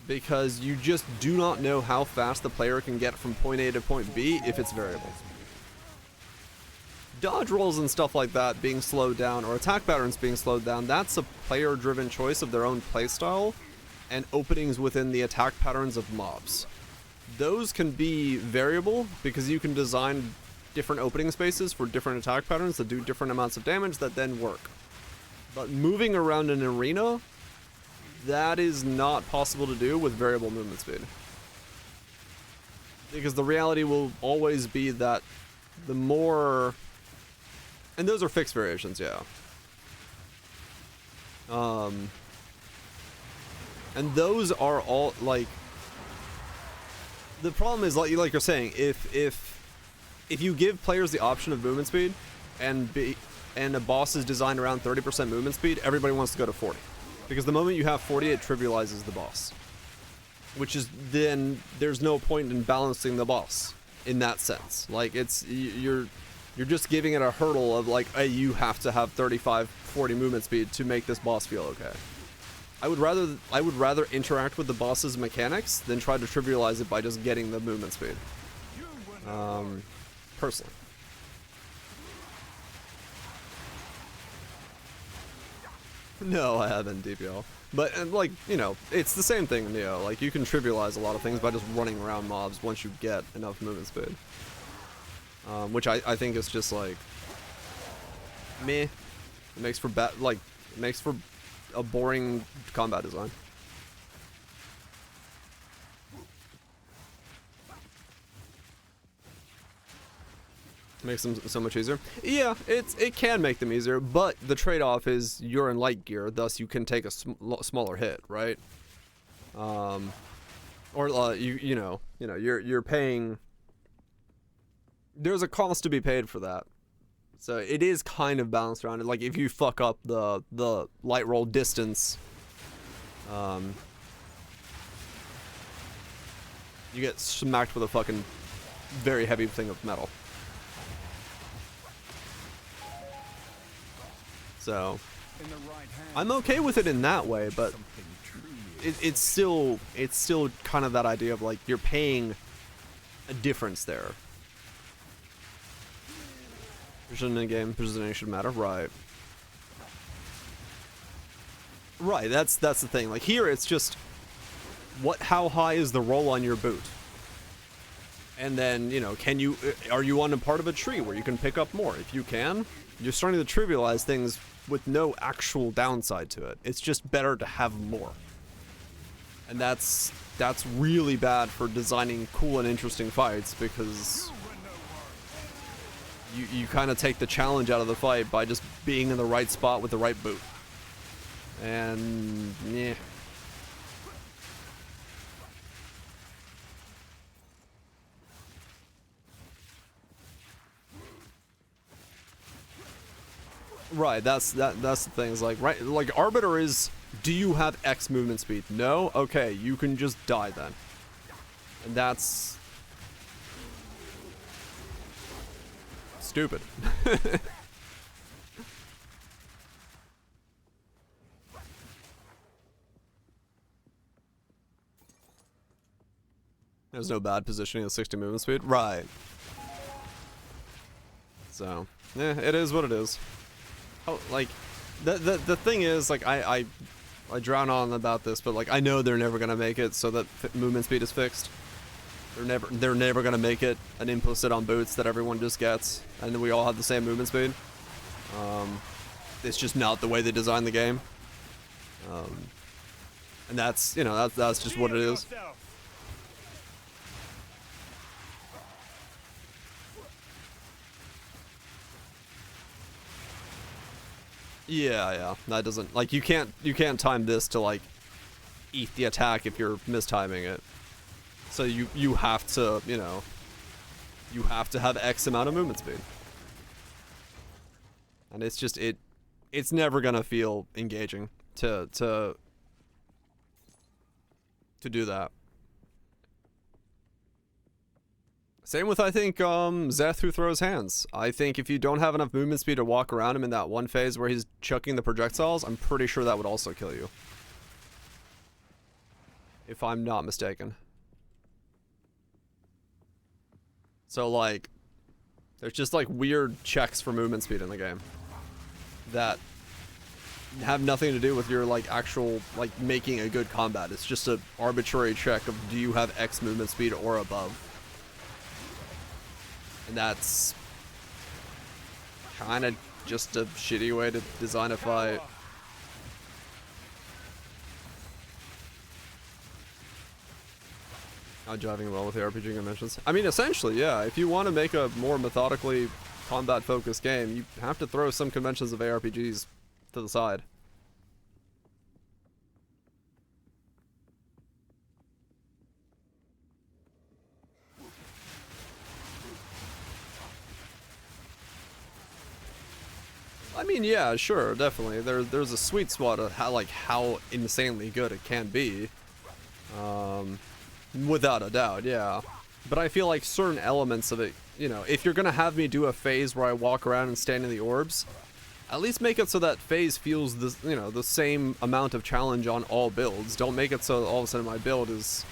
Because you just do not know how fast the player can get from point A to point B if it's variable. Dodge rolls and stuff like that being slowed down, or attack patterns being slowed down, that's a player-driven choice of their own playstyle and openings within the attack patterns of mobs. Those can be variable because you can design different opening spaces for different attack patterns that do different amounts of damage that then work. But moving around an arena, that is not possible to do with variable movement speed. Because the reality will always be that the more... And those are fixed variations, yeah. And those are all, like... The problem is, like you're saying, if you give players the option of movement speed, and a boss is designed around 30% movement speed, everybody wants to go to 40. Because the moment you have 40, it trivializes the boss. Which is, then, there's no point in balancing the boss, in that sense. Like, you're just giving it a hurdle of, like, hey, you have to have 35, 40 movement speed to make this boss feel okay. I would rather interact with the boss's mechanics than try to trivialize it by just getting the movement speed. Personally. No, I haven't, DPL. But, like, you know, it's the same thing in Neo. Like, you can trivialize a lot of things by just running around mobs once you get enough movement speed. Which I think is just, like, meh. It makes for a boring combat design. Makes them so much easier. Yeah, it can make them easier, but the trade-off is you're in light gear, thus you can take a smaller hit, right? You're paying. There's a cost to be paid for that, so it is kind of balanced around it. Like if you fuck up the light roll distance, you get smacked with a fucking very heavy thing of metal. So, I'm okay with it in that way, but it's still kind of that idea of like you're paying a difference there. Precision in game, positioning should matter, right? Right, that's the thing. Like here, it's just how high is the roll on your boot, and then are you on a part of a tree where you can pick up more? If you can, you're starting to trivialize things with no actual downside to it. It's just better to have more. And that's really bad for designing cool and interesting fights, because you kind of take the challenge out of the fight by just being in the right spot with the right boot. And yeah. Right, that's the thing. Is like, right, like Arbiter is, do you have X movement speed? No? Okay, you can just die then. And that's stupid. There's no bad positioning of 60 movement speed. Right. So, yeah, it is what it is. Oh, like, the thing is, like, I drown on about this, but like I know they're never gonna make it so that movement speed is fixed. They're never gonna make it an implicit on boots that everyone just gets, and then we all have the same movement speed. It's just not the way they designed the game. And that's that's just what it is. Yeah, that doesn't, like, you can't time this to like eat the attack if you're mistiming it. So you have to, you have to have X amount of movement speed. And it's just it's never gonna feel engaging to do that. Same with, I think, Zeth who throws hands. I think if you don't have enough movement speed to walk around him in that one phase where he's chucking the projectiles, I'm pretty sure that would also kill you. If I'm not mistaken. So, like, there's just, like, weird checks for movement speed in the game that have nothing to do with your, like, actual, like, making a good combat. It's just an arbitrary check of do you have X movement speed or above. And that's kind of just a shitty way to design a fight. Not jiving well with the RPG conventions. I mean, essentially, yeah. If you want to make a more methodically combat-focused game, you have to throw some conventions of ARPGs to the side. I mean, yeah, sure, definitely. There's a sweet spot of how insanely good it can be. Without a doubt, yeah. But I feel like certain elements of it, you know, if you're gonna have me do a phase where I walk around and stand in the orbs, at least make it so that phase feels the, you know, the same amount of challenge on all builds. Don't make it so all of a sudden my build is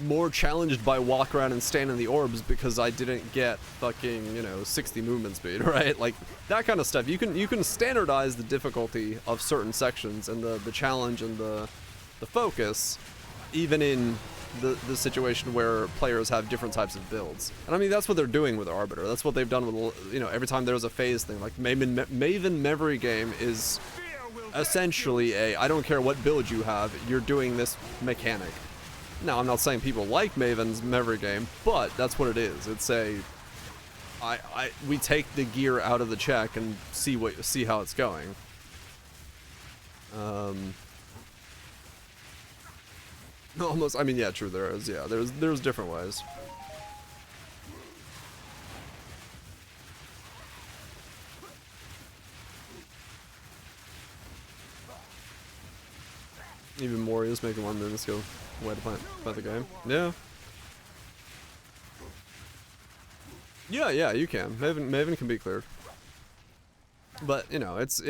more challenged by walk around and stand in the orbs because I didn't get fucking, you know, 60 movement speed, right? Like that kind of stuff. You can standardize the difficulty of certain sections and the challenge and the focus, even in the situation where players have different types of builds. And I mean, that's what they're doing with Arbiter. That's what they've done with, you know, every time there's a phase thing. Like Maven Memory game is essentially I don't care what build you have, you're doing this mechanic. Now, I'm not saying people like Maven's Memory game, but that's what it is. It's we take the gear out of the check and see how it's going. Almost, I mean, yeah, true, there is, yeah, there's different ways. Even more, just making 1 minute skill way to play the game. Yeah. Yeah, you can. Maven can be cleared. But, you know, it's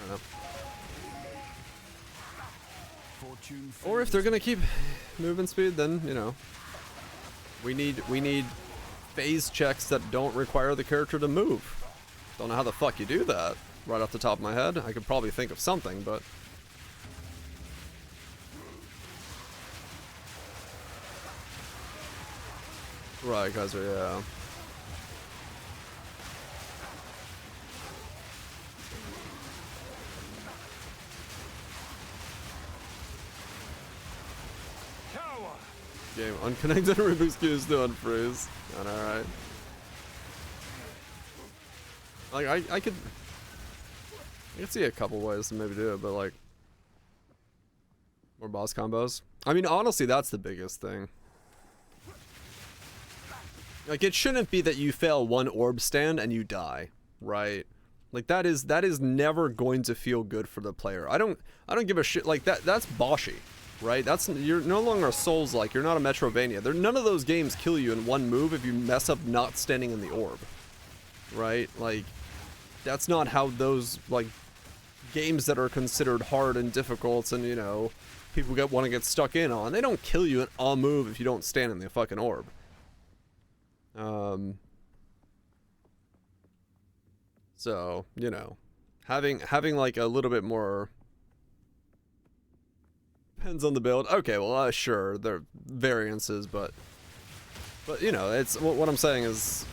I don't know. Or if they're gonna keep movement speed, then, you know, we need phase checks that don't require the character to move. Don't know how the fuck you do that right off the top of my head. I could probably think of something, but right, guys, yeah. Game unconnected Rubik's Cube still unfreeze. Alright. Like I could see a couple ways to maybe do it, but like more boss combos. I mean, honestly, that's the biggest thing. Like, it shouldn't be that you fail one orb stand and you die, right? Like that is never going to feel good for the player. I don't give a shit. Like that's boshy, right? You're no longer a Souls-like. You're not a Metrovania. None of those games kill you in one move if you mess up not standing in the orb, right? Like that's not how those, like, games that are considered hard and difficult and, you know, people want to get stuck in on. They don't kill you in a move if you don't stand in the fucking orb. So, you know, having like a little bit more depends on the build. Okay, well, sure, there are variances, but you know, it's what I'm saying is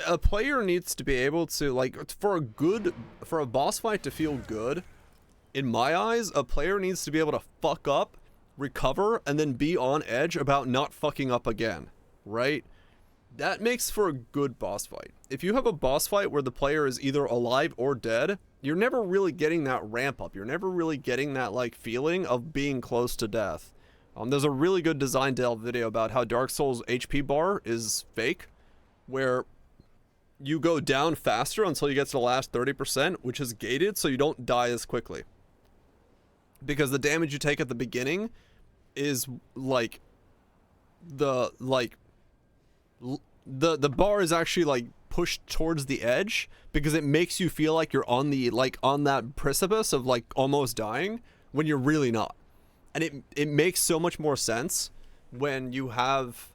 a player needs to be able to, like, for a boss fight to feel good, in my eyes, a player needs to be able to fuck up, recover, and then be on edge about not fucking up again, right? That makes for a good boss fight. If you have a boss fight where the player is either alive or dead, you're never really getting that ramp up. You're never really getting that, like, feeling of being close to death. There's a really good design delve video about how Dark Souls HP bar is fake, where you go down faster until you get to the last 30%, which is gated so you don't die as quickly. Because the damage you take at the beginning is like the bar is actually like pushed towards the edge because it makes you feel like you're on that precipice of like almost dying when you're really not. And it makes so much more sense when you have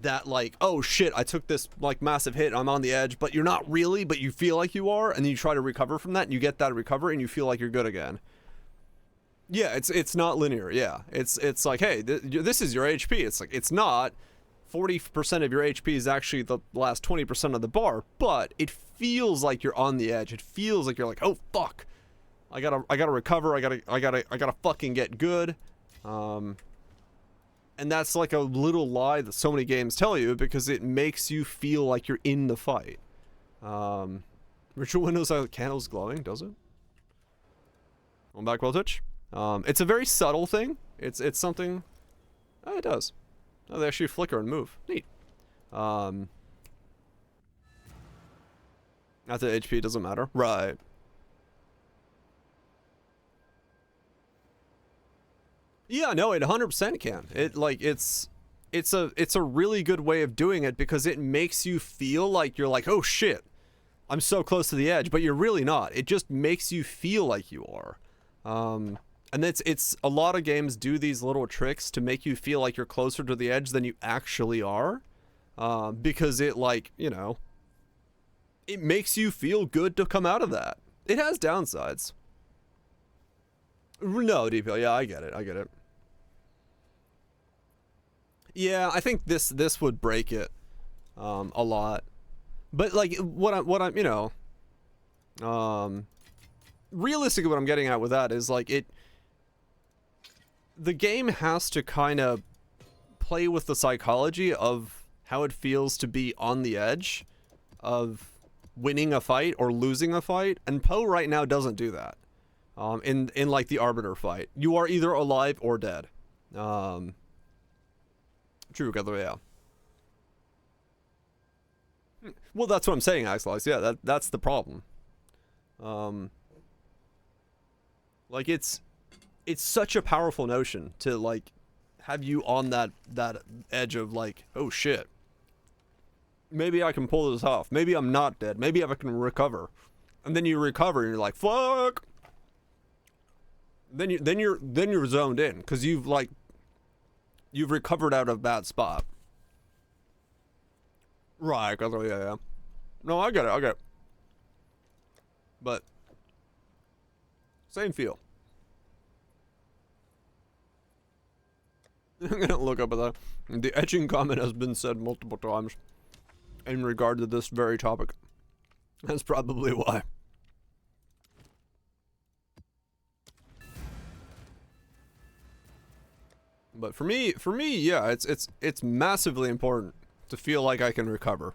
that, like, oh shit, I took this like massive hit, I'm on the edge, but you're not really, but you feel like you are, and then you try to recover from that and you get that recovery and you feel like you're good again. Yeah, it's not linear. Yeah, it's like, hey, this is your HP. It's like, it's not. 40% of your HP is actually the last 20% of the bar, but it feels like you're on the edge. It feels like you're like, oh fuck, I gotta recover. I gotta fucking get good. And that's like a little lie that so many games tell you because it makes you feel like you're in the fight. Ritual windows have candles glowing, does it? Going back, well, Twitch. It's a very subtle thing. It's something. Oh, it does. Oh, they actually flicker and move. Neat. Not that HP doesn't matter. Right. Yeah, no, it 100% can. It's a really good way of doing it because it makes you feel like you're like, oh shit, I'm so close to the edge, but you're really not. It just makes you feel like you are. And it's a lot of games do these little tricks to make you feel like you're closer to the edge than you actually are. Because it, like, you know, it makes you feel good to come out of that. It has downsides. No, DPL, yeah, I get it. Yeah, I think this would break it a lot. But like what I'm, you know, realistically what I'm getting at with that is like the game has to kind of play with the psychology of how it feels to be on the edge of winning a fight or losing a fight, and Poe right now doesn't do that. In like the Arbiter fight, you are either alive or dead. True, yeah. Well, that's what I'm saying, Axelox. Yeah, that's the problem. Like it's such a powerful notion to like have you on that edge of like, oh shit, maybe I can pull this off. Maybe I'm not dead. Maybe I can recover. And then you recover and you're like, fuck. Then you're zoned in because you've recovered out of that spot. Right, yeah. No, I get it. But same feel. I'm gonna look up at that. The etching comment has been said multiple times in regard to this very topic. That's probably why. But for me, yeah, it's massively important to feel like I can recover.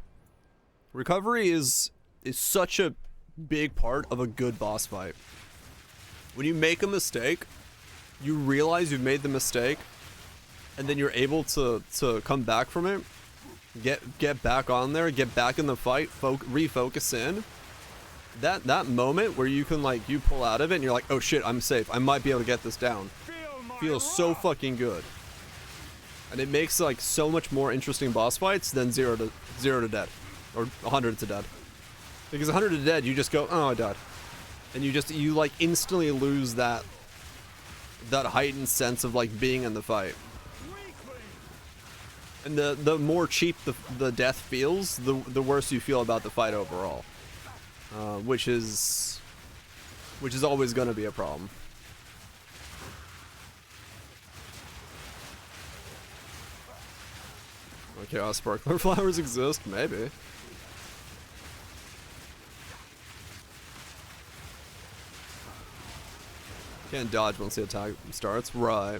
Recovery is such a big part of a good boss fight. When you make a mistake, you realize you've made the mistake, and then you're able to come back from it, get back on there, get back in the fight, refocus in. That moment where you can like, you pull out of it and you're like, oh shit, I'm safe. I might be able to get this down. Feels so fucking good. And it makes like so much more interesting boss fights than 0 to dead. Or 100 to dead. Because 100 to dead, you just go, oh, I died. And you like instantly lose that heightened sense of like being in the fight. And the more cheap the death feels, the worse you feel about the fight overall. Which is always going to be a problem. Okay, sparkler flowers exist, maybe. Can't dodge once the attack starts, right?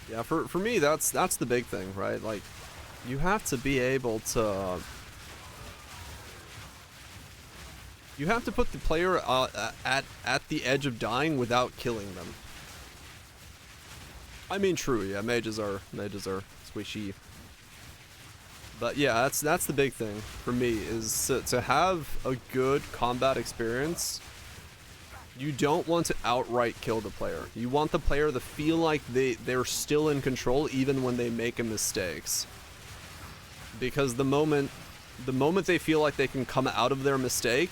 Yeah, for me, that's the big thing, right? Like, you have to be able to. You have to put the player at the edge of dying without killing them. I mean, true, yeah, mages are squishy. But yeah, that's the big thing for me, is to have a good combat experience. You don't want to outright kill the player. You want the player to feel like they're still in control even when they make mistakes. Because the moment they feel like they can come out of their mistake,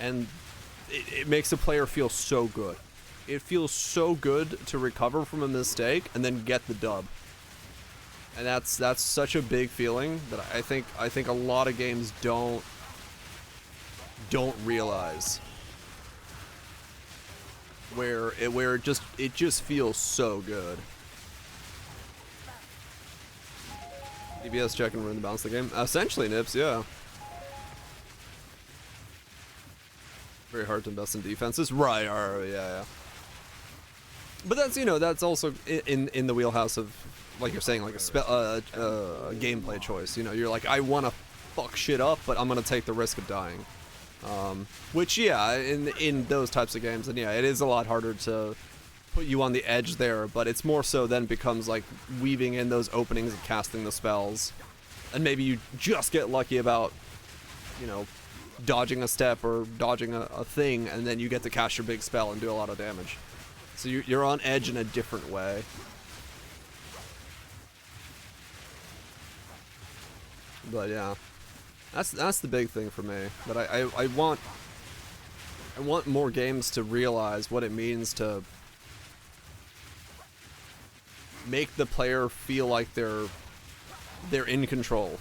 and it makes the player feel so good. It feels so good to recover from a mistake and then get the dub. And that's such a big feeling that I think a lot of games don't where it just feels so good. DBS checking we're in the balance of the game. Essentially, Nips, yeah. Very hard to invest in defenses. Right, yeah. But that's, you know, that's also in the wheelhouse of, like you're saying, like a gameplay choice. You know, you're like, I want to fuck shit up, but I'm gonna take the risk of dying. Which, yeah, in those types of games, and yeah, it is a lot harder to put you on the edge there, but it's more so then becomes like weaving in those openings and casting the spells, and maybe you just get lucky about, you know, dodging a step or dodging a thing, and then you get to cast your big spell and do a lot of damage. So you're on edge in a different way. But yeah, that's the big thing for me. But I want more games to realize what it means to make the player feel like they're in control.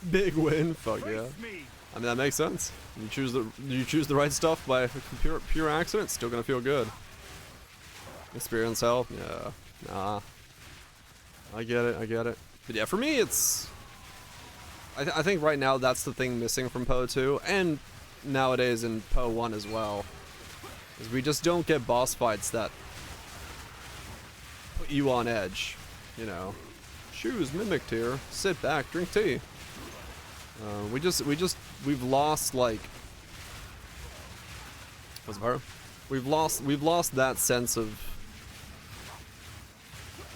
Big win, fuck yeah. I mean, that makes sense. You choose the right stuff by pure accident, it's still gonna feel good. Experience hell, yeah, nah. I get it. But yeah, for me, it's. I think right now that's the thing missing from Poe 2, and nowadays in Poe 1 as well, is we just don't get boss fights that put you on edge. You know, shoes mimicked here. Sit back, drink tea. We've lost, like, what's the part? We've lost that sense of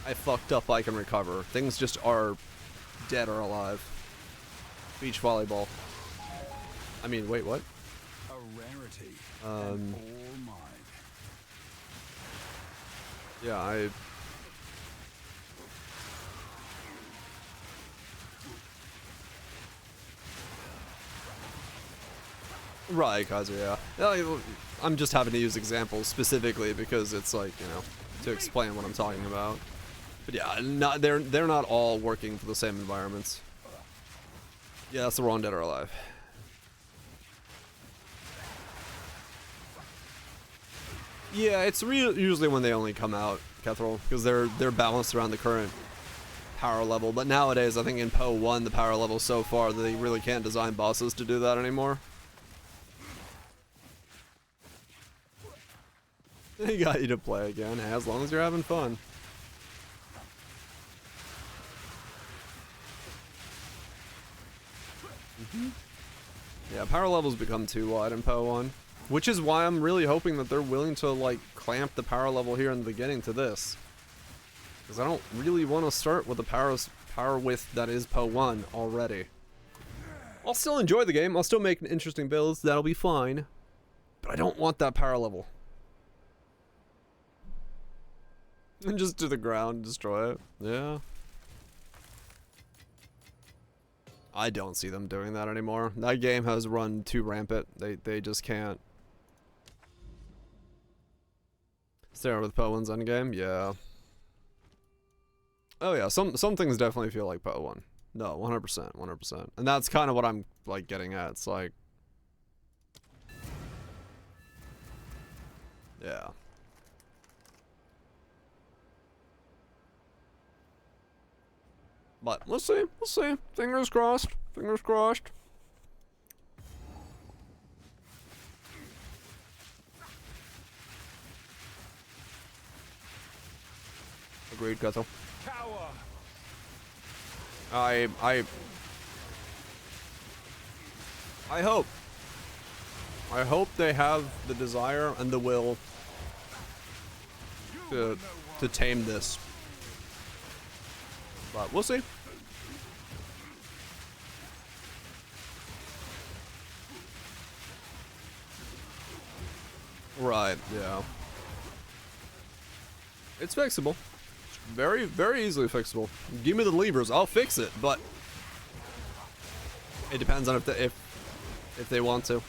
I fucked up, I can recover. Things just are dead or alive. Beach volleyball. I mean, wait, what? A rarity. All mine. Yeah, Right, Kazuya. Yeah, I'm just having to use examples specifically because it's like, you know, to explain what I'm talking about. But yeah, they're not all working for the same environments. Yeah, that's the wrong Dead or Alive. Yeah, it's usually when they only come out, Kethril, because they're balanced around the current power level. But nowadays, I think in Poe 1, the power level is so far that they really can't design bosses to do that anymore. They got you to play again, as long as you're having fun. Yeah, power levels become too wide in Poe 1, which is why I'm really hoping that they're willing to, like, clamp the power level here in the beginning to this. Because I don't really want to start with the power width that is Poe 1 already. I'll still enjoy the game, I'll still make interesting builds, that'll be fine. But I don't want that power level. And just to the ground, destroy it. Yeah. I don't see them doing that anymore. That game has run too rampant. They just can't. Start with Poe 1's endgame? Yeah. Oh yeah, some things definitely feel like Poe 1. No, 100%, 100%. And that's kind of what I'm, like, getting at. It's like... Yeah. But we'll see. Fingers crossed. Fingers crossed. Agreed, Ghetto. I hope they have the desire and the will to tame this. But we'll see. Right, yeah. It's fixable. Very, very easily fixable. Give me the levers, I'll fix it, but it depends on if they want to.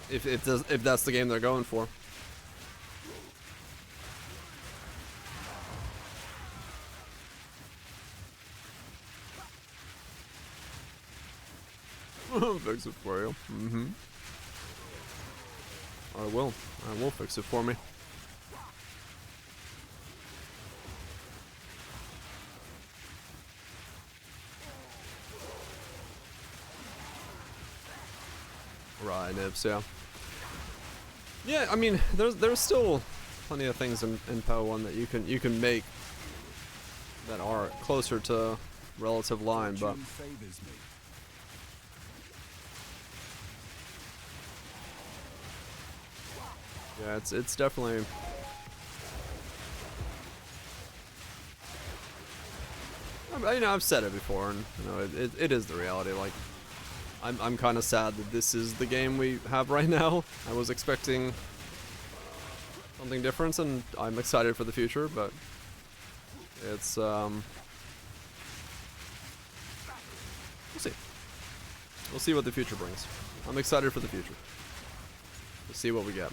If that's the game they're going for. Fix it for you. Mm-hmm. I will. I will fix it for me. Right, Nibs, yeah. Yeah, I mean, there's still plenty of things in PoE 1 that you can make that are closer to relative line, but yeah, it's definitely you know, I've said it before, and you know, it is the reality. Like, I'm kind of sad that this is the game we have right now. I was expecting something different, and I'm excited for the future, but it's we'll see. We'll see what the future brings. I'm excited for the future. We'll see what we get.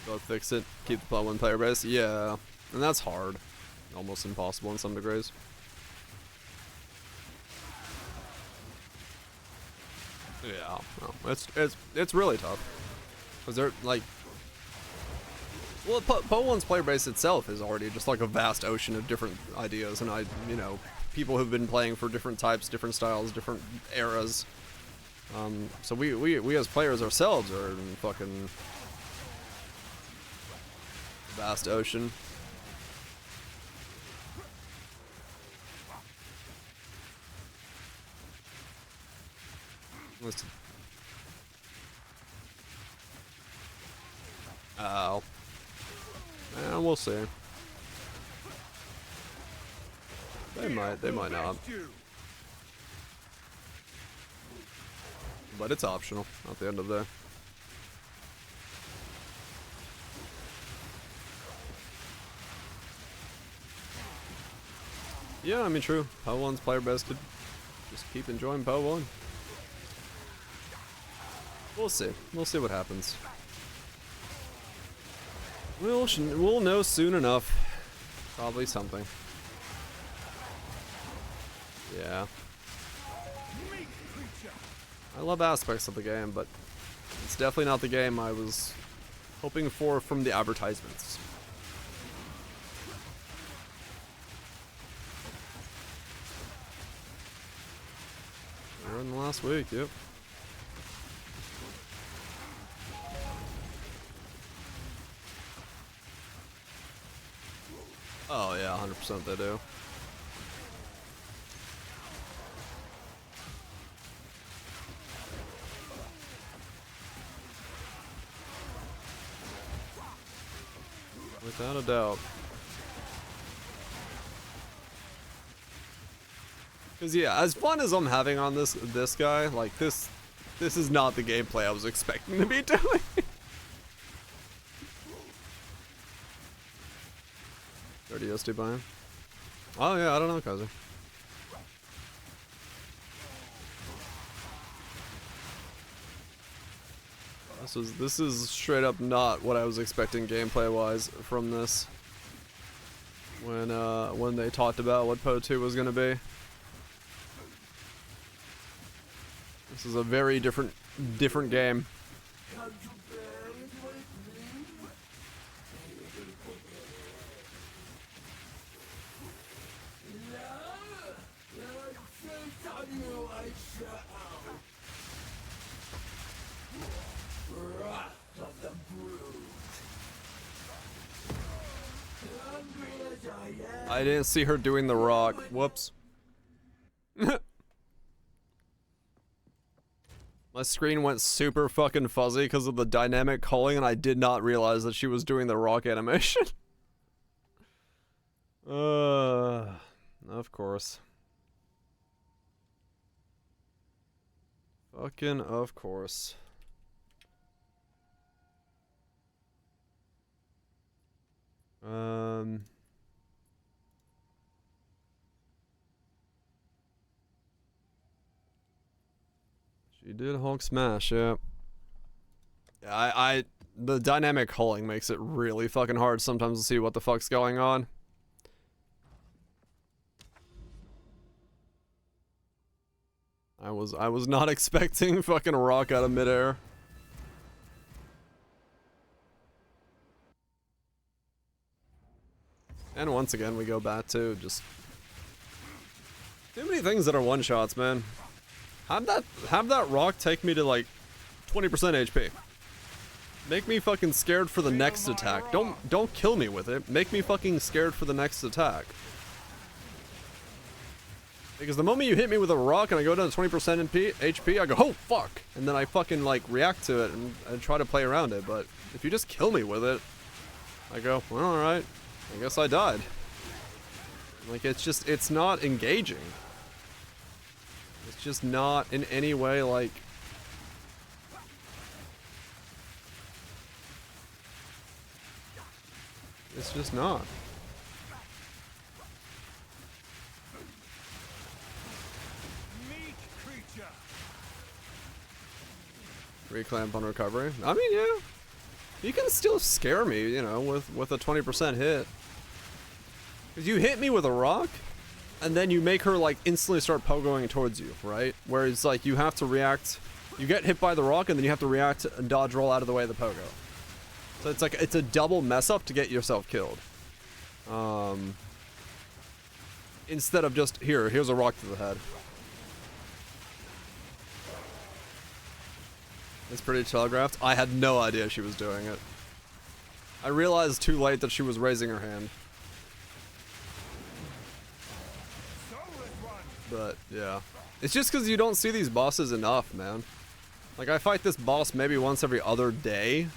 Go fix it. Keep the PoE 1 player base. Yeah, and that's hard. Almost impossible in some degrees. Yeah, no, it's really tough. Cause they're like, well, PoE 1's player base itself is already just like a vast ocean of different ideas, and you know, people who've been playing for different types, different styles, different eras. So we as players ourselves are in fucking vast ocean. Listen. Oh. We'll see. They might not. But it's optional at the end of the day. Yeah, I mean, true. PoE 1's player best could just keep enjoying PoE 1. We'll see. We'll see what happens. We'll know soon enough. Probably something. Yeah. I love aspects of the game, but it's definitely not the game I was hoping for from the advertisements. We're in the last week, yep. Oh yeah, 100% they do. Without a doubt. Cause yeah, as fun as I'm having on this guy, like this is not the gameplay I was expecting to be doing. 30 USD buy him. Oh yeah, I don't know, Kaiser. This is straight up not what I was expecting gameplay wise from this. When they talked about what PoE 2 was gonna be. This is a very different game. I didn't see her doing the rock. Whoops. My screen went super fucking fuzzy because of the dynamic culling, and I did not realize that she was doing the rock animation. Of course. Fucking of course. She did Hulk smash, yeah. I the dynamic hulling makes it really fucking hard sometimes to see what the fuck's going on. I was not expecting fucking a rock out of midair. And once again, we go back to just too many things that are one shots, man. Have that rock take me to like 20% HP. Make me fucking scared for the next attack. Don't kill me with it. Make me fucking scared for the next attack. Because the moment you hit me with a rock and I go down to 20% HP, I go, oh fuck, and then I fucking like react to it and I try to play around it. But if you just kill me with it, I go, well, all right, I guess I died. Like it's not engaging. It's just not in any way like. It's just not. Reclamp on recovery. I mean, yeah. You can still scare me, you know, with a 20% hit. Because you hit me with a rock, and then you make her, like, instantly start pogoing towards you, right? Whereas, like, you have to react. You get hit by the rock, and then you have to react and dodge roll out of the way of the pogo. So it's like, it's a double mess up to get yourself killed. Instead of just, here's a rock to the head. It's pretty telegraphed. I had no idea she was doing it. I realized too late that she was raising her hand. But, yeah. It's just because you don't see these bosses enough, man. Like, I fight this boss maybe once every other day.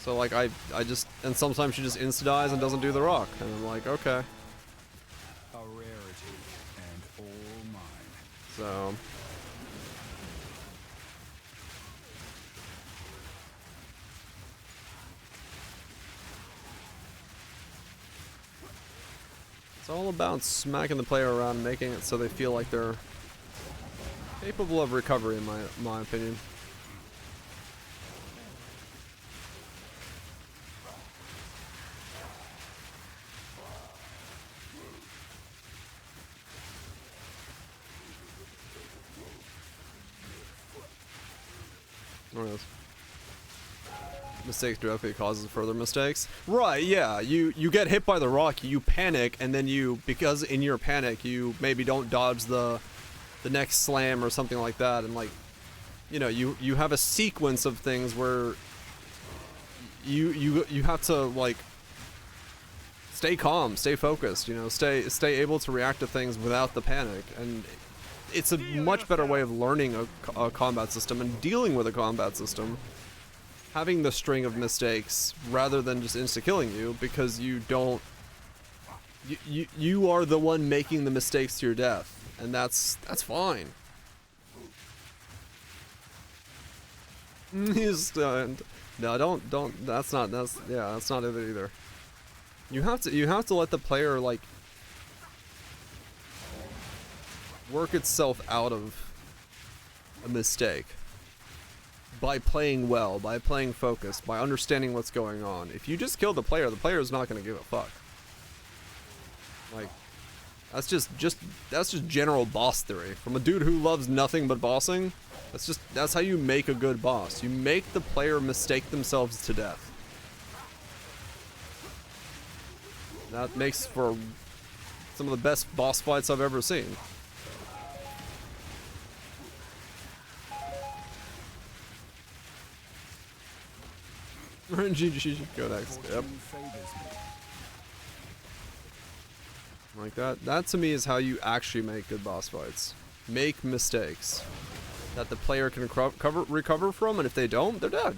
So, like, I just... And sometimes she just insta-dies and doesn't do the rock. And I'm like, okay. A rarity and all mine. So... It's all about smacking the player around, making it so they feel like they're capable of recovery, in my opinion. What else? Mistakes directly causes further mistakes. Right, yeah. You get hit by the rock, you panic, and then you, because in your panic, you maybe don't dodge the next slam or something like that, and like, you know, you have a sequence of things where you have to like stay calm, stay focused, you know, stay able to react to things without the panic, and it's a much better way of learning a combat system and dealing with a combat system. Having the string of mistakes rather than just insta-killing you, because you don't... You are the one making the mistakes to your death, and that's fine. No, don't, that's not it either. You have to let the player, like, work itself out of a mistake. By playing well, by playing focused, by understanding what's going on. If you just kill the player is not going to give a fuck. Like, that's just general boss theory. From a dude who loves nothing but bossing, that's how you make a good boss. You make the player mistake themselves to death. That makes for some of the best boss fights I've ever seen. GG, go next. Yep. Like that. That to me is how you actually make good boss fights. Make mistakes that the player can recover from, and if they don't, they're dead.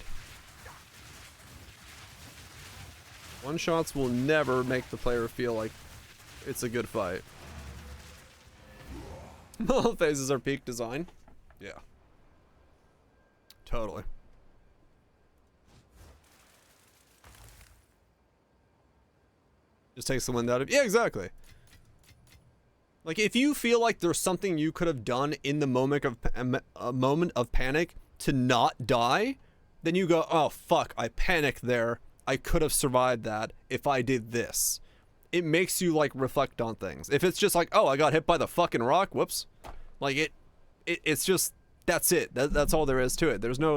One shots will never make the player feel like it's a good fight. All phases are peak design. Yeah. Totally. Just takes the wind out of... Yeah, exactly. Like, if you feel like there's something you could have done in the moment of panic to not die, then you go, oh fuck, I panicked there. I could have survived that if I did this. It makes you like reflect on things. If it's just like, oh, I got hit by the fucking rock, whoops. Like it's just, that's it. That's all there is to it. There's no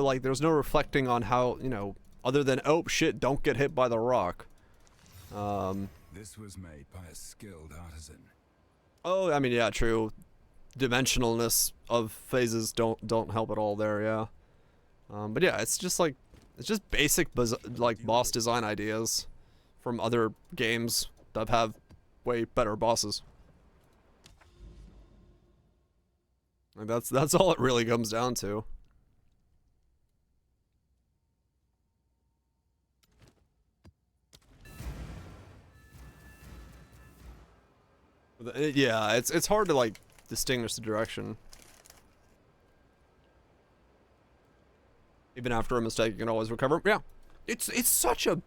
reflecting on how, you know, other than, oh shit, don't get hit by the rock. This was made by a skilled artisan. Oh, I mean, yeah, true. Dimensionalness of phases don't help at all there, yeah. But yeah, it's just basic like boss design ideas from other games that have way better bosses. Like that's all it really comes down to. Yeah, it's hard to like distinguish the direction. Even after a mistake, you can always recover. Yeah, it's such a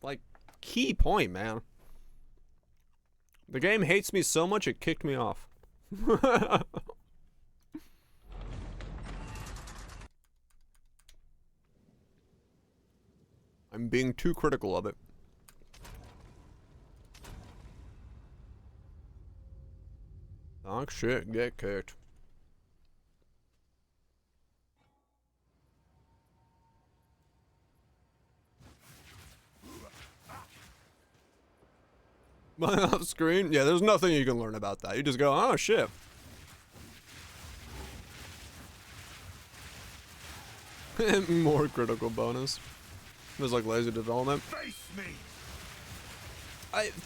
like key point, man. The game hates me so much it kicked me off. I'm being too critical of it. Talk shit, get kicked. Off screen? Yeah, there's nothing you can learn about that. You just go, oh shit. More critical bonus. There's like lazy development.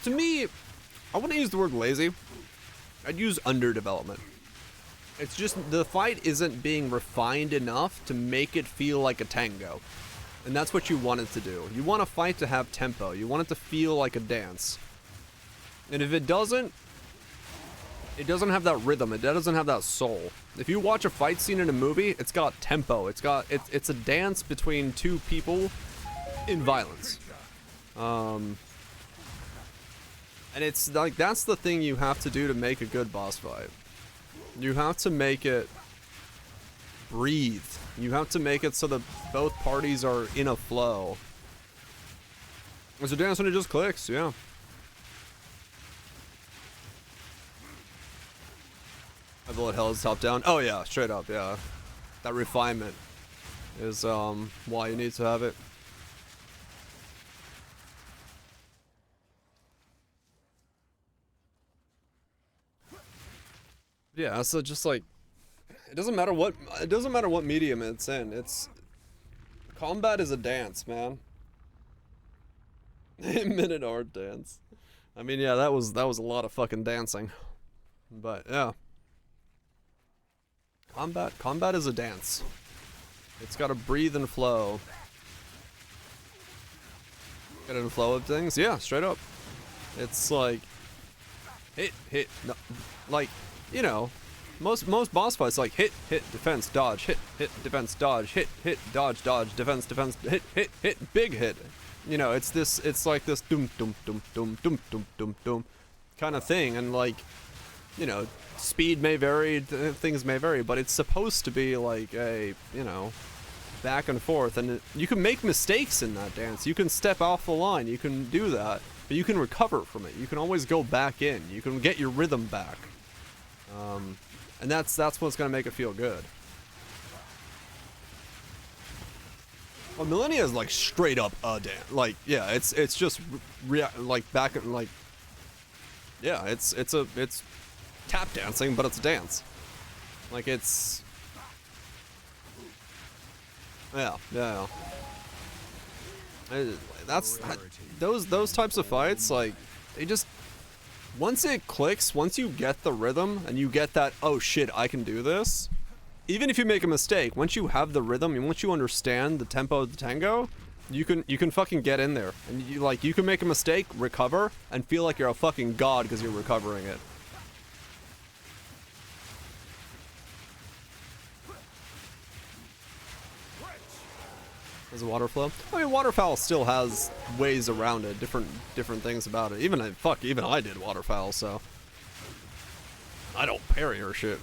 To me, I wouldn't use the word lazy. I'd use underdevelopment. It's just the fight isn't being refined enough to make it feel like a tango. And that's what you want it to do. You want a fight to have tempo. You want it to feel like a dance. And if it doesn't have that rhythm. It doesn't have that soul. If you watch a fight scene in a movie, it's got tempo. It's a dance between two people in violence. And it's like, that's the thing you have to do to make a good boss fight. You have to make it breathe. You have to make it so that both parties are in a flow. It's a dance when it just clicks, yeah. I bullet hell is top down. Oh yeah, straight up, yeah. That refinement is why you need to have it. Yeah, so just like, it doesn't matter what medium it's in. Combat is a dance, man. Minute art dance. I mean, yeah, that was a lot of fucking dancing. But yeah. Combat is a dance. It's gotta breathe and flow. Get in the flow of things? Yeah, straight up. It's like hit, no, like, you know, most boss fights like hit, defense, dodge, hit, defense, dodge, hit, dodge, defense, hit, big hit. You know, it's like this doom kind of thing, and like, you know, speed may vary, things may vary, but it's supposed to be like a, you know, back and forth, and you can make mistakes in that dance. You can step off the line, you can do that, but you can recover from it. You can always go back in. You can get your rhythm back. And that's what's gonna make it feel good. Well, Millennia is like straight up a dance. Like, yeah, it's just like back and like, yeah, it's tap dancing, but it's a dance. Like, it's, yeah. That's those types of fights. Like, they just, once it clicks, once you get the rhythm and you get that, oh shit, I can do this. Even if you make a mistake, once you have the rhythm and once you understand the tempo of the tango, you can fucking get in there, and you can make a mistake, recover, and feel like you're a fucking god because you're recovering it. There's a water flow. I mean, waterfowl still has ways around it, different things about it. Even I did waterfowl, so I don't parry or shit.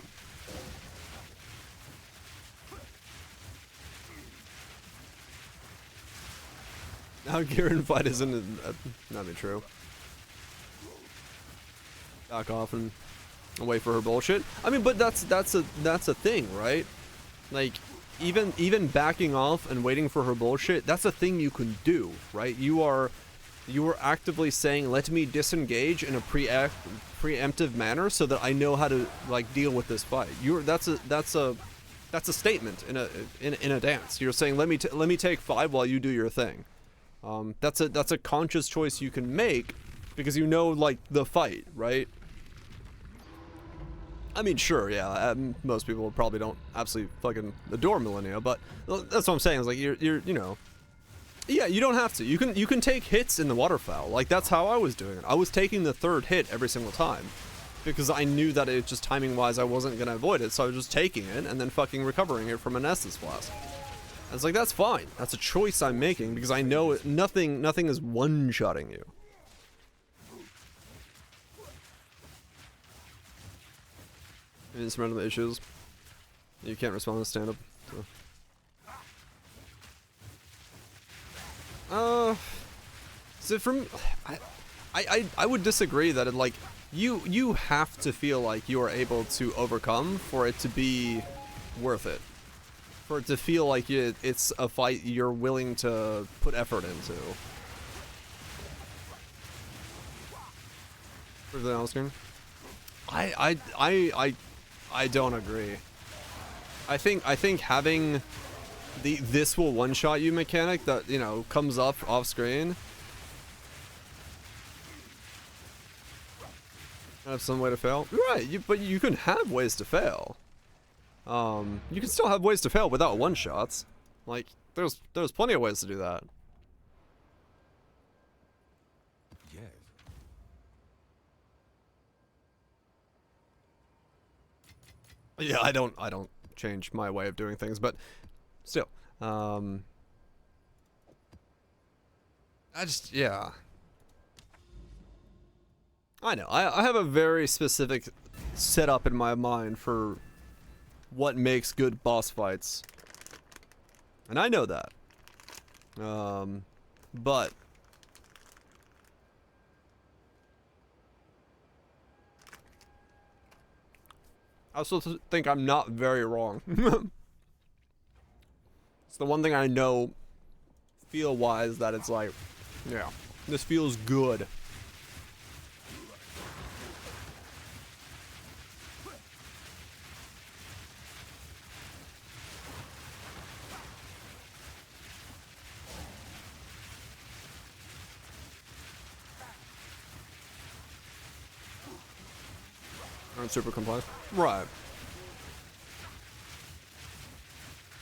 Now Garen fight isn't not be true. Back off and wait for her bullshit. I mean, but that's a thing, right? Like, even backing off and waiting for her bullshit, that's a thing you can do, right? You are actively saying, let me disengage in a preemptive manner so that I know how to like deal with this fight. That's a statement in a dance. You're saying, let me take 5 while you do your thing. That's a conscious choice you can make because you know like the fight, right? I mean, sure, yeah. Most people probably don't absolutely fucking adore Millennia, but that's what I'm saying. Is like you're you know, yeah, you don't have to. You can take hits in the waterfowl. Like that's how I was doing it. I was taking the 3rd hit every single time because I knew that it just timing wise I wasn't gonna avoid it, so I was just taking it and then fucking recovering it from an Estus Flask. I was like, that's fine. That's a choice I'm making because I know nothing is one-shotting you. And some random issues. You can't respond to stand-up. So from I would disagree that it like you have to feel like you are able to overcome for it to be worth it. For it to feel like it's a fight you're willing to put effort into. Everything else, game? I don't agree. I think having this will one-shot you mechanic that, you know, comes up off screen. Have some way to fail. Right, but you can have ways to fail. You can still have ways to fail without one-shots. Like, there's plenty of ways to do that. Yes. Yeah, I don't change my way of doing things, but still, I just, yeah. I know, I have a very specific setup in my mind for what makes good boss fights. And I know that. But I also think I'm not very wrong. It's the one thing I know feel-wise that it's like, yeah, this feels good. Aren't super complex. Right.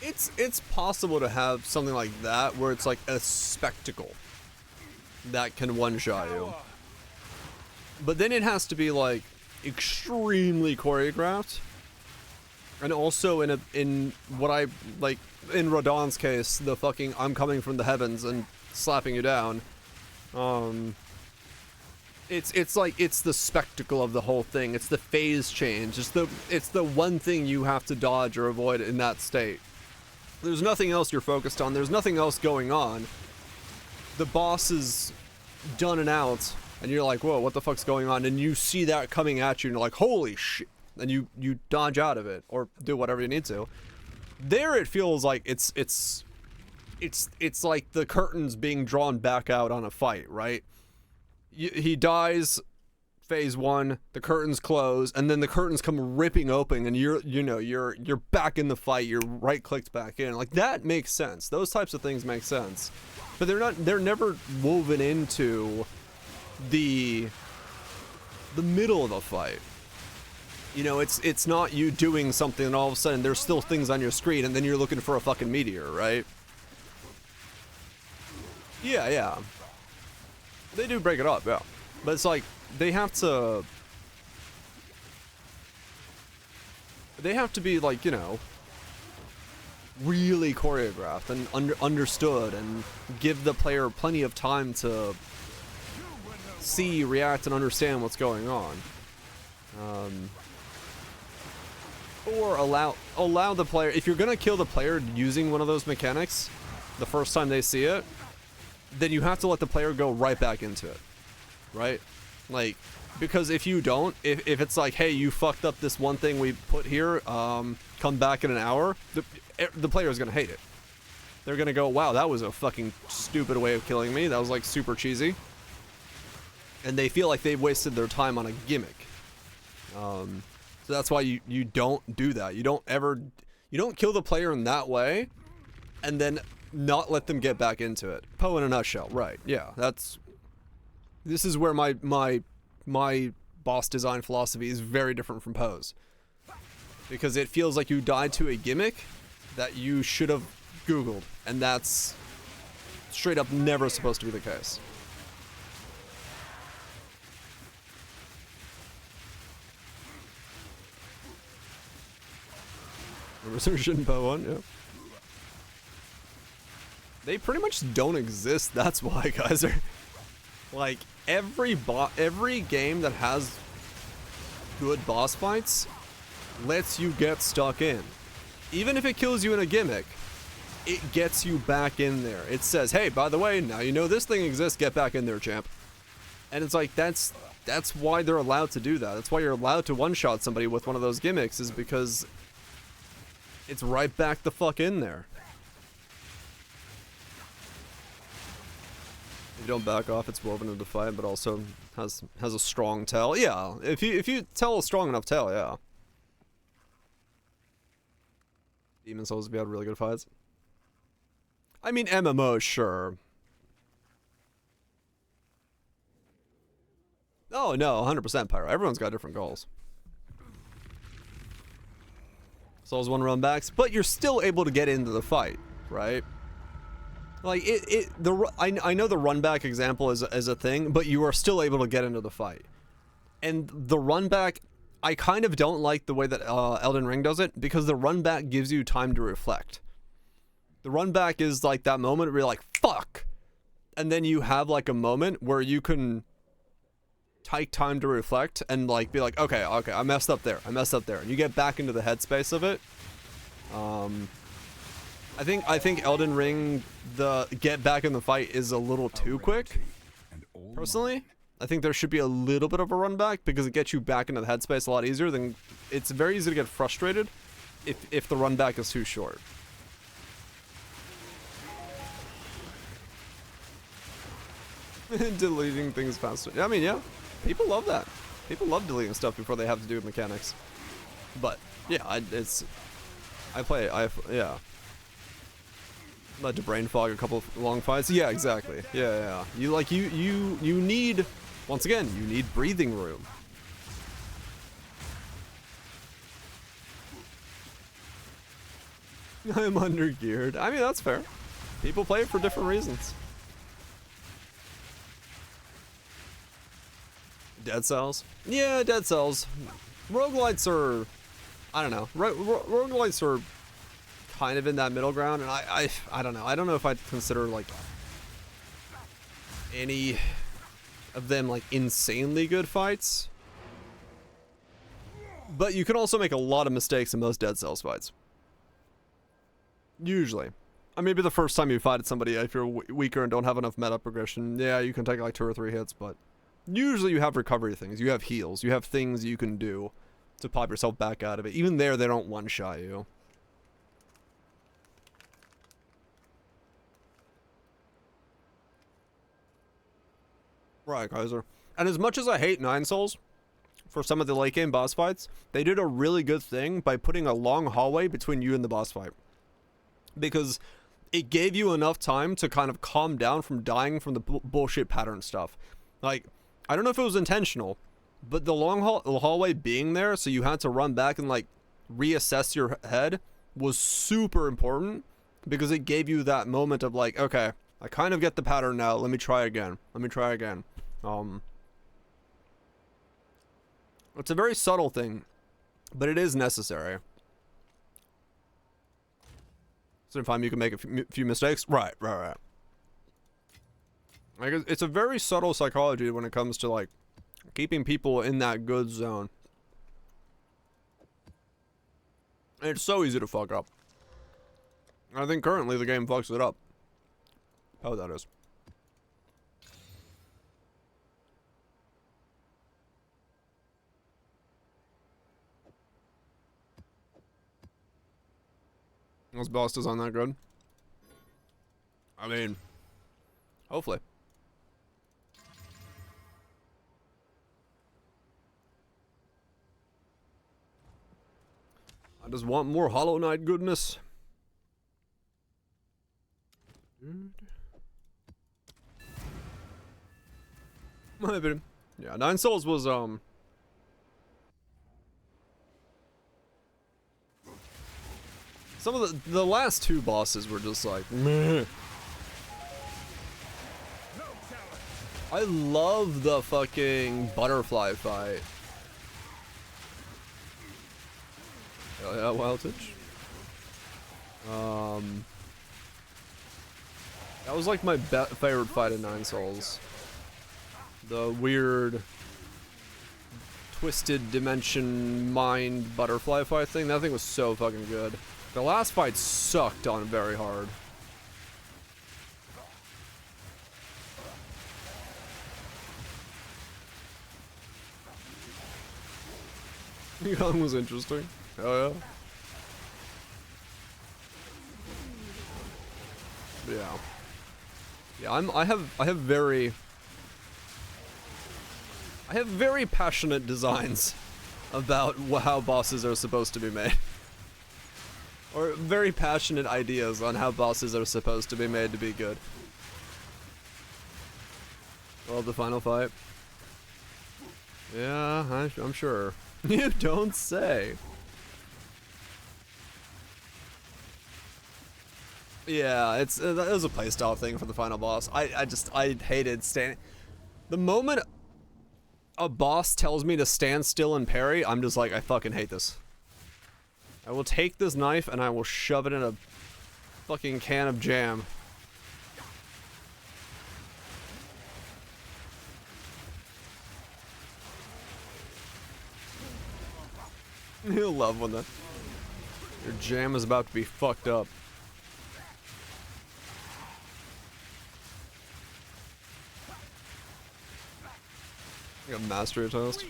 It's possible to have something like that where it's like a spectacle that can one-shot you. But then it has to be like extremely choreographed. And also in what I like in Radon's case, the fucking I'm coming from the heavens and slapping you down. It's like it's the spectacle of the whole thing. It's the phase change. It's the one thing you have to dodge or avoid in that state. There's nothing else you're focused on. There's nothing else going on. The boss is done and out, and you're like, whoa, what the fuck's going on? And you see that coming at you, and you're like, holy shit. And you dodge out of it or do whatever you need to. There it feels like it's like the curtains being drawn back out on a fight, right? He dies, phase 1, the curtains close, and then the curtains come ripping open, and you're back in the fight. You're right-clicked back in. Like that makes sense. Those types of things make sense, but they're never woven into the middle of the fight. You know, it's not you doing something and all of a sudden there's still things on your screen, and then you're looking for a fucking meteor, right? Yeah. They do break it up, yeah. But it's like, they have to be like, you know, really choreographed and understood and give the player plenty of time to see, react, and understand what's going on. Or allow the player, if you're gonna kill the player using one of those mechanics the first time they see it, then you have to let the player go right back into it, right? Like, because if you don't, if it's like, hey, you fucked up this one thing we put here, come back in an hour, the player is gonna hate it. They're gonna go, wow, that was a fucking stupid way of killing me. That was like super cheesy. And they feel like they've wasted their time on a gimmick. So that's why you don't do that. You don't kill the player in that way, and then not let them get back into it. Poe in a nutshell, right? Yeah, this is where my boss design philosophy is very different from Poe's, because it feels like you died to a gimmick that you should have Googled, and that's straight up never supposed to be the case. Resurgent Poe one, yeah. They pretty much don't exist. That's why, guys. Are like every game that has good boss fights lets you get stuck in. Even if it kills you in a gimmick, it gets you back in there. It says, hey, by the way, now you know this thing exists, get back in there, champ. And it's like, that's why they're allowed to do that. That's why you're allowed to one-shot somebody with one of those gimmicks, is because it's right back the fuck in there. If you don't back off, it's woven into the fight, but also has a strong tell. Yeah, if you tell a strong enough tell, yeah. Demon Souls have had really good fights. I mean, MMO, sure. Oh no, 100% Pyro. Everyone's got different goals. Souls 1 run backs, but you're still able to get into the fight, right? Like I know the run back example is a thing, but you are still able to get into the fight. And the run back, I kind of don't like the way that Elden Ring does it, because the run back gives you time to reflect. The run back is like that moment where you're like, fuck! And then you have like a moment where you can take time to reflect and like be like, okay, I messed up there. And you get back into the headspace of it. I think Elden Ring, the get back in the fight is a little too quick. Personally, I think there should be a little bit of a run back, because it gets you back into the headspace a lot easier. Than it's very easy to get frustrated if the run back is too short. Deleting things faster. I mean, yeah, people love that. People love deleting stuff before they have to do mechanics. But yeah, yeah. Led to brain fog a couple of long fights. Yeah, exactly. Yeah. You need, once again, you need breathing room. I'm undergeared. I mean, that's fair. People play it for different reasons. Dead Cells? Yeah, Dead Cells. Roguelites are, I don't know. Roguelites are kind of in that middle ground, and I don't know. I don't know if I'd consider like any of them like insanely good fights. But you can also make a lot of mistakes in most Dead Cells fights. Usually. Maybe the first time you fight somebody, if you're weaker and don't have enough meta progression, yeah, you can take like 2 or 3 hits, but usually you have recovery things, you have heals, you have things you can do to pop yourself back out of it. Even there, they don't one-shot you. Right, Kaiser. And as much as I hate 9 Souls for some of the late game boss fights, they did a really good thing by putting a long hallway between you and the boss fight. Because it gave you enough time to kind of calm down from dying from the bullshit pattern stuff. Like, I don't know if it was intentional, but the long hallway being there, so you had to run back and like reassess your head, was super important, because it gave you that moment of like, okay, I kind of get the pattern now, let me try again. It's a very subtle thing, but it is necessary. Sometimes you can make a few mistakes. Right. Like, it's a very subtle psychology when it comes to like keeping people in that good zone. And it's so easy to fuck up. I think currently the game fucks it up. Oh, that is. Those boss design that good. I mean, hopefully. I just want more Hollow Knight goodness. My opinion. Yeah, 9 Souls was some of the last 2 bosses were just like meh. I love the fucking butterfly fight. Hell yeah, Wildtitch. That was like my favorite fight in 9 Souls. The weird twisted dimension mind butterfly fight thing. That thing was so fucking good. The last fight sucked on very hard. Young was interesting. Oh yeah. Yeah. Yeah, I have very passionate designs about how bosses are supposed to be made. Or very passionate ideas on how bosses are supposed to be made to be good. Well, the final fight. Yeah, I'm sure. You don't say. Yeah, it was a playstyle thing for the final boss. I hated standing. The moment a boss tells me to stand still and parry, I'm just like, I fucking hate this. I will take this knife and I will shove it in a fucking can of jam. You'll love when your jam is about to be fucked up. I got mastery toast.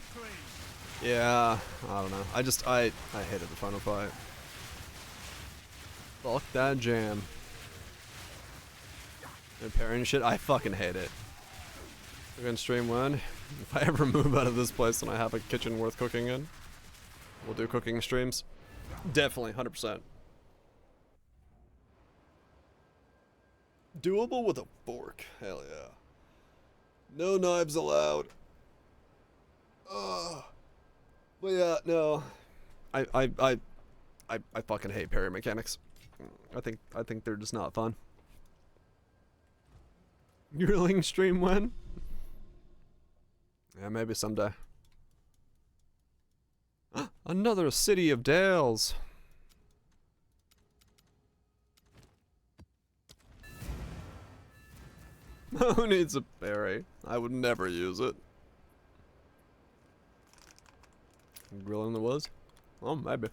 Yeah, I don't know. I hated the final fight. Fuck that jam. And parrying shit, I fucking hate it. We're gonna stream when? If I ever move out of this place and I have a kitchen worth cooking in, we'll do cooking streams. Definitely, 100%. Doable with a fork. Hell yeah. No knives allowed. But yeah, no. I fucking hate parry mechanics. I think they're just not fun. Grilling stream when? Yeah, maybe someday. Another city of Dales. Who needs a parry? I would never use it. Grilling the woods? Oh, maybe.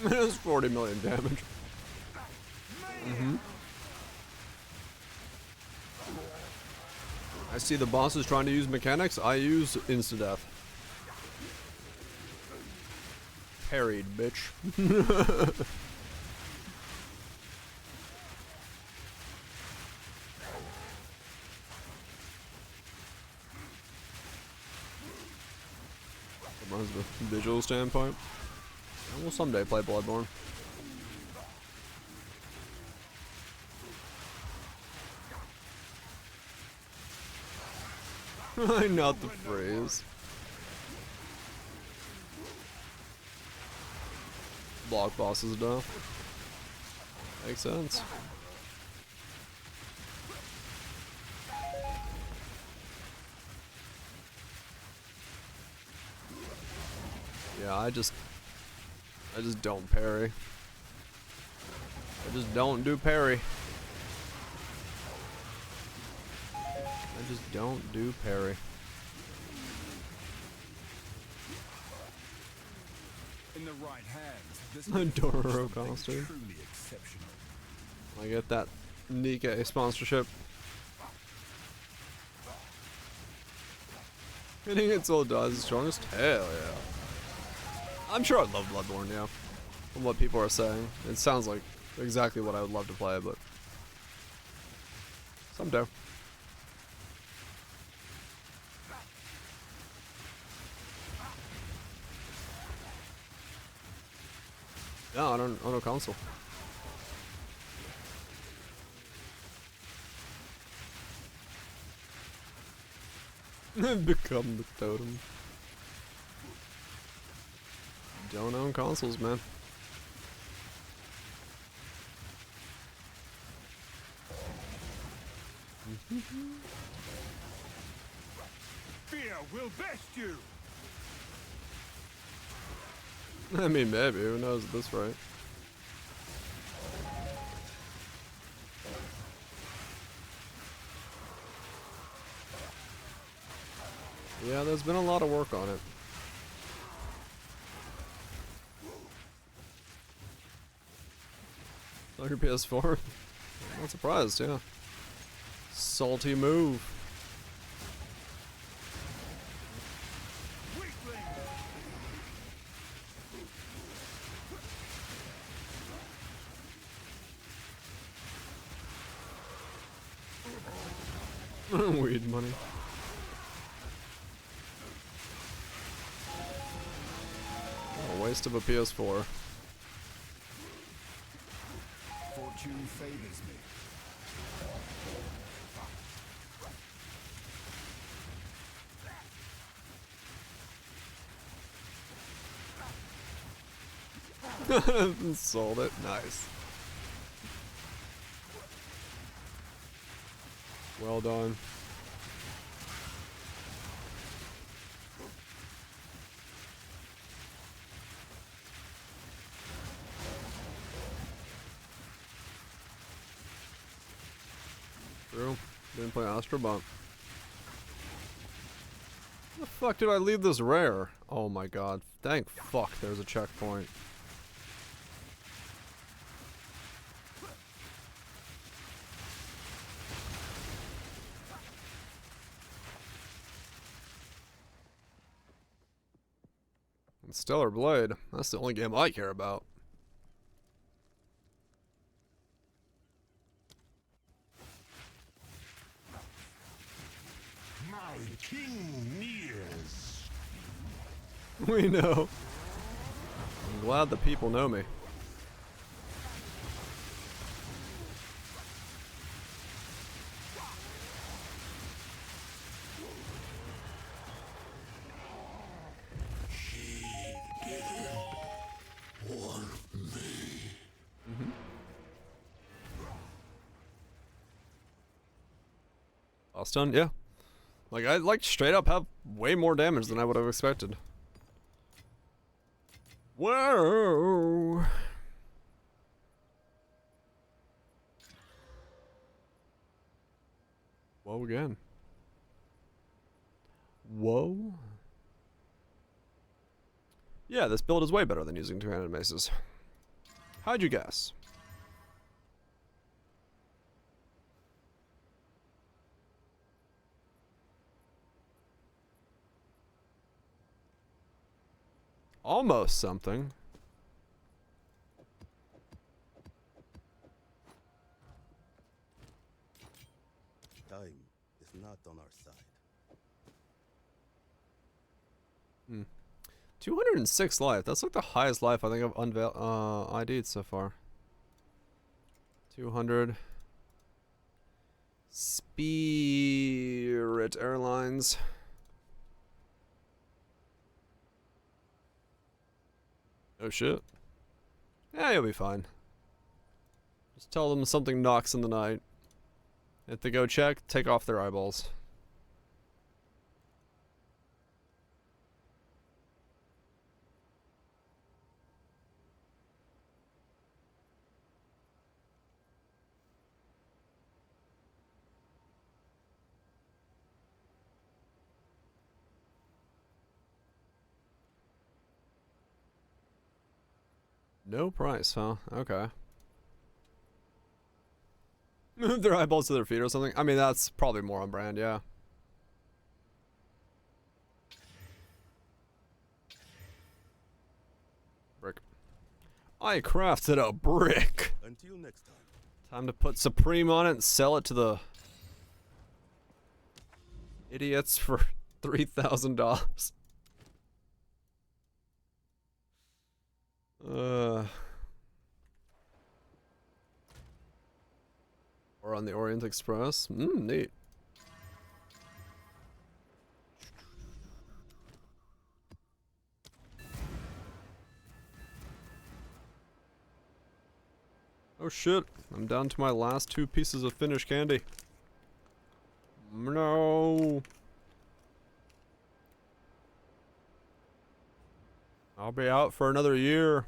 It was 40 million damage. I see the boss is trying to use mechanics. I use insta-death. Parried, bitch. From a visual standpoint. I will someday play Bloodborne. I not the phrase. Block bosses down. Makes sense. Yeah, I just don't parry. I just don't do parry. I just don't do parry. the right hands, this Doro costume. truly exceptional. I get that Nikkei sponsorship. Hitting it till it dies is strongest? Hell yeah. I'm sure I'd love Bloodborne, yeah. From what people are saying. It sounds like exactly what I would love to play, but someday. No, I don't own a console. Become the totem. Don't own consoles, man. Fear will best you! I mean, maybe. Who knows at this rate? Yeah, there's been a lot of work on it. On your PS4? I'm not surprised, yeah. Salty move. Weed money. Oh, waste of a PS4. Fortune favors me. Sold it. Nice. Well done. True. Didn't play Astro Bump. How the fuck did I leave this rare? Oh my god. Thank fuck there's a checkpoint. And Stellar Blade. That's the only game I care about. My king nears. We know. I'm glad the people know me. Stun, yeah. Like, I like straight up have way more damage than I would have expected. Whoa! Whoa again. Whoa. Yeah, this build is way better than using two-handed maces. How'd you guess? Almost something. Time is not on our side. 206 life. That's like the highest life I think I've ID'd so far. 200. Spirit Airlines. Oh shit. Yeah, you'll be fine. Just tell them something knocks in the night. If they go check, take off their eyeballs. No price, huh? Okay. Move their eyeballs to their feet or something. I mean, that's probably more on brand, yeah. Brick. I crafted a brick. Until next time. Time to put Supreme on it and sell it to the idiots for $3,000. Or on the Orient Express. Neat. Oh shit, I'm down to my last 2 pieces of finished candy. No. I'll be out for another year.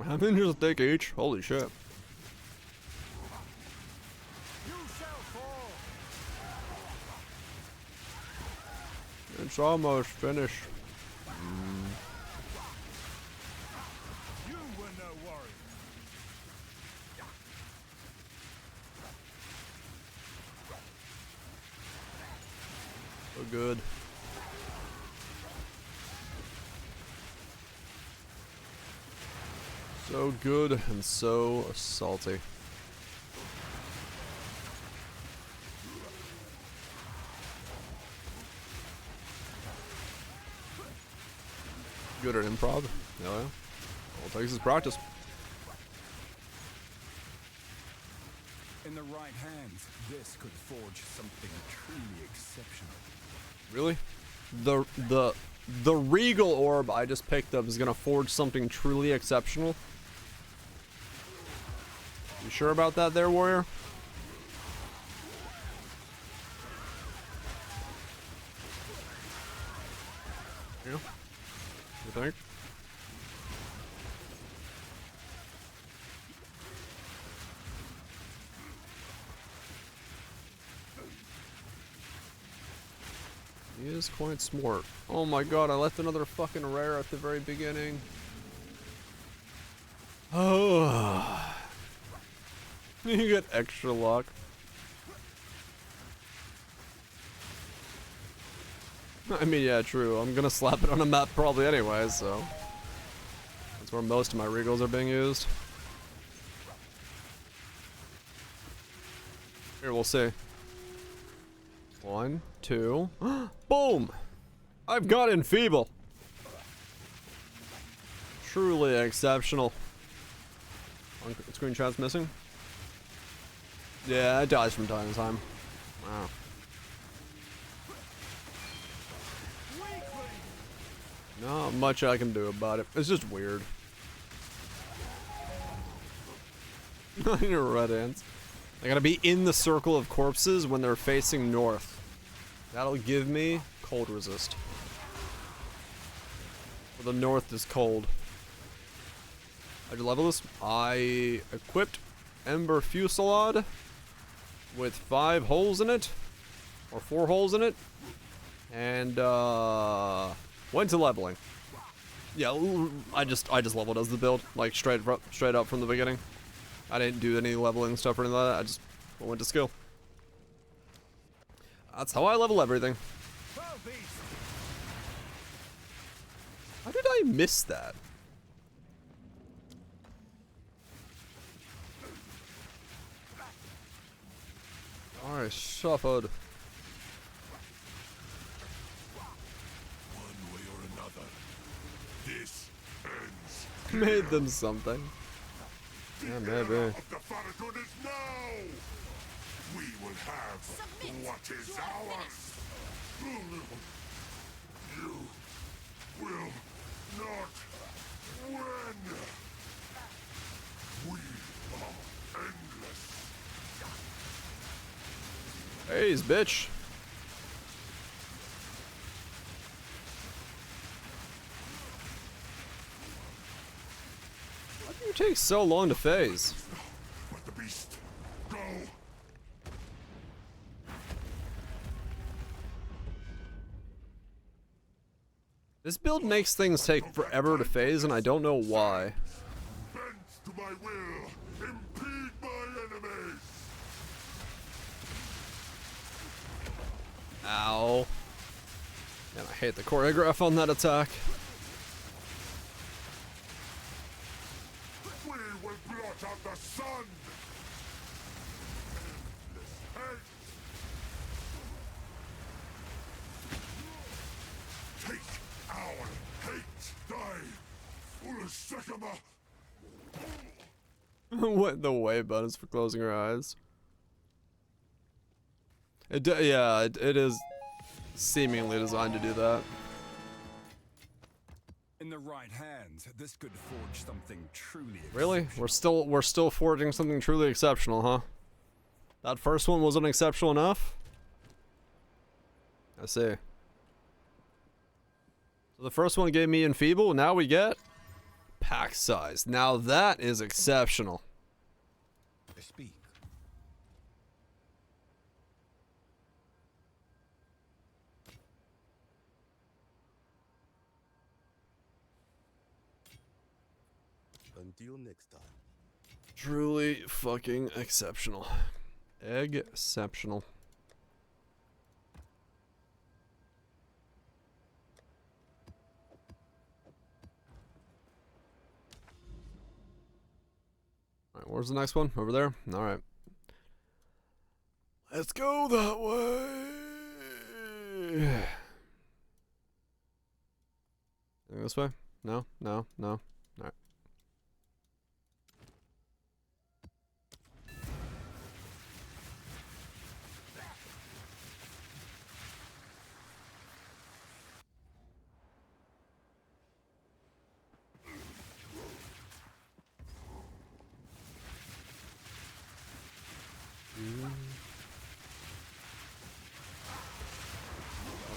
How many does it take each? Holy shit. It's almost finished. You were no warrior. So good. So good and so salty. Good at improv. Yeah. All it takes is practice. In the right hands, this could forge something truly exceptional. Really? The regal orb I just picked up is gonna forge something truly exceptional. You sure about that there, warrior? Yeah. You think? He is quite smart. Oh my god, I left another fucking rare at the very beginning. Oh. You get extra luck. I mean, yeah, true. I'm gonna slap it on a map probably anyway, so. That's where most of my regals are being used. Here, we'll see. 1, 2. Boom! I've got Enfeeble. Truly exceptional. On screen chat's missing? Yeah, it dies from time to time. Wow. Not much I can do about it. It's just weird. Your red ants. I gotta be in the circle of corpses when they're facing north. That'll give me cold resist. Well, the north is cold. How'd you level this? I equipped Ember Fusillade with 5 holes in it. Or 4 holes in it. And went to leveling. Yeah, I just leveled as the build, like straight up from the beginning. I didn't do any leveling stuff or anything like that. I just went to skill. That's how I level everything. How did I miss that? I suffered. One way or another, this ends. Made them something. Yeah, maybe. The Faradun is now. We will have what is ours. You will not win. We are endless. Hey, bitch. Why do you take so long to phase? Let the beast go. This build makes things take forever to phase, and I don't know why. Bend to my will. Impede my enemies. Ow. Man, I hate the choreograph on that attack. We will blot out the sun. Endless hate. Take our hate. Die. Foolish Sycamore. What the way buttons for closing her eyes? It is seemingly designed to do that. In the right hands, this could forge something truly Really? exceptional. We're still forging something truly exceptional, huh? That first one wasn't exceptional enough? I see. So the first one gave me enfeeble, now we get pack size. Now that is exceptional. I speak. Until next time. Truly fucking exceptional. Exceptional. Alright, where's the next one? Over there? Alright. Let's go that way. Think this way? No? No? No? Alright.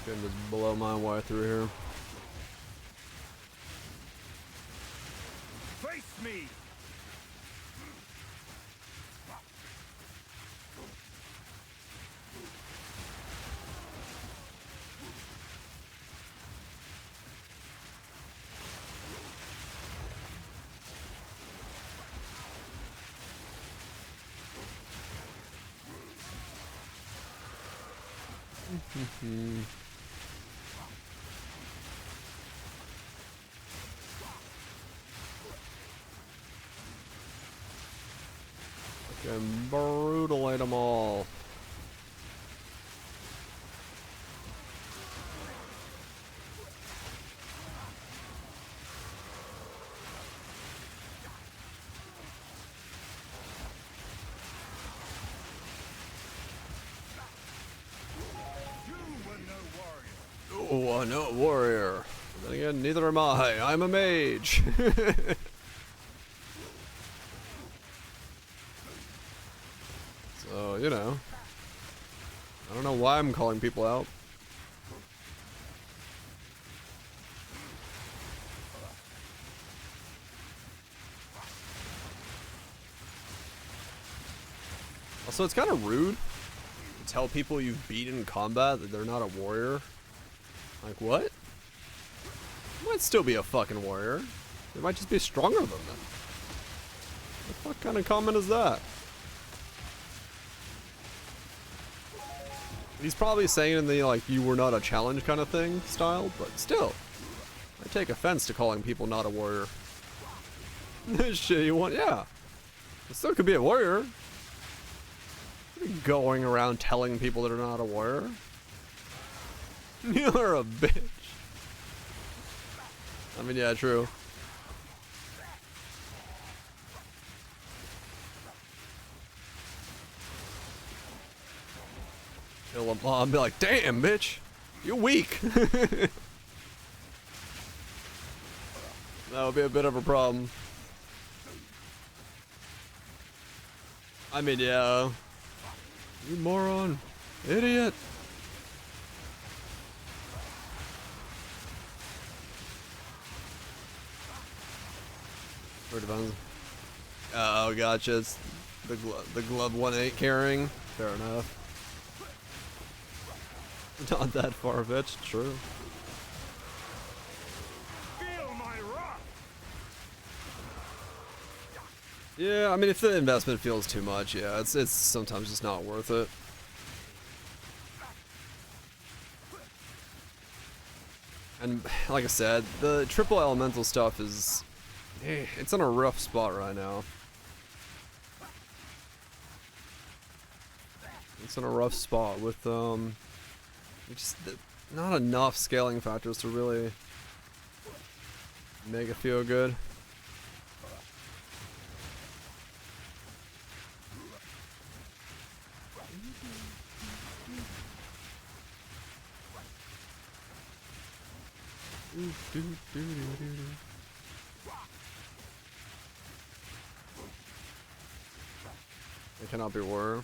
Okay, just blow my way through here. Face me! Fucking brutalate them all. Oh, I'm no warrior. Then again, neither am I. I'm a mage. So, you know. I don't know why I'm calling people out. Also, it's kind of rude to tell people you've beaten in combat that they're not a warrior. Like, what? You might still be a fucking warrior. They might just be stronger than them. What the fuck kind of comment is that? He's probably saying in the, like, you were not a challenge kind of thing style, but still. I take offense to calling people not a warrior. Shit, you want? Yeah. I still could be a warrior. Going around telling people that are not a warrior. You're a bitch. I mean, yeah, true. Kill them all and be like, damn, bitch. You're weak. That would be a bit of a problem. I mean, yeah. You moron. Idiot. Where depends. Oh, gotcha. It's the glove 1-8 carrying. Fair enough. Not that far-fetched, true. Yeah, I mean, if the investment feels too much, yeah, it's sometimes just not worth it. And like I said, the triple elemental stuff is, it's in a rough spot right now. It's in a rough spot with just not enough scaling factors to really make it feel good. It cannot be war.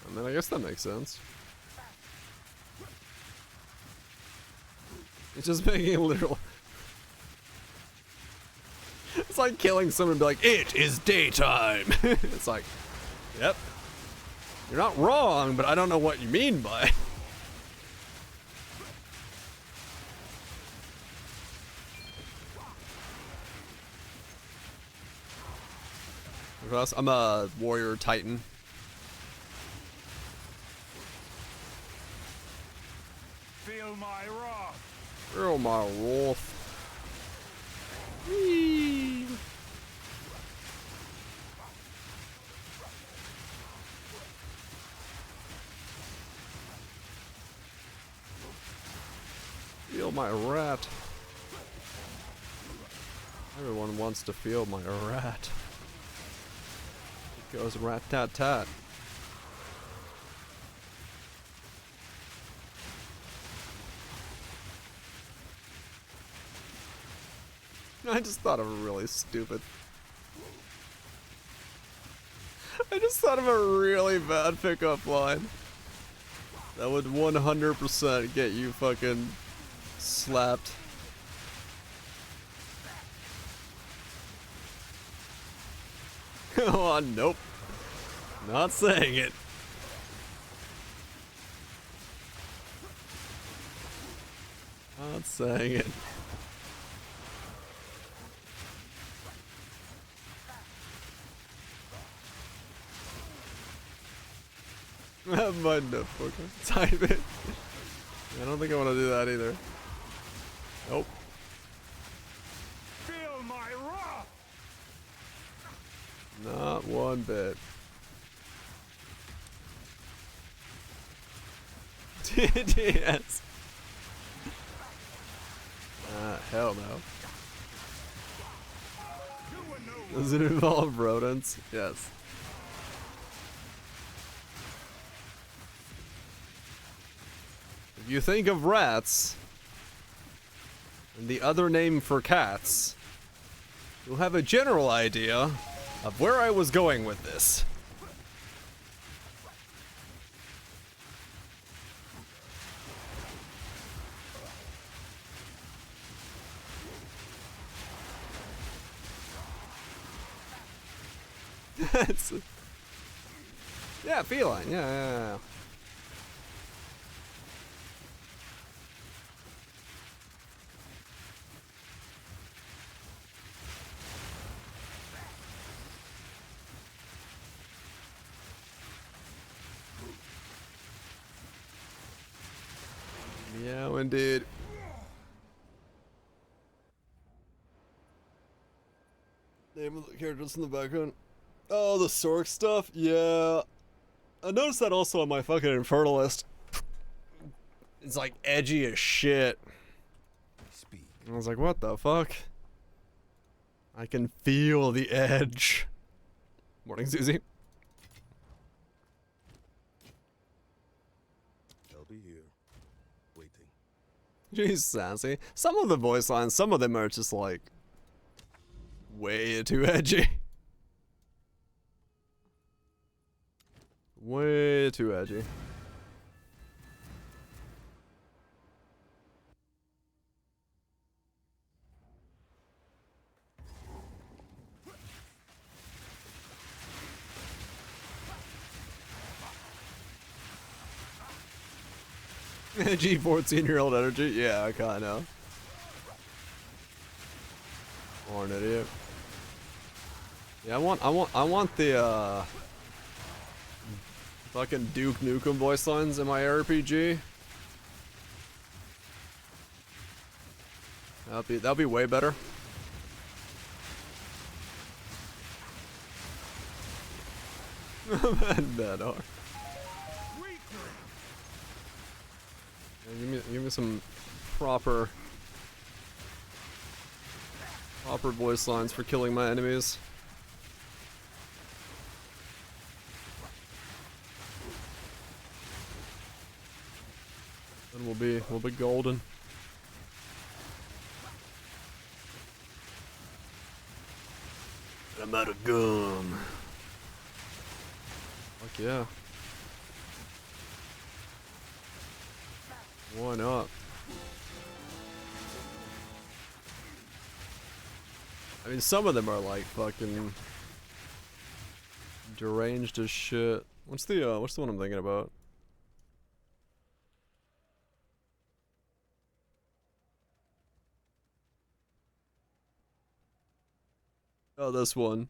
I mean, I guess that makes sense. It's just making it literal. It's like killing someone and be like, it is daytime. It's like, yep. You're not wrong, but I don't know what you mean by. I'm a warrior titan. Feel my wrath. Feel my wrath. Whee. Feel my rat. Everyone wants to feel my rat. It goes rat-tat-tat. I just thought of a really stupid. I just thought of a really bad pickup line. That would 100% get you fucking slapped. Come on, nope. Not saying it. Not saying it. Motherfucker. Type it. I don't think I want to do that either. Nope. Feel my wrath. Not one bit. Yes. Hell no. Does it involve rodents? Yes. If you think of rats, and the other name for cats, you'll have a general idea of where I was going with this. That's, yeah, feline. Yeah. Yeah, indeed. Name of the characters in the background. Oh, the Sork stuff? Yeah. I noticed that also on my fucking Infernalist. It's like edgy as shit. Speak. I was like, what the fuck? I can feel the edge. Morning, Susie. They'll be here, waiting. She's sassy. Some of the voice lines, some of them are just like way too edgy. Way too edgy. Edgy 14-year-old energy? Yeah, I kinda know. Or an idiot. Yeah, I want the fucking Duke Nukem voice lines in my RPG. That'll be way better. That are. Yeah, give me some proper voice lines for killing my enemies. And we'll be golden. I'm out of gum. Fuck yeah. Why not? I mean, some of them are like fucking deranged as shit. What's the one I'm thinking about? Oh, this one.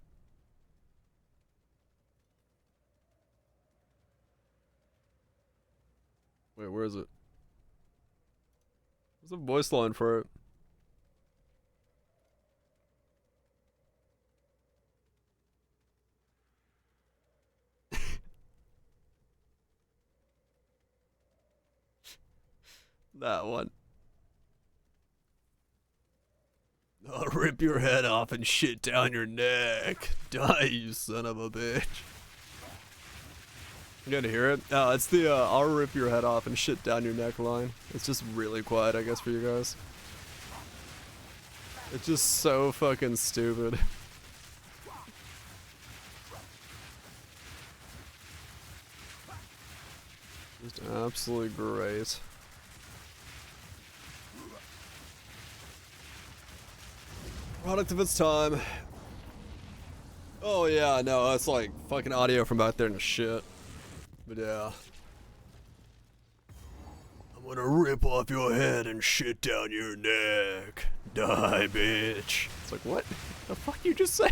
Wait, where is it? There's a voice line for it. That one. I'll rip your head off and shit down your neck. Die, you son of a bitch. You gotta hear it? Oh, it's the I'll rip your head off and shit down your neck line. It's just really quiet, I guess, for you guys. It's just so fucking stupid. Just absolutely great. Product of its time. Oh yeah, no, it's like fucking audio from back there and shit. But yeah. I'm gonna rip off your head and shit down your neck. Die, bitch. It's like, what the fuck you just say?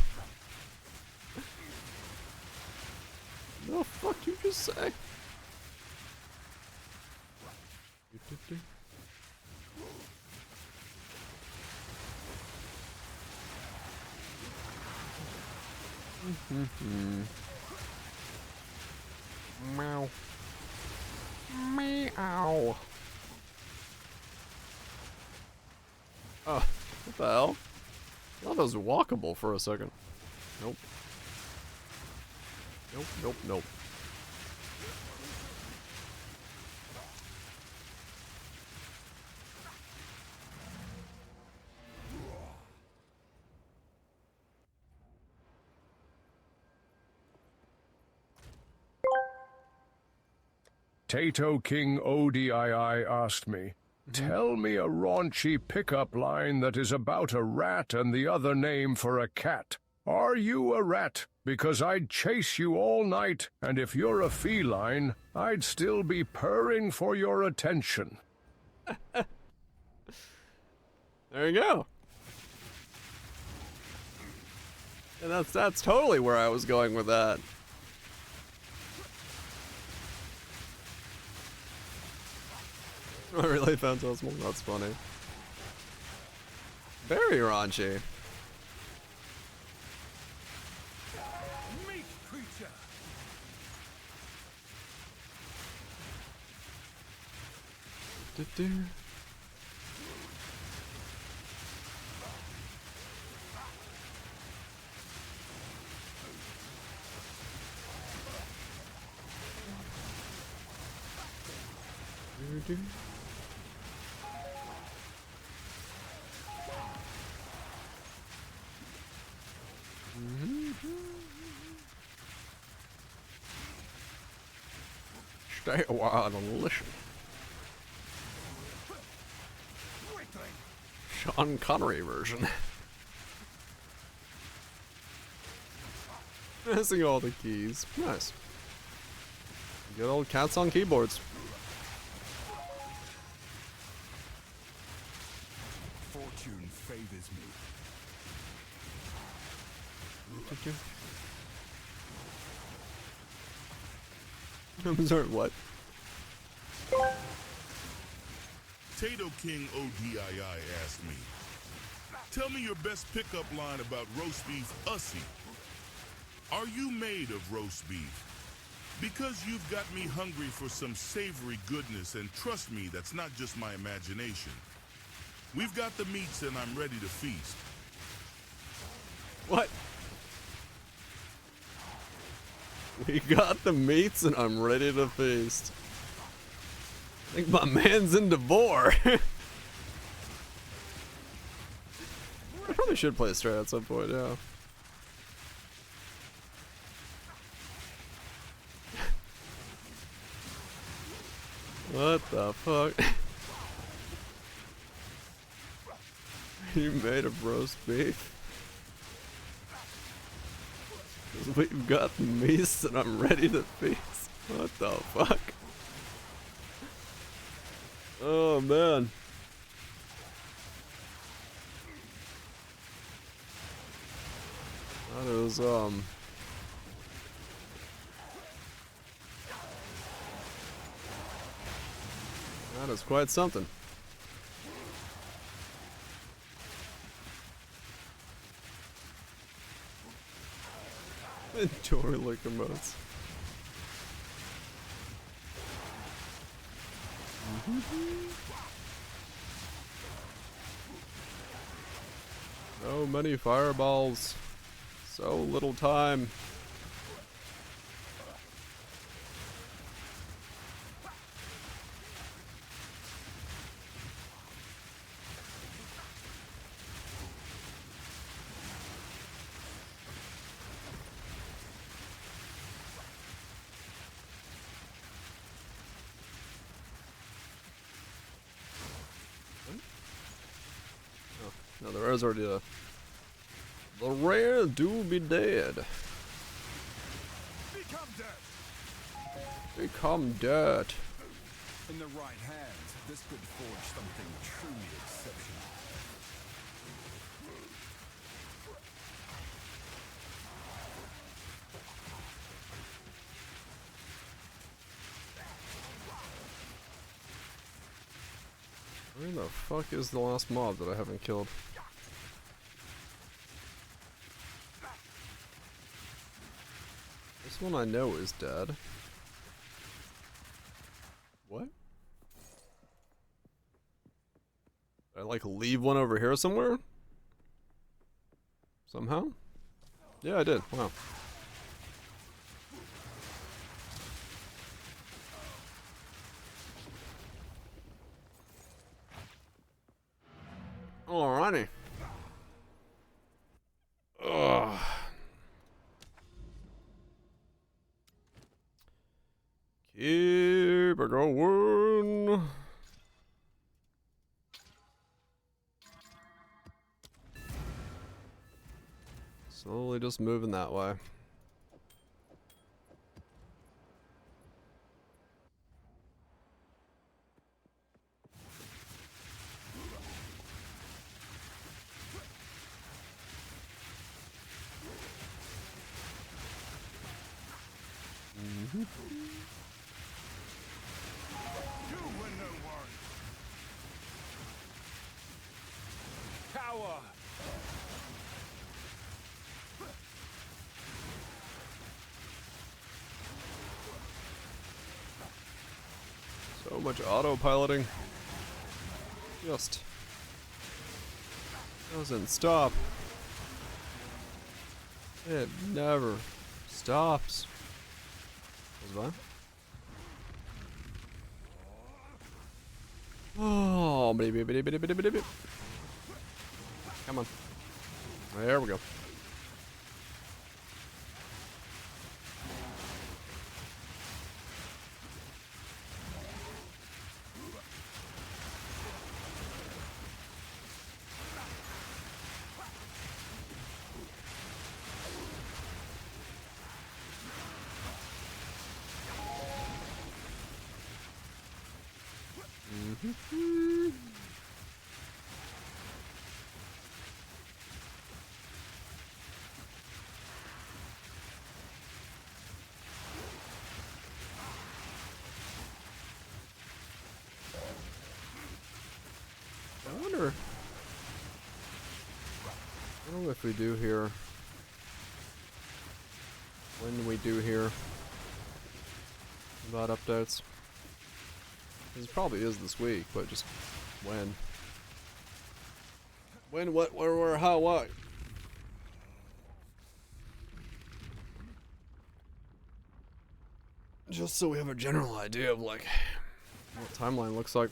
The fuck you just say? Meow. Meow. Oh, what the hell? I thought it was walkable for a second. Nope. Nope, nope, nope. Tato King ODII asked me, tell me a raunchy pickup line that is about a rat and the other name for a cat. Are you a rat? Because I'd chase you all night, and if you're a feline, I'd still be purring for your attention. There you go. And that's totally where I was going with that. I really phantasmal. That's funny. Very raunchy. Meat creature. Stay a while and listen. Sean Connery version. Missing all the keys. Nice. Good old cats on keyboards. Fortune favors me. I'm sorry, what? Tato King ODII asked me, tell me your best pickup line about roast beef Ussie. Are you made of roast beef? Because you've got me hungry for some savory goodness, and trust me, that's not just my imagination. We've got the meats and I'm ready to feast. What? We got the meats and I'm ready to feast. I think my man's in Devore. I probably should play strat at some point, yeah. What the fuck? You made of roast beef? 'Cause we've got the meats and I'm ready to feast. What the fuck? Oh man. That is that is quite something. Enjoy locomotes. So many fireballs. So little time. No, the rare's already the rare do be dead. Become dead. Become dirt. In the right hands, this could forge something truly exceptional. Where the fuck is the last mob that I haven't killed? This one I know is dead. What? Did I like leave one over here somewhere? Somehow? Yeah, I did. Wow. Alrighty. Ugh. Keep it going. Slowly just moving that way. You win no one. Power. So much autopiloting. Just doesn't stop. It never stops. Was that? Oh, come on. There we go. we do here? When we do here? About updates? This probably is this week, but just when? When, what, where, how, what? Just so we have a general idea of like what timeline looks like.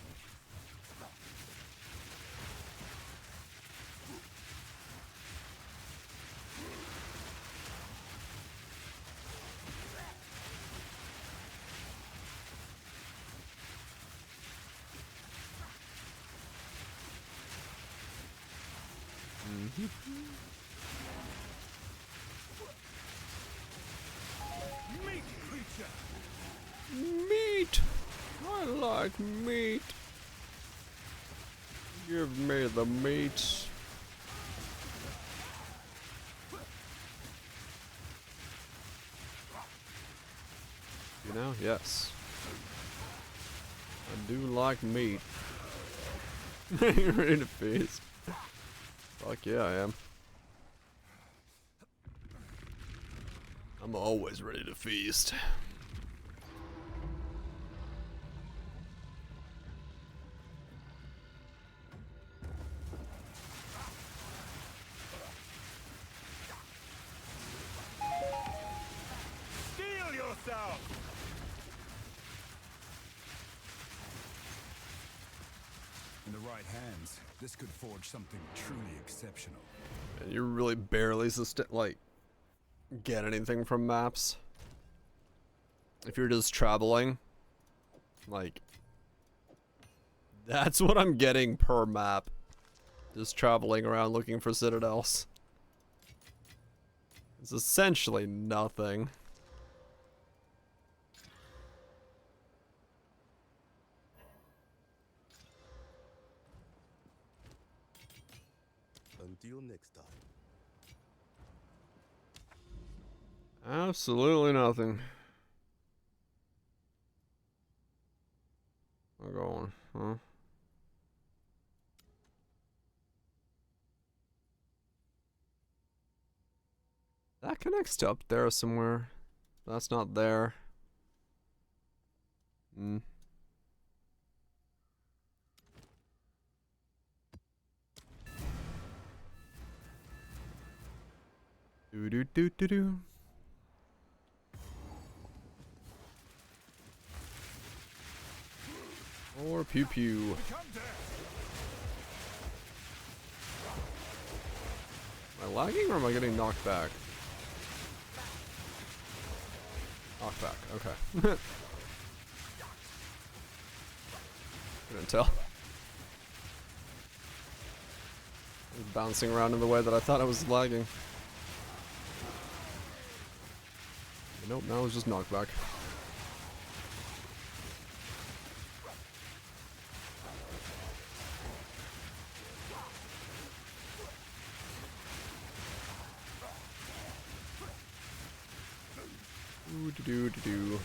Meat creature! Meat! I like meat. Give me the meat. You know, yes. I do like meat. You ready to feast? Fuck yeah, I am. I'm always ready to feast. Steel yourself! In the right hands, this could forge something truly exceptional. And you really barely get anything from maps. If you're just traveling, like, that's what I'm getting per map. Just traveling around looking for citadels. It's essentially nothing. Until next time. Absolutely nothing. I'm going, huh? That connects to up there somewhere. That's not there. Hmm. Do do do do do. Or pew pew. Am I lagging or am I getting knocked back? Knocked back, okay. Couldn't tell. I was bouncing around in the way that I thought I was lagging. Nope, now it's just knocked back. Ooh, do do do do.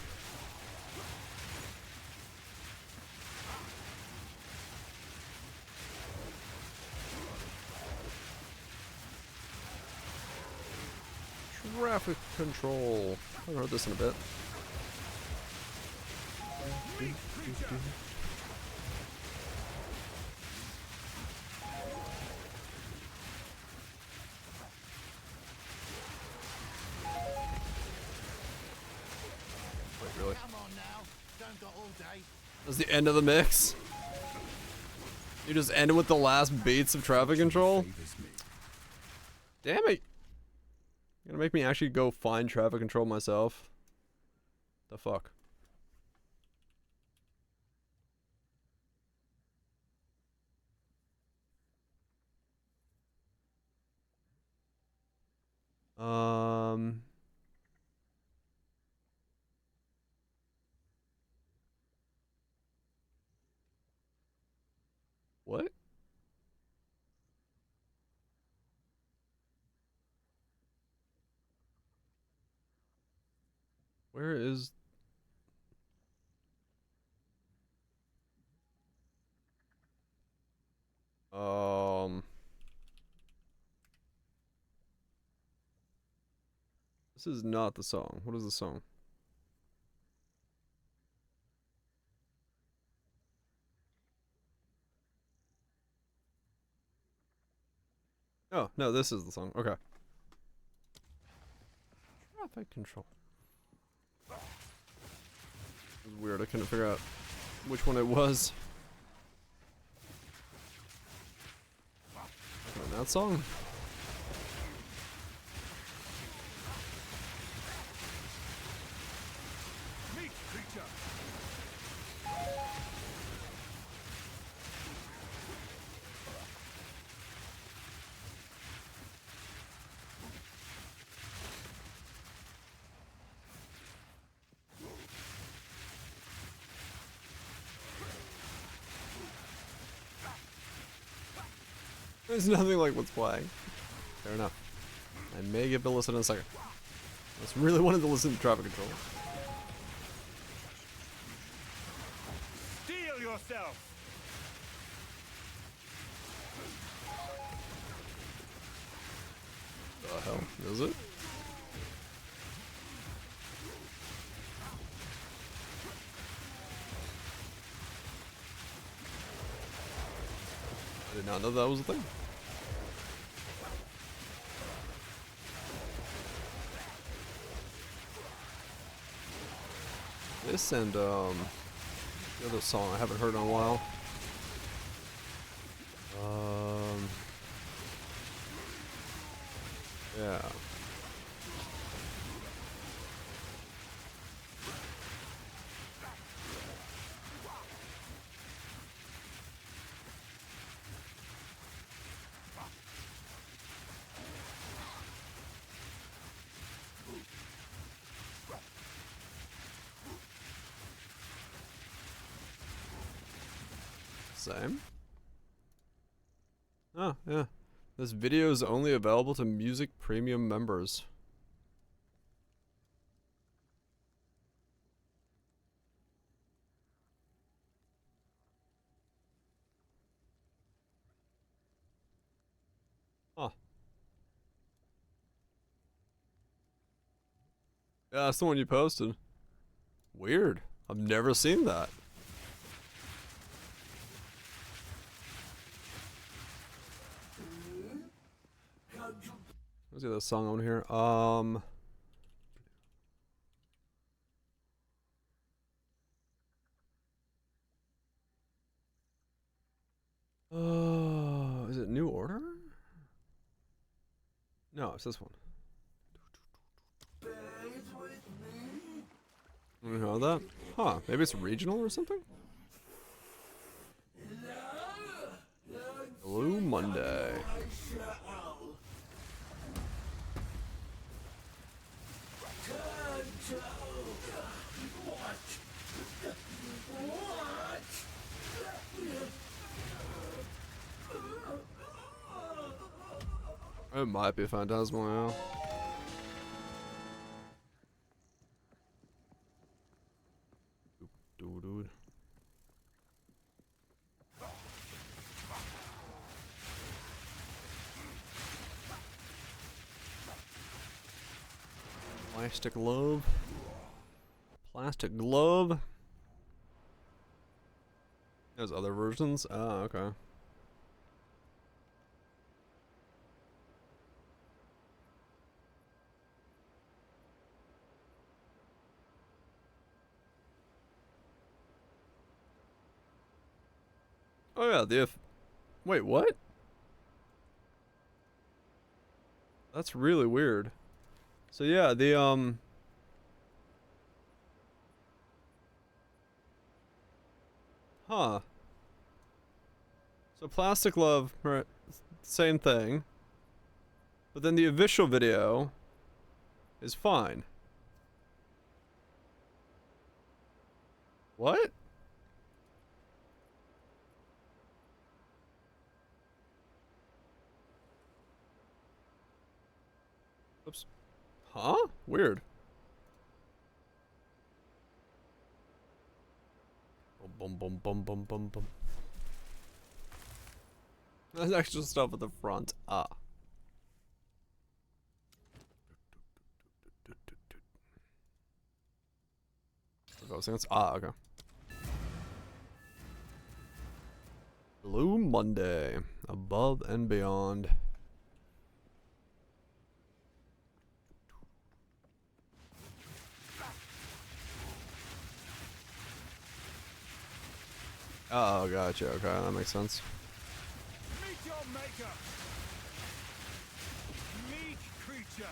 Traffic control. I haven't heard this in a bit. Wait, really? Come on now. Don't got all day. That's the end of the mix? You just ended with the last beats of traffic control? Damn it! You're gonna make me actually go find traffic control myself? The fuck? What? Where is... This is not the song. What is the song? Oh, no, this is the song. Okay. Traffic control. It was weird. I couldn't figure out which one it was. Oh, that song? Meat creature! There's nothing like what's playing. Fair enough. I may give it a listen in a second. I just really wanted to listen to traffic control. Steel yourself! The hell is it? I did not know that was a thing. This and the other song I haven't heard in a while. Yeah. Same. Oh, yeah. This video is only available to Music Premium members. Huh. Yeah, that's the one you posted. Weird. I've never seen that. Let's get that song on here. Oh, is it New Order? No, it's this one. You know that? Huh, maybe it's regional or something? Blue Monday. It might be Phantasmal, yeah. Dude. Plastic glove. Plastic glove. There's other versions. Ah, okay. Oh yeah, wait, what? That's really weird. So yeah, Huh. So Plastic Love, right, same thing. But then the official video is fine. What? Oops. Huh? Weird. Bum bum bum bum bum bum. There's extra stuff at the front. Ah. those things. Ah, okay. Blue Monday. Above and beyond. Oh, gotcha. Okay, that makes sense. Meet your maker. Meek creature.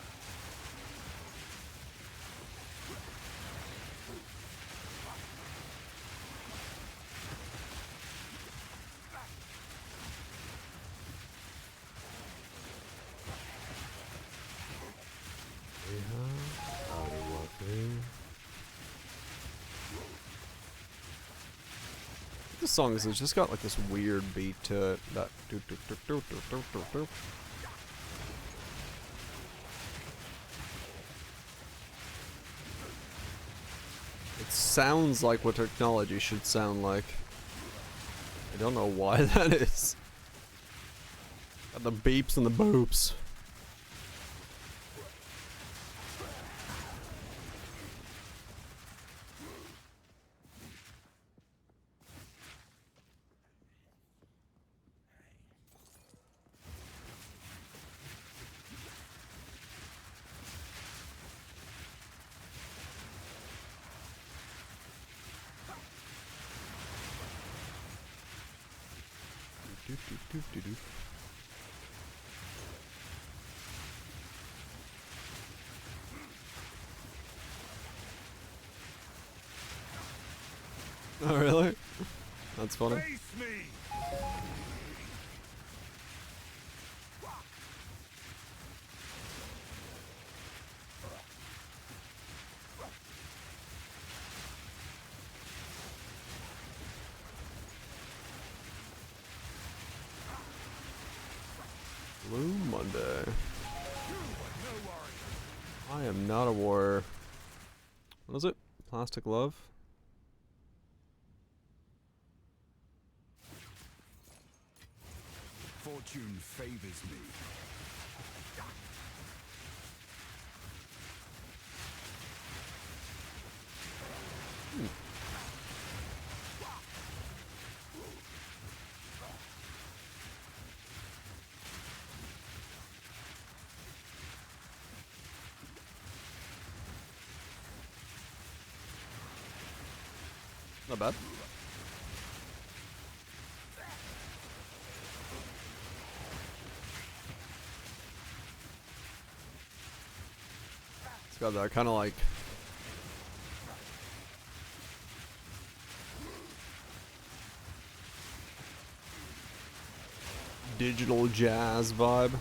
This song is, it's just got like this weird beat to it. That do, do, do, do, do, do, do, do. It sounds like what technology should sound like. I don't know why that is. Got the beeps and the boops. Do, do, do, do, do. Oh, really? That's funny. Face me. Blue Monday. I am not a warrior. What is it? Plastic Love? Fortune favors me. Not bad. It's got that kind of like digital jazz vibe.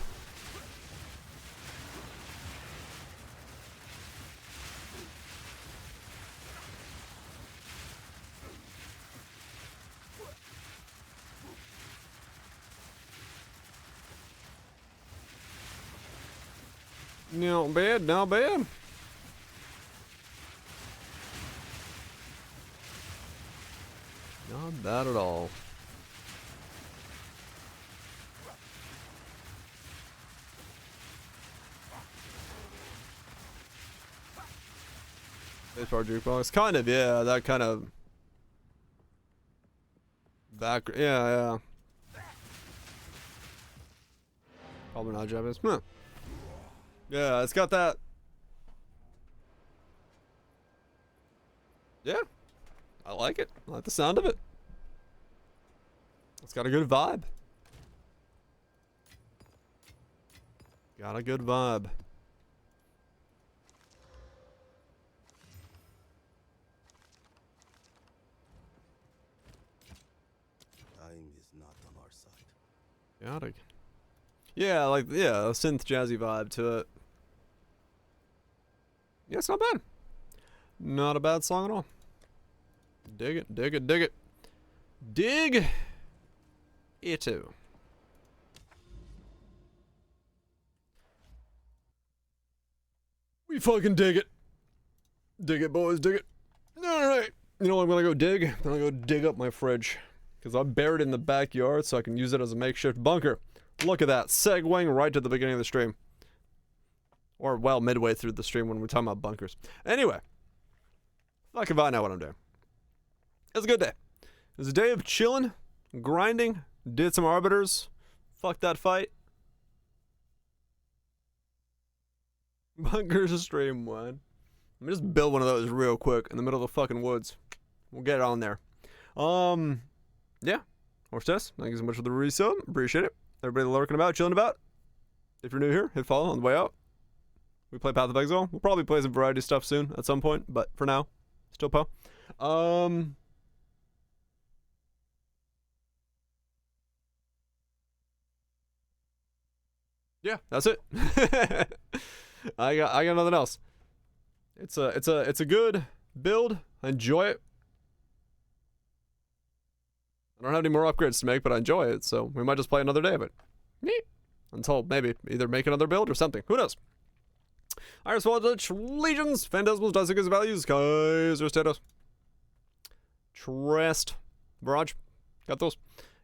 Not bad, not bad. Not bad at all. This part jukebox, kind of, yeah, that kind of back, yeah. Probably not Japanese. Huh. Yeah, it's got that. Yeah, I like it. I like the sound of it. It's got a good vibe. Got a good vibe. Time is not on our side. Got it. Yeah, like, yeah, a synth jazzy vibe to it. Yeah, it's not bad. Not a bad song at all. Dig it, dig it, dig it. Dig it too. We fucking dig it. Dig it, boys, dig it. Alright. You know what I'm gonna go dig? I'm gonna go dig up my fridge. Because I buried it in the backyard so I can use it as a makeshift bunker. Look at that. Segueing right to the beginning of the stream. Or, well, midway through the stream when we're talking about bunkers. Anyway. Fuck if I know what I'm doing. It was a good day. It was a day of chilling, grinding, did some arbiters. Fuck that fight. Bunkers stream 1. Let me just build one of those real quick in the middle of the fucking woods. We'll get it on there. Yeah. Horse test. Thank you so much for the resub. Appreciate it. Everybody lurking about, chilling about. If you're new here, hit follow on the way out. We play Path of Exile. We'll probably play some variety stuff soon at some point, but for now, still po. Yeah, that's it. I got nothing else. It's a good build. I enjoy it. I don't have any more upgrades to make, but I enjoy it, so we might just play another day of it. Neat. Until maybe either make another build or something. Who knows? Iris Walditch, Legions, Phantasmals, Dusicus Values, Kaiser Status. Trest. Barrage. Got those.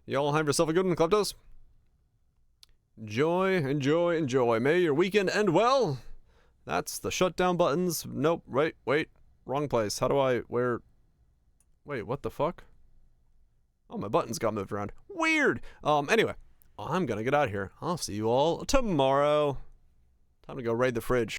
Y'all have yourself a good one, Kleptos. Enjoy, enjoy, enjoy. May your weekend end well. That's the shutdown buttons. Nope, wait. Wrong place. How do I, where? Wait, what the fuck? Oh, my buttons got moved around. Weird. Anyway, I'm gonna get out of here. I'll see you all tomorrow. Time to go raid the fridge.